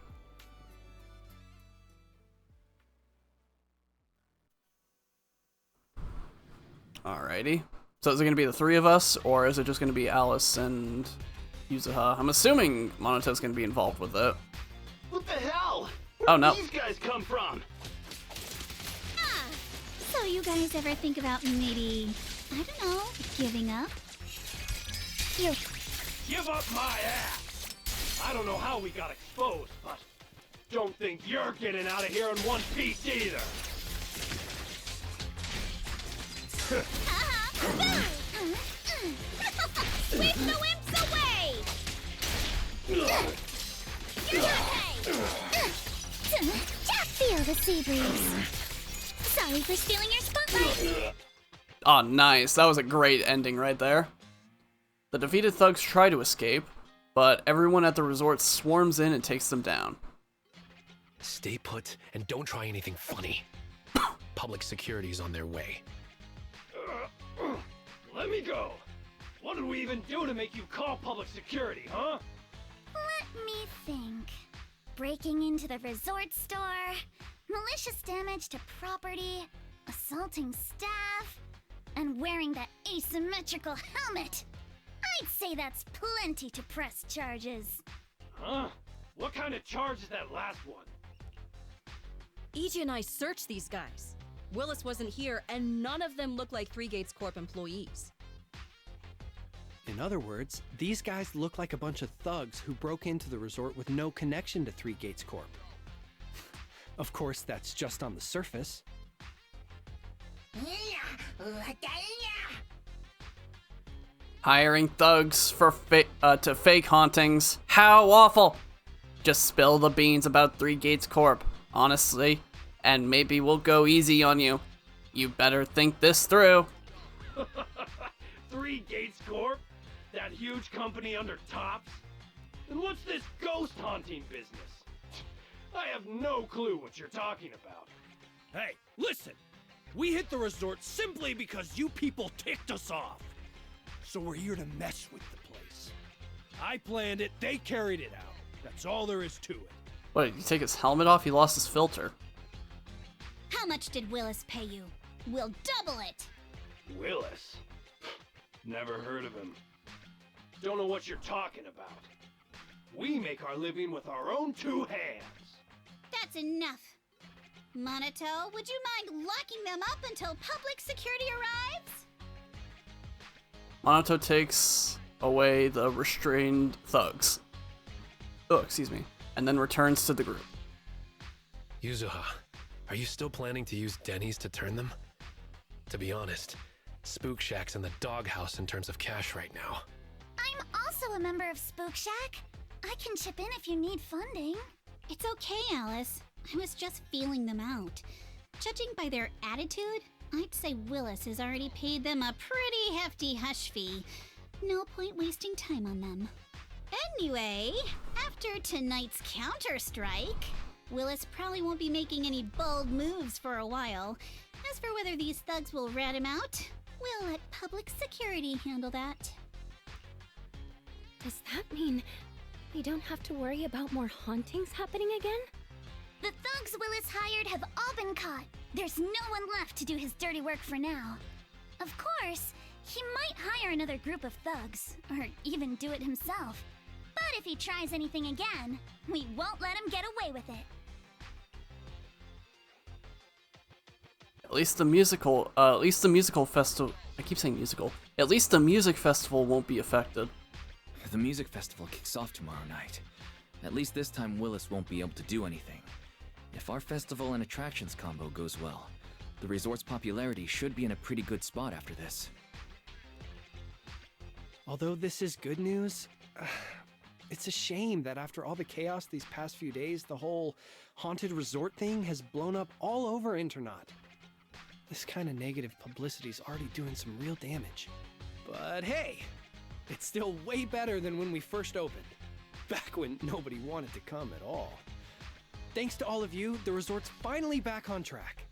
Alrighty. So is it going to be the three of us, or is it just going to be Alice and Yuzuha? I'm assuming Monoto's going to be involved with it. What the hell? Oh no. Where did these guys come from? So you guys ever think about maybe, I don't know, giving up? You. Give up my ass! I don't know how we got exposed, but don't think you're getting out of here in one piece either! Sweep the wimps away! You're just feel the sea breeze. Sorry for stealing your spotlight. Oh, nice. That was a great ending right there. The defeated thugs try to escape, but everyone at the resort swarms in and takes them down. Stay put and don't try anything funny. Public security's on their way. Let me go. What did we even do to make you call public security, huh? Let me think. Breaking into the resort store, malicious damage to property, assaulting staff, and wearing that asymmetrical helmet. I'd say that's plenty to press charges. Huh? What kind of charge is that last one? EJ and I searched these guys. Willis wasn't here, and none of them look like Three Gates Corp employees. In other words, these guys look like a bunch of thugs who broke into the resort with no connection to Three Gates Corp. Of course, that's just on the surface. Hiring thugs for to fake hauntings. How awful! Just spill the beans about Three Gates Corp, honestly, and maybe we'll go easy on you. You better think this through. Three Gates Corp? That huge company under Tops? And what's this ghost haunting business? I have no clue what you're talking about. Hey, listen! We hit the resort simply because you people ticked us off. So we're here to mess with the place. I planned it, they carried it out. That's all there is to it. What, did you take his helmet off? He lost his filter. How much did Willis pay you? We'll double it! Willis? Never heard of him. Don't know what you're talking about. We make our living with our own two hands. That's enough. Monoto, would you mind locking them up until public security arrives? Monoto takes away the restrained thugs. Oh, excuse me. And then returns to the group. Yuzuha, are you still planning to use Denny's to turn them? To be honest, Spook Shack's in the doghouse in terms of cash right now. I'm also a member of Spook Shack. I can chip in if you need funding. It's okay, Alice. I was just feeling them out. Judging by their attitude, I'd say Willis has already paid them a pretty hefty hush fee. No point wasting time on them. Anyway, after tonight's counter-strike, Willis probably won't be making any bold moves for a while. As for whether these thugs will rat him out, we'll let public security handle that. Does that mean we don't have to worry about more hauntings happening again? The thugs Willis hired have all been caught. There's no one left to do his dirty work for now. Of course, he might hire another group of thugs, or even do it himself. But if he tries anything again, we won't let him get away with it. At least the musical festival. I keep saying musical. At least the music festival won't be affected. The music festival kicks off tomorrow night. At least this time Willis won't be able to do anything. If our festival and attractions combo goes well, the resort's popularity should be in a pretty good spot after this. Although this is good news, it's a shame that after all the chaos these past few days, the whole haunted resort thing has blown up all over Internaut. This kind of negative publicity's already doing some real damage. But hey, it's still way better than when we first opened, back when nobody wanted to come at all. Thanks to all of you, the resort's finally back on track.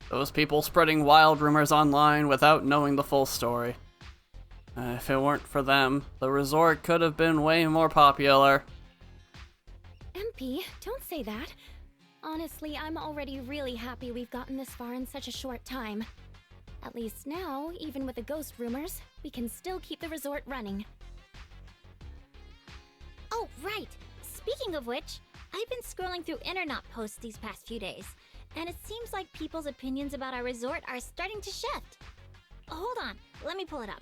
Those people spreading wild rumors online without knowing the full story. If it weren't for them, the resort could have been way more popular. MP, don't say that. Honestly, I'm already really happy we've gotten this far in such a short time. At least now, even with the ghost rumors, we can still keep the resort running. Oh, right. Speaking of which, I've been scrolling through Internaut posts these past few days, and it seems like people's opinions about our resort are starting to shift. Hold on, let me pull it up.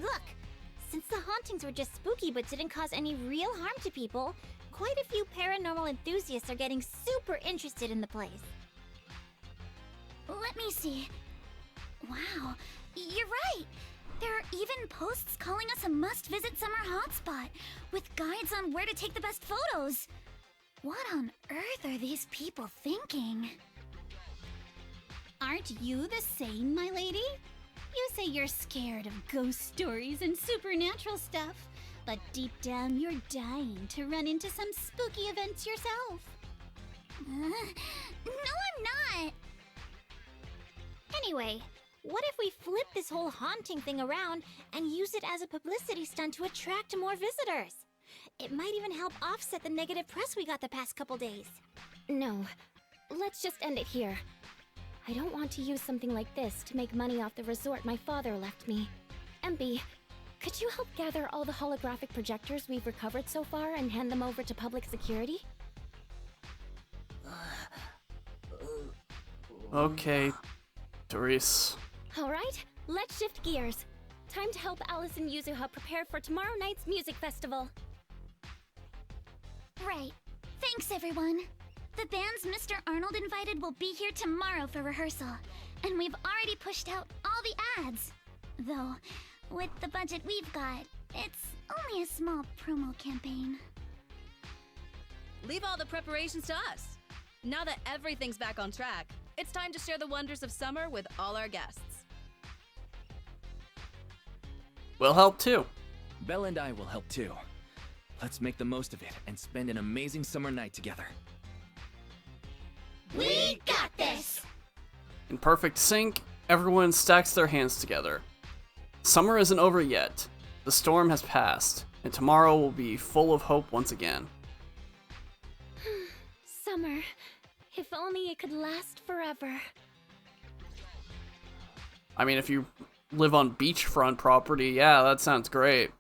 Look, since the hauntings were just spooky but didn't cause any real harm to people, quite a few paranormal enthusiasts are getting super interested in the place. Let me see. Wow, you're right. There are even posts calling us a must-visit summer hotspot, with guides on where to take the best photos. What on earth are these people thinking? Aren't you the same, my lady? You say you're scared of ghost stories and supernatural stuff, but deep down you're dying to run into some spooky events yourself. No, I'm not. Anyway, what if we flip this whole haunting thing around and use it as a publicity stunt to attract more visitors? It might even help offset the negative press we got the past couple days. No, let's just end it here. I don't want to use something like this to make money off the resort my father left me. MB, could you help gather all the holographic projectors we've recovered so far and hand them over to public security? Okay, Therese. Alright, let's shift gears. Time to help Alice and Yuzuha prepare for tomorrow night's music festival. Right. Thanks, everyone. The bands Mr. Arnold invited will be here tomorrow for rehearsal, and we've already pushed out all the ads. Though, with the budget we've got, it's only a small promo campaign. Leave all the preparations to us. Now that everything's back on track, it's time to share the wonders of summer with all our guests. We'll help too. Belle and I will help too. Let's make the most of it and spend an amazing summer night together. We got this! In perfect sync, everyone stacks their hands together. Summer isn't over yet. The storm has passed, and tomorrow will be full of hope once again. Summer. If only it could last forever. I mean, if you live on beachfront property, yeah, that sounds great.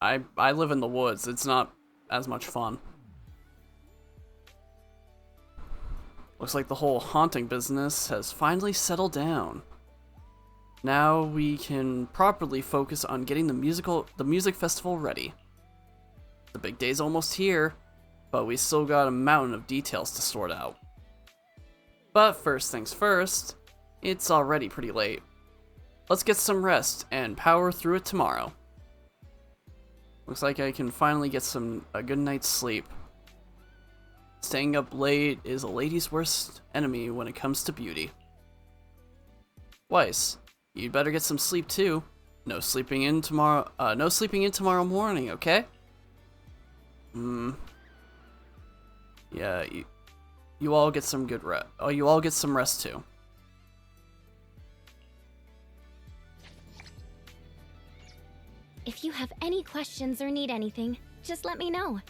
I live in the woods. It's not as much fun. Looks like the whole haunting business has finally settled down. Now we can properly focus on getting the music festival ready. The big day's almost here, but we still got a mountain of details to sort out. But first things first, it's already pretty late. Let's get some rest and power through it tomorrow. Looks like I can finally get a good night's sleep Staying up late is a lady's worst enemy when it comes to beauty. Weiss, you'd better get some sleep too. No sleeping in tomorrow. No sleeping in tomorrow morning, okay? Yeah, you all get some good rest. Oh, you all get some rest too. If you have any questions or need anything, just let me know.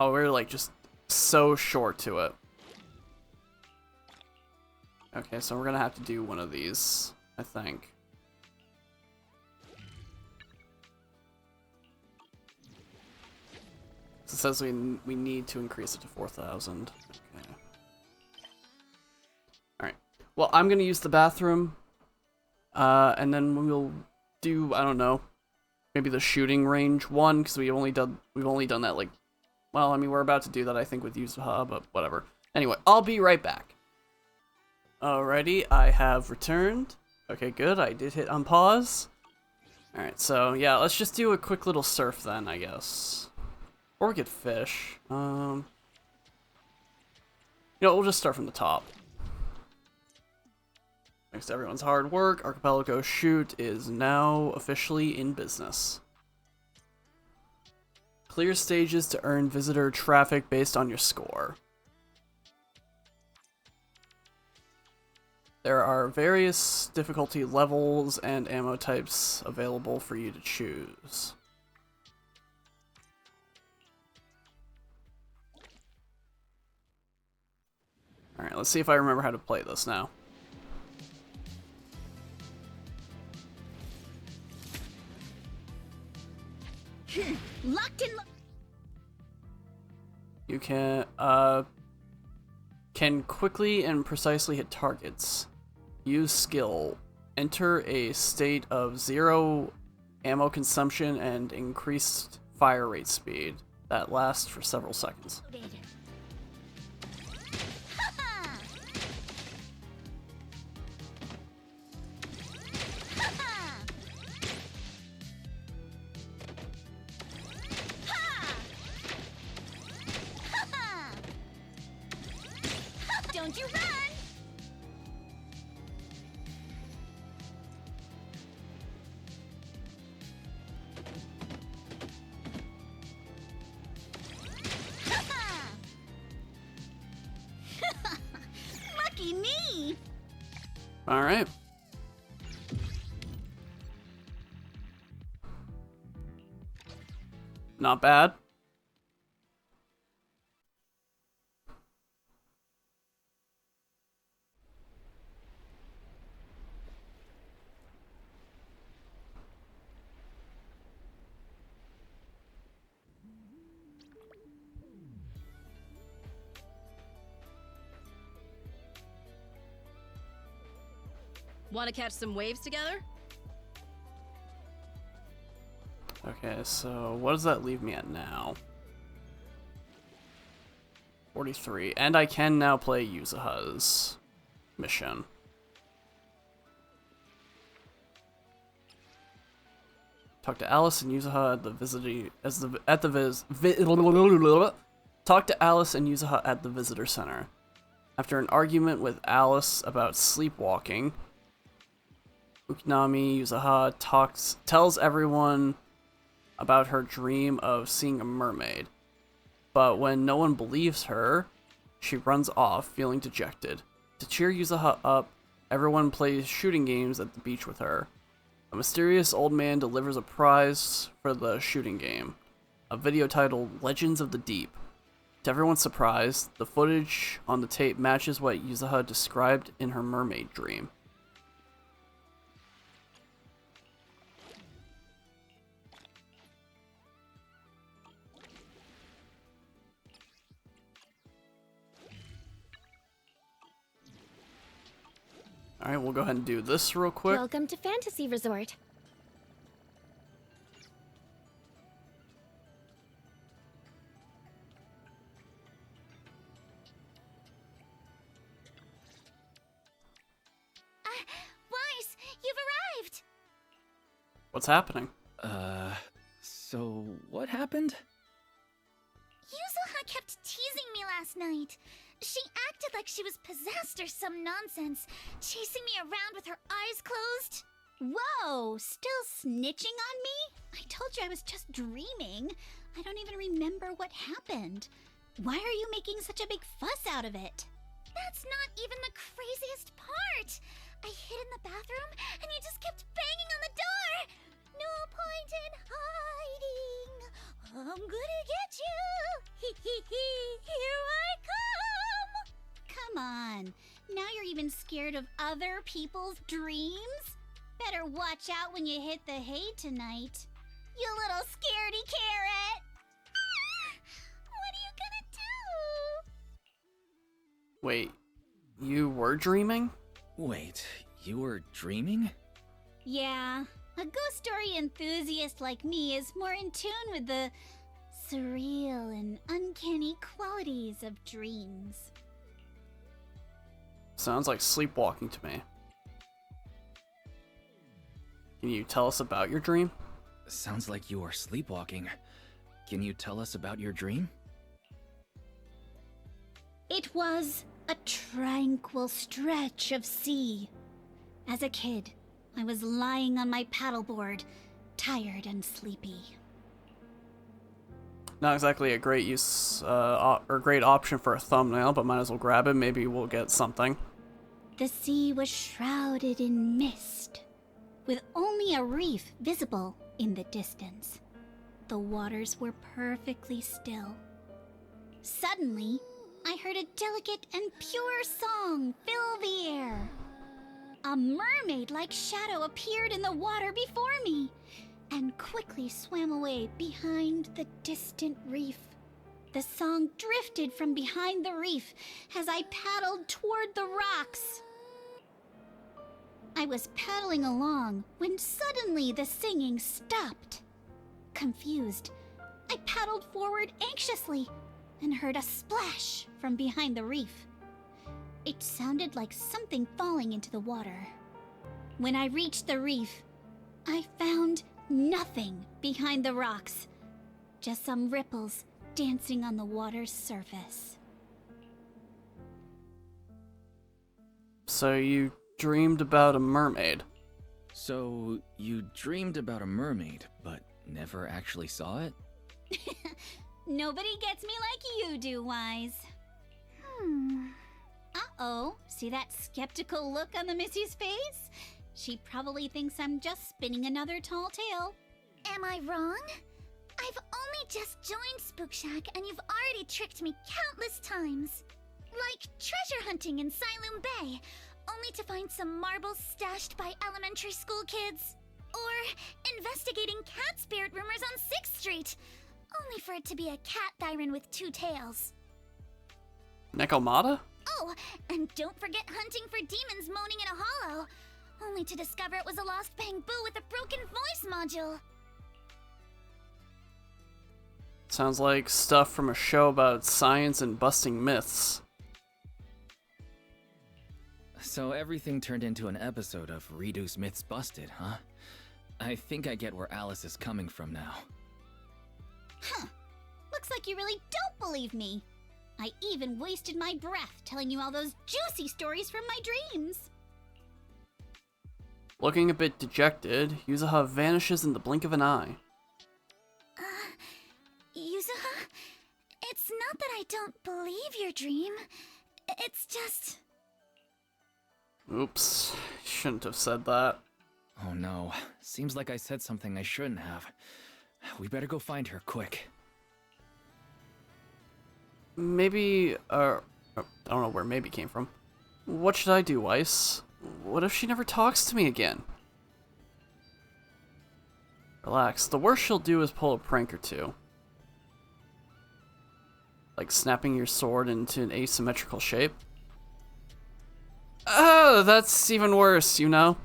Oh, we're like just so short to it. Okay, so we're gonna have to do one of these, I think. It says we need to increase it to 4,000. Okay. Alright. Well, I'm gonna use the bathroom. And then we'll do, I don't know, maybe the shooting range one, because we've only done that like, well, I mean, we're about to do that, I think, with Yuzuha, but whatever. Anyway, I'll be right back. Alrighty, I have returned. Okay, good, I did hit on pause. Alright, so yeah, let's just do a quick little surf then, I guess. Or we could fish. You know, we'll just start from the top. Thanks to everyone's hard work, Archipelago Shoot is now officially in business. Clear stages to earn visitor traffic based on your score. There are various difficulty levels and ammo types available for you to choose. Alright, let's see if I remember how to play this now. Locked in. You can quickly and precisely hit targets. Use skill. Enter a state of 0 ammo consumption and increased fire rate speed that lasts for several seconds. Don't you run! Lucky me! Alright. Not bad. Want to catch some waves together? Okay, so what does that leave me at now? 43. And I can now play Yuzuha's mission. Talk to Alice and Yuzuha at the Talk to Alice and Yuzuha at the visitor center. After an argument with Alice about sleepwalking, Ukinami Yuzuha tells everyone about her dream of seeing a mermaid. But when no one believes her, she runs off, feeling dejected. To cheer Yuzuha up, everyone plays shooting games at the beach with her. A mysterious old man delivers a prize for the shooting game, a video titled Legends of the Deep. To everyone's surprise, the footage on the tape matches what Yuzuha described in her mermaid dream. Alright, we'll go ahead and do this real quick. Welcome to Fantasy Resort. Weiss, you've arrived! What's happening? So what happened? kept teasing me last night. She acted like she was possessed or some nonsense, chasing me around with her eyes closed. Whoa, still snitching on me? I told you I was just dreaming. I don't even remember what happened. Why are you making such a big fuss out of it? That's not even the craziest part. I hid in the bathroom and you just kept banging on the door. No point in hiding. I'm gonna get you. Here I come. Come on. Now you're even scared of other people's dreams? Better watch out when you hit the hay tonight. You little scaredy carrot. What are you gonna do? Wait, you were dreaming? Wait, you were dreaming? Yeah, a ghost story enthusiast like me is more in tune with the surreal and uncanny qualities of dreams. Sounds like sleepwalking to me. Can you tell us about your dream? Sounds like you are sleepwalking. Can you tell us about your dream? It was a tranquil stretch of sea. As a kid, I was lying on my paddleboard, tired and sleepy. Not exactly a great use or great option for a thumbnail, but might as well grab it. Maybe we'll get something. The sea was shrouded in mist, with only a reef visible in the distance. The waters were perfectly still. Suddenly, I heard a delicate and pure song fill the air. A mermaid-like shadow appeared in the water before me and quickly swam away behind the distant reef. The song drifted from behind the reef as I paddled toward the rocks. I was paddling along when suddenly the singing stopped. Confused, I paddled forward anxiously and heard a splash from behind the reef. It sounded like something falling into the water. When I reached the reef, I found nothing behind the rocks, just some ripples dancing on the water's surface. So you dreamed about a mermaid. So you dreamed about a mermaid, but never actually saw it? Nobody gets me like you do, Wise. Uh-oh, see that skeptical look on the Missy's face? She probably thinks I'm just spinning another tall tale. Am I wrong? I've only just joined Spook Shack and you've already tricked me countless times. Like treasure hunting in Siloam Bay, only to find some marbles stashed by elementary school kids. Or investigating cat spirit rumors on 6th Street, only for it to be a cat siren with 2 tails. Nekomata? Oh, and don't forget hunting for demons moaning in a hollow, only to discover it was a lost bamboo with a broken voice module. Sounds like stuff from a show about science and busting myths. So everything turned into an episode of Reduce Myths Busted, huh? I think I get where Alice is coming from now. Huh. Looks like you really don't believe me. I even wasted my breath telling you all those juicy stories from my dreams. Looking a bit dejected, Yuzuha vanishes in the blink of an eye. Yuzuha? It's not that I don't believe your dream. It's just... Oops, shouldn't have said that. Oh no, seems like I said something I shouldn't have. We better go find her quick. Maybe, I don't know where maybe came from. What should I do, Weiss? What if she never talks to me again? Relax, the worst she'll do is pull a prank or two. Like snapping your sword into an asymmetrical shape. Oh, that's even worse, you know?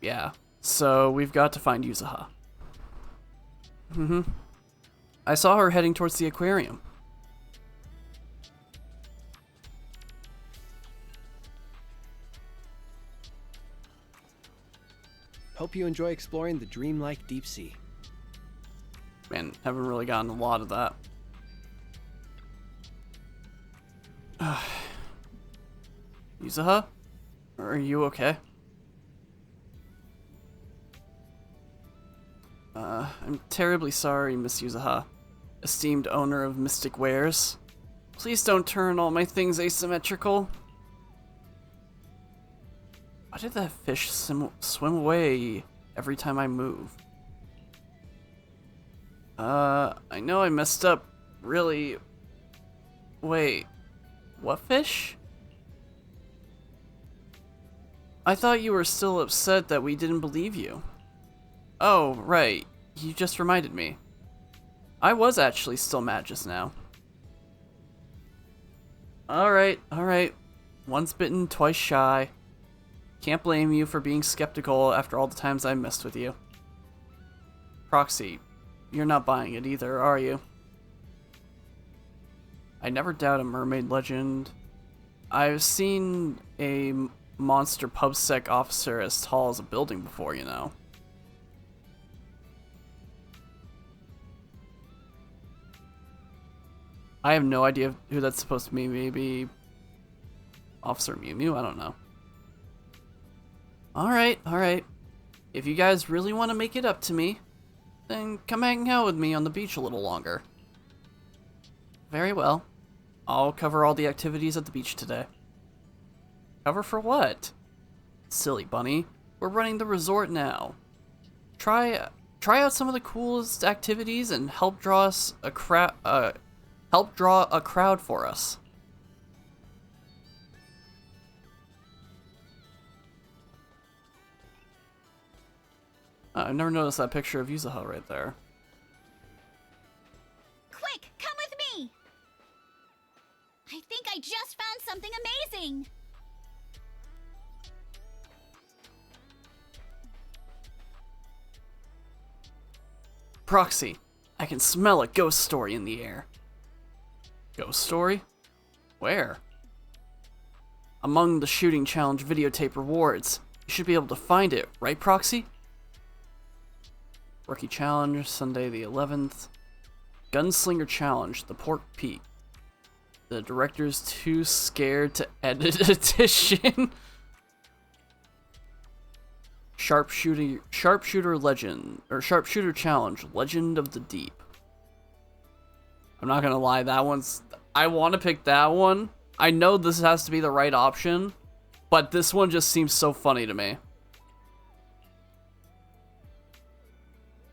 Yeah, so we've got to find Yuzuha. I saw her heading towards the aquarium. Hope you enjoy exploring the dreamlike deep sea. Man, haven't really gotten a lot of that. Yuzuha? Are you okay? I'm terribly sorry, Miss Yuzuha, esteemed owner of Mystic Wares. Please don't turn all my things asymmetrical. Why did that fish swim away every time I move? I know I messed up, really. Wait, what fish? I thought you were still upset that we didn't believe you. Oh, right. You just reminded me. I was actually still mad just now. Alright, alright. Once bitten, twice shy. Can't blame you for being skeptical after all the times I messed with you. Proxy, you're not buying it either, are you? I never doubt a mermaid legend. I've seen a monster pubsec officer as tall as a building before, you know. I have no idea who that's supposed to be. Maybe Officer Mew Mew? I don't know. Alright, alright. If you guys really want to make it up to me, then come hang out with me on the beach a little longer. Very well. I'll cover all the activities at the beach today. Cover for what? Silly bunny. We're running the resort now. Try out some of the coolest activities and help draw us a crowd for us. I've never noticed that picture of Yuzuha right there. Quick, come with me! I think I just found something amazing! Proxy, I can smell a ghost story in the air. Ghost story? Where? Among the shooting challenge videotape rewards. You should be able to find it, right, Proxy? Rookie challenge, Sunday the 11th. Gunslinger challenge, the Pork Peak. The director's too scared to edit edition. Sharpshooter legend, or Sharpshooter challenge, Legend of the Deep. I'm not gonna lie, that one's... I want to pick that one. I know this has to be the right option, but this one just seems so funny to me.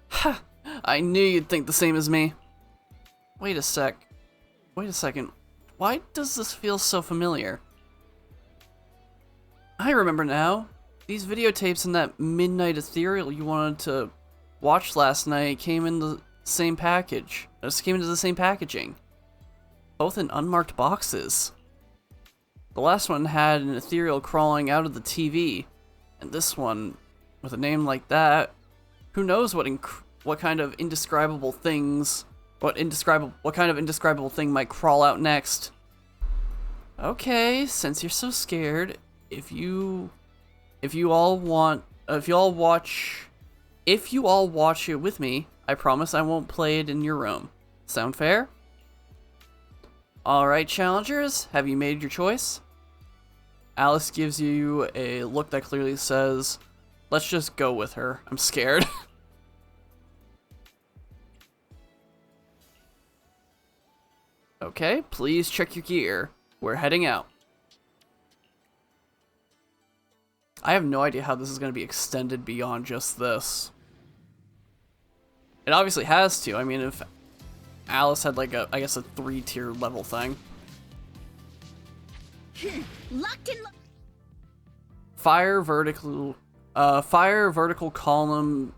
Ha! I knew you'd think the same as me. Wait a second. Why does this feel so familiar? I remember now. These videotapes and that Midnight Ethereal you wanted to watch last night came in the same package. Just came into the same packaging. Both in unmarked boxes. The last one had an ethereal crawling out of the TV, and this one, with a name like that, who knows what kind of indescribable thing might crawl out next. Okay, since you're so scared, if you all watch it with me, I promise I won't play it in your room. Sound fair? Alright, challengers, have you made your choice? Alice gives you a look that clearly says, let's just go with her. I'm scared. Okay, please check your gear. We're heading out. I have no idea how this is going to be extended beyond just this. It obviously has to. I mean, if Alice had like I guess a 3-tier level thing. Locked in. Fire vertical column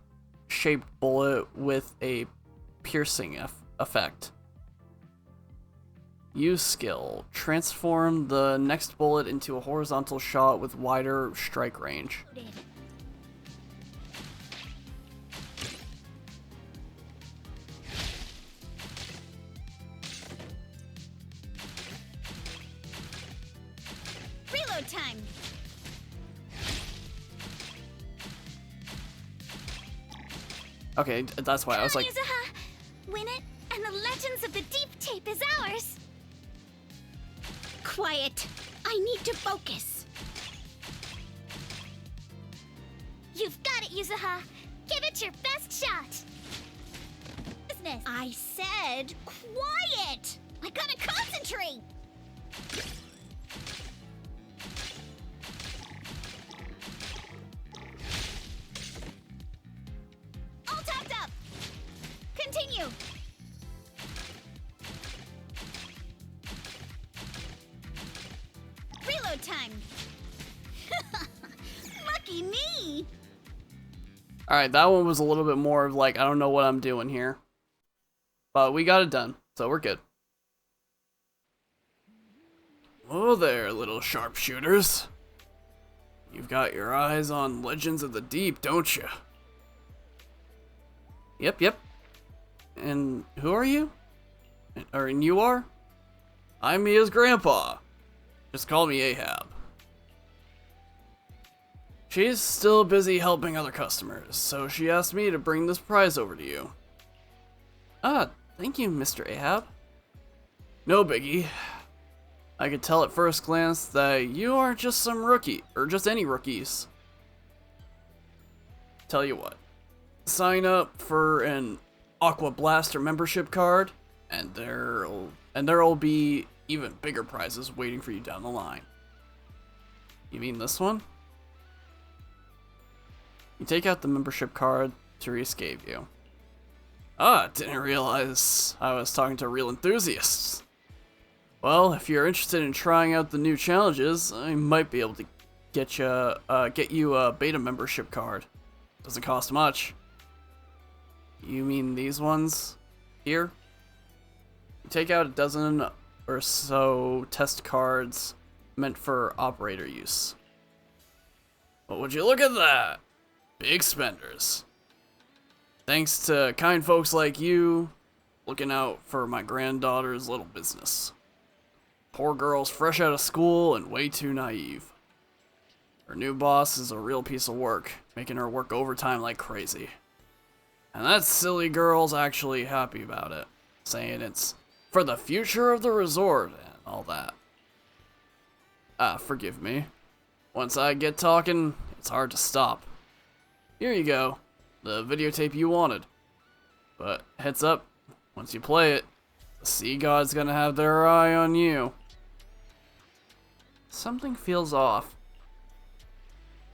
shaped bullet with a piercing effect. Use skill. Transform the next bullet into a horizontal shot with wider strike range. Reload time. Okay, that's why I was like... win it, and the Legends of the Deep tape is ours! Quiet. I need to focus. You've got it, Yuzuha! Give it your best shot! Business. I said quiet! I gotta concentrate! All topped up! Continue! Reload time! Lucky me! Alright, that one was a little bit more of like, I don't know what I'm doing here. But we got it done, so we're good. Oh there, little sharpshooters. You've got your eyes on Legends of the Deep, don't you? Yep. And who are you? And you are? I'm Mia's grandpa. Just call me Ahab. She's still busy helping other customers, so she asked me to bring this prize over to you. Ah, thank you, Mr. Ahab. No biggie. I could tell at first glance that you aren't just some rookie, or just any rookies. Tell you what, sign up for an Aqua Blaster membership card, and there'll be even bigger prizes waiting for you down the line. You mean this one? You take out the membership card Therese gave you. Ah, didn't realize I was talking to real enthusiasts. Well, if you're interested in trying out the new challenges, I might be able to get you a beta membership card. Doesn't cost much. You mean these ones? Here? You take out a dozen or so test cards meant for operator use. But would you look at that? Big spenders. Thanks to kind folks like you, looking out for my granddaughter's little business. Poor girl's fresh out of school and way too naive. Her new boss is a real piece of work, making her work overtime like crazy. And that silly girl's actually happy about it, saying it's for the future of the resort and all that. Ah, forgive me. Once I get talking, it's hard to stop. Here you go, the videotape you wanted. But heads up, once you play it, the Sea God's gonna have their eye on you. Something feels off.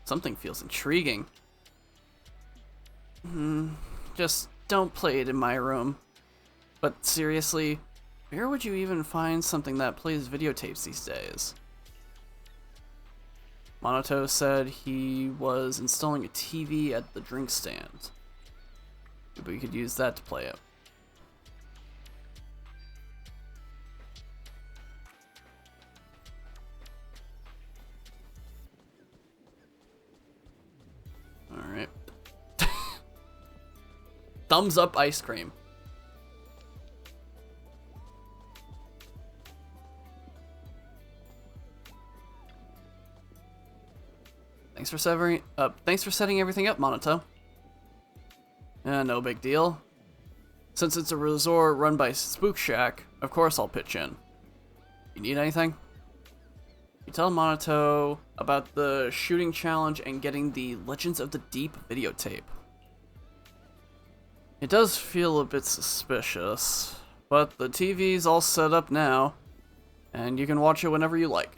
Something feels intriguing. Just don't play it in my room. But seriously, where would you even find something that plays videotapes these days? Monoto said he was installing a TV at the drink stand. Maybe we could use that to play it. Alright. Thumbs up ice cream. Thanks for setting everything up, Monoto. No big deal. Since it's a resort run by Spook Shack, of course I'll pitch in. You need anything? You tell Monoto about the shooting challenge and getting the Legends of the Deep videotape. It does feel a bit suspicious, but the TV's all set up now, and you can watch it whenever you like.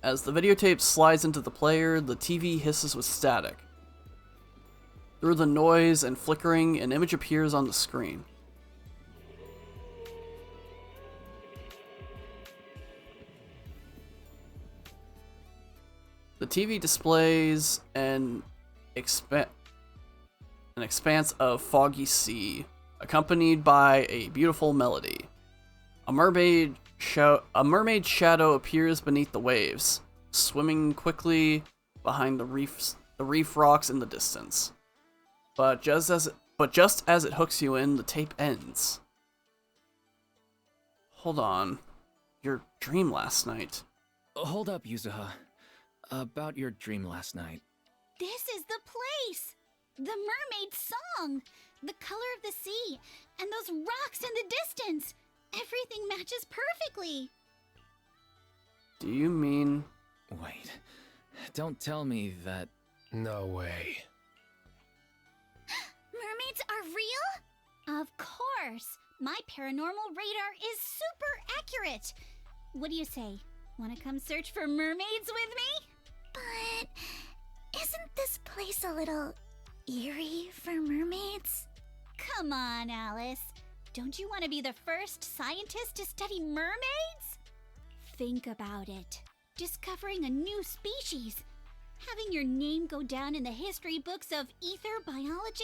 As the videotape slides into the player, the TV hisses with static. Through the noise and flickering, an image appears on the screen. The TV displays an expanse of foggy sea, accompanied by a beautiful melody. A mermaid shadow appears beneath the waves, swimming quickly behind the reef rocks in the distance. But just as it hooks you in, the tape ends. Hold on. Your dream last night. Hold up, Yuzuha. About your dream last night. This is the place! The mermaid song! The color of the sea, and those rocks in the distance! Everything matches perfectly! Do you mean... Wait. Don't tell me that... No way. Mermaids are real? Of course! My paranormal radar is super accurate! What do you say? Want to come search for mermaids with me? But isn't this place a little eerie for mermaids? Come on, Alice. Don't you want to be the first scientist to study mermaids? Think about it. Discovering a new species. Having your name go down in the history books of ether biology.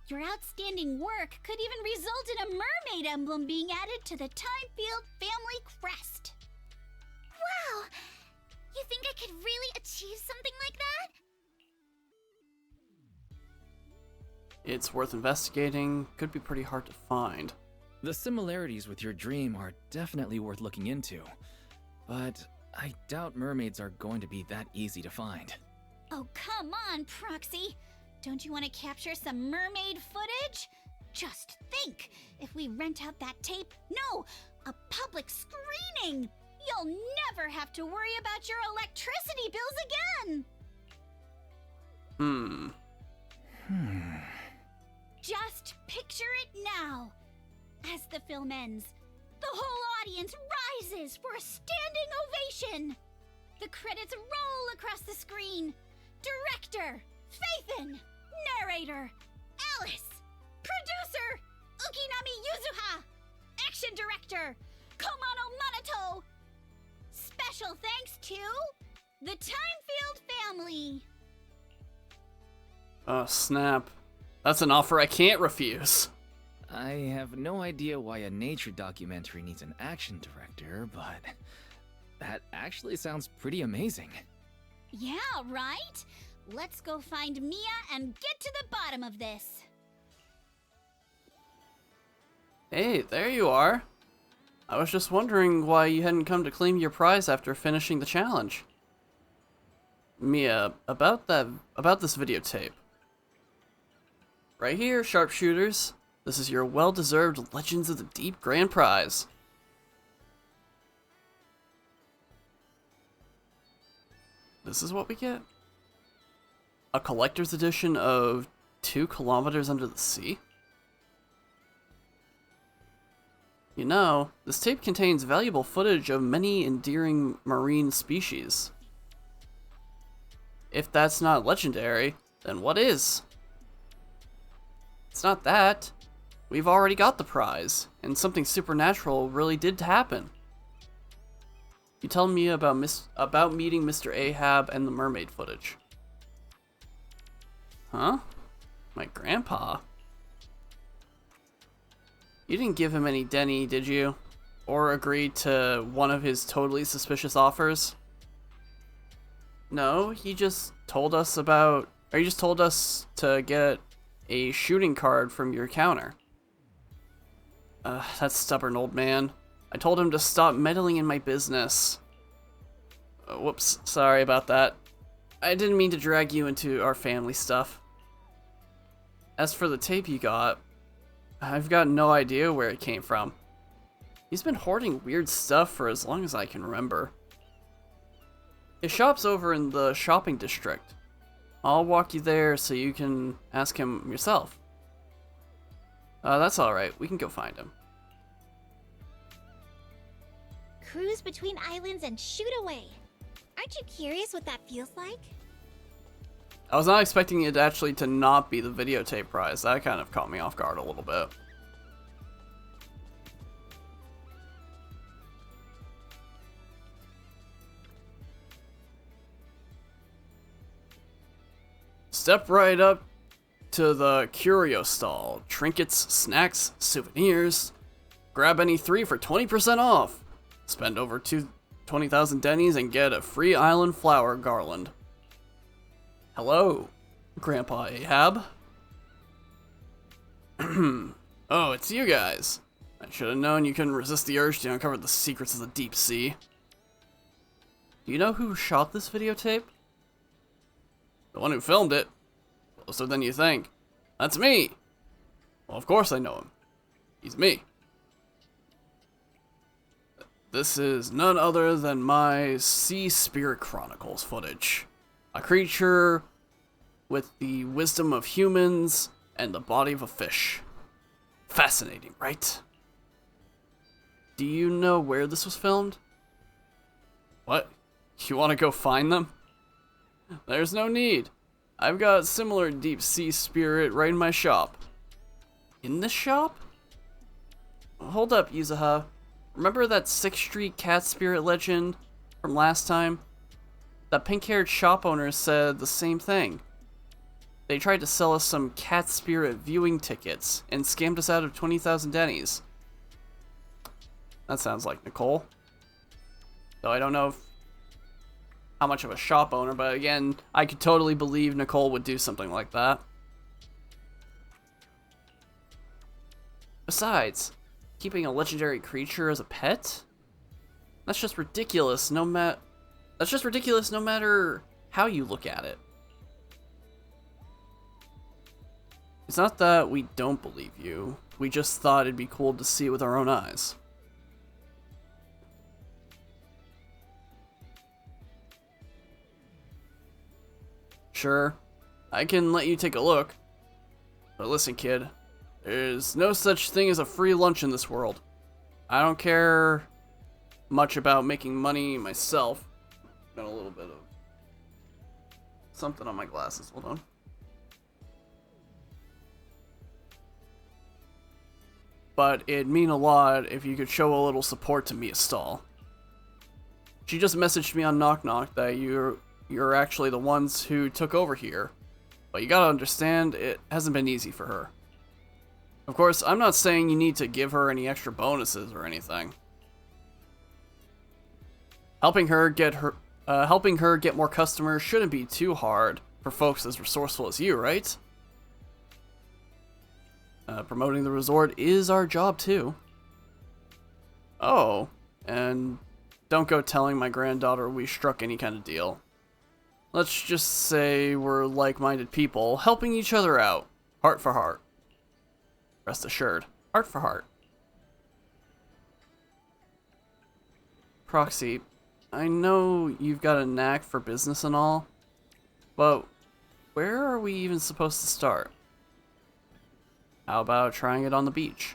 Your outstanding work could even result in a mermaid emblem being added to the Timefield family crest. Wow! You think I could really achieve something like that? It's worth investigating. Could be pretty hard to find. The similarities with your dream are definitely worth looking into. But I doubt mermaids are going to be that easy to find. Oh, come on, Proxy. Don't you want to capture some mermaid footage? Just think, if we rent out that tape, no, a public screening, you'll never have to worry about your electricity bills again. Just picture it now. As the film ends, the whole audience rises for a standing ovation. The credits roll across the screen. Director, Faithin, narrator, Alice, producer, Ukinami Yuzuha, action director, Komano Manato. Special thanks to the Timefield family. Oh, snap. That's an offer I can't refuse. I have no idea why a nature documentary needs an action director, but that actually sounds pretty amazing. Yeah, right? Let's go find Mia and get to the bottom of this. Hey, there you are. I was just wondering why you hadn't come to claim your prize after finishing the challenge. Mia, about this videotape. Right here, sharpshooters. This is your well-deserved Legends of the Deep grand prize. This is what we get? A collector's edition of 2 Kilometers Under the Sea? You know, this tape contains valuable footage of many endearing marine species. If that's not legendary, then what is? It's not that. We've already got the prize, and something supernatural really did happen. You tell me about meeting Mr. Ahab and the mermaid footage. Huh? My grandpa? You didn't give him any Denny, did you? Or agree to one of his totally suspicious offers? No, he just told us he just told us to get a shooting card from your counter. That stubborn old man. I told him to stop meddling in my business. Whoops, sorry about that. I didn't mean to drag you into our family stuff. As for the tape you got, I've got no idea where it came from. He's been hoarding weird stuff for as long as I can remember. His shop's over in the shopping district. I'll walk you there so you can ask him yourself. That's alright, we can go find him. Cruise between islands and shoot away. Aren't you curious what that feels like? I was not expecting it actually to not be the videotape prize. That kind of caught me off guard a little bit. Step right up to the curio stall. Trinkets, snacks, souvenirs. Grab any 3 for 20% off. Spend over 20,000 Denny's and get a free island flower garland. Hello, Grandpa Ahab. Oh, it's you guys. I should have known you couldn't resist the urge to uncover the secrets of the deep sea. Do you know who shot this videotape? The one who filmed it Closer than you think. That's me! Well, of course I know him. He's me. This is none other than my Sea Spirit Chronicles footage. A creature with the wisdom of humans and the body of a fish. Fascinating, right? Do you know where this was filmed? What? You want to go find them? There's no need. I've got similar deep sea spirit right in my shop. In the shop? Hold up, Yuzuha. Remember that 6th Street cat spirit legend from last time? That pink-haired shop owner said the same thing. They tried to sell us some cat spirit viewing tickets and scammed us out of 20,000 Denny's. That sounds like Nicole. Though I don't know how much of a shop owner, but again, I could totally believe Nicole would do something like that. Besides, keeping a legendary creature as a pet? That's just ridiculous no matter how you look at it. It's not that we don't believe you. We just thought it'd be cool to see it with our own eyes. Sure, I can let you take a look. But listen, kid, there's no such thing as a free lunch in this world. I don't care much about making money myself. Got a little bit of something on my glasses, hold on. But it'd mean a lot if you could show a little support to Mia Stahl. She just messaged me on Knock Knock that you're actually the ones who took over here. But you gotta understand, it hasn't been easy for her. Of course, I'm not saying you need to give her any extra bonuses or anything. Helping her get more customers shouldn't be too hard for folks as resourceful as you, right? Promoting the resort is our job too. Oh, and don't go telling my granddaughter we struck any kind of deal. Let's just say we're like-minded people, helping each other out, heart for heart. Rest assured, heart for heart. Proxy, I know you've got a knack for business and all, but where are we even supposed to start? How about trying it on the beach?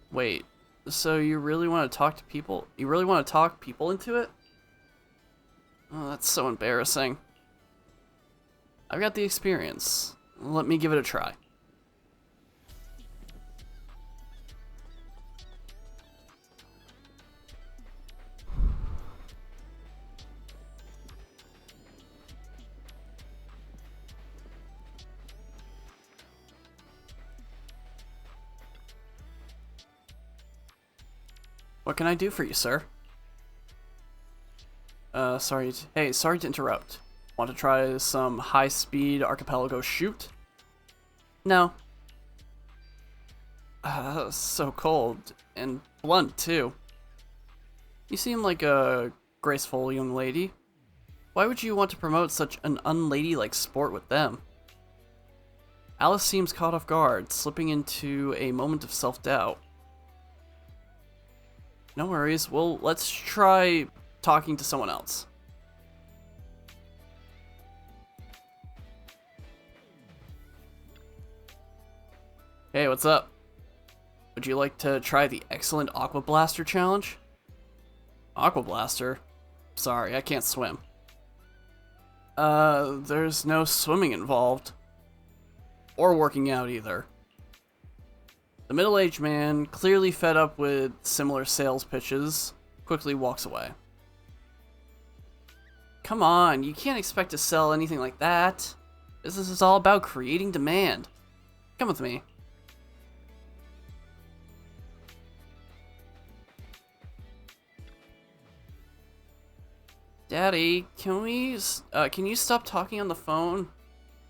Wait, so you really want to talk to people? You really want to talk people into it? Oh, that's so embarrassing. I've got the experience. Let me give it a try. What can I do for you, sir? Sorry to interrupt. Want to try some high-speed archipelago shoot? No. So cold. And blunt, too. You seem like a graceful young lady. Why would you want to promote such an unladylike sport with them? Alice seems caught off guard, slipping into a moment of self-doubt. No worries, well, let's try talking to someone else. Hey, what's up? Would you like to try the excellent Aqua Blaster challenge? Aqua Blaster? Sorry, I can't swim. There's no swimming involved. Or working out either. The middle-aged man, clearly fed up with similar sales pitches, quickly walks away. Come on, you can't expect to sell anything like that. Business is all about creating demand. Come with me. Daddy, can you stop talking on the phone?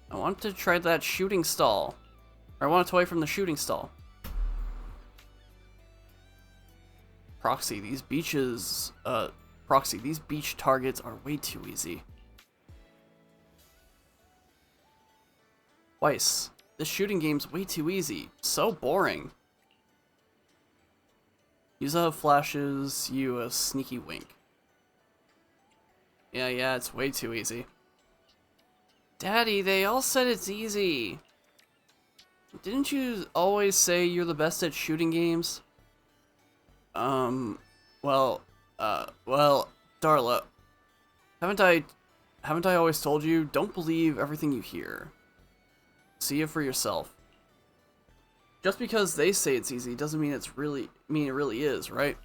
I want to try that shooting stall. Or I want a toy from the shooting stall. Proxy, these beach targets are way too easy. Weiss, this shooting game's way too easy. So boring. Yuza flashes you a sneaky wink. Yeah, it's way too easy. Daddy, they all said it's easy. Didn't you always say you're the best at shooting games? Well, Darla, haven't I always told you, don't believe everything you hear. See it for yourself. Just because they say it's easy doesn't mean it really is, right?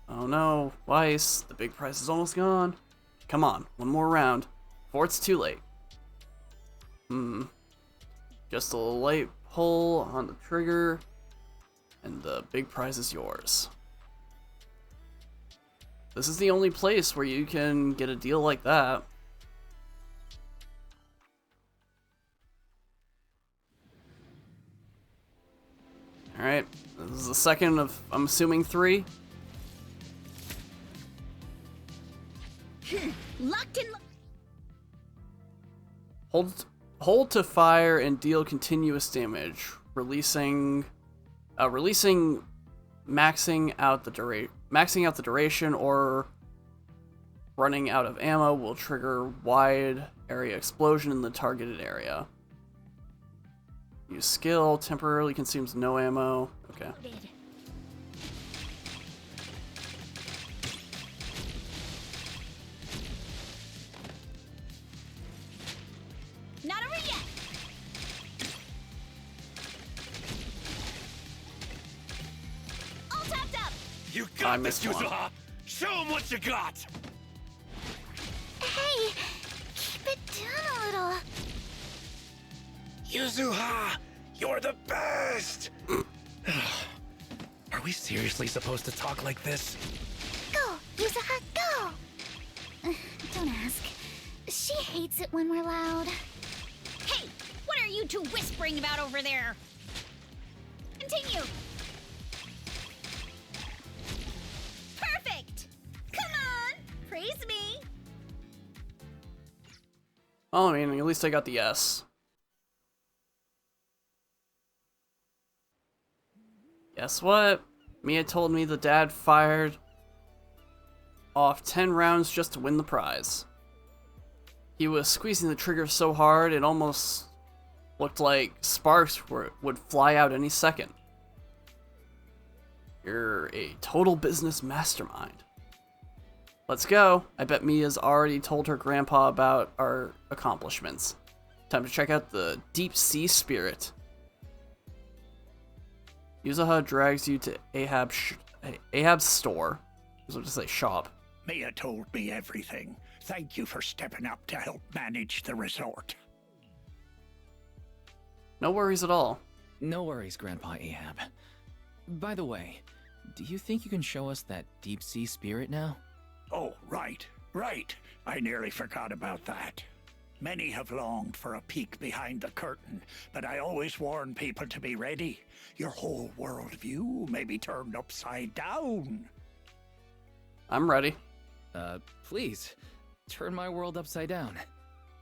Oh no, Weiss, the big prize is almost gone. Come on, one more round, before it's too late. Just a light pull on the trigger, and the big prize is yours. This is the only place where you can get a deal like that. Alright, this is the second of, I'm assuming, 3. Locked in. Hold to fire and deal continuous damage, releasing maxing out the duration, or running out of ammo will trigger wide area explosion in the targeted area. Use skill, temporarily consumes no ammo. Okay. Not over yet. All tapped up. You I got this, missed one. Yuzuha! Show him what you got! Hey, keep it down a little. Yuzuha, you're the best! Are we seriously supposed to talk like this? Go, Yuzuha, go! Don't ask. She hates it when we're loud. Hey, what are you two whispering about over there? Continue. Perfect. Come on, praise me. Well, I mean, at least I got the S. Guess what? Mia told me the dad fired off 10 rounds just to win the prize. He was squeezing the trigger so hard it almost looked like sparks would fly out any second. You're a total business mastermind. Let's go. I bet Mia's already told her grandpa about our accomplishments. Time to check out the deep sea spirit. Yuzuha drags you to Ahab's store. I was going to say shop. Mia told me everything. Thank you for stepping up to help manage the resort. No worries at all. No worries, Grandpa Ahab. By the way, do you think you can show us that deep sea spirit now? Oh, right. I nearly forgot about that. Many have longed for a peek behind the curtain, but I always warn people to be ready. Your whole worldview may be turned upside down. I'm ready. Please, turn my world upside down.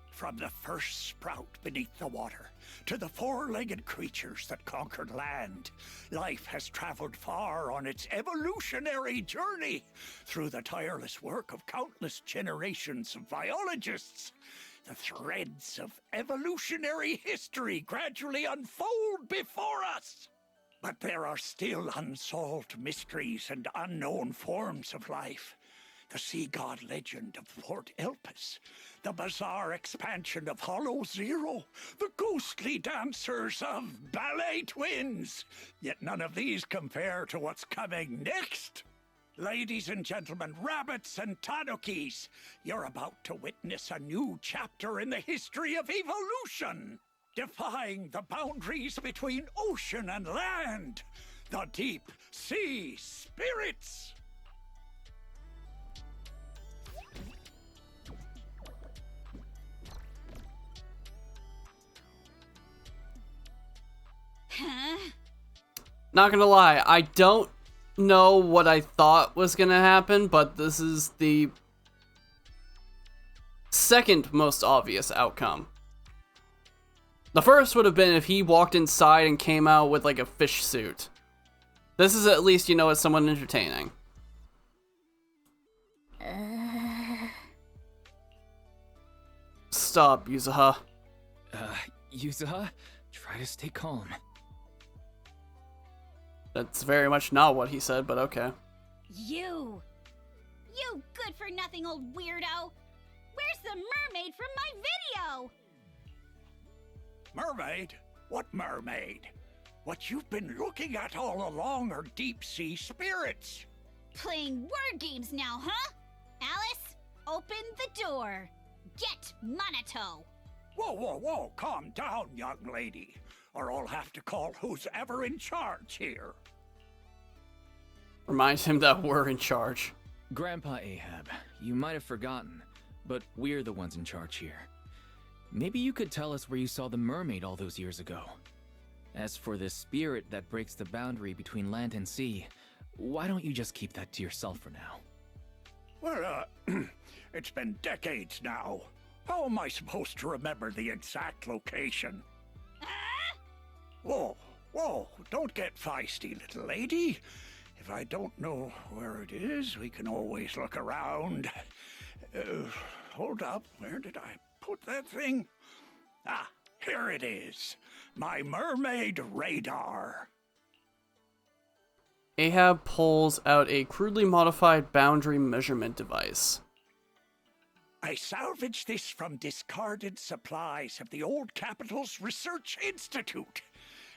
From the first sprout beneath the water to the four-legged creatures that conquered land, life has traveled far on its evolutionary journey through the tireless work of countless generations of biologists. The threads of evolutionary history gradually unfold before us. But there are still unsolved mysteries and unknown forms of life. The sea god legend of Port Elpis, the bizarre expansion of Hollow Zero, the ghostly dancers of Ballet Twins. Yet none of these compare to what's coming next. Ladies and gentlemen, rabbits and tanukis, you're about to witness a new chapter in the history of evolution, defying the boundaries between ocean and land, the deep sea spirits. Huh? Not gonna lie, I don't know what I thought was gonna happen, but this is the second most obvious outcome. The first would have been if he walked inside and came out with like a fish suit. This is at least, you know, it's someone entertaining. Stop, Yuzuha. Yuzuha, try to stay calm. That's very much not what he said, but okay. You good-for-nothing old weirdo! Where's the mermaid from my video? Mermaid? What mermaid? What you've been looking at all along are deep-sea spirits. Playing word games now, huh? Alice, open the door. Get Minato. Whoa, whoa, whoa, calm down, young lady, or I'll have to call who's ever in charge here. Remind him that we're in charge. Grandpa Ahab, you might have forgotten, but we're the ones in charge here. Maybe you could tell us where you saw the mermaid all those years ago. As for the spirit that breaks the boundary between land and sea, why don't you just keep that to yourself for now? Well, it's been decades now. How am I supposed to remember the exact location? Whoa, whoa, don't get feisty, little lady. If I don't know where it is, we can always look around. Hold up, where did I put that thing? Ah, here it is. My mermaid radar. Ahab pulls out a crudely modified boundary measurement device. I salvaged this from discarded supplies of the old Capital's Research Institute.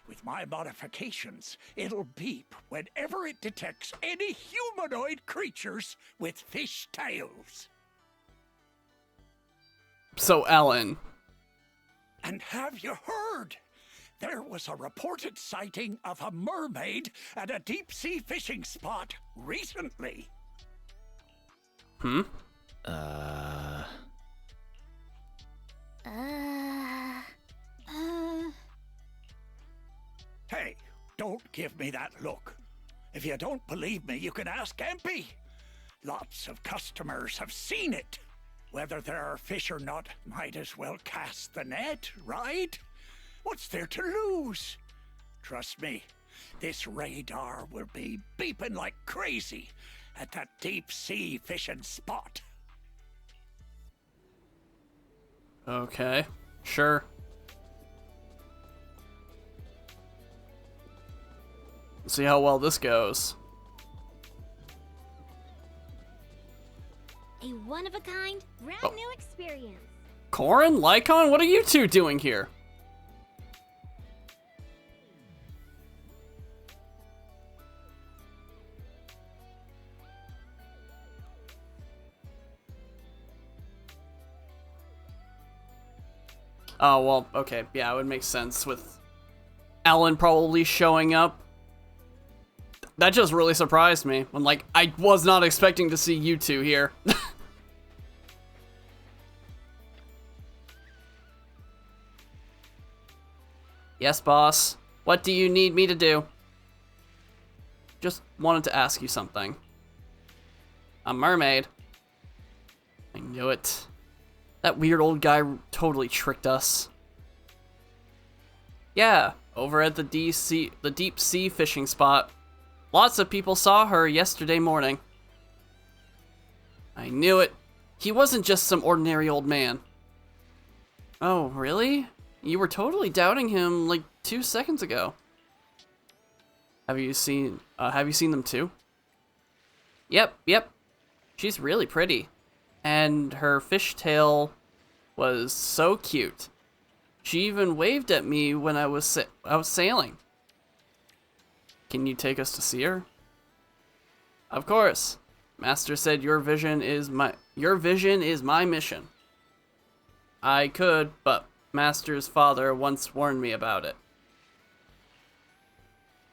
With my modifications, it'll beep whenever it detects any humanoid creatures with fish tails. So, Ellen. And have you heard? There was a reported sighting of a mermaid at a deep-sea fishing spot recently. Hey, don't give me that look. If you don't believe me, you can ask MP. Lots of customers have seen it. Whether there are fish or not, might as well cast the net, right? What's there to lose? Trust me, this radar will be beeping like crazy at that deep-sea fishing spot. Okay, sure. Let's see how well this goes. A one-of-a-kind, brand new experience. Corin, Lycon, what are you two doing here? Oh, well, okay, yeah, it would make sense with Ellen probably showing up. That just really surprised me. When, like, I was not expecting to see you two here. Yes, boss. What do you need me to do? Just wanted to ask you something. A mermaid. I knew it. That weird old guy totally tricked us. Yeah, over at the deep sea fishing spot. Lots of people saw her yesterday morning. I knew it. He wasn't just some ordinary old man. Oh, really? You were totally doubting him like 2 seconds ago. Have you seen them too? Yep. She's really pretty. And her fishtail was so cute. She even waved at me when I was sailing. Can you take us to see her? Of course. Master said your vision is my mission. I could, but Master's father once warned me about it.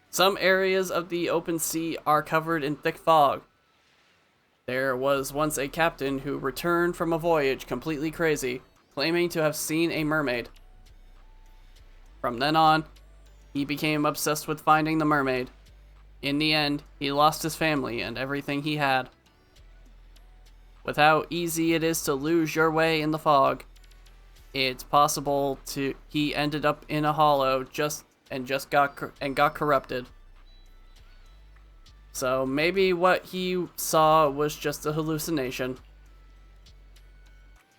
Some areas of the open sea are covered in thick fog. There was once a captain who returned from a voyage completely crazy, claiming to have seen a mermaid. From then on, he became obsessed with finding the mermaid. In the end, he lost his family and everything he had. With how easy it is to lose your way in the fog, it's possible he ended up in a hollow got corrupted. So maybe what he saw was just a hallucination.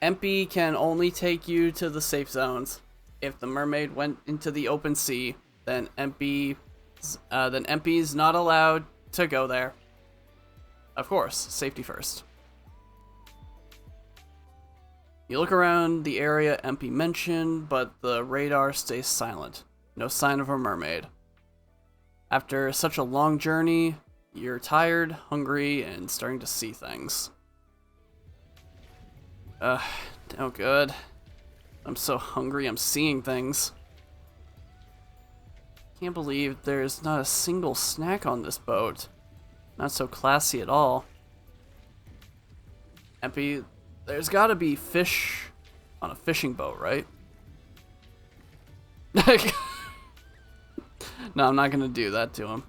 MP can only take you to the safe zones. If the mermaid went into the open sea, then MP's not allowed to go there. Of course, safety first. You look around the area MP mentioned, but the radar stays silent. No sign of a mermaid. After such a long journey, you're tired, hungry, and starting to see things. No good. I'm so hungry I'm seeing things. Can't believe there's not a single snack on this boat. Not so classy at all. MP, there's gotta be fish on a fishing boat, right? No, I'm not gonna do that to him.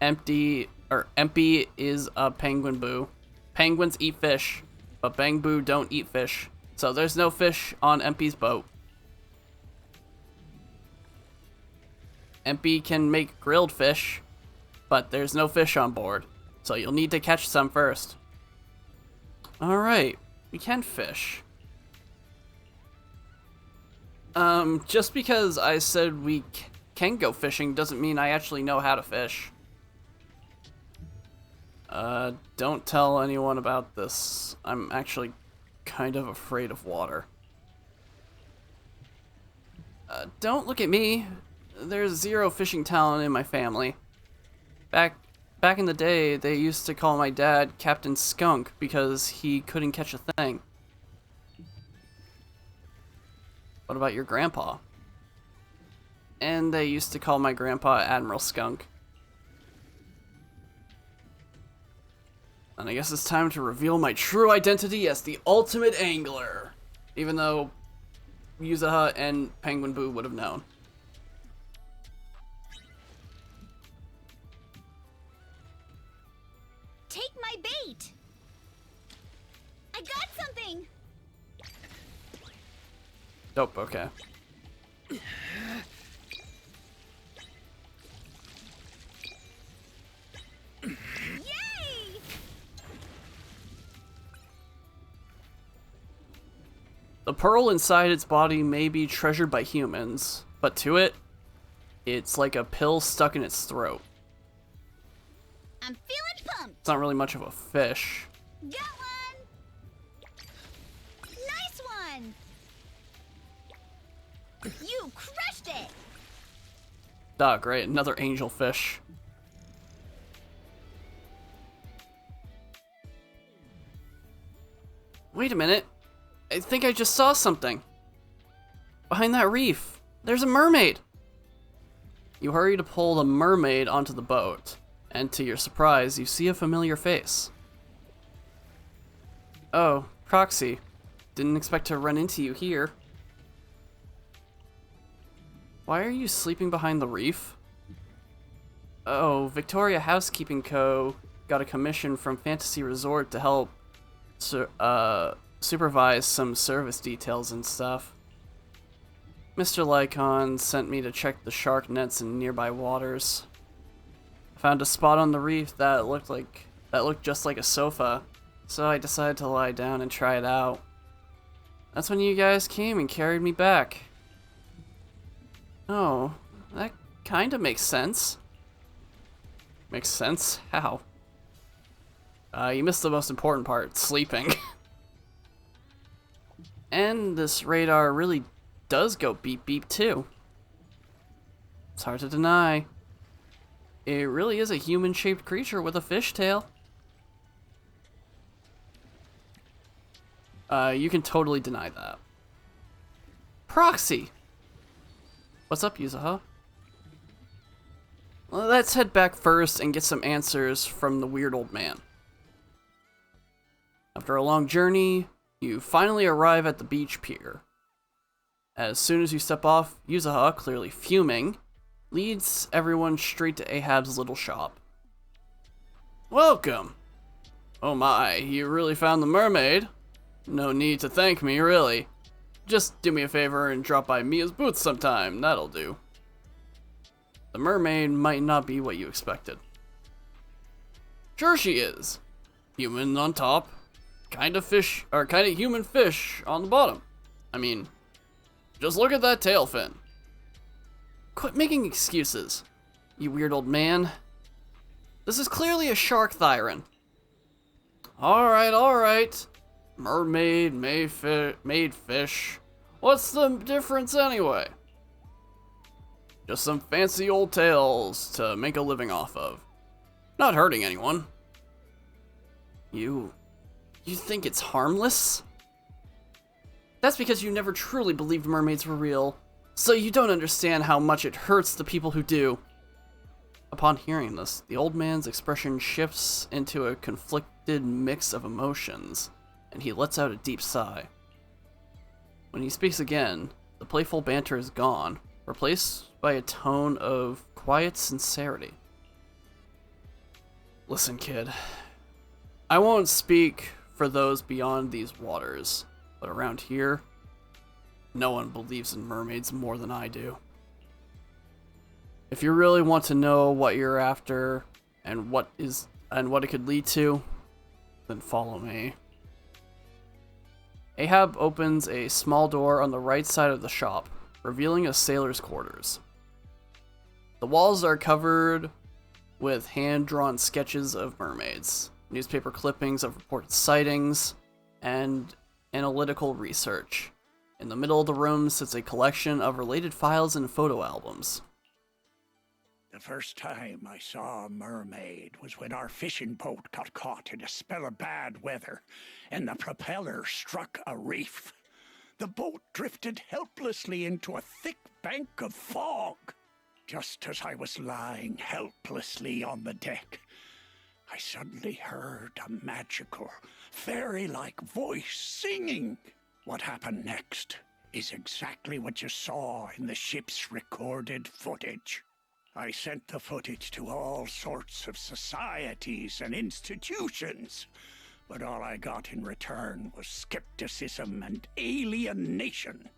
MP is a penguin boo. Penguins eat fish, but Bang Boo don't eat fish. So there's no fish on MP's boat. MP can make grilled fish, but there's no fish on board. So you'll need to catch some first. Alright, we can fish. Just because I said we can go fishing doesn't mean I actually know how to fish. Don't tell anyone about this. I'm actually kind of afraid of water. Don't look at me. There's zero fishing talent in my family. Back in the day, they used to call my dad Captain Skunk because he couldn't catch a thing. What about your grandpa? And they used to call my grandpa Admiral Skunk. And I guess it's time to reveal my true identity as the ultimate angler. Even though Yuzuha and Penguin Boo would have known. Take my bait! I got something! Dope, okay. Yay! The pearl inside its body may be treasured by humans, but to it, it's like a pill stuck in its throat. I'm feeling pumped! It's not really much of a fish. Got one! Nice one! You crushed it! Ah, great, another angelfish. Wait a minute. I think I just saw something. Behind that reef, there's a mermaid. You hurry to pull the mermaid onto the boat, and to your surprise, you see a familiar face. Oh, Proxy. Didn't expect to run into you here. Why are you sleeping behind the reef? Oh, Victoria Housekeeping Co. got a commission from Fantasy Resort to help supervise some service details and stuff. Mr. Lycon sent me to check the shark nets in nearby waters. I found a spot on the reef that looked just like a sofa, so I decided to lie down and try it out. That's when you guys came and carried me back. Oh, that kind of makes sense. Makes sense? How? You missed the most important part, sleeping. And this radar really does go beep beep too. It's hard to deny. It really is a human-shaped creature with a fishtail. You can totally deny that. Proxy! What's up, Yuzuha? Well, let's head back first and get some answers from the weird old man. After a long journey, you finally arrive at the beach pier. As soon as you step off, Yuzuha, clearly fuming, leads everyone straight to Ahab's little shop. Welcome! Oh my, you really found the mermaid? No need to thank me, really. Just do me a favor and drop by Mia's booth sometime, that'll do. The mermaid might not be what you expected. Sure she is. Human on top, kind of human fish on the bottom. I mean, just look at that tail fin. Quit making excuses, you weird old man. This is clearly a shark thyron. Alright. Mermaid, made fish. What's the difference anyway? Just some fancy old tales to make a living off of. Not hurting anyone. You think it's harmless? That's because you never truly believed mermaids were real, so you don't understand how much it hurts the people who do. Upon hearing this, the old man's expression shifts into a conflicted mix of emotions, and he lets out a deep sigh. When he speaks again, the playful banter is gone, replaced by a tone of quiet sincerity. Listen, kid. I won't speak for those beyond these waters, but around here, no one believes in mermaids more than I do. If you really want to know what you're after and what it could lead to, then follow me. Ahab opens a small door on the right side of the shop, revealing a sailor's quarters. The walls are covered with hand-drawn sketches of mermaids, newspaper clippings of reported sightings, and analytical research. In the middle of the room sits a collection of related files and photo albums. The first time I saw a mermaid was when our fishing boat got caught in a spell of bad weather and the propeller struck a reef. The boat drifted helplessly into a thick bank of fog. Just as I was lying helplessly on the deck, I suddenly heard a magical, fairy-like voice singing. What happened next is exactly what you saw in the ship's recorded footage. I sent the footage to all sorts of societies and institutions, but all I got in return was skepticism and alienation.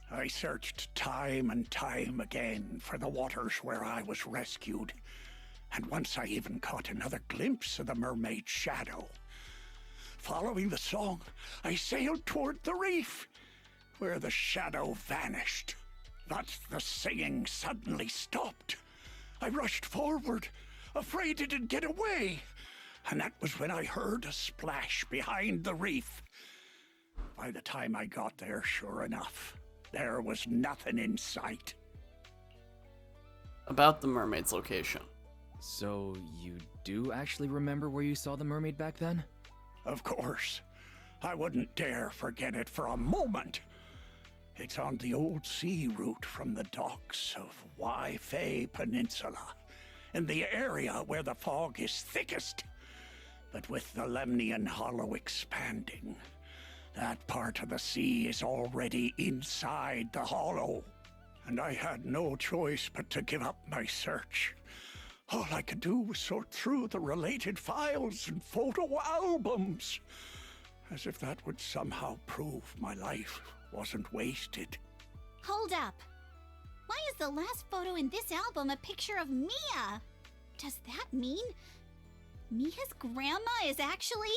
I searched time and time again for the waters where I was rescued, and once I even caught another glimpse of the mermaid's shadow. Following the song, I sailed toward the reef, where the shadow vanished. But the singing suddenly stopped. I rushed forward, afraid it'd get away, and that was when I heard a splash behind the reef. By the time I got there, sure enough, there was nothing in sight. About the mermaid's location. So you do actually remember where you saw the mermaid back then? Of course. I wouldn't dare forget it for a moment. It's on the old sea route from the docks of Waifei Peninsula, in the area where the fog is thickest. But with the Lemnian Hollow expanding, that part of the sea is already inside the hollow, and I had no choice but to give up my search. All I could do was sort through the related files and photo albums, as if that would somehow prove my life wasn't wasted. Hold up. Why is the last photo in this album a picture of Mia? Does that mean Mia's grandma is actually...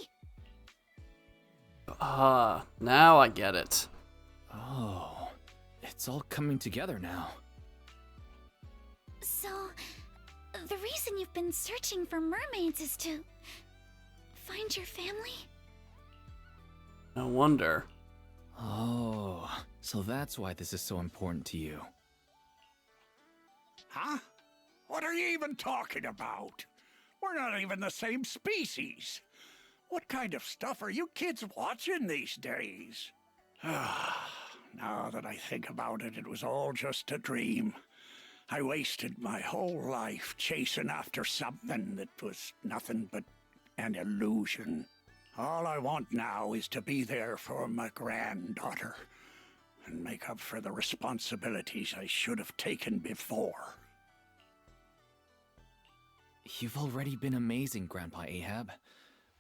Now I get it. Oh, it's all coming together now. So, the reason you've been searching for mermaids is to find your family? No wonder. Oh, so that's why this is so important to you. Huh? What are you even talking about? We're not even the same species. What kind of stuff are you kids watching these days? Now that I think about it, it was all just a dream. I wasted my whole life chasing after something that was nothing but an illusion. All I want now is to be there for my granddaughter and make up for the responsibilities I should have taken before. You've already been amazing, Grandpa Ahab.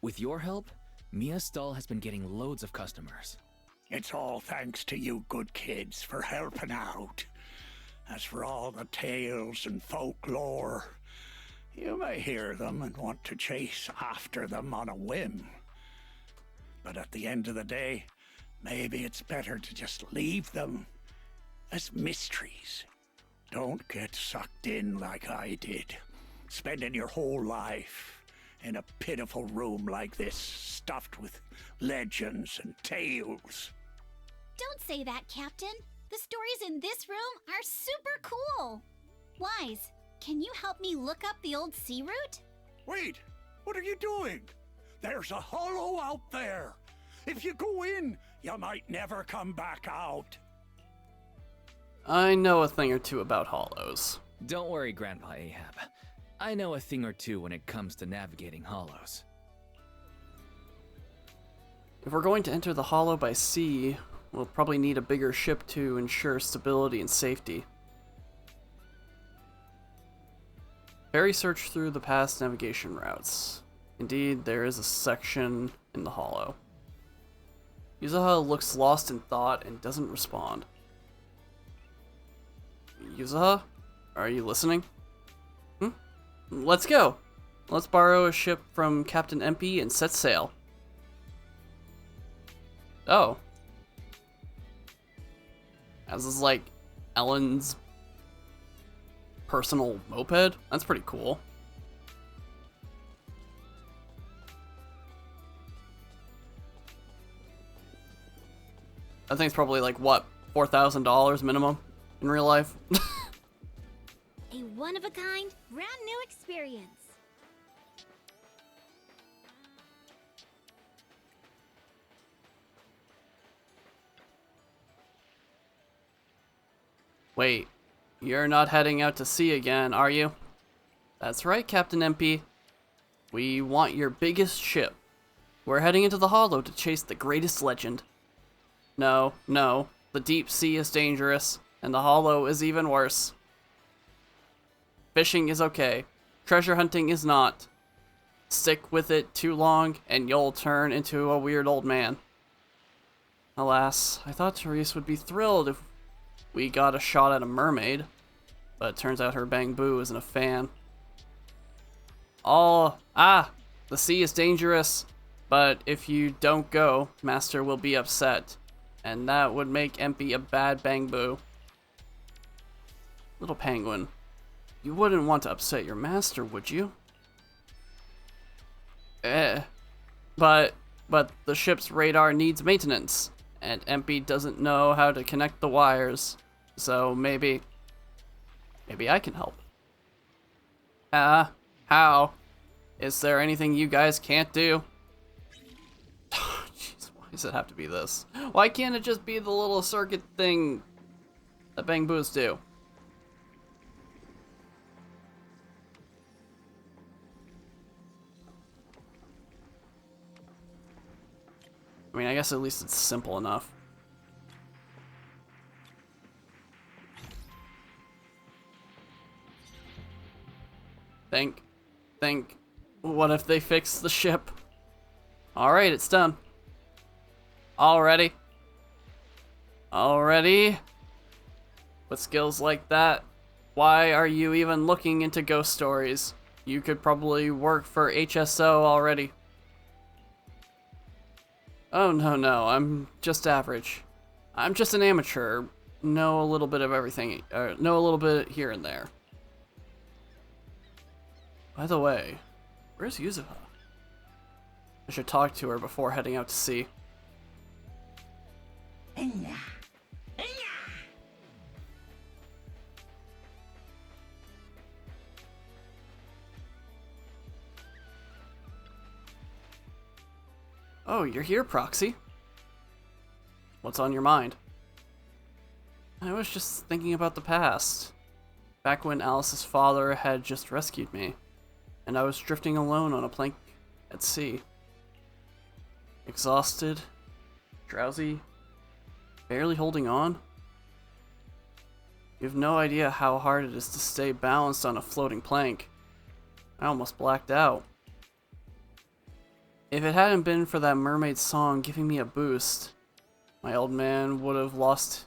With your help, Mia's stall has been getting loads of customers. It's all thanks to you good kids for helping out. As for all the tales and folklore, you may hear them and want to chase after them on a whim. But at the end of the day, maybe it's better to just leave them as mysteries. Don't get sucked in like I did, spending your whole life in a pitiful room like this, stuffed with legends and tales. Don't say that, Captain. The stories in this room are super cool. Wise, can you help me look up the old sea route? Wait, what are you doing? There's a hollow out there. If you go in, you might never come back out. I know a thing or two about hollows. Don't worry, Grandpa Ahab. I know a thing or two when it comes to navigating hollows. If we're going to enter the hollow by sea, we'll probably need a bigger ship to ensure stability and safety. Ferry search through the past navigation routes. Indeed, there is a section in the hollow. Yuzuha looks lost in thought and doesn't respond. Yuzuha? Are you listening? Let's go! Let's borrow a ship from Captain Empey and set sail. Oh. This is like Ellen's personal moped? That's pretty cool. I think it's probably like, what, $4,000 minimum in real life? A one-of-a-kind, brand-new experience. Wait, you're not heading out to sea again, are you? That's right, Captain Empey. We want your biggest ship. We're heading into the hollow to chase the greatest legend. No, the deep sea is dangerous, and the hollow is even worse. Fishing is okay. Treasure hunting is not. Stick with it too long, and you'll turn into a weird old man. Alas, I thought Therese would be thrilled if we got a shot at a mermaid, but it turns out her Bang Boo isn't a fan. The sea is dangerous, but if you don't go, Master will be upset, and that would make Empey a bad Bang Boo. Little penguin, you wouldn't want to upset your master, would you? But the ship's radar needs maintenance, and Empey doesn't know how to connect the wires, so maybe I can help. How? Is there anything you guys can't do? Jeez, why does it have to be this? Why can't it just be the little circuit thing that Bang Boos do? I mean, I guess at least it's simple enough. Think. What if they fix the ship? Alright, it's done. Already? With skills like that, why are you even looking into ghost stories? You could probably work for HSO already. Oh, no, I'm just average. I'm just an amateur. Know a little bit of everything, know a little bit here and there. By the way, where's Yuzuha? I should talk to her before heading out to sea. Oh, you're here, Proxy. What's on your mind? I was just thinking about the past. Back when Alice's father had just rescued me, and I was drifting alone on a plank at sea. Exhausted, drowsy, barely holding on. You have no idea how hard it is to stay balanced on a floating plank. I almost blacked out. If it hadn't been for that mermaid song giving me a boost, my old man would have lost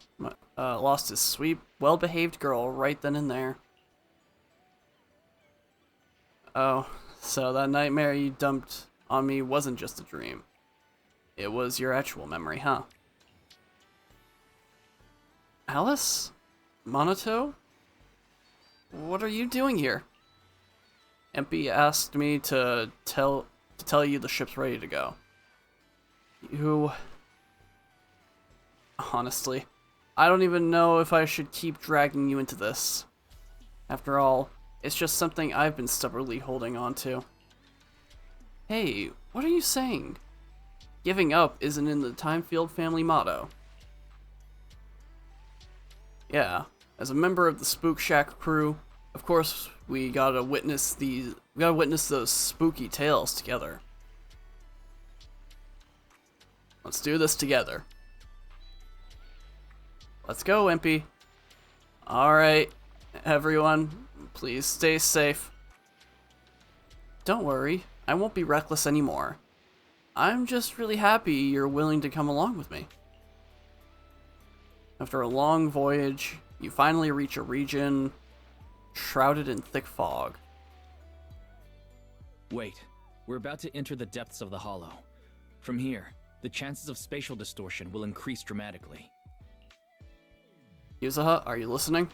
his sweet, well-behaved girl right then and there. Oh, so that nightmare you dumped on me wasn't just a dream. It was your actual memory, huh? Alice? Monato? What are you doing here? Empy asked me to tell you the ship's ready to go. Honestly, I don't even know if I should keep dragging you into this. After all, it's just something I've been stubbornly holding on to. Hey, what are you saying? Giving up isn't in the Timefield family motto. Yeah, as a member of the Spook Shack crew, of course we gotta witness those spooky tales together. Let's do this together. Let's go, Impy. Alright, everyone, please stay safe. Don't worry, I won't be reckless anymore. I'm just really happy you're willing to come along with me. After a long voyage, you finally reach a region shrouded in thick fog. Wait, we're about to enter the depths of the hollow. From here, the chances of spatial distortion will increase dramatically. Yuzuha, are you listening?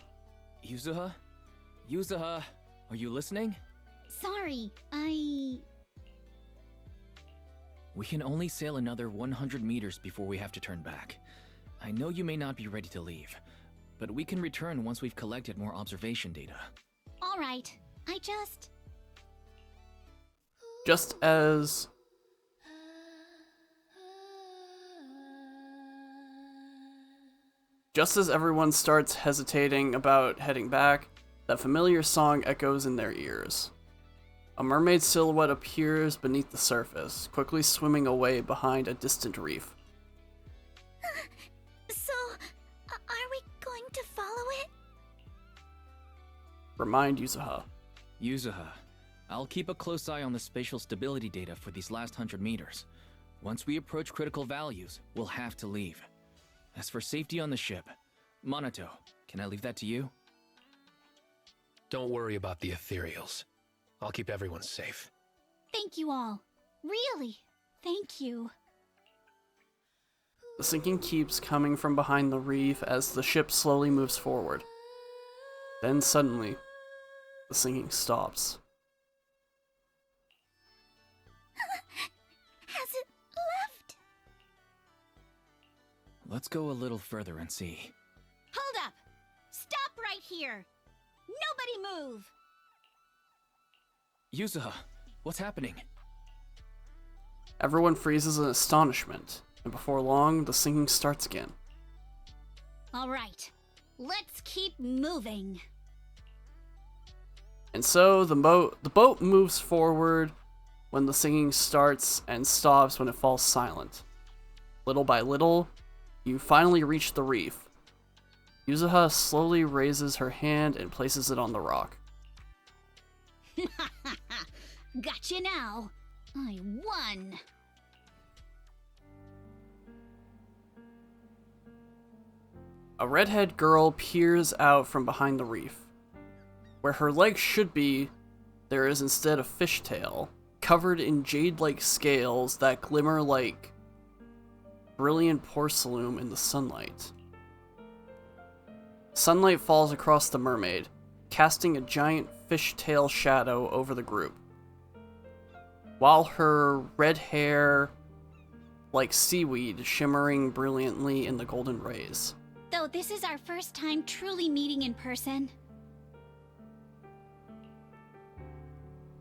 Yuzuha? Yuzuha, are you listening? Sorry, We can only sail another 100 meters before we have to turn back. I know you may not be ready to leave, but we can return once we've collected more observation data. All right. Just as everyone starts hesitating about heading back, that familiar song echoes in their ears. A mermaid silhouette appears beneath the surface, quickly swimming away behind a distant reef. So, are we going to follow it? Remind Yuzuha. Yuzuha, I'll keep a close eye on the spatial stability data for these last 100 meters. Once we approach critical values, we'll have to leave. As for safety on the ship, Monato, can I leave that to you? Don't worry about the ethereals. I'll keep everyone safe. Thank you all. Really, thank you. The sinking keeps coming from behind the reef as the ship slowly moves forward. Then suddenly, the sinking stops. Has it left? Let's go a little further and see. Hold up! Stop right here! Nobody move! Yuzuha, what's happening? Everyone freezes in astonishment, and before long, the sinking starts again. All right, let's keep moving. And so the boat moves forward when the singing starts and stops when it falls silent. Little by little, you finally reach the reef. Yuzuha slowly raises her hand and places it on the rock. Gotcha now. I won. A redhead girl peers out from behind the reef. Where her legs should be, there is instead a fishtail, covered in jade-like scales that glimmer like brilliant porcelain in the sunlight. Sunlight falls across the mermaid, casting a giant fishtail shadow over the group. While her red hair, like seaweed, shimmering brilliantly in the golden rays. Though this is our first time truly meeting in person.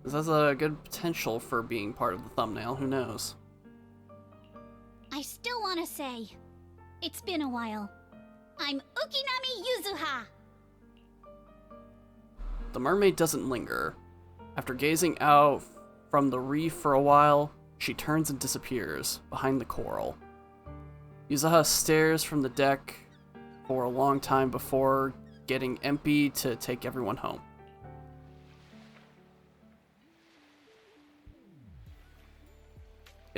This has a good potential for being part of the thumbnail, who knows? I still want to say, it's been a while. I'm Ukinami Yuzuha! The mermaid doesn't linger. After gazing out from the reef for a while, she turns and disappears behind the coral. Yuzuha stares from the deck for a long time before getting Empy to take everyone home.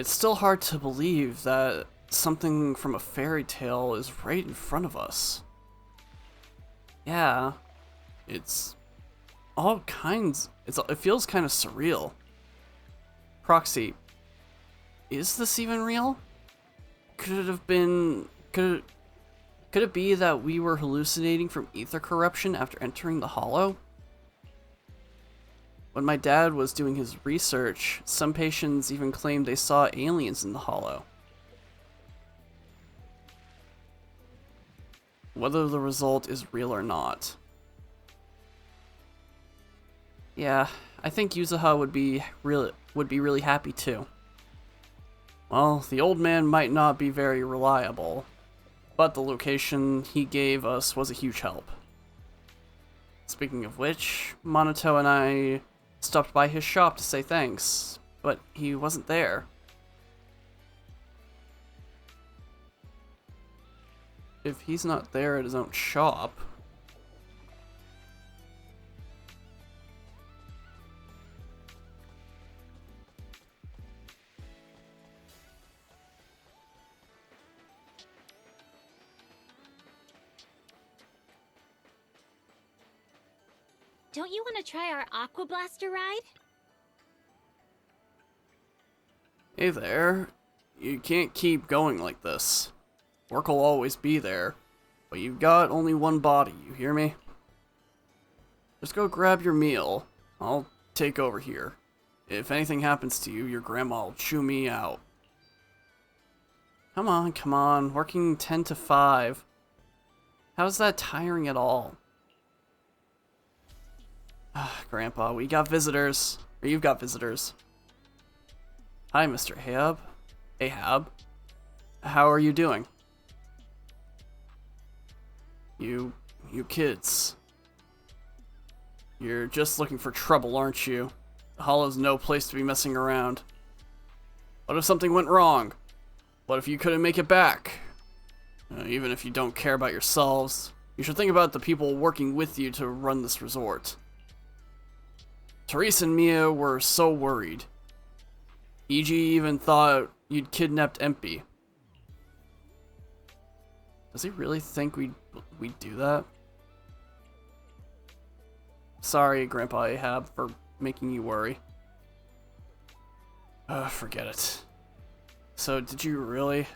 It's still hard to believe that something from a fairy tale is right in front of us. Yeah, it's all kinds. It feels kind of surreal. Proxy, is this even real? Could it have been? Could it be that we were hallucinating from ether corruption after entering the Hollow? When my dad was doing his research, some patients even claimed they saw aliens in the Hollow. Whether the result is real or not. Yeah, I think Yuzuha would be really happy too. Well, the old man might not be very reliable, but the location he gave us was a huge help. Speaking of which, Monato and I stopped by his shop to say thanks, but he wasn't there. If he's not there at his own shop... Don't you want to try our Aqua Blaster ride? Hey there. You can't keep going like this. Work will always be there, but you've got only one body, you hear me? Just go grab your meal. I'll take over here. If anything happens to you, your grandma will chew me out. Come on, working 10 to 5. How's that tiring at all? Grandpa, we got visitors. Or you've got visitors. Hi, Mr. Ahab. How are you doing? You kids. You're just looking for trouble, aren't you? The Hollow's no place to be messing around. What if something went wrong? What if you couldn't make it back? Even if you don't care about yourselves, you should think about the people working with you to run this resort. Therese and Mia were so worried. EG even thought you'd kidnapped Empy. Does he really think we'd do that? Sorry, Grandpa Ahab, for making you worry. Forget it. So, did you really?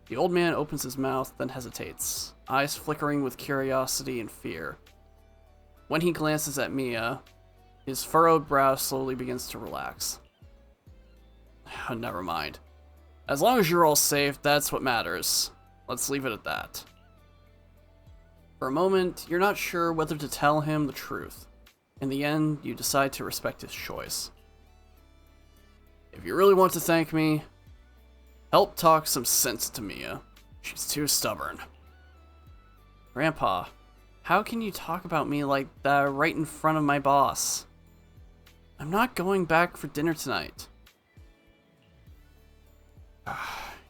The old man opens his mouth, then hesitates, eyes flickering with curiosity and fear. When he glances at Mia, his furrowed brow slowly begins to relax. Never mind. As long as you're all safe, that's what matters. Let's leave it at that. For a moment, you're not sure whether to tell him the truth. In the end, you decide to respect his choice. If you really want to thank me, help talk some sense to Mia. She's too stubborn. Grandpa, how can you talk about me like that right in front of my boss? I'm not going back for dinner tonight.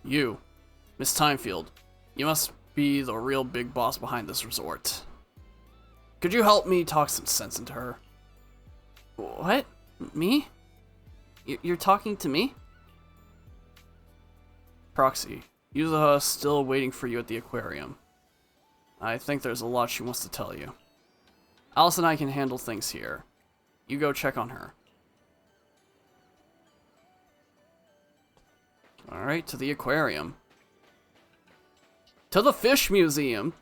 You, Miss Timefield, you must be the real big boss behind this resort. Could you help me talk some sense into her? What? Me? You're talking to me? Proxy, Yuzuha's still waiting for you at the aquarium. I think there's a lot she wants to tell you. Alice and I can handle things here. You go check on her. Alright, to the aquarium. To the fish museum!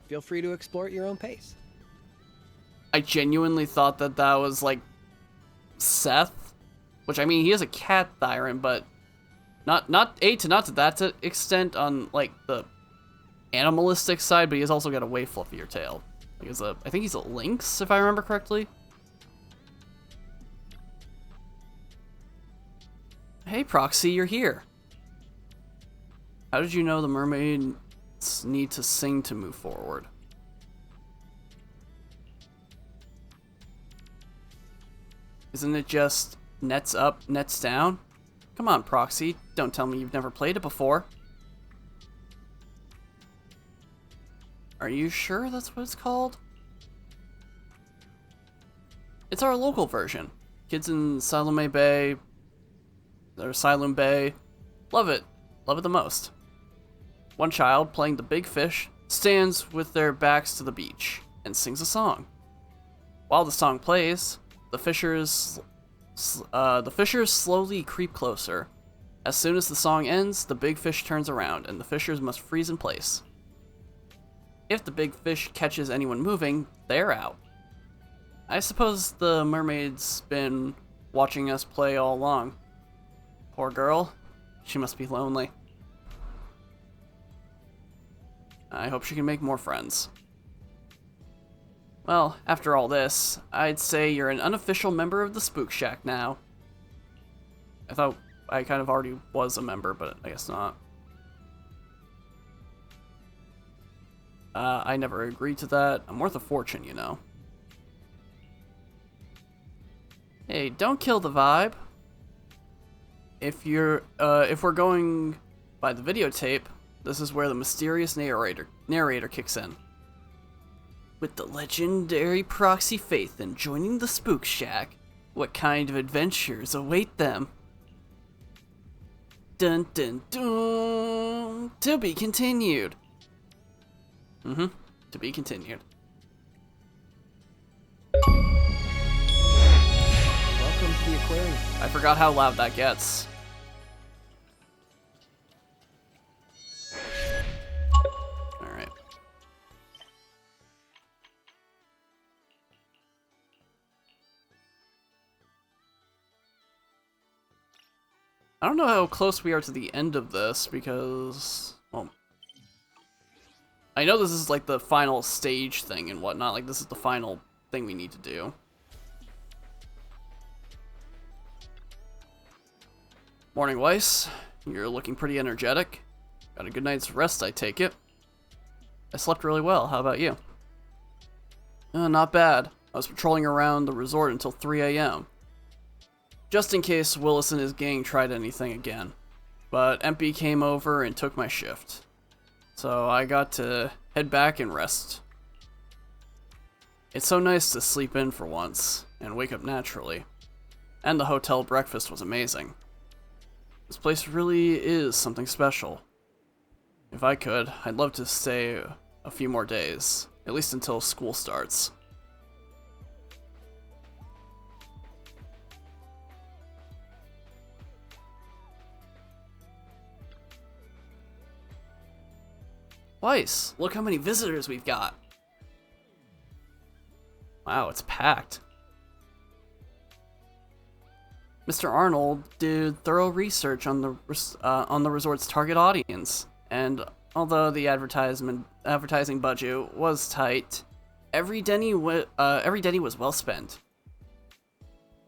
Feel free to explore at your own pace. I genuinely thought that that was, like, Seth. Which, I mean, he is a cat tyrant, but not to that extent on, like, the animalistic side, but he has also got a way fluffier tail. Like, I think he's a lynx, if I remember correctly. Hey, Proxy, you're here. How did you know the mermaids need to sing to move forward? Isn't it just nets up, nets down? Come on, Proxy, don't tell me you've never played it before. Are you sure that's what it's called? It's our local version. Kids in Siloam Bay, or Siloam Bay, love it the most. One child, playing the big fish, stands with their backs to the beach and sings a song. While the song plays, the fishers slowly creep closer. As soon as the song ends, the big fish turns around and the fishers must freeze in place. If the big fish catches anyone moving, they're out. I suppose the mermaid's been watching us play all along. Poor girl, she must be lonely. I hope she can make more friends. Well, after all this, I'd say you're an unofficial member of the Spook Shack now. I thought I kind of already was a member, but I guess not. I never agreed to that. I'm worth a fortune, you know. Hey, don't kill the vibe. If we're going by the videotape, this is where the mysterious narrator kicks in. With the legendary Proxy Phaethon joining the Spook Shack, what kind of adventures await them? Dun dun dun! To be continued. To be continued. Welcome to the aquarium. I forgot how loud that gets. Alright. I don't know how close we are to the end of this because, well, I know this is like the final stage thing and whatnot, like this is the final thing we need to do. Morning, Weiss. You're looking pretty energetic. Got a good night's rest, I take it. I slept really well. How about you? Not bad. I was patrolling around the resort until 3 a.m. Just in case Willis and his gang tried anything again. But MP came over and took my shift. So I got to head back and rest. It's so nice to sleep in for once and wake up naturally. And the hotel breakfast was amazing. This place really is something special. If I could, I'd love to stay a few more days, at least until school starts. Weiss, look how many visitors we've got. Wow, it's packed. Mr. Arnold did thorough research on the resort's target audience, and although the advertising budget was tight, every penny was well spent.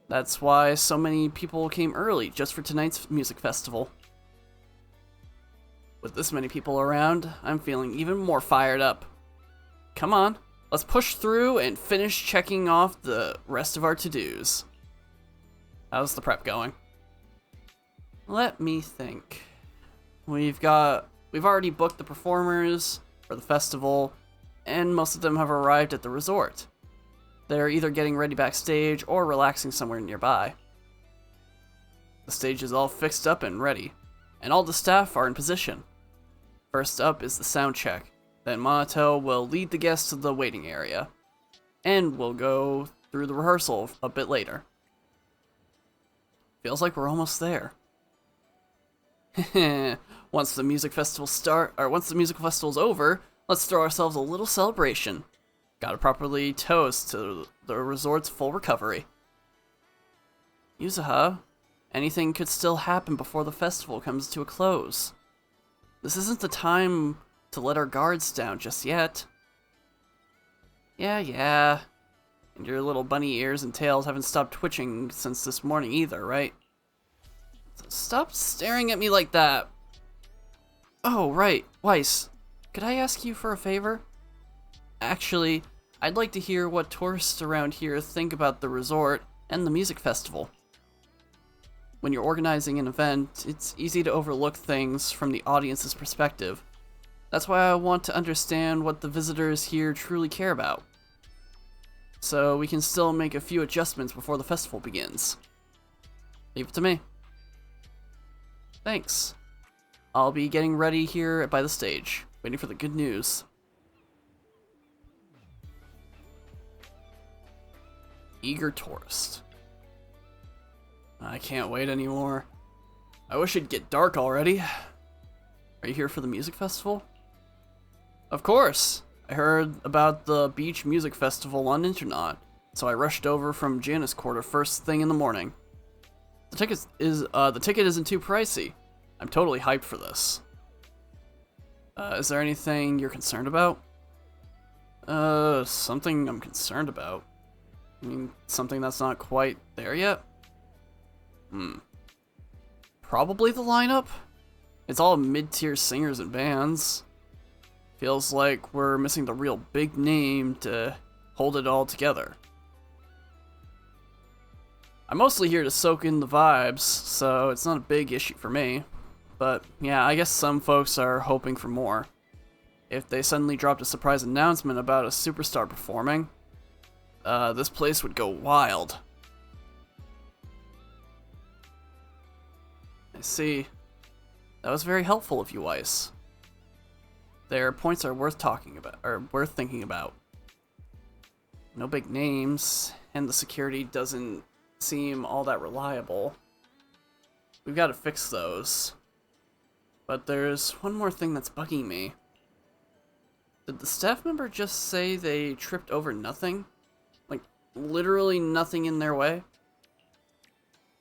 That's why so many people came early just for tonight's music festival. With this many people around, I'm feeling even more fired up. Come on, let's push through and finish checking off the rest of our to-dos. How's the prep going? Let me think. We've already booked the performers for the festival, and most of them have arrived at the resort. They're either getting ready backstage or relaxing somewhere nearby. The stage is all fixed up and ready, and all the staff are in position. First up is the sound check. Then Monato will lead the guests to the waiting area, and we'll go through the rehearsal a bit later. Feels like we're almost there. Once the music festival's over, let's throw ourselves a little celebration. Gotta properly toast to the resort's full recovery. Yuzuha, anything could still happen before the festival comes to a close. This isn't the time to let our guards down just yet. Yeah. And your little bunny ears and tails haven't stopped twitching since this morning either, right? So stop staring at me like that. Oh, right. Weiss, could I ask you for a favor? Actually, I'd like to hear what tourists around here think about the resort and the music festival. When you're organizing an event, it's easy to overlook things from the audience's perspective. That's why I want to understand what the visitors here truly care about. so we can still make a few adjustments before the festival begins. Leave it to me. Thanks. I'll be getting ready here by the stage, waiting for the good news. Eager tourist. I can't wait anymore. I wish it'd get dark already. Are you here for the music festival? Of course! I heard about the beach music festival on Internet, so I rushed over from Janus Quarter first thing in the morning. The ticket isn't too pricey. I'm totally hyped for this. Is there anything you're concerned about? Something I'm concerned about? I mean, something that's not quite there yet? Probably the lineup? It's all mid-tier singers and bands. Feels like we're missing the real big name to hold it all together. I'm mostly here to soak in the vibes, so it's not a big issue for me. But yeah, I guess some folks are hoping for more. If they suddenly dropped a surprise announcement about a superstar performing, this place would go wild. I see. That was very helpful of you, Weiss. Their points are worth talking about, or worth thinking about. No big names, and the security doesn't seem all that reliable. We've got to fix those. But there's one more thing that's bugging me. Did the staff member just say they tripped over nothing? Like, literally nothing in their way?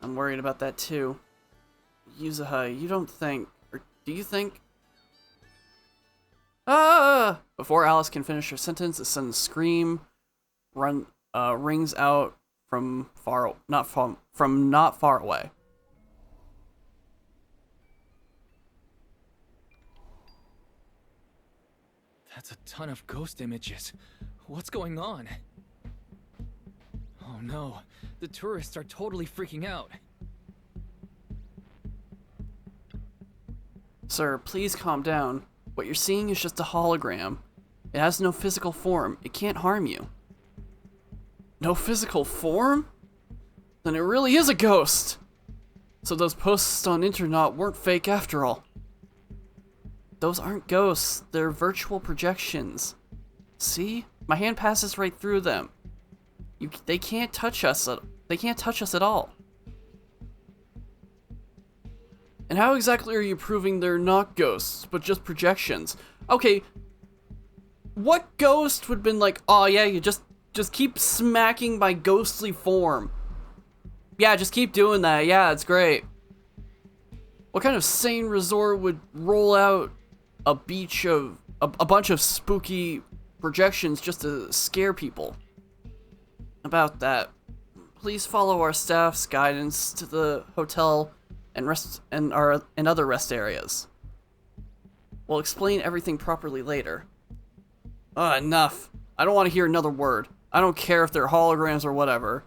I'm worried about that too. Yuzuha, you don't think, or do you think? Ah! Before Alice can finish her sentence, a sudden scream rings out from not far away. That's a ton of ghost images. What's going on? Oh no, the tourists are totally freaking out. Sir, please calm down. What you're seeing is just a hologram. It has no physical form. It can't harm you. No physical form? Then it really is a ghost! So those posts on Internet weren't fake after all. Those aren't ghosts. They're virtual projections. See? My hand passes right through them. They can't touch us. They can't touch us at all. And how exactly are you proving they're not ghosts, but just projections? Okay, what ghost would have been like, oh yeah, you just keep smacking my ghostly form. Yeah, just keep doing that. Yeah, it's great. What kind of sane resort would roll out a bunch of spooky projections just to scare people? About that, please follow our staff's guidance to the hotel and other rest areas. We'll explain everything properly later. Enough. I don't want to hear another word. I don't care if they're holograms or whatever.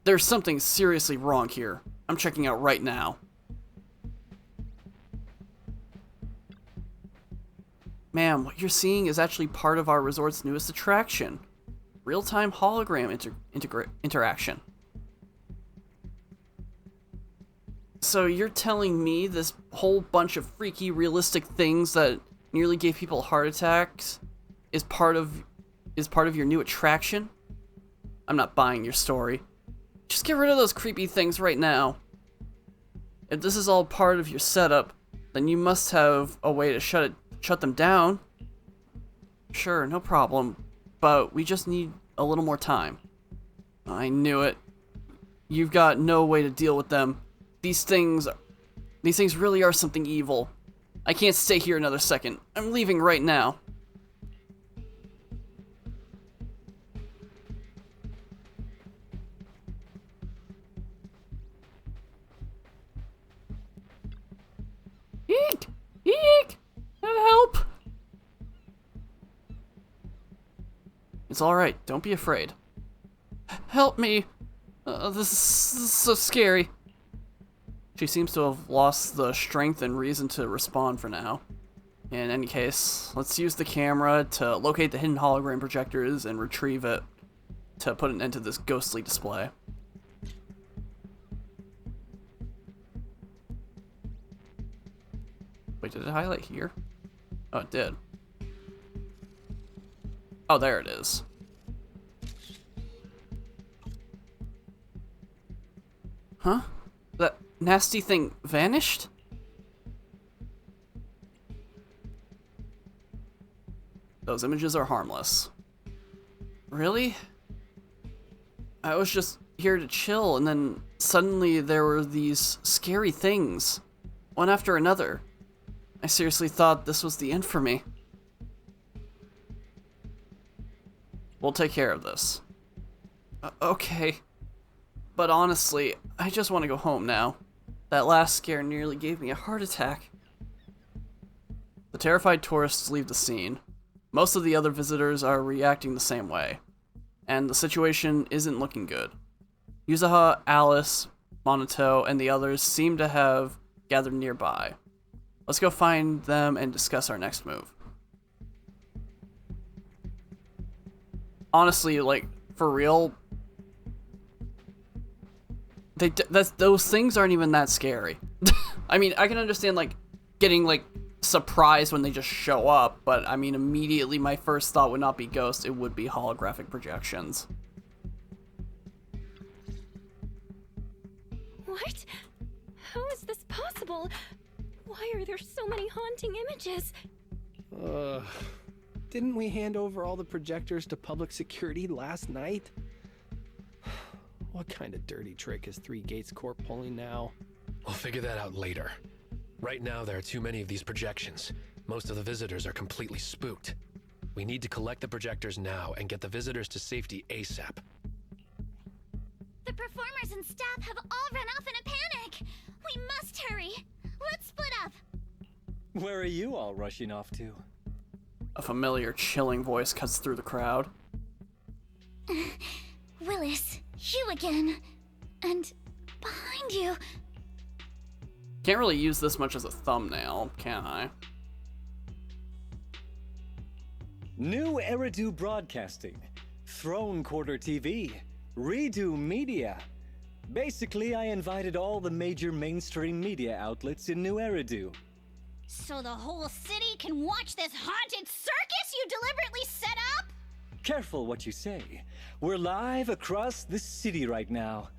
There's something seriously wrong here. I'm checking out right now. Ma'am, what you're seeing is actually part of our resort's newest attraction. Real-time hologram interaction. So you're telling me this whole bunch of freaky realistic things that nearly gave people heart attacks is part of your new attraction? I'm not buying your story. Just get rid of those creepy things right now. If this is all part of your setup, then you must have a way to shut them down. Sure, no problem, but we just need a little more time. I knew it. You've got no way to deal with them. These things really are something evil. I can't stay here another second. I'm leaving right now. Eek! Eek! Help! It's alright, don't be afraid. Help me! This is so scary. She seems to have lost the strength and reason to respond for now. In any case, let's use the camera to locate the hidden hologram projectors and retrieve it. to put an end to this ghostly display. Wait, did it highlight here? Oh, it did. Oh, there it is. Huh? That nasty thing vanished? Those images are harmless. Really? I was just here to chill, and then suddenly there were these scary things, one after another. I seriously thought this was the end for me. We'll take care of this. Okay. But honestly, I just want to go home now. That last scare nearly gave me a heart attack. The terrified tourists leave the scene. Most of the other visitors are reacting the same way, and the situation isn't looking good. Yuzuha, Alice, Monato, and the others seem to have gathered nearby. Let's go find them and discuss our next move. Honestly, like, for real, those things aren't even that scary. I mean, I can understand, like, getting, like, surprised when they just show up, but I mean, immediately my first thought would not be ghosts, it would be holographic projections. What? How is this possible? Why are there so many haunting images? Didn't we hand over all the projectors to public security last night? What kind of dirty trick is Three Gates Corp pulling now? We'll figure that out later. Right now, there are too many of these projections. Most of the visitors are completely spooked. We need to collect the projectors now and get the visitors to safety ASAP. The performers and staff have all run off in a panic. We must hurry. Let's split up. Where are you all rushing off to? A familiar, chilling voice cuts through the crowd. Willis, you again. And behind you. Can't really use this much as a thumbnail, can I? New Eridu Broadcasting, Throne Quarter TV, Redo Media. Basically, I invited all the major mainstream media outlets in New Eridu. So the whole city can watch this haunted circus you deliberately set up? Careful what you say. We're live across the city right now.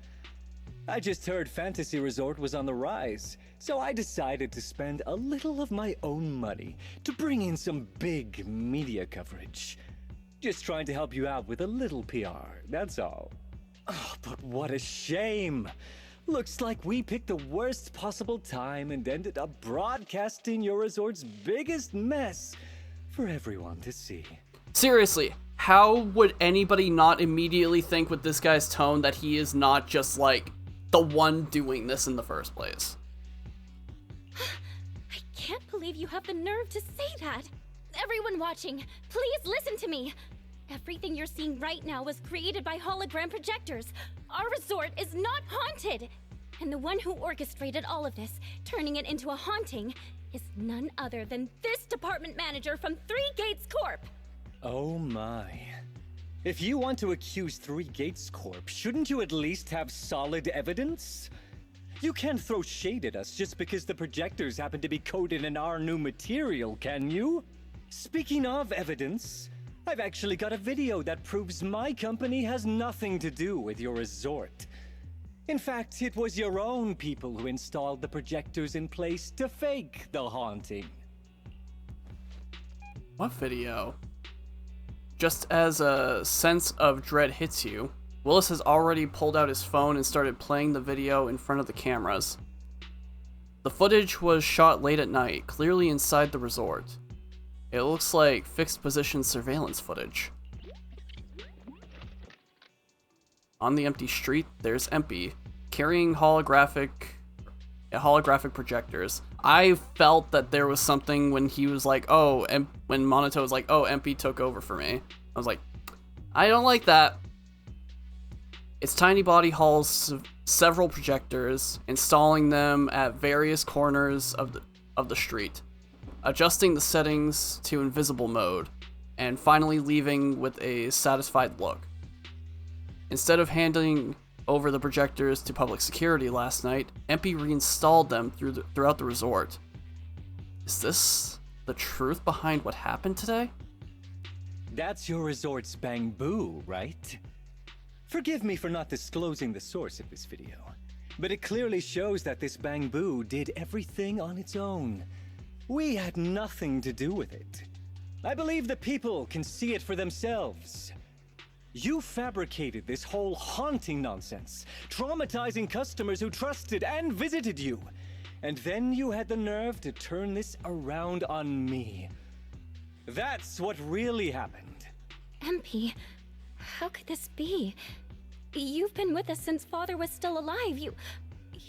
I just heard Fantasy Resort was on the rise, so I decided to spend a little of my own money to bring in some big media coverage. Just trying to help you out with a little PR, that's all. Oh, but what a shame! Looks like we picked the worst possible time and ended up broadcasting your resort's biggest mess for everyone to see. Seriously, how would anybody not immediately think with this guy's tone that he is not just, like, the one doing this in the first place? I can't believe you have the nerve to say that. Everyone watching, please listen to me. Everything you're seeing right now was created by hologram projectors. Our resort is not haunted. And the one who orchestrated all of this, turning it into a haunting, is none other than this department manager from Three Gates Corp. Oh my. If you want to accuse Three Gates Corp, shouldn't you at least have solid evidence? You can't throw shade at us just because the projectors happen to be coated in our new material, can you? Speaking of evidence, I've actually got a video that proves my company has nothing to do with your resort. In fact, it was your own people who installed the projectors in place to fake the haunting. What video? Just as a sense of dread hits you, Willis has already pulled out his phone and started playing the video in front of the cameras. The footage was shot late at night, clearly inside the resort. It looks like fixed position surveillance footage. On the empty street, there's Empy, carrying holographic projectors. I felt that there was something when he was like, oh, when Monato was like, oh, Empy took over for me. I was like, I don't like that. Its tiny body hauls several projectors, installing them at various corners of the street, adjusting the settings to invisible mode, and finally leaving with a satisfied look. Instead of handing over the projectors to public security last night, MP reinstalled them throughout the resort. Is this the truth behind what happened today? That's your resort's bamboo, right? Forgive me for not disclosing the source of this video, but it clearly shows that this bamboo did everything on its own. We had nothing to do with it. I believe the people can see it for themselves. You fabricated this whole haunting nonsense, traumatizing customers who trusted and visited you. And then you had the nerve to turn this around on me. That's what really happened. MP, how could this be? You've been with us since Father was still alive. You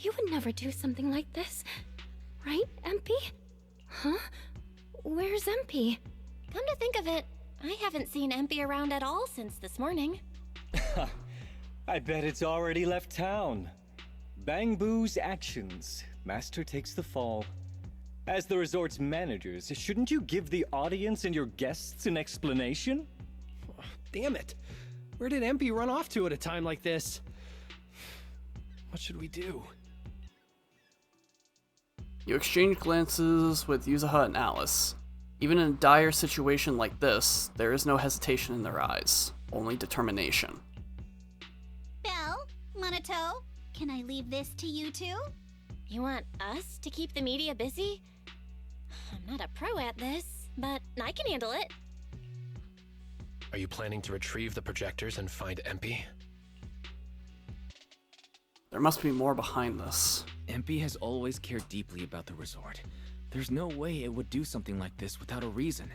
would never do something like this. Right, MP? Huh? Where's MP? Come to think of it, I haven't seen MP around at all since this morning. I bet it's already left town. Bamboo's actions. Master takes the fall. As the resort's managers, shouldn't you give the audience and your guests an explanation? Damn it. Where did MP run off to at a time like this? What should we do? You exchange glances with Yuzuha and Alice. Even in a dire situation like this, there is no hesitation in their eyes, only determination. Belle, Monato, can I leave this to you two? You want us to keep the media busy? I'm not a pro at this, but I can handle it. Are you planning to retrieve the projectors and find MP? There must be more behind this. MP has always cared deeply about the resort. There's no way it would do something like this without a reason.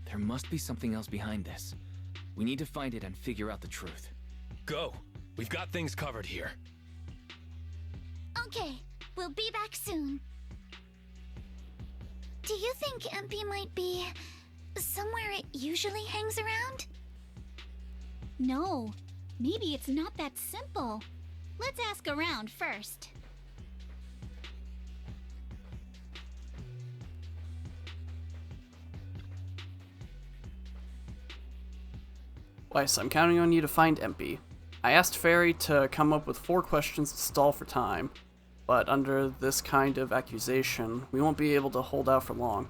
There must be something else behind this. We need to find it and figure out the truth. Go! We've got things covered here. Okay, we'll be back soon. Do you think MP might be somewhere it usually hangs around? No, maybe it's not that simple. Let's ask around first. Weiss, I'm counting on you to find MP. I asked Fairy to come up with 4 questions to stall for time, but under this kind of accusation, we won't be able to hold out for long.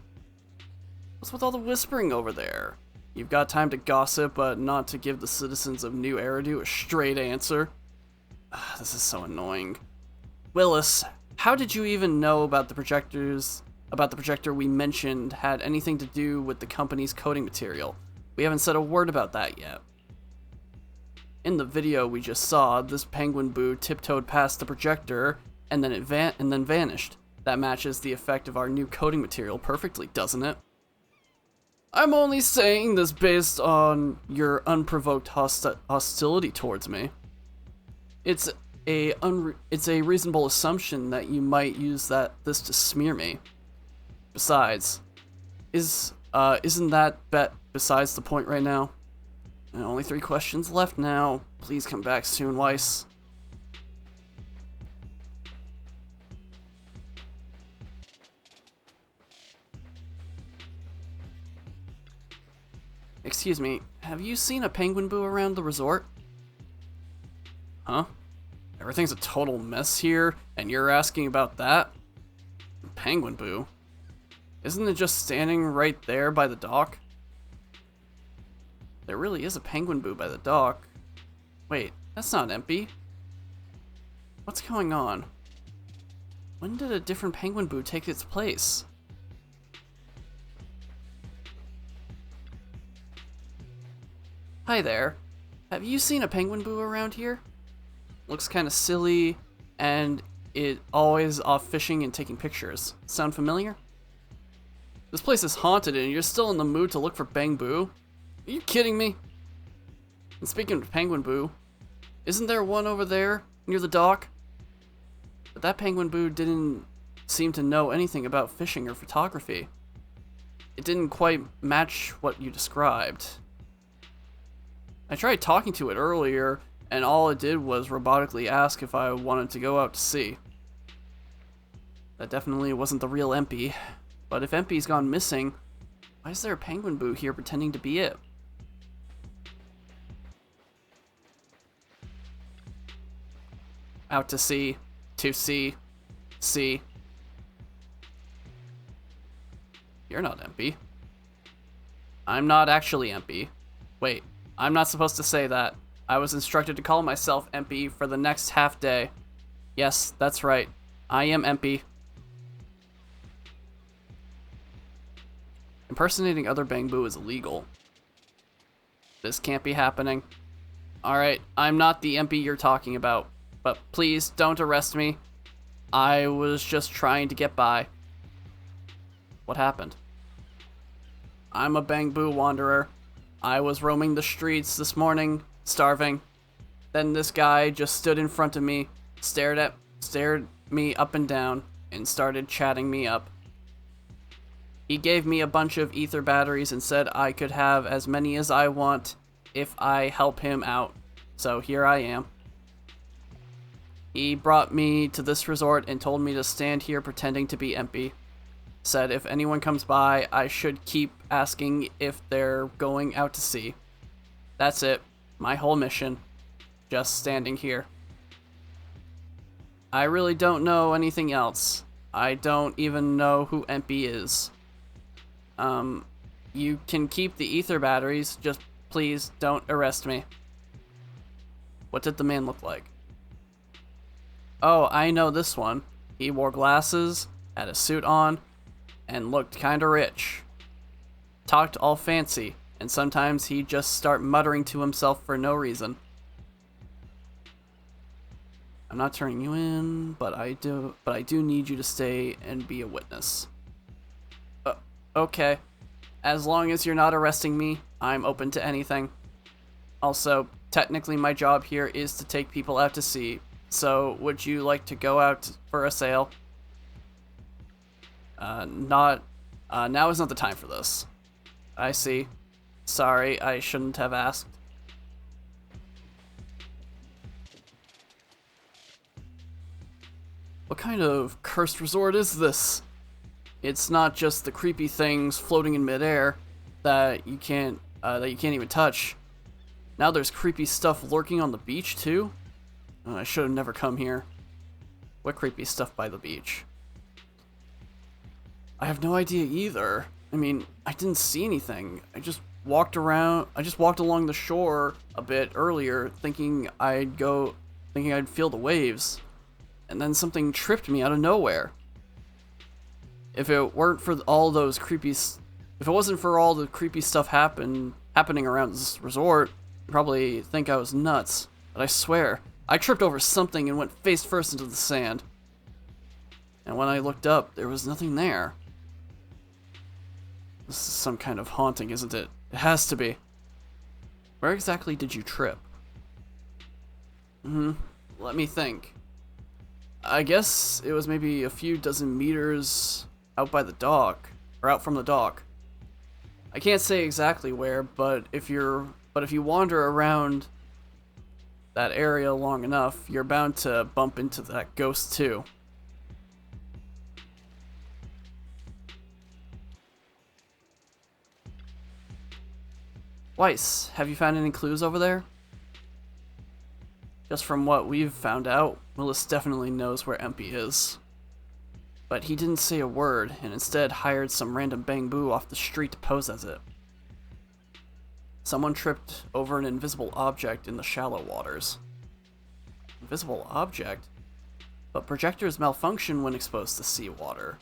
What's with all the whispering over there? You've got time to gossip, but not to give the citizens of New Eridu a straight answer? This is so annoying. Willis, how did you even know about the projector we mentioned had anything to do with the company's coding material? We haven't said a word about that yet. In the video we just saw, this penguin boo tiptoed past the projector and then vanished. That matches the effect of our new coding material perfectly, doesn't it? I'm only saying this based on your unprovoked hostility towards me. It's a reasonable assumption that you might use this to smear me. Besides, isn't that bet besides the point right now? And only 3 questions left now. Please come back soon, Weiss. Excuse me, have you seen a penguin boo around the resort? Huh? Everything's a total mess here, and you're asking about that? Penguin boo? Isn't it just standing right there by the dock? There really is a penguin boo by the dock. Wait, that's not MP. What's going on? When did a different penguin boo take its place? Hi there. Have you seen a penguin boo around here? Looks kind of silly, and it always off fishing and taking pictures. Sound familiar? This place is haunted and you're still in the mood to look for Bang Boo? Are you kidding me? And speaking of penguin boo, isn't there one over there near the dock? But that penguin boo didn't seem to know anything about fishing or photography. It didn't quite match what you described. I tried talking to it earlier, and all it did was robotically ask if I wanted to go out to sea. That definitely wasn't the real MP. But if MP's gone missing, why is there a penguin boo here pretending to be it? out to sea, sea. You're not Empy. I'm not actually Empy. Wait, I'm not supposed to say that. I was instructed to call myself Empy for the next half day. Yes, that's right. I am Empy. Impersonating other Bangbu is illegal. This can't be happening. Alright, I'm not the Empy you're talking about, but please don't arrest me. I was just trying to get by. What happened? I'm a Bangbu wanderer. I was roaming the streets this morning, starving. Then this guy just stood in front of me, stared me up and down, and started chatting me up. He gave me a bunch of ether batteries and said I could have as many as I want if I help him out. So here I am. He brought me to this resort and told me to stand here pretending to be Empy. Said if anyone comes by, I should keep asking if they're going out to sea. That's it. My whole mission. Just standing here. I really don't know anything else. I don't even know who Empy is. You can keep the ether batteries, just please don't arrest me. What did the man look like? Oh, I know this one. He wore glasses, had a suit on, and looked kinda rich. Talked all fancy, and sometimes he'd just start muttering to himself for no reason. I'm not turning you in, but I do need you to stay and be a witness. Okay. As long as you're not arresting me, I'm open to anything. Also, technically my job here is to take people out to sea, so would you like to go out for a sail? Now is not the time for this. I see. Sorry, I shouldn't have asked. What kind of cursed resort is this? It's not just the creepy things floating in midair that you can't even touch. Now there's creepy stuff lurking on the beach too? I should have never come here. What creepy stuff by the beach? I have no idea either. I mean, I didn't see anything. I just walked along the shore a bit earlier thinking I'd feel the waves. And then something tripped me out of nowhere. If it wasn't for all the creepy stuff happening around this resort, you'd probably think I was nuts. But I swear, I tripped over something and went face first into the sand. And when I looked up, there was nothing there. This is some kind of haunting, isn't it? It has to be. Where exactly did you trip? Let me think. I guess it was maybe a few dozen meters out by the dock, or out from the dock. I can't say exactly where, but if you wander around that area long enough, you're bound to bump into that ghost too. Weiss, have you found any clues over there? Just from what we've found out, Willis definitely knows where Empy is. But he didn't say a word, and instead hired some random Bangbu off the street to pose as it. Someone tripped over an invisible object in the shallow waters. Invisible object? But projectors malfunction when exposed to seawater.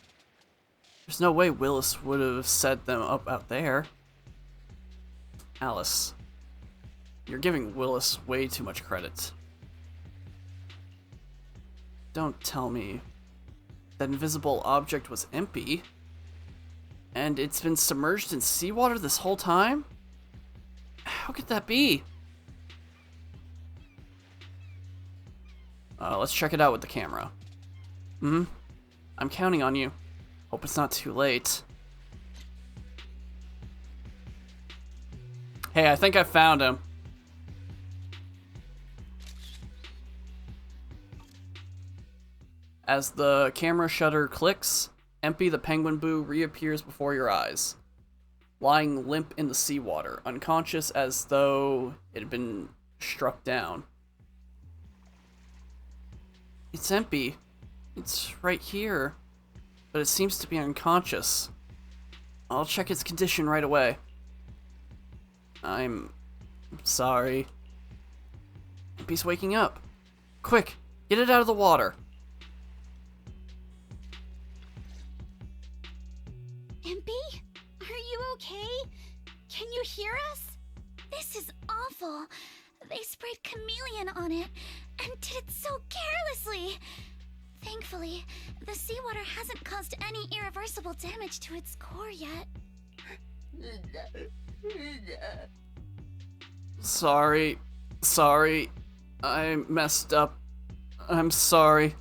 There's no way Willis would have set them up out there. Alice, you're giving Willis way too much credit. Don't tell me that invisible object was Empy, and it's been submerged in seawater this whole time? How could that be? Let's check it out with the camera. I'm counting on you. Hope it's not too late. Hey, I think I found him. As the camera shutter clicks, Empy the Penguin Boo reappears before your eyes, lying limp in the seawater, unconscious as though it had been struck down. It's Empy. It's right here. But it seems to be unconscious. I'll check its condition right away. I'm sorry. Empy's waking up. Quick, get it out of the water. Empy? Are you okay? Can you hear us? This is awful. They sprayed chameleon on it and did it so carelessly. Thankfully, the seawater hasn't caused any irreversible damage to its core yet. Sorry. I messed up. I'm sorry.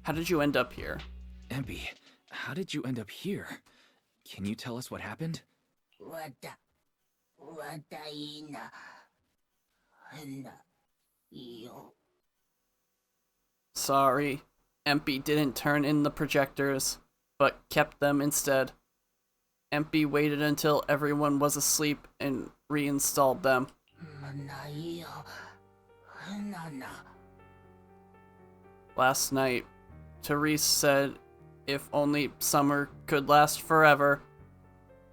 How did you end up here? Empy, how did you end up here? Can you tell us what happened? Sorry. Empy didn't turn in the projectors, but kept them instead. Empy waited until everyone was asleep and reinstalled them. Last night, Therese said if only summer could last forever.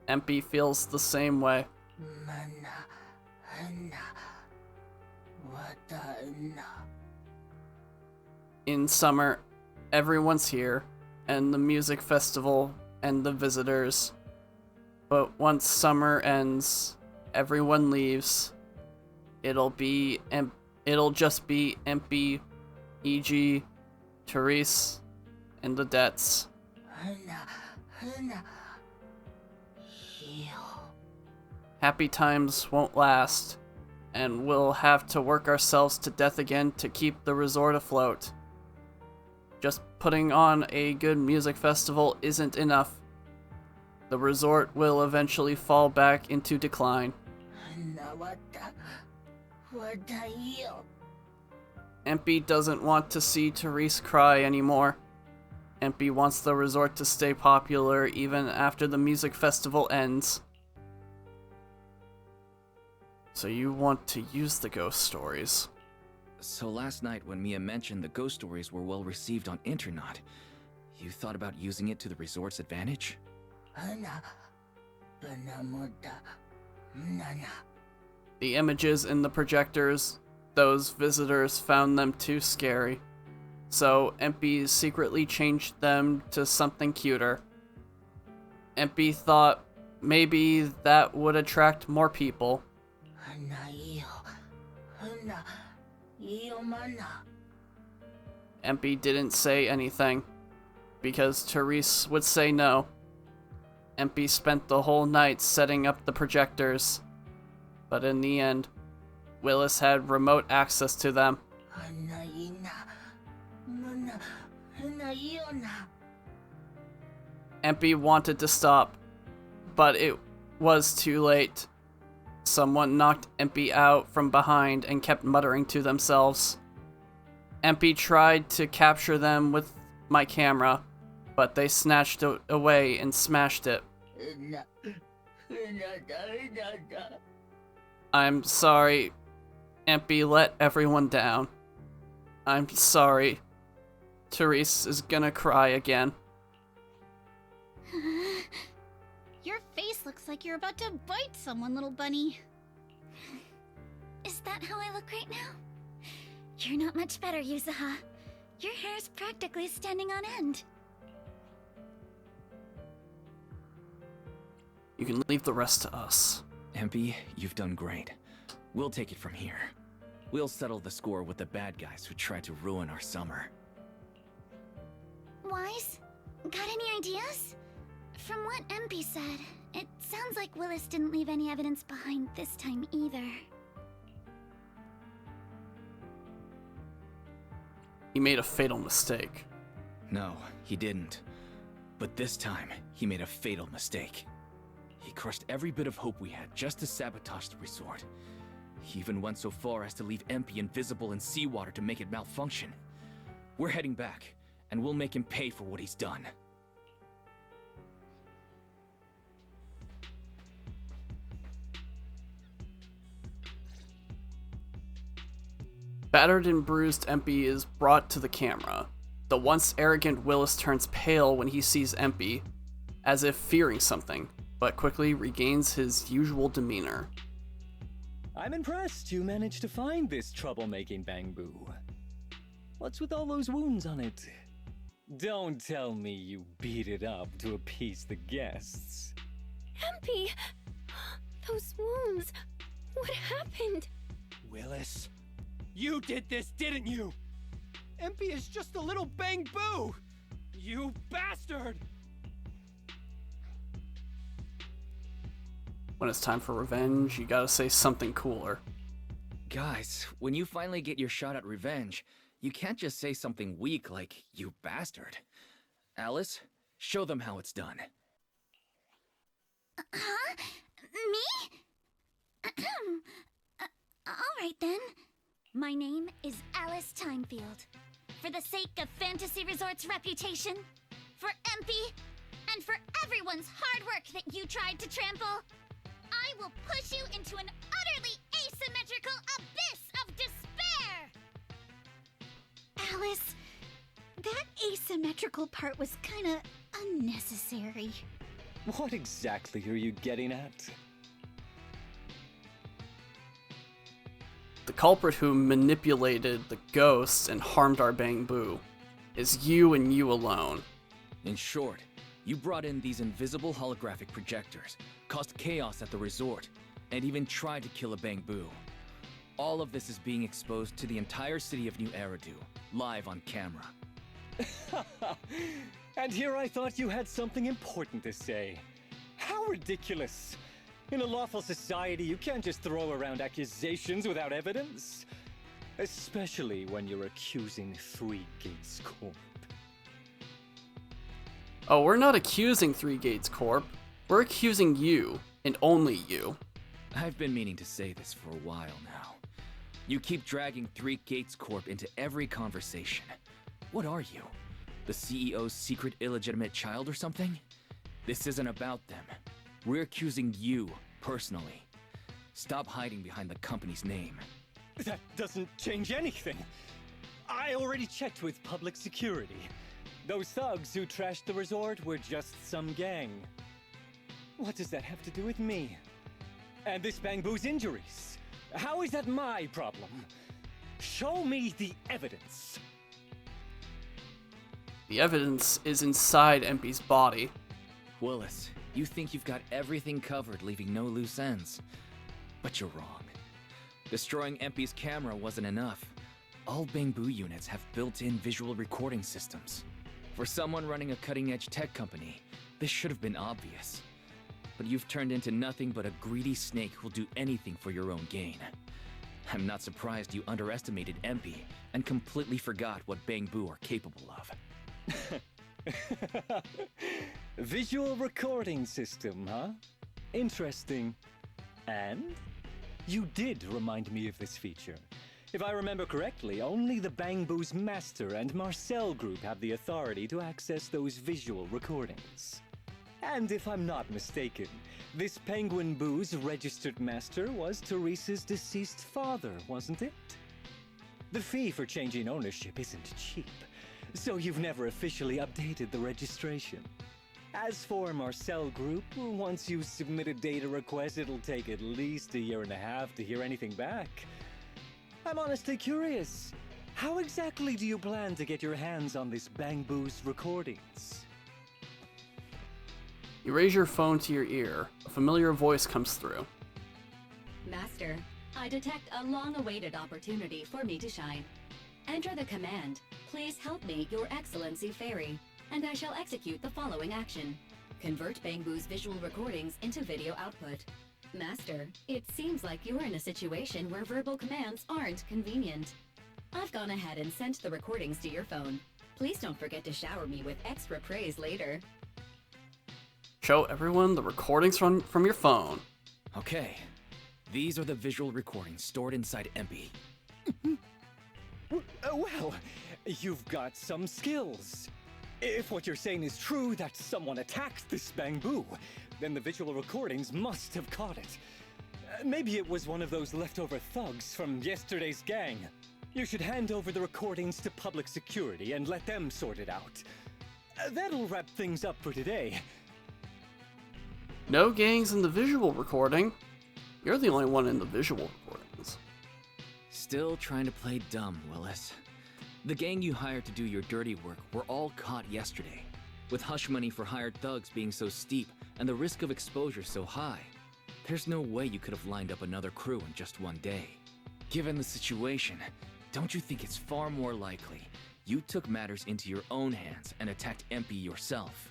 Empy feels the same way. In summer, everyone's here, and the music festival, and the visitors. But once summer ends, everyone leaves. It'll just be Empy, e.g., Therese, and the debts. Happy times won't last, and we'll have to work ourselves to death again to keep the resort afloat. Just putting on a good music festival isn't enough. The resort will eventually fall back into decline. Empy doesn't want to see Therese cry anymore. Empy wants the resort to stay popular even after the music festival ends. So you want to use the ghost stories? So last night when Mia mentioned the ghost stories were well received on Internet, you thought about using it to the resort's advantage? The images in the projectors, those visitors found them too scary. So Empy secretly changed them to something cuter. Empy thought maybe that would attract more people. Empy didn't say anything, because Therese would say no. Empy spent the whole night setting up the projectors, but in the end, Willis had remote access to them. Empy wanted to stop, but it was too late. Someone knocked Empy out from behind and kept muttering to themselves. Empy tried to capture them with my camera, but they snatched it away and smashed it. I'm sorry. Empy let everyone down. I'm sorry. Therese is gonna cry again. Your face looks like you're about to bite someone, little bunny. Is that how I look right now? You're not much better, Yuzuha. Your hair's practically standing on end. You can leave the rest to us. Empy, you've done great. We'll take it from here. We'll settle the score with the bad guys who tried to ruin our summer. Wise? Got any ideas? From what Empy said, it sounds like Willis didn't leave any evidence behind this time either. He made a fatal mistake. No, he didn't. But this time, he made a fatal mistake. He crushed every bit of hope we had just to sabotage the resort. He even went so far as to leave Empy invisible in seawater to make it malfunction. We're heading back, and we'll make him pay for what he's done. Battered and bruised Empy is brought to the camera. The once arrogant Willis turns pale when he sees Empy, as if fearing something, but quickly regains his usual demeanor. I'm impressed you managed to find this troublemaking Bangbu. What's with all those wounds on it? Don't tell me you beat it up to appease the guests. Empy! Those wounds! What happened? Willis, you did this, didn't you? Empy is just a little Bangbu! You bastard! When it's time for revenge, you gotta say something cooler. Guys, when you finally get your shot at revenge, you can't just say something weak like, you bastard. Alice, show them how it's done. Huh? Me? Alright then. My name is Alice Timefield. For the sake of Fantasy Resort's reputation, for Empy, and for everyone's hard work that you tried to trample, I will push you into an utterly asymmetrical abyss of despair! Alice, that asymmetrical part was kinda unnecessary. What exactly are you getting at? The culprit who manipulated the ghosts and harmed our Bangbu is you and you alone. In short, you brought in these invisible holographic projectors, caused chaos at the resort, and even tried to kill a Bangbu. All of this is being exposed to the entire city of New Eridu, live on camera. And here I thought you had something important to say. How ridiculous! In a lawful society, you can't just throw around accusations without evidence. Especially when you're accusing Three Gates Corp. Oh, we're not accusing Three Gates Corp. We're accusing you, and only you. I've been meaning to say this for a while now. You keep dragging Three Gates Corp into every conversation. What are you? The CEO's secret illegitimate child or something? This isn't about them. We're accusing you, personally. Stop hiding behind the company's name. That doesn't change anything. I already checked with public security. Those thugs who trashed the resort were just some gang. What does that have to do with me? And this Bangbu's injuries? How is that my problem? Show me the evidence. The evidence is inside Empy's body. Willis, you think you've got everything covered, leaving no loose ends. But you're wrong. Destroying Empy's camera wasn't enough. All Bangbu units have built-in visual recording systems. For someone running a cutting-edge tech company, this should have been obvious. But you've turned into nothing but a greedy snake who'll do anything for your own gain. I'm not surprised you underestimated Empy and completely forgot what Bangbu are capable of. Visual recording system, huh? Interesting. And? You did remind me of this feature. If I remember correctly, only the Bangbu's Master and Marcel Group have the authority to access those visual recordings. And if I'm not mistaken, this Penguin Boo's registered master was Teresa's deceased father, wasn't it? The fee for changing ownership isn't cheap, so you've never officially updated the registration. As for Marcel Group, once you submit a data request, it'll take at least 1.5 years to hear anything back. I'm honestly curious. How exactly do you plan to get your hands on this Bangbu's recordings? You raise your phone to your ear. A familiar voice comes through. Master, I detect a long-awaited opportunity for me to shine. Enter the command, "Please help me, Your Excellency Fairy," and I shall execute the following action. Convert Bangbu's visual recordings into video output. Master, it seems like you're in a situation where verbal commands aren't convenient. I've gone ahead and sent the recordings to your phone. Please don't forget to shower me with extra praise later. Show everyone the recordings from your phone. Okay. These are the visual recordings stored inside Empy. Well, you've got some skills. If what you're saying is true, that someone attacked this Bangbu, then the visual recordings must have caught it. Maybe it was one of those leftover thugs from yesterday's gang. You should hand over the recordings to public security and let them sort it out. That'll wrap things up for today. No gangs in the visual recording. You're the only one in the visual recordings. Still trying to play dumb, Willis. The gang you hired to do your dirty work were all caught yesterday, with hush money for hired thugs being so steep and the risk of exposure so high. There's no way you could have lined up another crew in just one day. Given the situation, don't you think it's far more likely you took matters into your own hands and attacked MP yourself?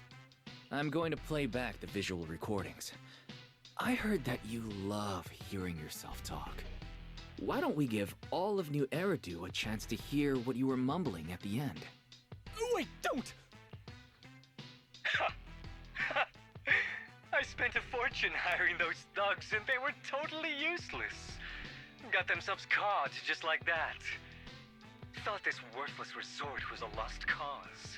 I'm going to play back the visual recordings. I heard that you love hearing yourself talk. Why don't we give all of New Eridu a chance to hear what you were mumbling at the end? Wait, don't! I spent a fortune hiring those thugs and they were totally useless. Got themselves caught just like that. Thought this worthless resort was a lost cause.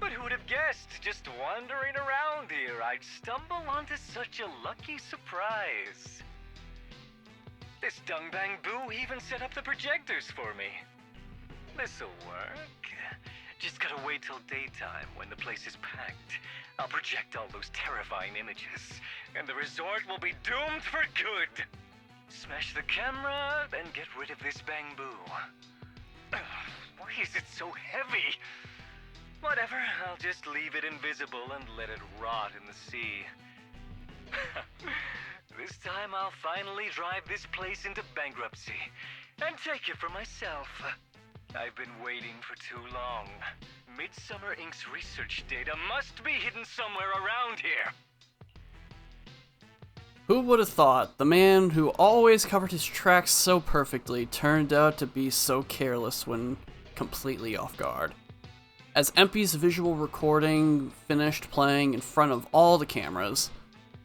But who would have guessed, just wandering around here, I'd stumble onto such a lucky surprise. This Dungbang Boo even set up the projectors for me. This'll work. Just gotta wait till daytime when the place is packed. I'll project all those terrifying images, and the resort will be doomed for good. Smash the camera, then get rid of this bamboo. Why is it so heavy? Whatever, I'll just leave it invisible and let it rot in the sea. This time I'll finally drive this place into bankruptcy and take it for myself. I've been waiting for too long. Midsummer Inc.'s research data must be hidden somewhere around here. Who would have thought the man who always covered his tracks so perfectly turned out to be so careless when completely off guard? As MP's visual recording finished playing in front of all the cameras,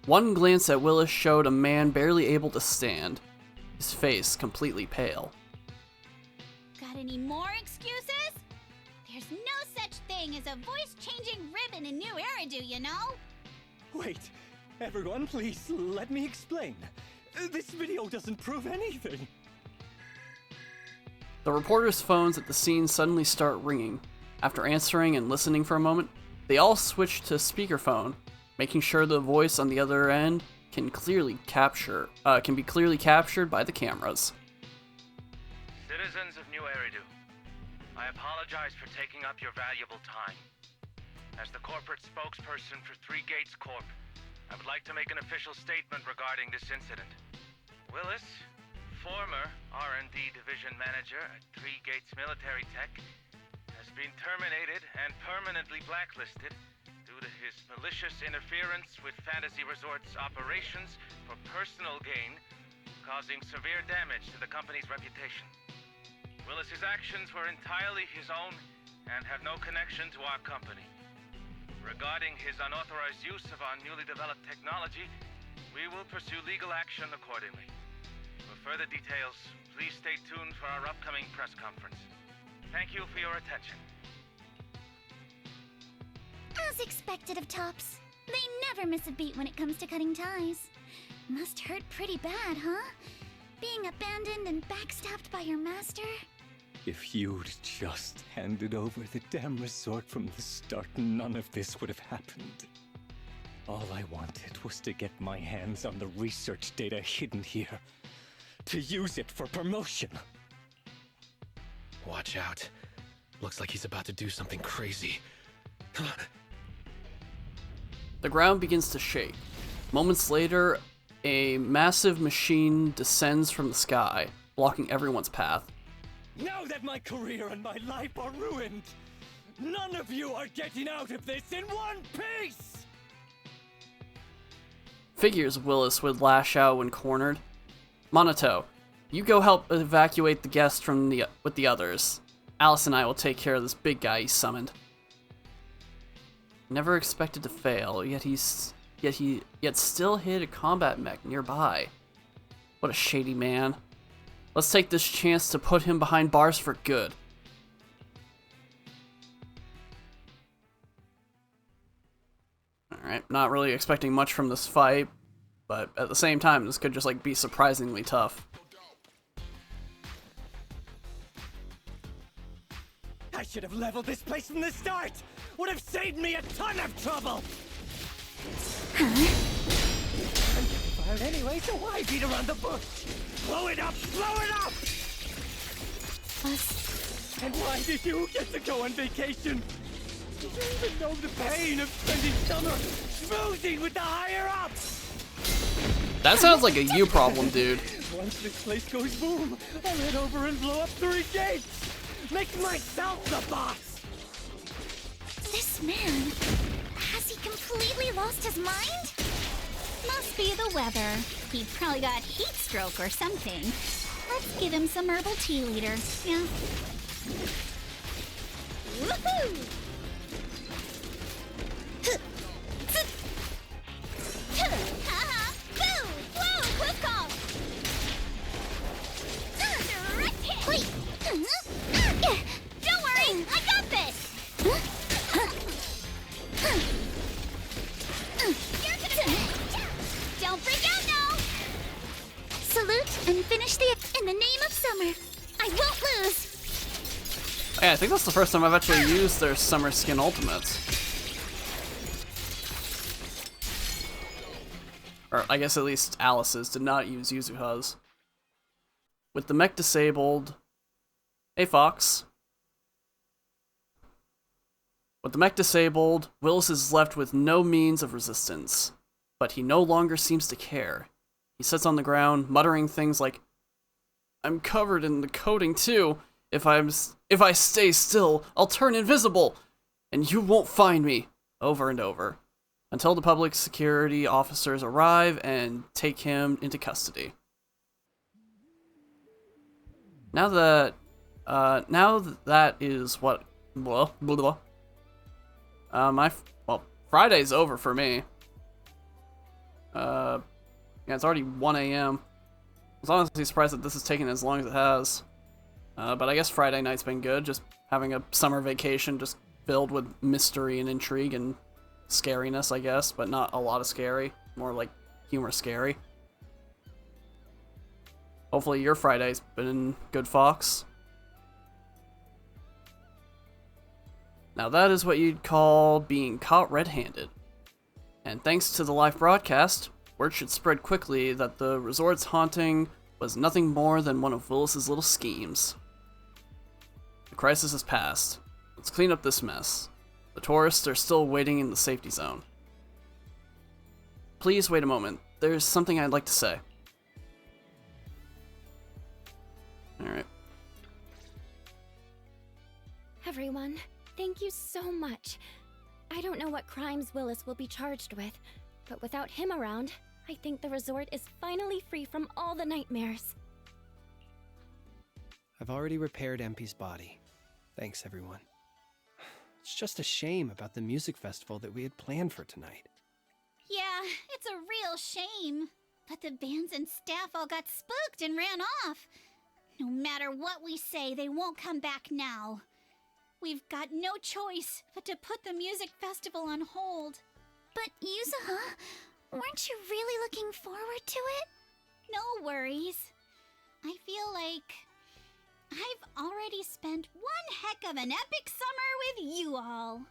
one glance at Willis showed a man barely able to stand, his face completely pale. Got any more excuses? There's no such thing as a voice-changing ribbon in New Eridu, you know? Wait, everyone, please let me explain. This video doesn't prove anything. The reporters' phones at the scene suddenly start ringing. After answering and listening for a moment, they all switch to speakerphone, making sure the voice on the other end can be clearly captured by the cameras. Citizens of New Eridu, I apologize for taking up your valuable time. As the corporate spokesperson for Three Gates Corp, I would like to make an official statement regarding this incident. Willis, former R&D division manager at Three Gates Military Tech, has been terminated and permanently blacklisted due to his malicious interference with Fantasy Resort's operations for personal gain, causing severe damage to the company's reputation. Willis's actions were entirely his own and have no connection to our company. Regarding his unauthorized use of our newly developed technology, we will pursue legal action accordingly. For further details, please stay tuned for our upcoming press conference. Thank you for your attention. As expected of Tops, they never miss a beat when it comes to cutting ties. Must hurt pretty bad, huh? Being abandoned and backstabbed by your master? If you'd just handed over the damn resort from the start, none of this would have happened. All I wanted was to get my hands on the research data hidden here, to use it for promotion. Watch out. Looks like he's about to do something crazy. The ground begins to shake. Moments later, a massive machine descends from the sky, blocking everyone's path. Now that my career and my life are ruined, none of you are getting out of this in one piece! Figures Willis would lash out when cornered. Monato, you go help evacuate the guests with the others. Alice and I will take care of this big guy he summoned. Never expected to fail, yet still hid a combat mech nearby. What a shady man. Let's take this chance to put him behind bars for good. Alright, not really expecting much from this fight, but at the same time, this could just be surprisingly tough. I should have leveled this place from the start! Would have saved me a ton of trouble! I'm getting fired anyway, so why beat around the bush? Blow it up! Blow it up! And why did you get to go on vacation? Did you even know the pain of spending summer schmoozing with the higher-ups? That sounds like a you problem, dude. Once this place goes boom, I'll head over and blow up 3 gates! Make myself the boss! This man, has he completely lost his mind? Must be the weather. He probably got heat stroke or something. Let's give him some herbal tea later. Yeah. Woohoo! Wait! Don't worry, I got this! Don't freak out now! Salute and finish in the name of summer. I won't lose! Yeah, I think that's the first time I've actually used their summer skin ultimates. Or I guess at least Alice's did not use Yuzuha's. With the mech disabled... Hey, Fox. With the mech disabled, Willis is left with no means of resistance. But he no longer seems to care. He sits on the ground, muttering things like, "I'm covered in the coating too. If I stay still, I'll turn invisible, and you won't find me," over and over, until the public security officers arrive and take him into custody. Now that is what, well, Friday's over for me. Yeah, it's already 1 a.m. I was honestly surprised that this is taking as long as it has. But I guess Friday night's been good, just having a summer vacation just filled with mystery and intrigue and scariness, I guess, but not a lot of scary, more like humor scary. Hopefully your Friday's been good, Fox. Now that is what you'd call being caught red-handed. And thanks to the live broadcast, word should spread quickly that the resort's haunting was nothing more than one of Willis's little schemes. The crisis has passed. Let's clean up this mess. The tourists are still waiting in the safety zone. Please wait a moment. There's something I'd like to say. Alright. Everyone, thank you so much. I don't know what crimes Willis will be charged with, but without him around, I think the resort is finally free from all the nightmares. I've already repaired MP's body. Thanks, everyone. It's just a shame about the music festival that we had planned for tonight. Yeah, it's a real shame. But the bands and staff all got spooked and ran off. No matter what we say, they won't come back now. We've got no choice but to put the music festival on hold. But Yuzuha, weren't you really looking forward to it? No worries. I feel like I've already spent one heck of an epic summer with you all.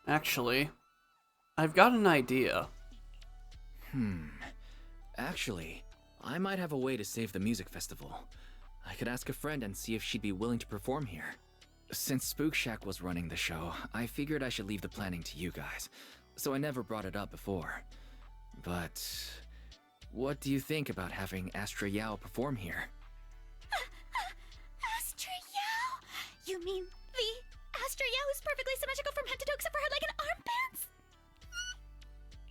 Actually, I've got an idea. Actually, I might have a way to save the music festival. I could ask a friend and see if she'd be willing to perform here. Since Spook Shack was running the show, I figured I should leave the planning to you guys, so I never brought it up before. But what do you think about having Astra Yao perform here? Astra Yao? You mean the Astra Yao who's perfectly symmetrical from head to toe except for her leg and armbands?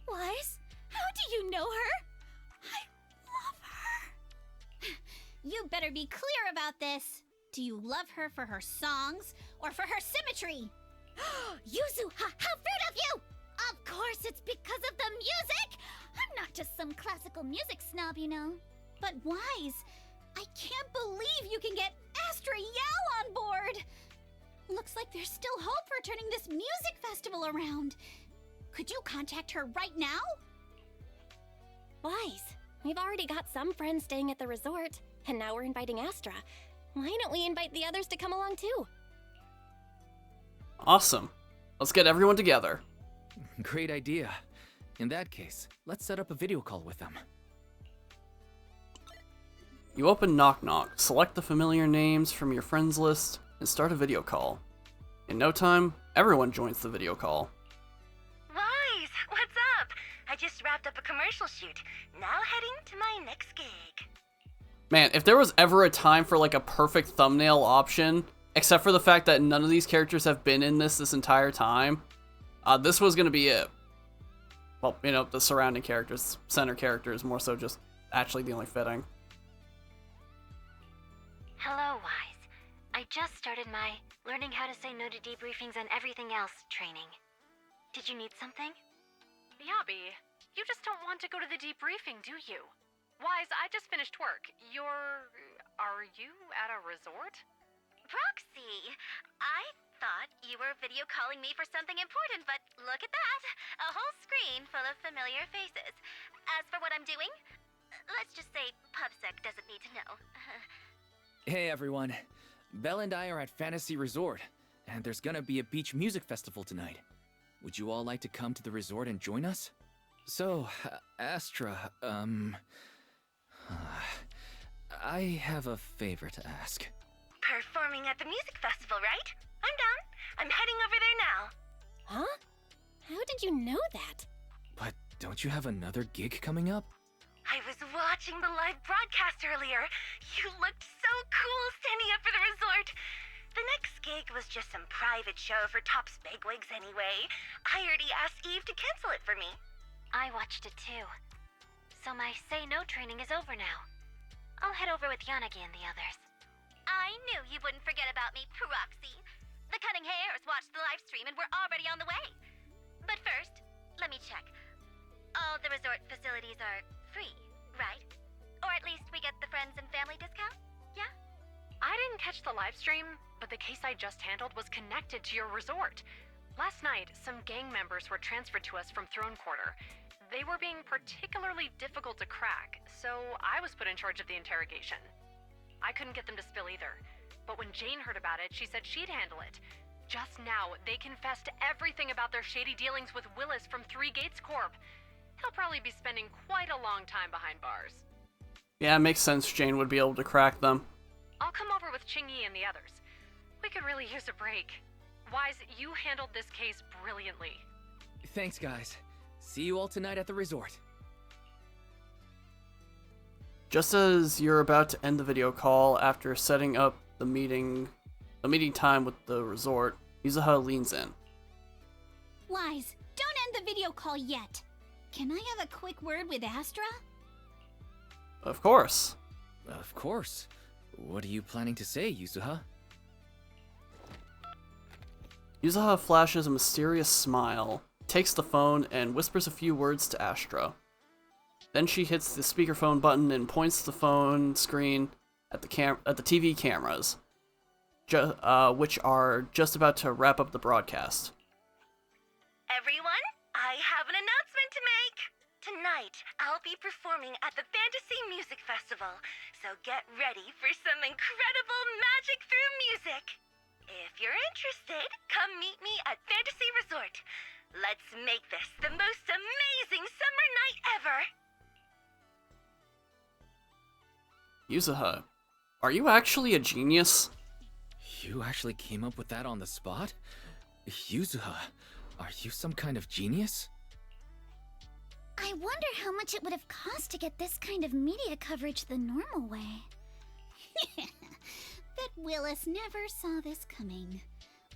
Wise, how do you know her? I love her. You better be clear about this. Do you love her for her songs or for her symmetry? Yuzuha, how rude of you! Of course it's because of the music! I'm not just some classical music snob, you know. But Wise, I can't believe you can get Astra Yao on board! Looks like there's still hope for turning this music festival around. Could you contact her right now? Wise, we've already got some friends staying at the resort, and now we're inviting Astra. Why don't we invite the others to come along too? Awesome. Let's get everyone together. Great idea. In that case, let's set up a video call with them. You open Knock Knock, select the familiar names from your friends list, and start a video call. In no time, everyone joins the video call. Wise, what's up? I just wrapped up a commercial shoot. Now heading to my next gig. Man, if there was ever a time for like a perfect thumbnail option, except for the fact that none of these characters have been in this entire time, this was gonna be it. Well, you know, the surrounding characters, center characters, more so just actually the only fitting. Hello, Wise. I just started my learning how to say no to debriefings and everything else training. Did you need something? Yabi, you just don't want to go to the debriefing, do you? Wise, I just finished work. Are you at a resort? Proxy, I thought you were video calling me for something important, but look at that! A whole screen full of familiar faces. As for what I'm doing, let's just say PubSec doesn't need to know. Hey everyone, Belle and I are at Fantasy Resort, and there's gonna be a beach music festival tonight. Would you all like to come to the resort and join us? So, Astra, I have a favor to ask. Performing at the music festival, right? I'm down. I'm heading over there now. Huh? How did you know that? But don't you have another gig coming up? I was watching the live broadcast earlier. You looked so cool standing up for the resort. The next gig was just some private show for top bigwigs anyway. I already asked Eve to cancel it for me. I watched it too. So my say no training is over now. I'll head over with Yanagi and the others. I knew you wouldn't forget about me, Proxy. The Cunning Hares watched the live stream and we're already on the way. But first, let me check. All the resort facilities are free, right? Or at least we get the friends and family discount? Yeah? I didn't catch the live stream, but the case I just handled was connected to your resort. Last night, some gang members were transferred to us from Throne Quarter. They were being particularly difficult to crack, so I was put in charge of the interrogation. I couldn't get them to spill either, but when Jane heard about it, she said she'd handle it. Just now, they confessed everything about their shady dealings with Willis from Three Gates Corp. He'll probably be spending quite a long time behind bars. Yeah, it makes sense Jane would be able to crack them. I'll come over with Qingyi and the others. We could really use a break. Wise, you handled this case brilliantly. Thanks, guys. See you all tonight at the resort. Just as you're about to end the video call after setting up the meeting time with the resort, Yuzuha leans in. Wise, don't end the video call yet. Can I have a quick word with Astra? Of course. Of course. What are you planning to say, Yuzuha? Yuzuha flashes a mysterious smile, takes the phone, and whispers a few words to Astra. Then she hits the speakerphone button and points the phone screen at the TV cameras, which are just about to wrap up the broadcast. Everyone, I have an announcement to make! Tonight, I'll be performing at the Fantasy Music Festival, so get ready for some incredible magic through music! If you're interested, come meet me at Fantasy Resort. Let's make this the most amazing summer night ever! Yuzuha, are you actually a genius? You actually came up with that on the spot? Yuzuha, are you some kind of genius? I wonder how much it would have cost to get this kind of media coverage the normal way. Bet Willis never saw this coming.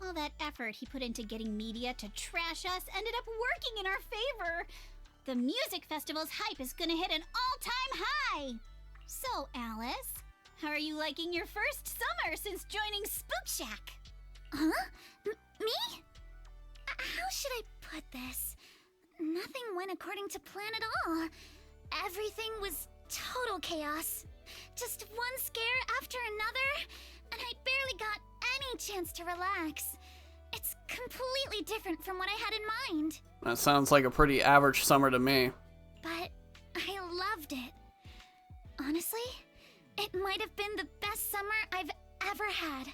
All that effort he put into getting media to trash us ended up working in our favor. The music festival's hype is gonna hit an all-time high. So, Alice, how are you liking your first summer since joining Spook Shack? Huh? Me? How should I put this? Nothing went according to plan at all. Everything was total chaos. Just one scare after another, and I barely got any chance to relax. It's completely different from what I had in mind. That sounds like a pretty average summer to me. But I loved it. Honestly, it might have been the best summer I've ever had.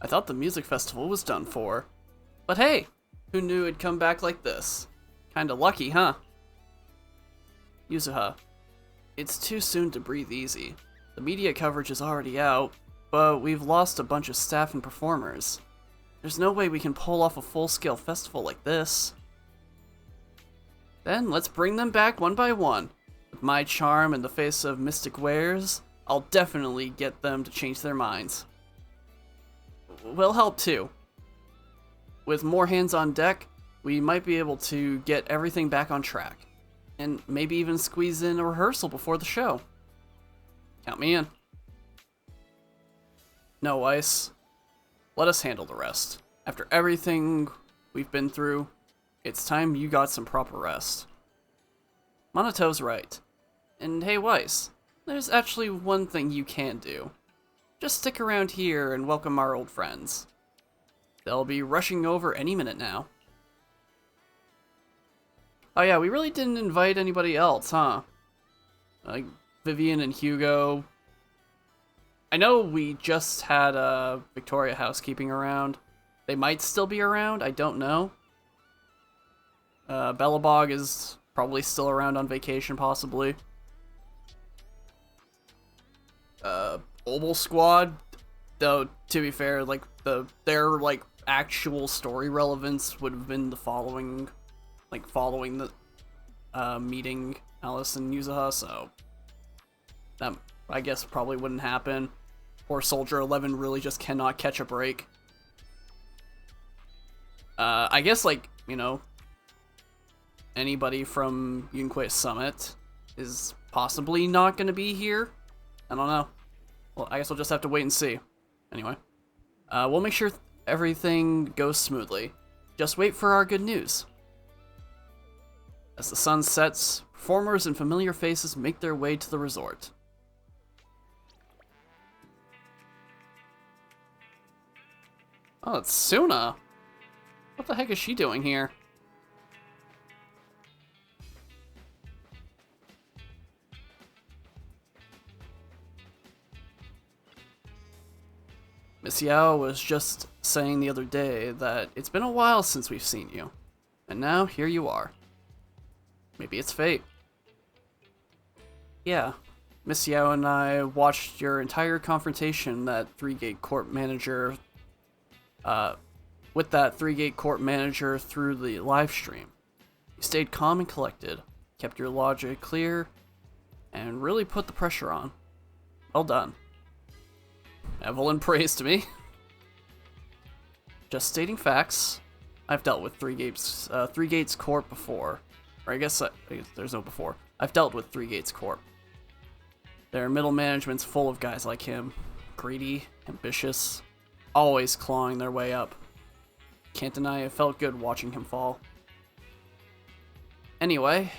I thought the music festival was done for. But hey, who knew it'd come back like this? Kinda lucky, huh? Yuzuha, it's too soon to breathe easy. The media coverage is already out, but we've lost a bunch of staff and performers. There's no way we can pull off a full-scale festival like this. Then let's bring them back one by one. With my charm and the face of Mystic Wares, I'll definitely get them to change their minds. We'll help too. With more hands on deck, we might be able to get everything back on track. And maybe even squeeze in a rehearsal before the show. Count me in. No, Ice. Let us handle the rest. After everything we've been through, it's time you got some proper rest. Monato's right. And hey, Weiss, there's actually one thing you can do. Just stick around here and welcome our old friends. They'll be rushing over any minute now. Oh yeah, we really didn't invite anybody else, huh? Like Vivian and Hugo. I know we just had Victoria housekeeping around. They might still be around, I don't know. Bellabog is probably still around on vacation, possibly. Obel Squad, though, to be fair, like their like actual story relevance would have been the following, like following the meeting Alice and Yuzuha, so that I guess probably wouldn't happen. Poor Soldier 11 really just cannot catch a break. I guess, like, you know, anybody from Yunque Summit is possibly not going to be here. I don't know. Well, I guess we'll just have to wait and see. Anyway, we'll make sure everything goes smoothly. Just wait for our good news. As the sun sets, performers and familiar faces make their way to the resort. Oh, it's Suna. What the heck is she doing here? Miss Yao was just saying the other day that it's been a while since we've seen you. And now, here you are. Maybe it's fate. Yeah, Miss Yao and I watched your entire confrontation that Three-Gate Corp manager... with that Three-Gate Corp manager through the live stream. You stayed calm and collected, kept your logic clear, and really put the pressure on. Well done. Evelyn praised me. Just stating facts. I've dealt with Three Gates Corp before. Or I guess there's no before. I've dealt with Three Gates Corp. Their middle management's full of guys like him. Greedy, ambitious, always clawing their way up. Can't deny it felt good watching him fall. Anyway,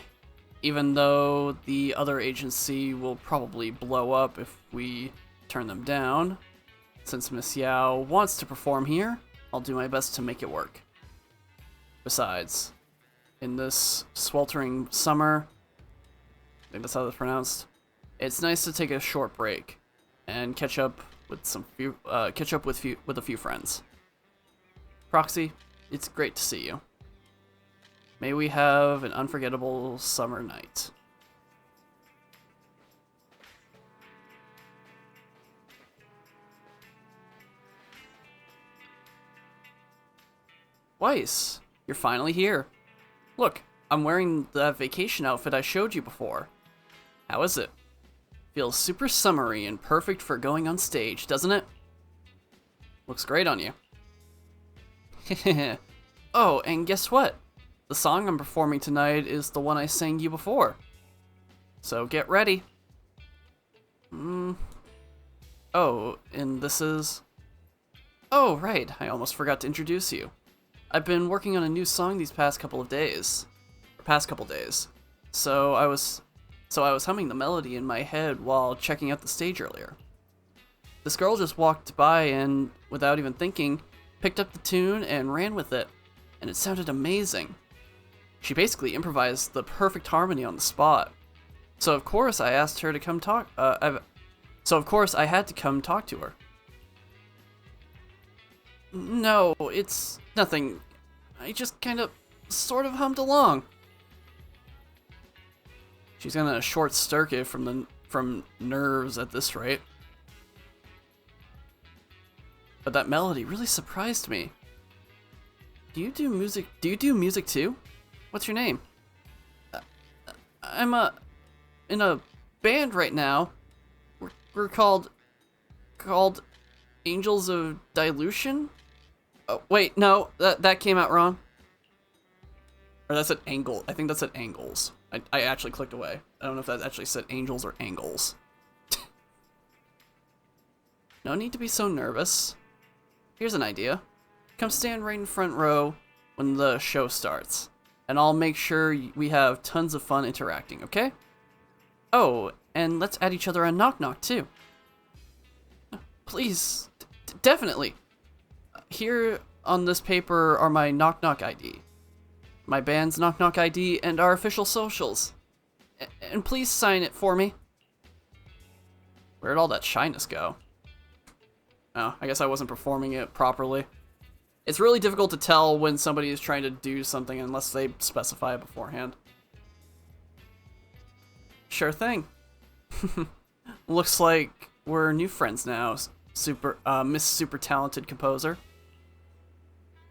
even though the other agency will probably blow up if we turn them down, since Miss Yao wants to perform here, I'll do my best to make it work. Besides, in this sweltering summer, I think that's how it's pronounced, it's nice to take a short break and catch up with a few friends. Proxy, it's great to see you. May we have an unforgettable summer night. Weiss, you're finally here. Look, I'm wearing that vacation outfit I showed you before. How is it? Feels super summery and perfect for going on stage, doesn't it? Looks great on you. Oh, and guess what? The song I'm performing tonight is the one I sang you before. So get ready. Oh, and this is... Oh, right, I almost forgot to introduce you. I've been working on a new song these past couple days. So I was humming the melody in my head while checking out the stage earlier. This girl just walked by and, without even thinking, picked up the tune and ran with it. and it sounded amazing. She basically improvised the perfect harmony on the spot. So of course I asked her to come talk, so of course I had to come talk to her. No, it's nothing. I just kind of, sort of hummed along. She's gonna short circuit from nerves at this rate. But that melody really surprised me. Do you do music too? What's your name? I'm in a band right now. We're called Angels of Dilution? Oh, wait, no, that came out wrong. Or that said Angle. I think that said Angles. I actually clicked away. I don't know if that actually said Angels or Angles. No need to be so nervous. Here's an idea. Come stand right in front row when the show starts. And I'll make sure we have tons of fun interacting, okay? Oh, and let's add each other on Knock Knock too. Please, definitely. Here on this paper are my Knock Knock ID. My band's Knock Knock ID and our official socials. And please sign it for me. Where'd all that shyness go? Oh, I guess I wasn't performing it properly. It's really difficult to tell when somebody is trying to do something unless they specify it beforehand. Sure thing. Looks like we're new friends now, Miss Super Talented Composer.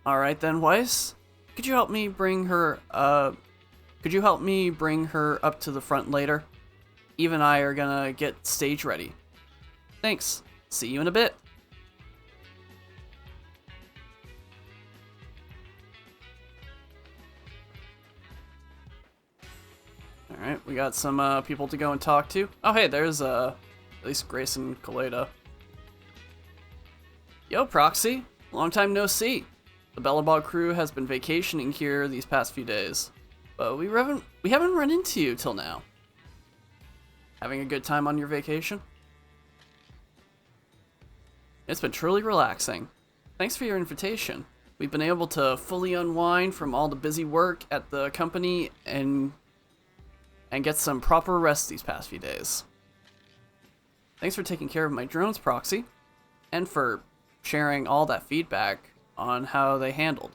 Alright then, Weiss. Could you help me bring her up to the front later? Eve and I are gonna get stage ready. Thanks. See you in a bit. Alright, we got some people to go and talk to. Oh hey, there's at least Grace and Kaleda. Yo, Proxy. Long time no see. The Bellabog crew has been vacationing here these past few days, but we haven't run into you till now. Having a good time on your vacation? It's been truly relaxing. Thanks for your invitation. We've been able to fully unwind from all the busy work at the company and get some proper rest these past few days. Thanks for taking care of my drones, Proxy, and for sharing all that feedback on how they handled.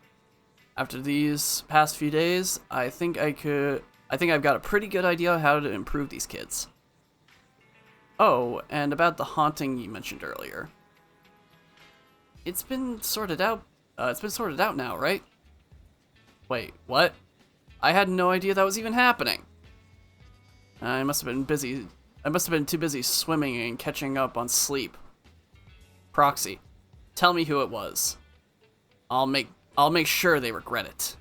After these past few days, I think I've got a pretty good idea of how to improve these kids. Oh, and about the haunting you mentioned earlier. It's been sorted out. Now, right? Wait, what? I had no idea that was even happening. I must have been busy. I must have been too busy swimming and catching up on sleep. Proxy, tell me who it was. I'll make sure they regret it.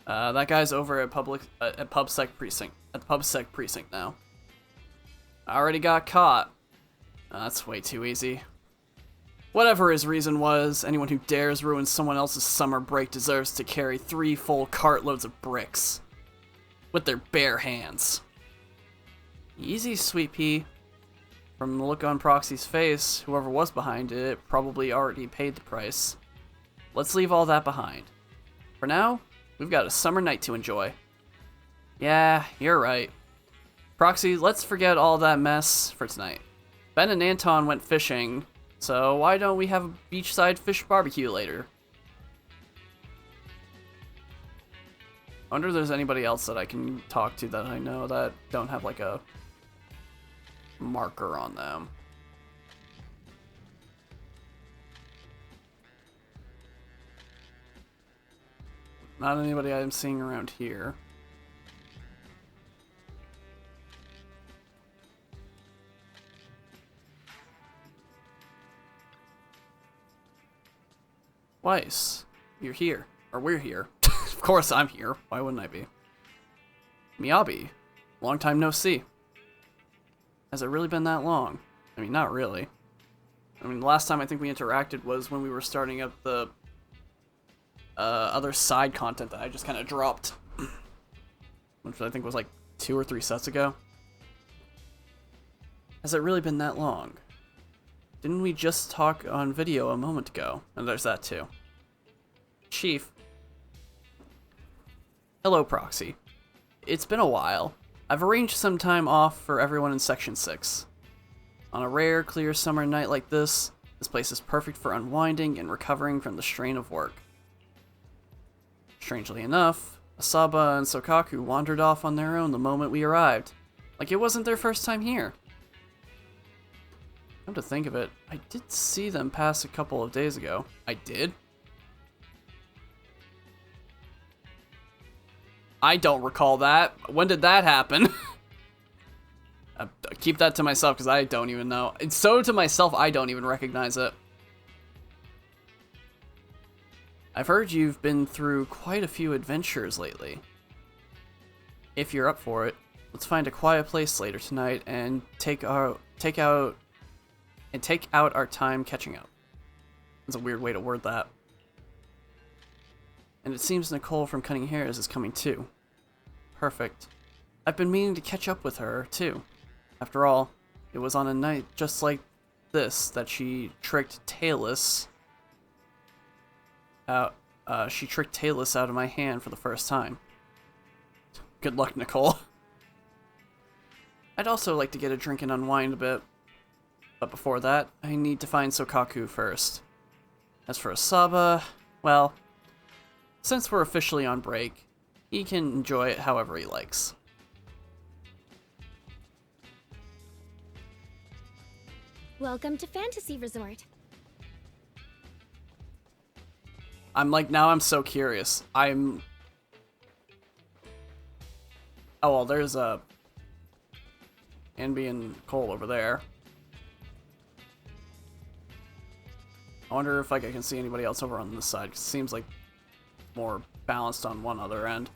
That guy's over at PubSec precinct now. I already got caught. That's way too easy. Whatever his reason was, anyone who dares ruin someone else's summer break deserves to carry 3 full cartloads of bricks. With their bare hands. Easy, Sweet Pea. From the look on Proxy's face, whoever was behind it probably already paid the price. Let's leave all that behind. For now, we've got a summer night to enjoy. Yeah, you're right. Proxy, let's forget all that mess for tonight. Ben and Anton went fishing, so why don't we have a beachside fish barbecue later? I wonder if there's anybody else that I can talk to that I know that don't have like a marker on them. Not anybody I'm seeing around here. Weiss, you're here. Or we're here. Of course I'm here. Why wouldn't I be? Miyabi, long time no see. Has it really been that long? I mean, not really. I mean, the last time I think we interacted was when we were starting up the other side content that I just kind of dropped. Which I think was like 2 or 3 sets ago. Has it really been that long? Didn't we just talk on video a moment ago? And there's that too. Chief. Hello, Proxy. It's been a while. I've arranged some time off for everyone in Section 6. On a rare, clear summer night like this place is perfect for unwinding and recovering from the strain of work. Strangely enough, Asaba and Sokaku wandered off on their own the moment we arrived, like it wasn't their first time here. Come to think of it, I did see them pass a couple of days ago. I did? I don't recall that. When did that happen? Keep that to myself because I don't even know. And so to myself, I don't even recognize it. I've heard you've been through quite a few adventures lately. If you're up for it, let's find a quiet place later tonight and take out our time catching up. That's a weird way to word that. And it seems Nicole from Cutting Hairs is coming too. Perfect. I've been meaning to catch up with her too. After all, it was on a night just like this that she tricked Talus out. She tricked Talus out of my hand for the first time. Good luck, Nicole. I'd also like to get a drink and unwind a bit. But before that, I need to find Sokaku first. As for Asaba, well, since we're officially on break, he can enjoy it however he likes. Welcome to Fantasy Resort. Now I'm so curious. Oh, well, there's Anby and Cole over there. I wonder if I can see anybody else over on this side, 'cause it seems like more balanced on one other end.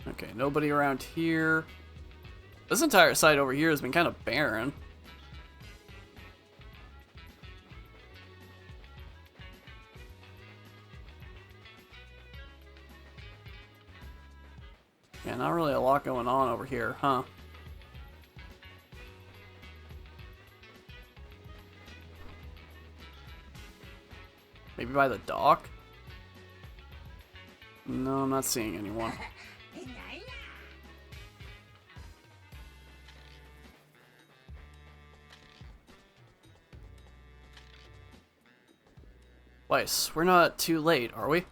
Okay, nobody around here. This entire side over here has been kind of barren. Yeah, not really a lot going on over here, huh? Maybe by the dock? No, I'm not seeing anyone. Weiss, we're not too late, are we?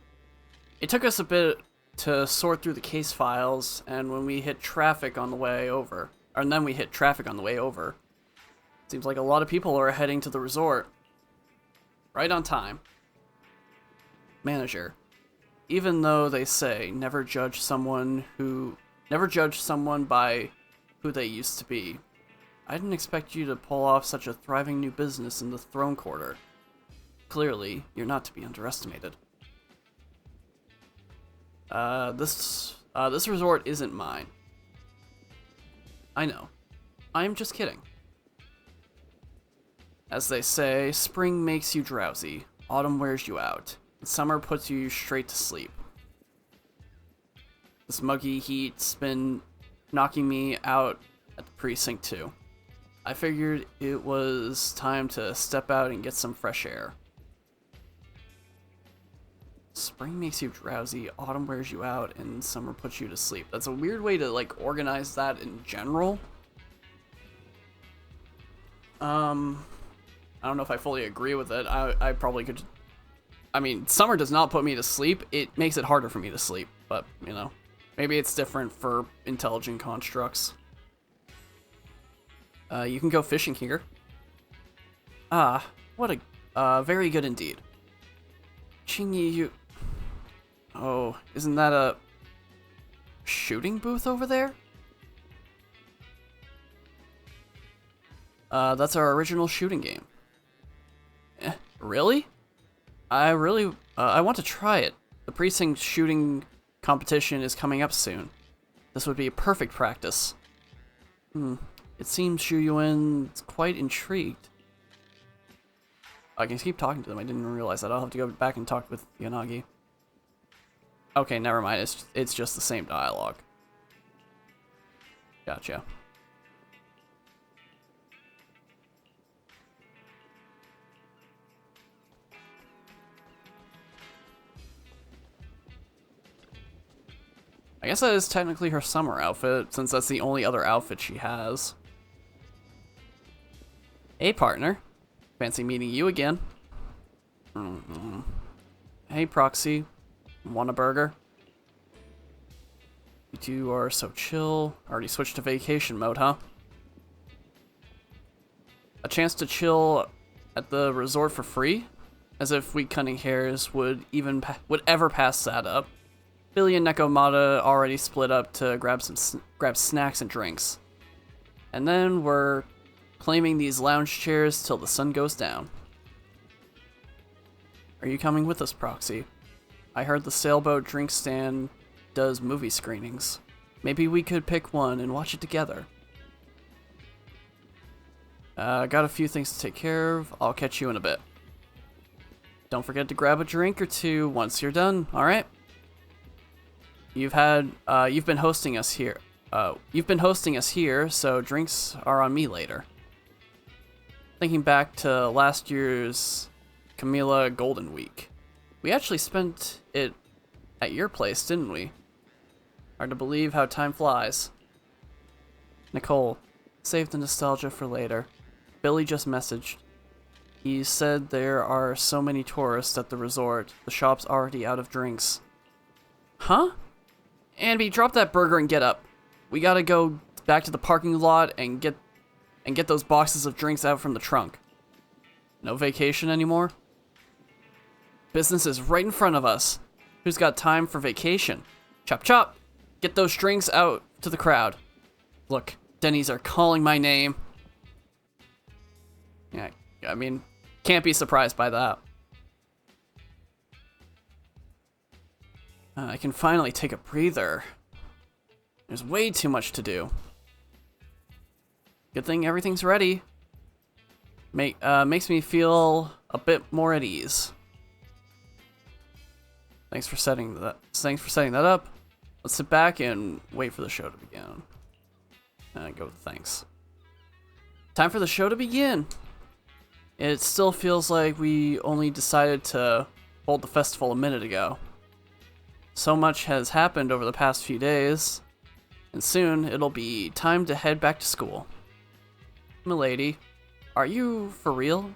It took us a bit to sort through the case files, and when we hit traffic on the way over, seems like a lot of people are heading to the resort. Right on time. Manager, even though they say never judge someone by who they used to be, I didn't expect you to pull off such a thriving new business in the Throne Quarter. Clearly, you're not to be underestimated. This resort isn't mine. I know. I'm just kidding. As they say, spring makes you drowsy, autumn wears you out, and summer puts you straight to sleep. This muggy heat's been knocking me out at the precinct too. I figured it was time to step out and get some fresh air. Spring makes you drowsy, autumn wears you out, and summer puts you to sleep. That's a weird way to, like, organize that in general. I don't know if I fully agree with it. I probably could... I mean, summer does not put me to sleep. It makes it harder for me to sleep. But, you know, maybe it's different for intelligent constructs. You can go fishing here. Ah, what a... very good indeed. Chingy, you... Oh, isn't that a shooting booth over there? That's our original shooting game. Really? I want to try it. The precinct shooting competition is coming up soon. This would be a perfect practice. It seems Xu Yuan's quite intrigued. I can keep talking to them. I didn't realize that. I'll have to go back and talk with Yanagi. Okay, never mind. It's just the same dialogue. Gotcha. guess that is technically her summer outfit, since that's the only other outfit she has. Hey, partner. Fancy meeting you again. Hey, Proxy. Want a burger? You two are so chill. Already switched to vacation mode, huh? A chance to chill at the resort for free? As if we cunning hairs would ever pass that up. Billy and Nekomata already split up to grab snacks and drinks. And then we're claiming these lounge chairs till the sun goes down. Are you coming with us, Proxy? I heard the sailboat drink stand does movie screenings. Maybe we could pick one and watch it together. Got a few things to take care of. I'll catch you in a bit. Don't forget to grab a drink or two once you're done, alright? You've been hosting us here. So drinks are on me later. Thinking back to last year's Camila Golden Week. We actually spent it at your place, didn't we? Hard to believe how time flies. Nicole, save the nostalgia for later. Billy just messaged. He said there are so many tourists at the resort, the shop's already out of drinks. Huh? Anby, drop that burger and get up. We gotta go back to the parking lot and get those boxes of drinks out from the trunk. No vacation anymore? Business is right in front of us. Who's got time for vacation? Chop chop! Get those drinks out to the crowd. Look, Denny's are calling my name. Yeah, I mean, can't be surprised by that. I can finally take a breather. There's way too much to do. Good thing everything's ready. Makes me feel a bit more at ease. Thanks for setting that up. Let's sit back and wait for the show to begin. Go with thanks. Time for the show to begin. It still feels like we only decided to hold the festival a minute ago. So much has happened over the past few days, and soon it'll be time to head back to school. Milady, are you for real?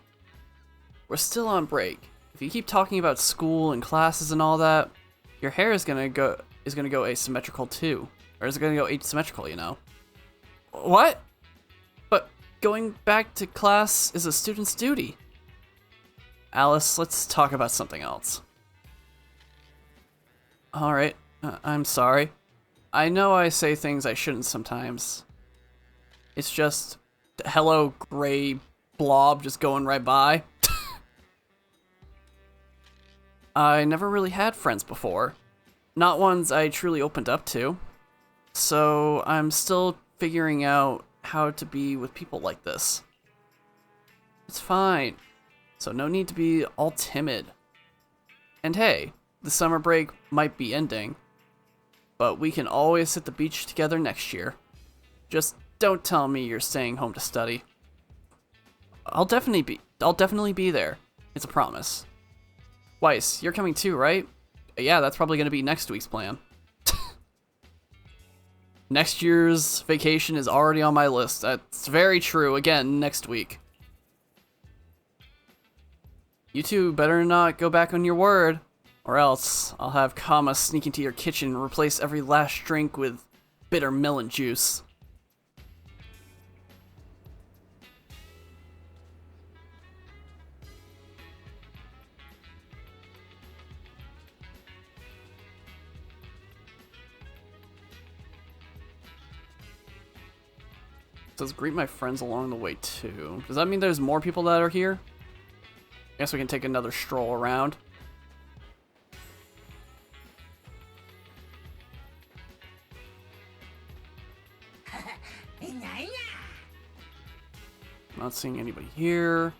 We're still on break. If you keep talking about school and classes and all that, your hair is gonna go asymmetrical too. Or is it gonna go asymmetrical, you know? What? But going back to class is a student's duty. Alice, let's talk about something else. Alright, I'm sorry. I know I say things I shouldn't sometimes. It's just, hello, gray blob just going right by. I never really had friends before. Not ones I truly opened up to. So I'm still figuring out how to be with people like this. It's fine. So no need to be all timid. And hey, the summer break might be ending, but we can always hit the beach together next year. Just don't tell me you're staying home to study. I'll definitely be there. It's a promise. Weiss, you're coming too, right? Yeah, that's probably going to be next week's plan. Next year's vacation is already on my list. That's very true. Again, next week. You two better not go back on your word, or else I'll have Kama sneak into your kitchen and replace every last drink with bitter melon juice. It says greet my friends along the way too. Does that mean there's more people that are here? I guess we can take another stroll around. Not seeing anybody here.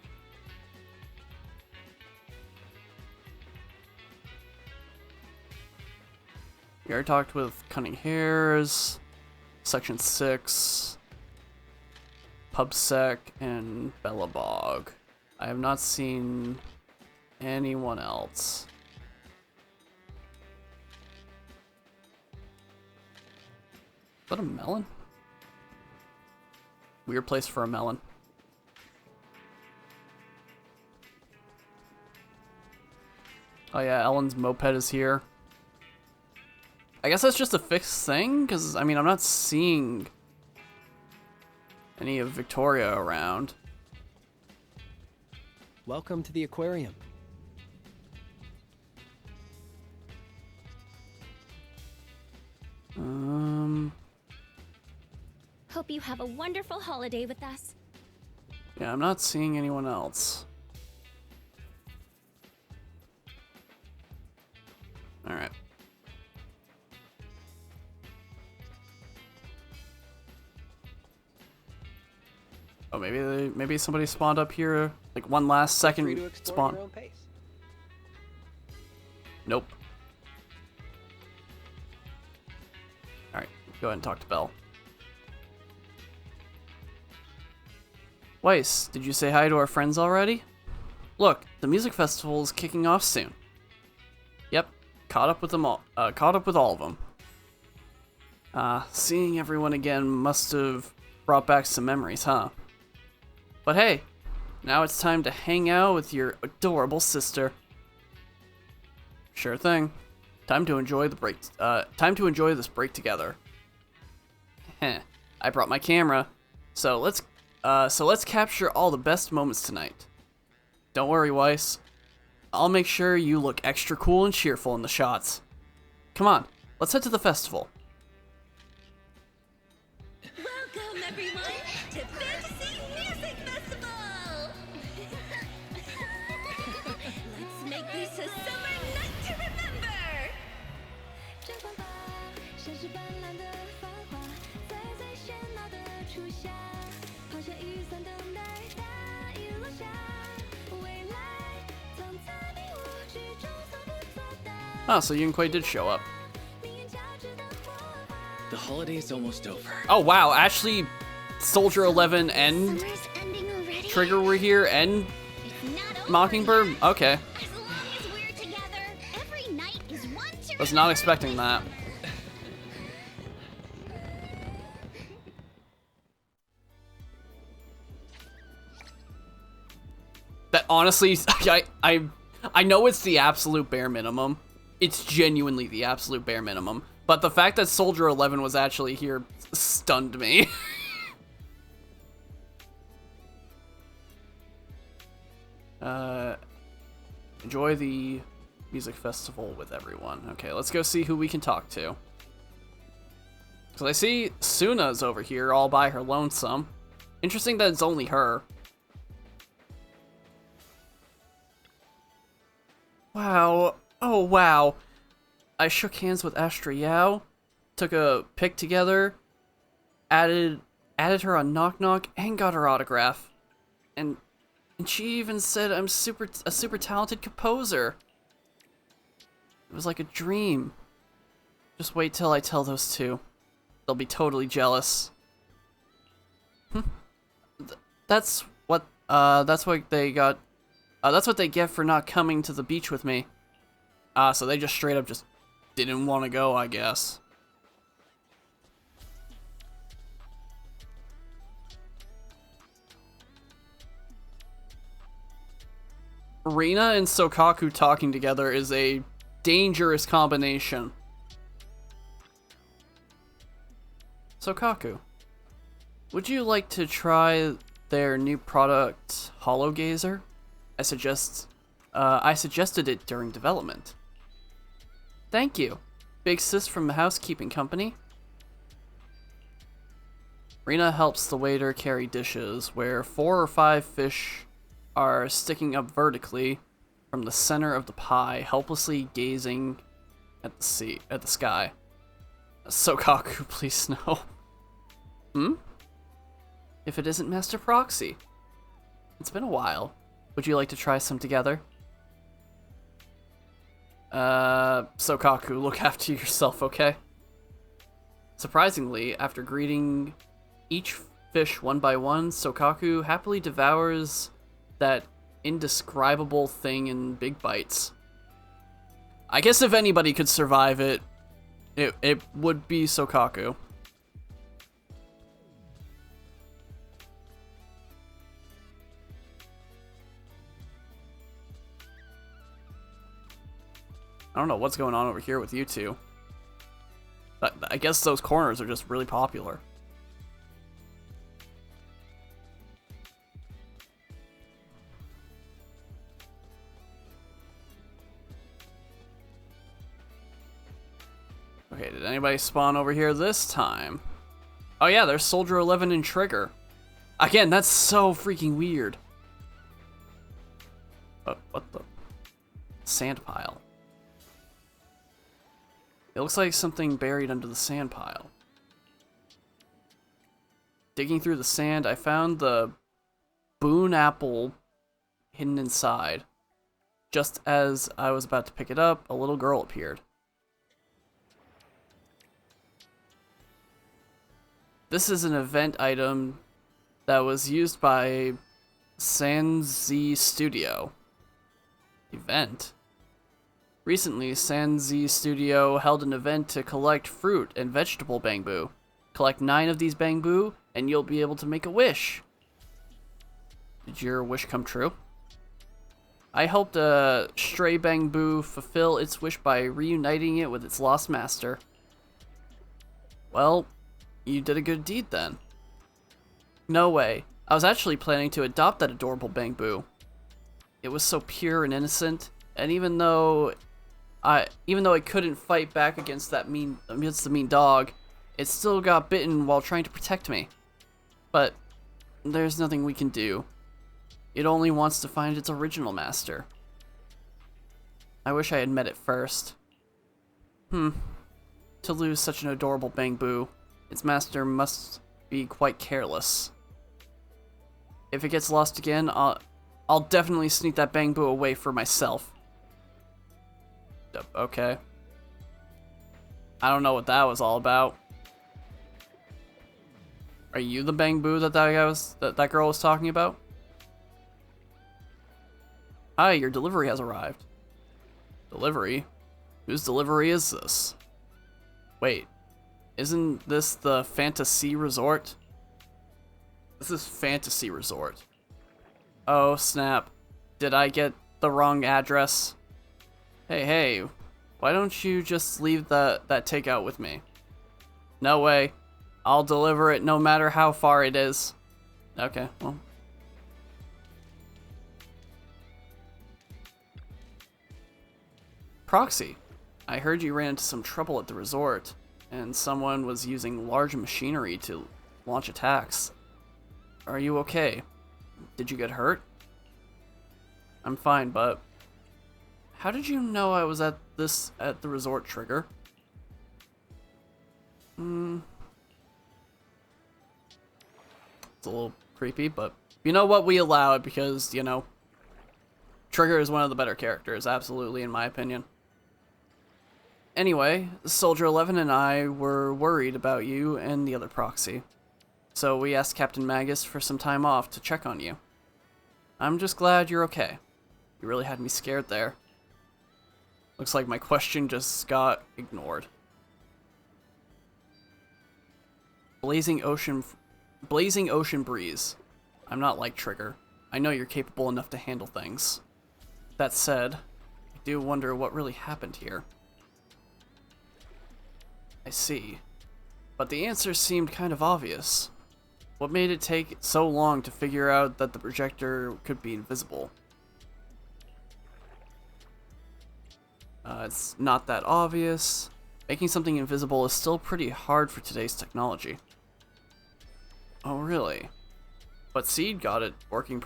We already talked with Cunning Hairs, Section 6, Pubsec, and Bellabog. I have not seen anyone else. that a melon? Weird place for a melon. Oh yeah, Ellen's moped is here. I guess that's just a fixed thing, because, I mean, I'm not seeing any of Victoria around. Welcome to the aquarium. Hope you have a wonderful holiday with us. Yeah, I'm not seeing anyone else. Alright. Oh, maybe somebody spawned up here, like one last second spawn. Nope. Alright, go ahead and talk to Belle. Weiss, did you say hi to our friends already? Look, the music festival is kicking off soon. Yep, caught up with them all. Caught up with all of them. Seeing everyone again must have brought back some memories, huh? But hey, now it's time to hang out with your adorable sister. Sure thing. Time to enjoy the break. Time to enjoy this break together. Heh. I brought my camera, so let's capture all the best moments tonight. Don't worry, Weiss. I'll make sure you look extra cool and cheerful in the shots. Come on, let's head to the festival. Welcome, everyone, to Fantasy Music Festival! Let's make this a summer night to remember! Oh, so Yunquei did show up. The holiday's almost over. Oh wow, actually, Soldier 11 and Trigger were here, and Mockingbird? Okay. Was not expecting that. That honestly, I know it's the absolute bare minimum. It's genuinely the absolute bare minimum. But the fact that Soldier 11 was actually here stunned me. Enjoy the music festival with everyone. Okay, let's go see who we can talk to. So I see Suna's over here all by her lonesome. Interesting that it's only her. Wow. Oh, wow. I shook hands with Astra Yao, took a pic together, added her on Knock Knock, and got her autograph. And she even said I'm a super talented composer. It was like a dream. Just wait till I tell those two. They'll be totally jealous. That's what they got. That's what they get for not coming to the beach with me. So they just straight up just didn't want to go, I guess. Rina and Sokaku talking together is a dangerous combination. Sokaku, would you like to try their new product, Holo Gazer? I suggested it during development. Thank you. Big sis from the housekeeping company. Rina helps the waiter carry dishes where 4 or 5 fish are sticking up vertically from the center of the pie, helplessly gazing at the sky. Sokaku, please no. If it isn't Master Proxy. It's been a while. Would you like to try some together? Sokaku, look after yourself, okay? Surprisingly, after greeting each fish one by one, Sokaku happily devours that indescribable thing in big bites. I guess if anybody could survive it, it would be Sokaku. I don't know what's going on over here with you two. But I guess those corners are just really popular. Okay, did anybody spawn over here this time? Oh yeah, there's Soldier 11 and Trigger. Again, that's so freaking weird. What the? Sand pile. It looks like something buried under the sand pile. Digging through the sand, I found the Boon apple hidden inside. Just as I was about to pick it up, a little girl appeared. This is an event item that was used by Sanzi Studio. Event? Recently, Sanzi Studio held an event to collect fruit and vegetable bamboo. Collect 9 of these bamboo, and you'll be able to make a wish. Did your wish come true? I helped a stray bamboo fulfill its wish by reuniting it with its lost master. Well, you did a good deed then. No way. I was actually planning to adopt that adorable bamboo. It was so pure and innocent, and even though it couldn't fight back against the mean dog, it still got bitten while trying to protect me. But there's nothing we can do. It only wants to find its original master. I wish I had met it first. To lose such an adorable bamboo, its master must be quite careless. If it gets lost again, I'll definitely sneak that bamboo away for myself. Okay. I don't know what that was all about. Are you the bamboo that that girl was talking about? Hi, your delivery has arrived. Delivery? Whose delivery is this? Wait, isn't this the Fantasy Resort? This is Fantasy Resort. Oh, snap. Did I get the wrong address? Hey, why don't you just leave that takeout with me? No way. I'll deliver it no matter how far it is. Okay, well. Proxy, I heard you ran into some trouble at the resort, and someone was using large machinery to launch attacks. Are you okay? Did you get hurt? I'm fine, but how did you know I was at the resort, Trigger? It's a little creepy, but you know what? We allow it because, you know, Trigger is one of the better characters, absolutely, in my opinion. Anyway, Soldier 11 and I were worried about you and the other proxy. So we asked Captain Magus for some time off to check on you. I'm just glad you're okay. You really had me scared there. Looks like my question just got ignored. Blazing ocean breeze. I'm not like Trigger. I know you're capable enough to handle things. That said, I do wonder what really happened here. I see. But the answer seemed kind of obvious. What made it take so long to figure out that the projector could be invisible? It's not that obvious. Making something invisible is still pretty hard for today's technology. Oh, really? But Seed got it working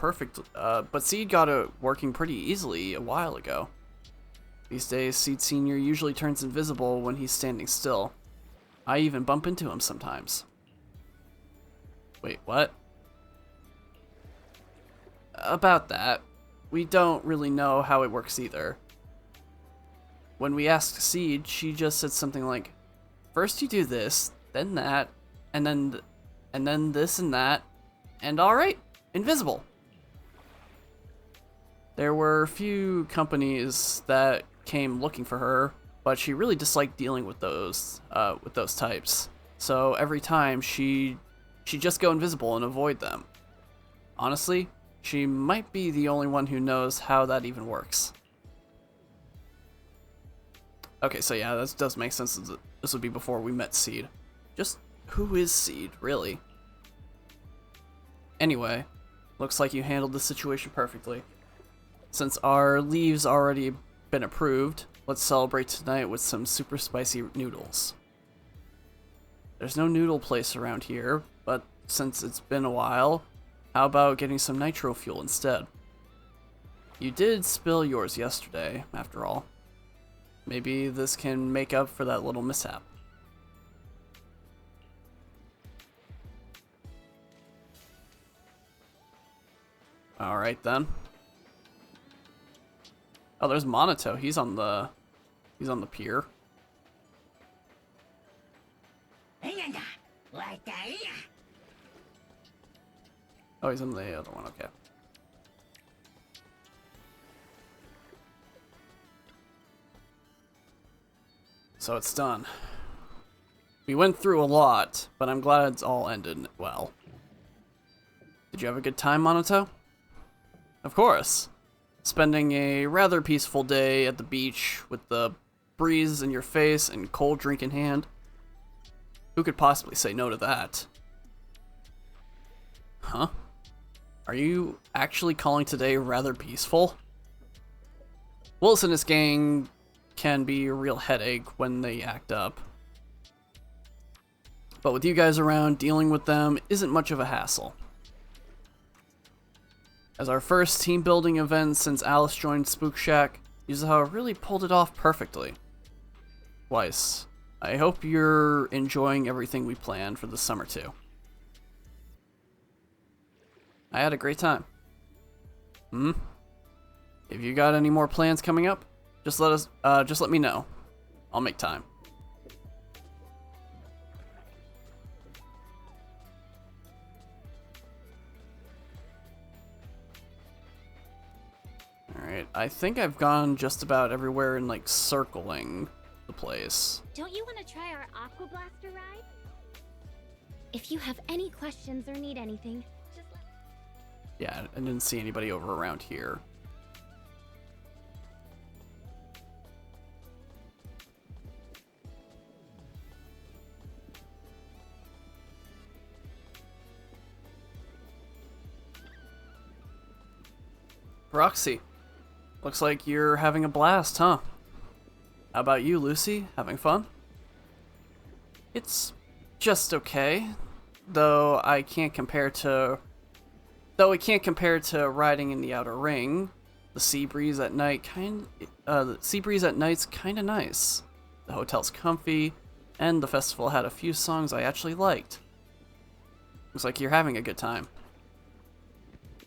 pretty easily a while ago. These days, Seed Senior usually turns invisible when he's standing still. I even bump into him sometimes. Wait, what? About that, we don't really know how it works either. When we asked Seed, she just said something like, first you do this, then that, and then this and that, and alright, invisible. There were a few companies that came looking for her, but she really disliked dealing with those types. So every time she'd just go invisible and avoid them. Honestly, she might be the only one who knows how that even works. Okay, so yeah, that does make sense. This would be before we met Seed. Just who is Seed, really? Anyway, looks like you handled the situation perfectly. Since our leave's already been approved, let's celebrate tonight with some super spicy noodles. There's no noodle place around here, but since it's been a while, how about getting some nitro fuel instead? You did spill yours yesterday, after all. Maybe this can make up for that little mishap. Alright then. Oh, there's Monato. He's on the pier. Oh, he's in the other one, okay. So it's done. We went through a lot, but I'm glad it's all ended well. Did you have a good time, Monato? Of course. Spending a rather peaceful day at the beach with the breeze in your face and cold drink in hand. Who could possibly say no to that? Huh? Are you actually calling today rather peaceful? Willis and his gang can be a real headache when they act up. But with you guys around, dealing with them isn't much of a hassle. As our first team building event since Alice joined Spook Shack, Yuzuha really pulled it off perfectly. Weiss, I hope you're enjoying everything we planned for the summer too. I had a great time. If you got any more plans coming up, just let me know. I'll make time. Alright, I think I've gone just about everywhere in like circling the place. Don't you want to try our Aqua Blaster ride? If you have any questions or need anything, just let... Yeah, I didn't see anybody over around here. Roxy, looks like you're having a blast, huh? How about you, Lucy? Having fun? It's just okay, though it can't compare to riding in the outer ring. The sea breeze at night night's kind of nice. The hotel's comfy, and the festival had a few songs I actually liked. Looks like you're having a good time.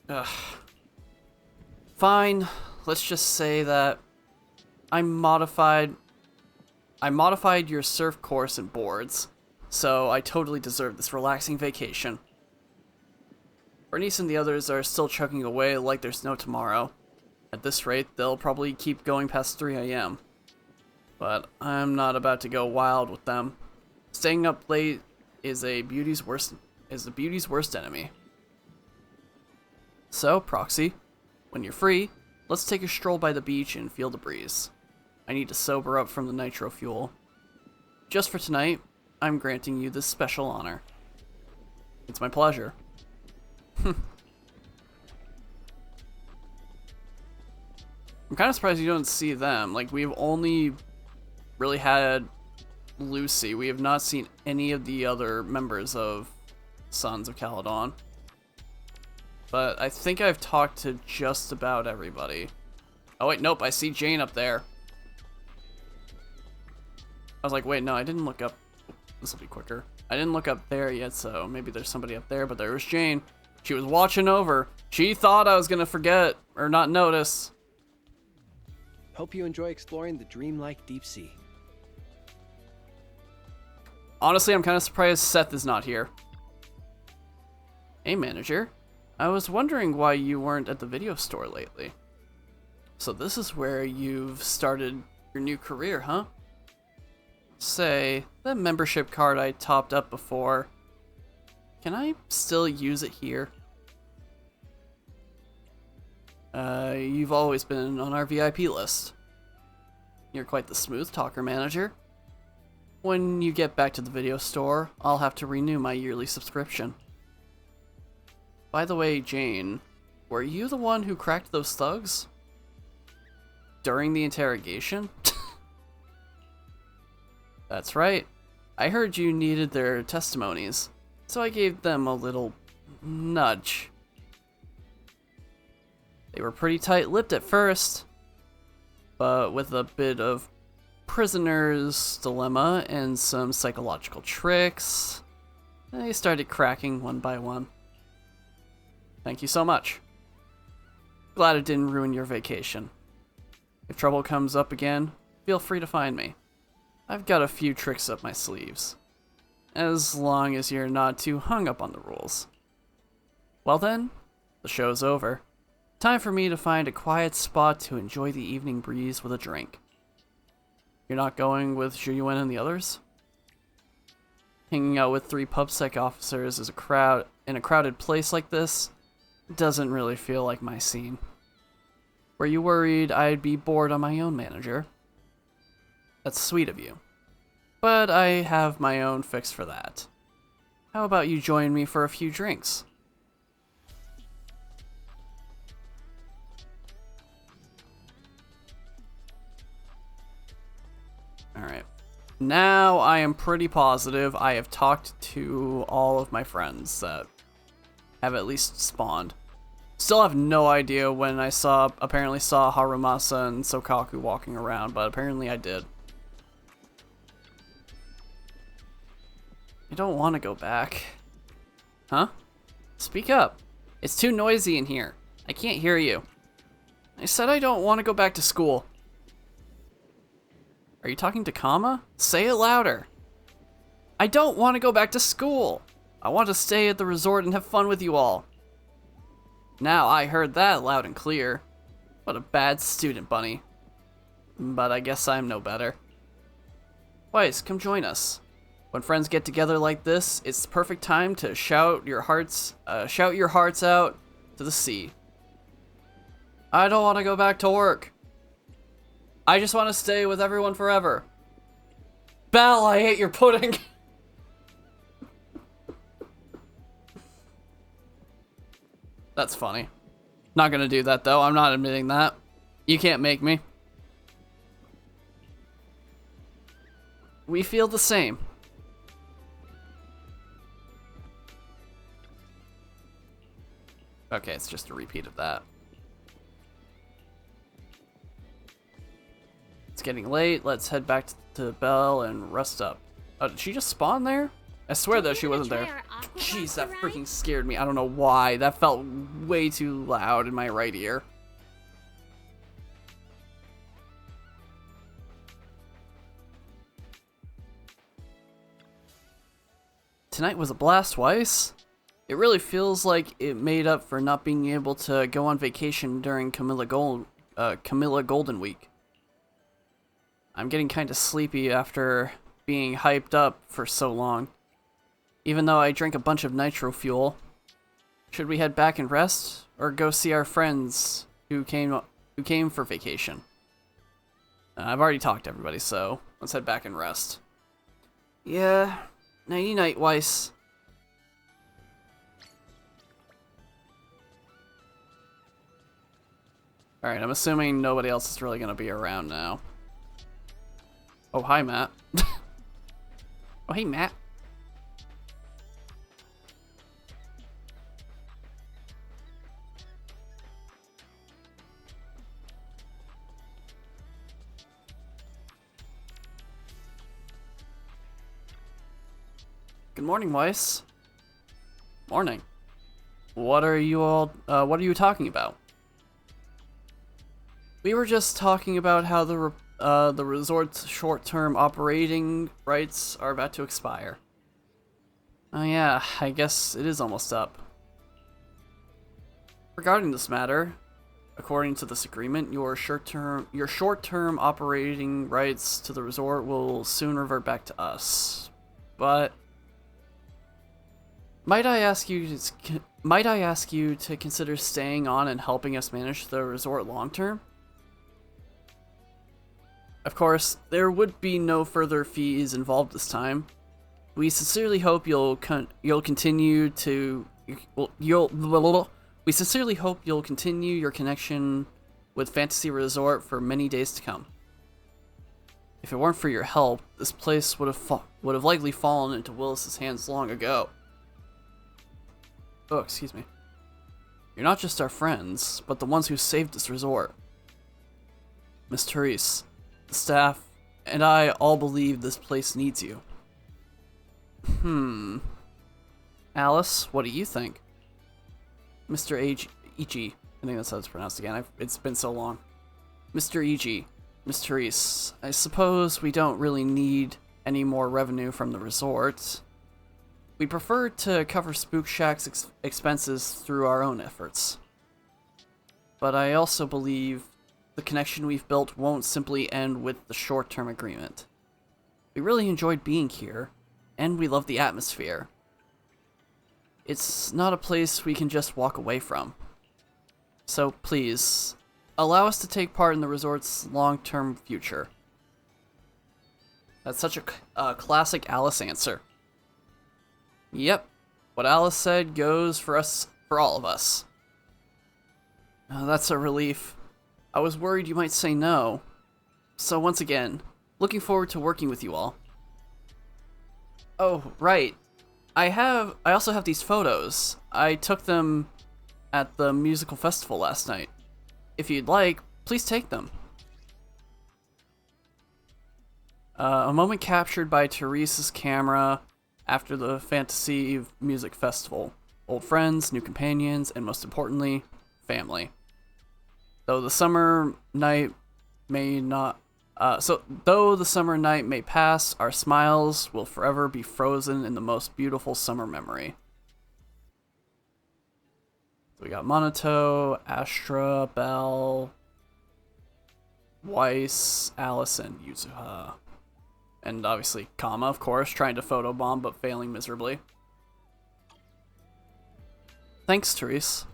Ugh. Fine, let's just say that I modified your surf course and boards, so I totally deserve this relaxing vacation. Bernice and the others are still chugging away like there's no tomorrow. At this rate, they'll probably keep going past 3 AM. But I'm not about to go wild with them. Staying up late is the beauty's worst enemy. So, Proxy, when you're free, let's take a stroll by the beach and feel the breeze. I need to sober up from the nitro fuel. Just for tonight, I'm granting you this special honor. It's my pleasure. I'm kind of surprised you don't see them. Like, we've only really had Lucy. We have not seen any of the other members of Sons of Caledon. But I think I've talked to just about everybody. Oh wait, nope, I see Jane up there. I was like, wait, no, I didn't look up. This will be quicker. I didn't look up there yet, so maybe there's somebody up there, but there was Jane. She was watching over. She thought I was gonna forget or not notice. Hope you enjoy exploring the dreamlike deep sea. Honestly, I'm kind of surprised Seth is not here. Hey, manager. I was wondering why you weren't at the video store lately. So this is where you've started your new career, huh? Say, that membership card I topped up before, can I still use it here? You've always been on our VIP list. You're quite the smooth talker, manager. When you get back to the video store, I'll have to renew my yearly subscription. By the way, Jane, were you the one who cracked those thugs? During the interrogation? That's right. I heard you needed their testimonies, so I gave them a little nudge. They were pretty tight-lipped at first, but with a bit of prisoner's dilemma and some psychological tricks, they started cracking one by one. Thank you so much. Glad it didn't ruin your vacation. If trouble comes up again, feel free to find me. I've got a few tricks up my sleeves. As long as you're not too hung up on the rules. Well then, the show's over. Time for me to find a quiet spot to enjoy the evening breeze with a drink. You're not going with Zhuyuan and the others? Hanging out with 3 PubSec officers in a crowded place like this doesn't really feel like my scene. Were you worried I'd be bored on my own, manager? That's sweet of you. But I have my own fix for that. How about you join me for a few drinks? Alright. Now I am pretty positive I have talked to all of my friends that have at least spawned. Still have no idea when I apparently saw Harumasa and Sokaku walking around, but apparently I did. I don't want to go back. Huh? Speak up. It's too noisy in here. I can't hear you. I said I don't want to go back to school. Are you talking to Kama? Say it louder. I don't want to go back to school. I want to stay at the resort and have fun with you all. Now I heard that loud and clear. What a bad student, Bunny. But I guess I'm no better. Weiss, come join us. When friends get together like this, it's the perfect time to shout your hearts out to the sea. I don't want to go back to work. I just want to stay with everyone forever. Belle, I ate your pudding. That's funny. Not gonna do that though. I'm not admitting that. You can't make me. We feel the same. Okay, it's just a repeat of that. It's getting late. Let's head back to Belle and rest up. Oh, did she just spawn there? I swear that she wasn't there. Jeez, that freaking scared me. I don't know why. That felt way too loud in my right ear. Tonight was a blast, Weiss. It really feels like it made up for not being able to go on vacation during Camilla Golden Week. I'm getting kind of sleepy after being hyped up for so long. Even though I drank a bunch of nitro fuel. Should we head back and rest, or go see our friends who came for vacation? I've already talked to everybody, so let's head back and rest. Yeah, nighty-night, Weiss. Alright, I'm assuming nobody else is really gonna be around now. Oh, hi, Matt. Oh, hey, Matt. Good morning, Weiss. Morning. What are you talking about? We were just talking about how the resort's short-term operating rights are about to expire. Oh yeah, I guess it is almost up. Regarding this matter, according to this agreement, your short-term operating rights to the resort will soon revert back to us. But might I ask you to consider staying on and helping us manage the resort long-term? Of course, there would be no further fees involved this time. We sincerely hope you'll continue to we sincerely hope you'll continue your connection with Fantasy Resort for many days to come. If it weren't for your help, this place would have likely fallen into Willis's hands long ago. Oh, excuse me. You're not just our friends, but the ones who saved this resort. Miss Therese, the staff, and I all believe this place needs you. Alice, what do you think? Mr. Ichi, I think that's how it's pronounced again. It's been so long. Mr. Ichi, Miss Therese, I suppose we don't really need any more revenue from the resort. We prefer to cover Spook Shack's expenses through our own efforts. But I also believe the connection we've built won't simply end with the short-term agreement. We really enjoyed being here, and we love the atmosphere. It's not a place we can just walk away from. So please, allow us to take part in the resort's long-term future. That's such a classic Alice answer. Yep, what Alice said goes for all of us. Oh, that's a relief. I was worried you might say no. So once again, looking forward to working with you all. Oh, right. I also have these photos. I took them at the musical festival last night. If you'd like, please take them. A moment captured by Therese's camera after the Fantasy Music Festival. Old friends, new companions, and most importantly, family. Though the summer night may pass, our smiles will forever be frozen in the most beautiful summer memory. So we got Monato, Astra, Belle, Weiss, Alice, and Yuzuha. And obviously Kama, of course, trying to photobomb but failing miserably. Thanks, Therese.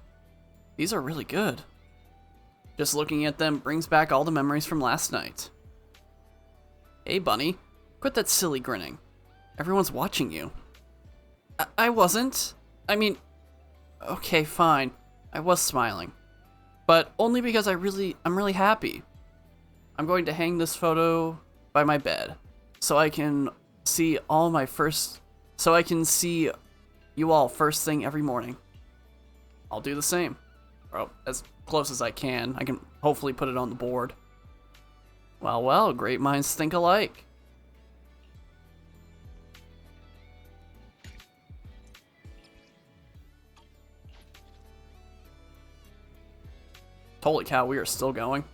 These are really good. Just looking at them brings back all the memories from last night. Hey, Bunny. Quit that silly grinning. Everyone's watching you. I wasn't. I mean, okay, fine. I was smiling. But only because I'm really happy. I'm going to hang this photo by my bed so I can see you all first thing every morning. I'll do the same. Or as close as I can. I can hopefully put it on the board. Well, well, great minds think alike. Holy cow, we are still going.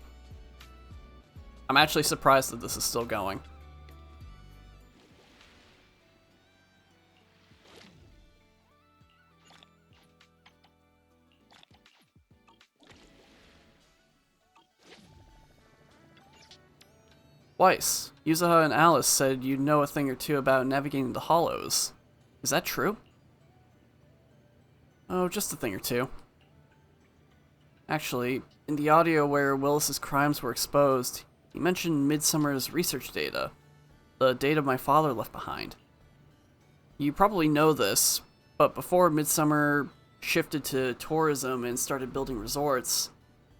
I'm actually surprised that this is still going. Weiss, Yuzuha and Alice said you know a thing or two about navigating the hollows. Is that true? Oh, just a thing or two. Actually, in the audio where Willis's crimes were exposed, he mentioned Midsummer's research data. The data my father left behind. You probably know this, but before Midsummer shifted to tourism and started building resorts,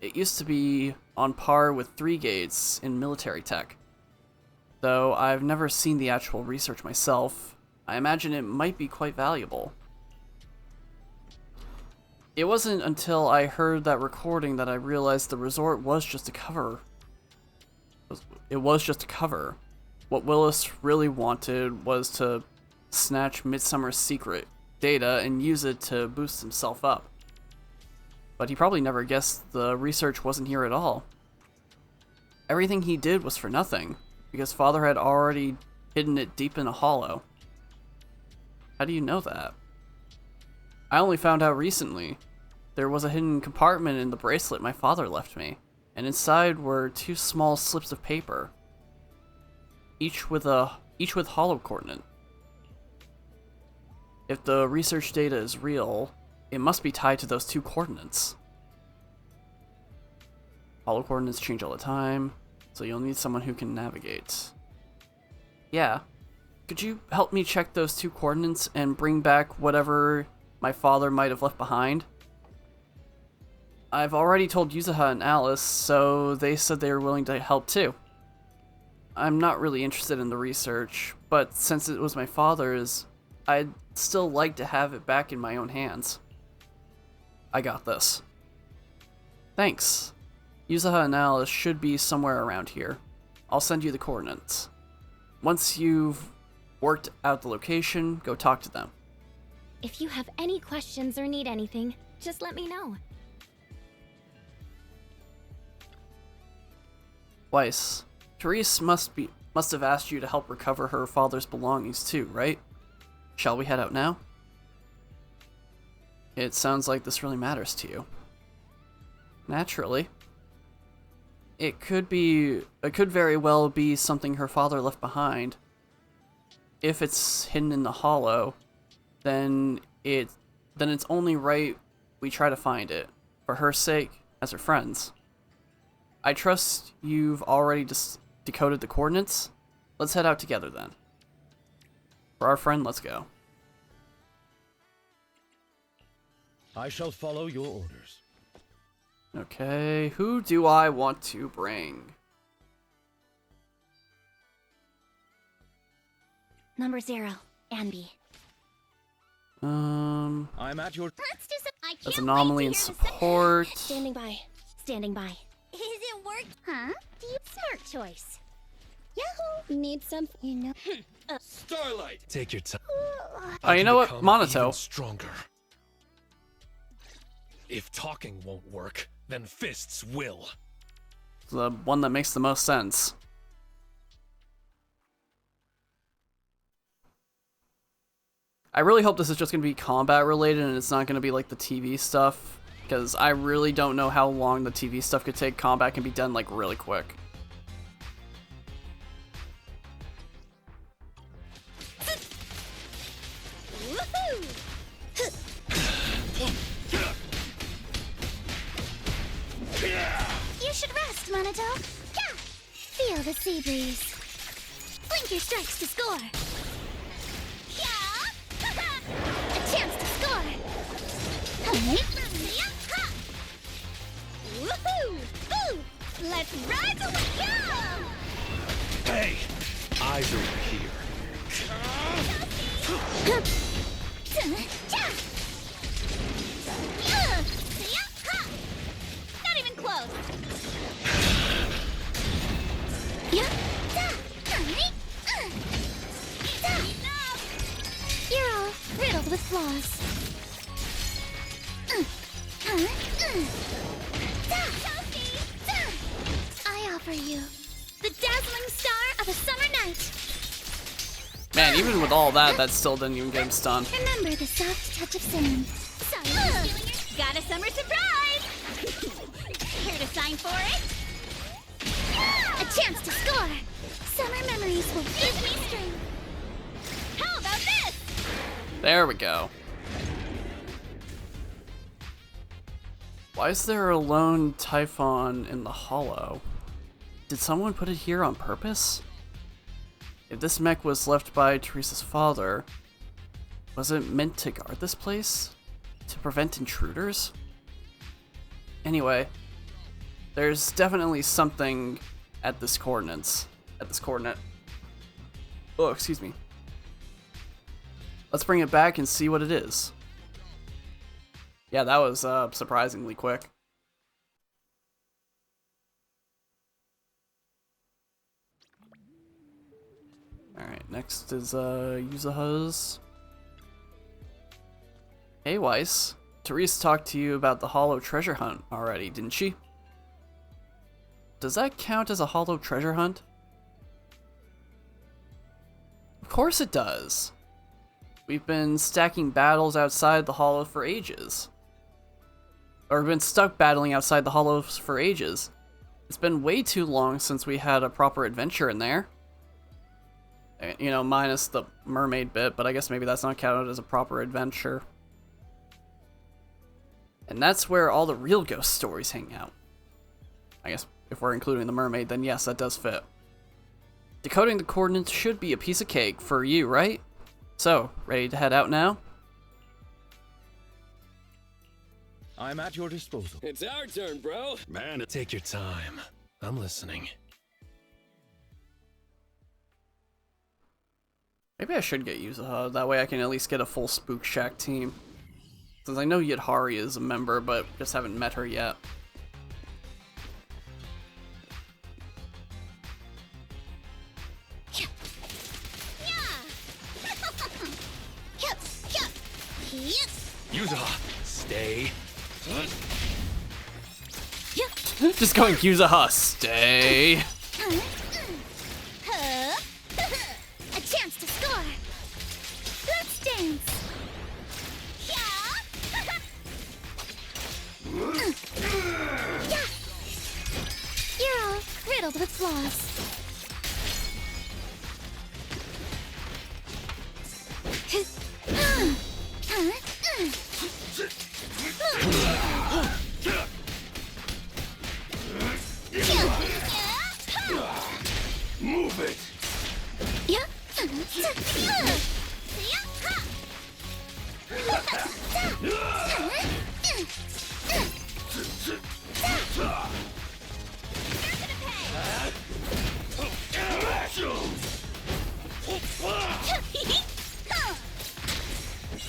it used to be on par with 3 Gates in military tech. Though I've never seen the actual research myself, I imagine it might be quite valuable. It wasn't until I heard that recording that I realized the resort was just a cover. It was just a cover. What Willis really wanted was to snatch Midsummer's secret data and use it to boost himself up. But he probably never guessed the research wasn't here at all. Everything he did was for nothing, because Father had already hidden it deep in a hollow. How do you know that? I only found out recently. There was a hidden compartment in the bracelet my father left me, and inside were 2 small slips of paper, each with hollow coordinate. If the research data is real, it must be tied to those 2 coordinates. Hollow coordinates change all the time. So you'll need someone who can navigate. Yeah. Could you help me check those 2 coordinates and bring back whatever my father might have left behind? I've already told Yuzuha and Alice, so they said they were willing to help too. I'm not really interested in the research, but since it was my father's, I'd still like to have it back in my own hands. I got this. Thanks. Yuzuha and Alice should be somewhere around here. I'll send you the coordinates. Once you've worked out the location, go talk to them. If you have any questions or need anything, just let me know. Weiss, Therese must have asked you to help recover her father's belongings too, right? Shall we head out now? It sounds like this really matters to you. Naturally. It could very well be something her father left behind. If it's hidden in the hollow, then it's only right we try to find it, for her sake, as her friends. I trust you've already decoded the coordinates. Let's head out together then. For our friend, let's go. I shall follow your orders. Okay, who do I want to bring? Number 0, Anby. I'm at your... Let's do some... I That's can't anomaly wait and to hear support. Standing by. Standing by. Is it work? Huh? Do you... Smart choice. Yahoo! Need some... You know... Starlight! Take your time. Oh, you know what? Monato. Even stronger. If talking won't work, then fists will. The one that makes the most sense. I really hope this is just going to be combat related and it's not going to be like the TV stuff, because I really don't know how long the TV stuff could take. Combat can be done like really quick. You should rest, Monato. Yeah. Feel the sea breeze. Blink your strikes to score. Yeah. A chance to score. Woohoo! Ooh! Let's ride to it! Yeah! Hey! Eyes over here. Not even close. You're all riddled with flaws. I offer you the dazzling star of a summer night. Man, even with all that, that still didn't even get him stunned. Remember the soft touch of sand. Sorry, got a summer surprise. Here to sign for it? A chance to score. Summer memories will give me strength. How about this? There we go. Why is there a lone Typhon in the hollow? Did someone put it here on purpose? If this mech was left by Teresa's father, was it meant to guard this place? To prevent intruders? Anyway, there's definitely something at this coordinate. Oh, excuse me. Let's bring it back and see what it is. Yeah, that was surprisingly quick. Alright, next is Yuzuha's. Hey Weiss, Therese talked to you about the hollow treasure hunt already, didn't she? Does that count as a hollow treasure hunt? Of course it does. We've been stacking battles outside the hollow for ages. Or been stuck battling outside the hollows for ages. It's been way too long since we had a proper adventure in there. You know, minus the mermaid bit, but I guess maybe that's not counted as a proper adventure. And that's where all the real ghost stories hang out. I guess if we're including the mermaid, then yes, that does fit. Decoding the coordinates should be a piece of cake for you, right? So, ready to head out now? I'm at your disposal. It's our turn, bro. Man, take your time. I'm listening. Maybe I should get Yuzuha, that way I can at least get a full Spook Shack team. Since I know Yadhari is a member, but just haven't met her yet. Yuzuha, stay. Just going Yuzuha, stay. A chance to score. Let's dance. You're all riddled with flaws. Move it!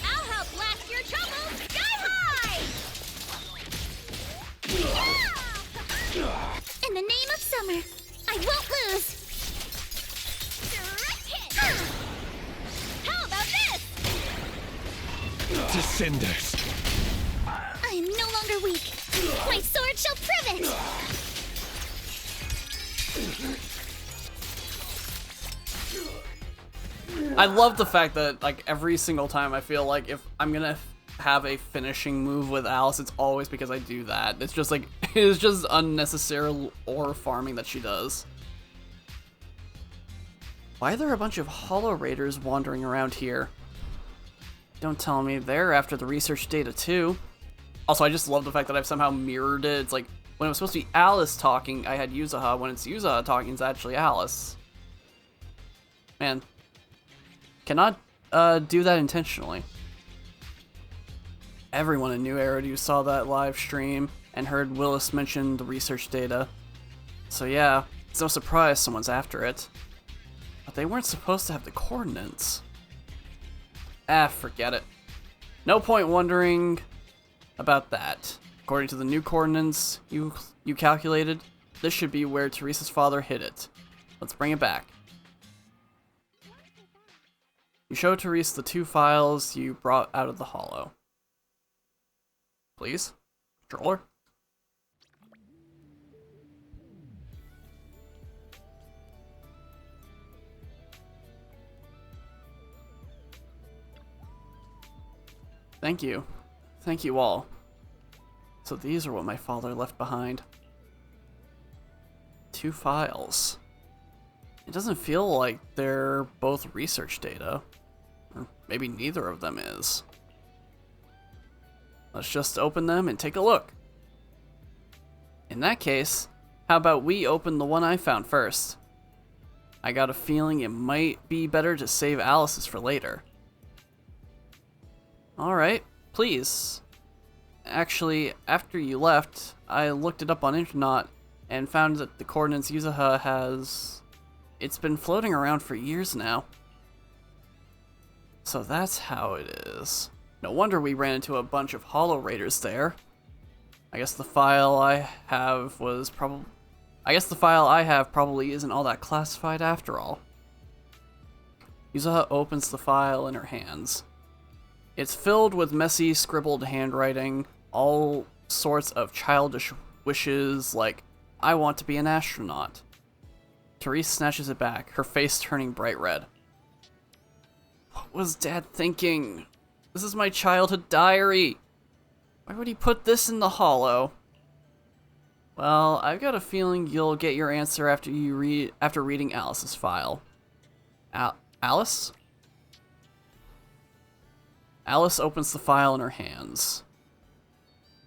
I'll help blast your troubles sky high! In the name of summer, I won't lose! How about this? To cinders. I am no longer weak. My sword shall prove it! I love the fact that, like, every single time I feel like if I'm gonna have a finishing move with Alice, it's always because I do that. It's just like, it's just unnecessary ore farming that she does. Why are there a bunch of Hollow Raiders wandering around here? Don't tell me they're after the research data too. Also, I just love the fact that I've somehow mirrored it. It's like, when it was supposed to be Alice talking, I had Yuzuha. When it's Yuzuha talking, it's actually Alice. Man. Cannot do that intentionally. Everyone in New Eridu saw that live stream and heard Willis mention the research data. So yeah, it's no surprise someone's after it. But they weren't supposed to have the coordinates. Ah, forget it. No point wondering about that. According to the new coordinates you calculated, this should be where Teresa's father hid it. Let's bring it back. You show Teresa the 2 files you brought out of the hollow. Please? Controller? Thank you. Thank you all. So these are what my father left behind. 2 files. It doesn't feel like they're both research data. Or maybe neither of them is. Let's just open them and take a look. In that case, how about we open the one I found first? I got a feeling it might be better to save Alice's for later. Alright, please. Actually, after you left, I looked it up on Internet and found that the coordinates Yuzuha has... It's been floating around for years now. So that's how it is. No wonder we ran into a bunch of Hollow Raiders there. I guess the file I have probably isn't all that classified after all. Yuzuha opens the file in her hands. It's filled with messy, scribbled handwriting, all sorts of childish wishes like, I want to be an astronaut. Therese snatches it back, her face turning bright red. What was Dad thinking? This is my childhood diary. Why would he put this in the hollow? Well, I've got a feeling you'll get your answer after reading Alice's file. Alice? Alice opens the file in her hands.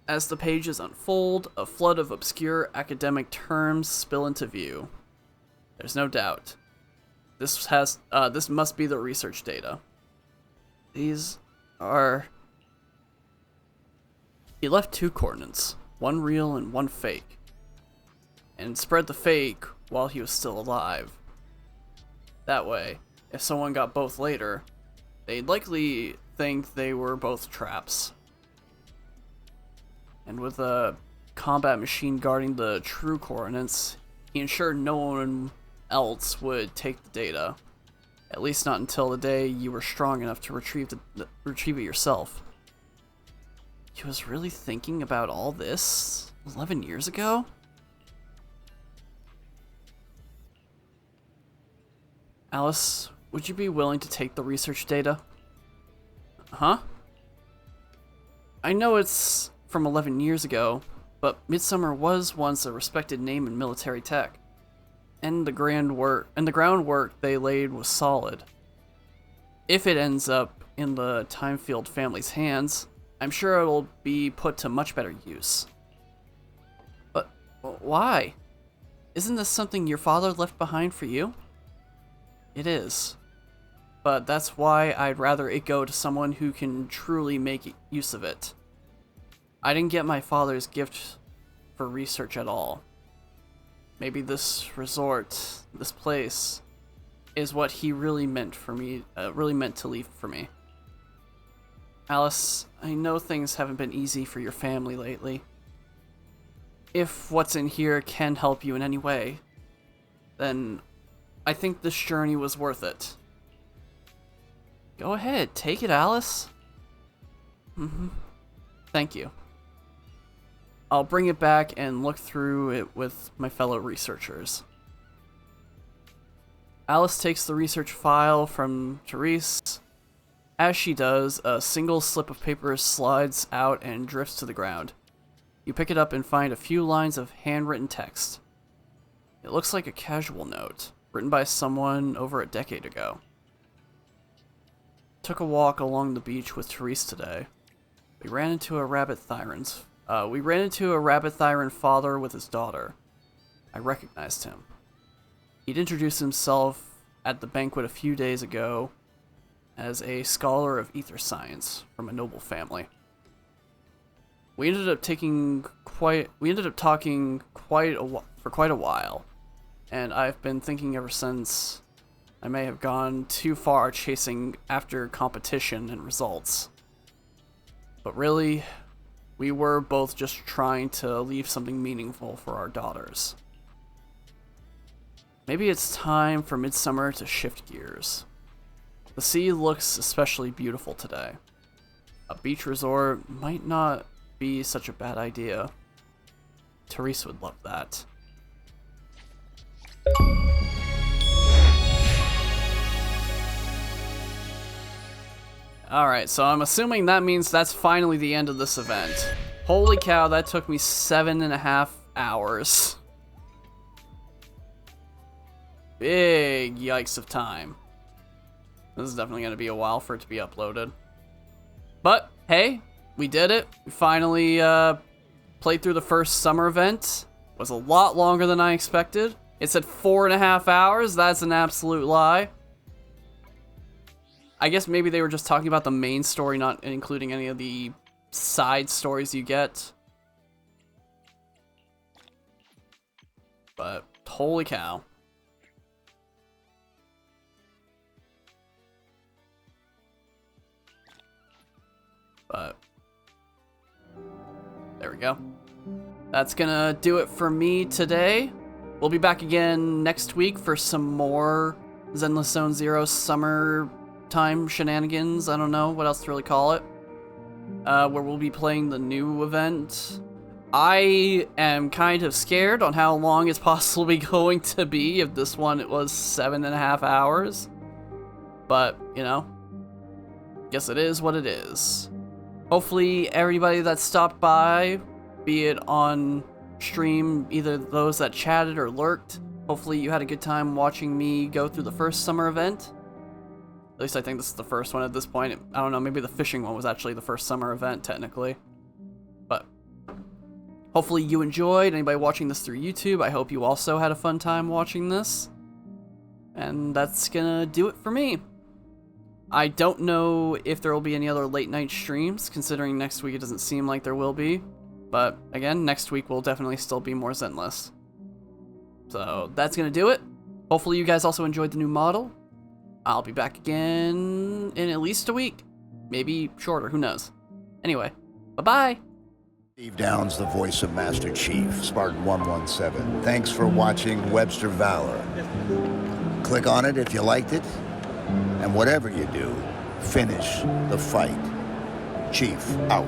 As the pages unfold, a flood of obscure academic terms spill into view. There's no doubt. This must be the research data. These are... He left 2 coordinates, one real and one fake, and spread the fake while he was still alive. That way, if someone got both later, they'd likely think they were both traps. And with a combat machine guarding the true coordinates, he ensured no one else would take the data. At least not until the day you were strong enough to retrieve it yourself. He was really thinking about all this 11 years ago? Alice, would you be willing to take the research data? Huh? I know it's from 11 years ago, but Midsummer was once a respected name in military tech. And the groundwork they laid was solid. If it ends up in the Timefield family's hands, I'm sure it'll be put to much better use. But why? Isn't this something your father left behind for you? It is. But that's why I'd rather it go to someone who can truly make use of it. I didn't get my father's gift for research at all. Maybe this resort, this place, is what he really meant for me, really meant to leave for me. Alice, I know things haven't been easy for your family lately. If what's in here can help you in any way, then I think this journey was worth it. Go ahead, take it, Alice. Thank you. I'll bring it back and look through it with my fellow researchers. Alice takes the research file from Therese. As she does, a single slip of paper slides out and drifts to the ground. You pick it up and find a few lines of handwritten text. It looks like a casual note, written by someone over a decade ago. Took a walk along the beach with Therese today. We ran into a rabbit thyron father with his daughter. I recognized him. He'd introduced himself at the banquet a few days ago as a scholar of ether science from a noble family. We ended up talking for quite a while, and I've been thinking ever since I may have gone too far chasing after competition and results. But really, we were both just trying to leave something meaningful for our daughters. Maybe it's time for Midsummer to shift gears. The sea looks especially beautiful today. A beach resort might not be such a bad idea. Therese would love that. Alright, so I'm assuming that means that's finally the end of this event. Holy cow, that took me 7.5 hours. Big yikes of time. This is definitely going to be a while for it to be uploaded. But, hey, we did it. We finally played through the first summer event. It was a lot longer than I expected. It said 4.5 hours. That's an absolute lie. I guess maybe they were just talking about the main story, not including any of the side stories you get. But, holy cow. But, there we go. That's gonna do it for me today. We'll be back again next week for some more Zenless Zone Zero summer time shenanigans. I don't know what else to really call it. Where we'll be playing the new event. I am kind of scared on how long it's possibly going to be if this one it was 7.5 hours. But, you know, guess it is what it is. Hopefully everybody that stopped by, be it on stream, either those that chatted or lurked, hopefully you had a good time watching me go through the first summer event. At least I think this is the first one at this point. I don't know, maybe the fishing one was actually the first summer event, technically. But Hopefully you enjoyed. Anybody watching this through YouTube, I hope you also had a fun time watching this. And that's gonna do it for me. I don't know if there will be any other late night streams, considering next week it doesn't seem like there will be. But again, next week will definitely still be more Zenless. So that's gonna do it. Hopefully you guys also enjoyed the new model. I'll be back again in at least a week. Maybe shorter, who knows. Anyway, bye-bye. Steve Downs, the voice of Master Chief, Spartan 117. Thanks for watching Webster Valor. Click on it if you liked it. And whatever you do, finish the fight. Chief, out.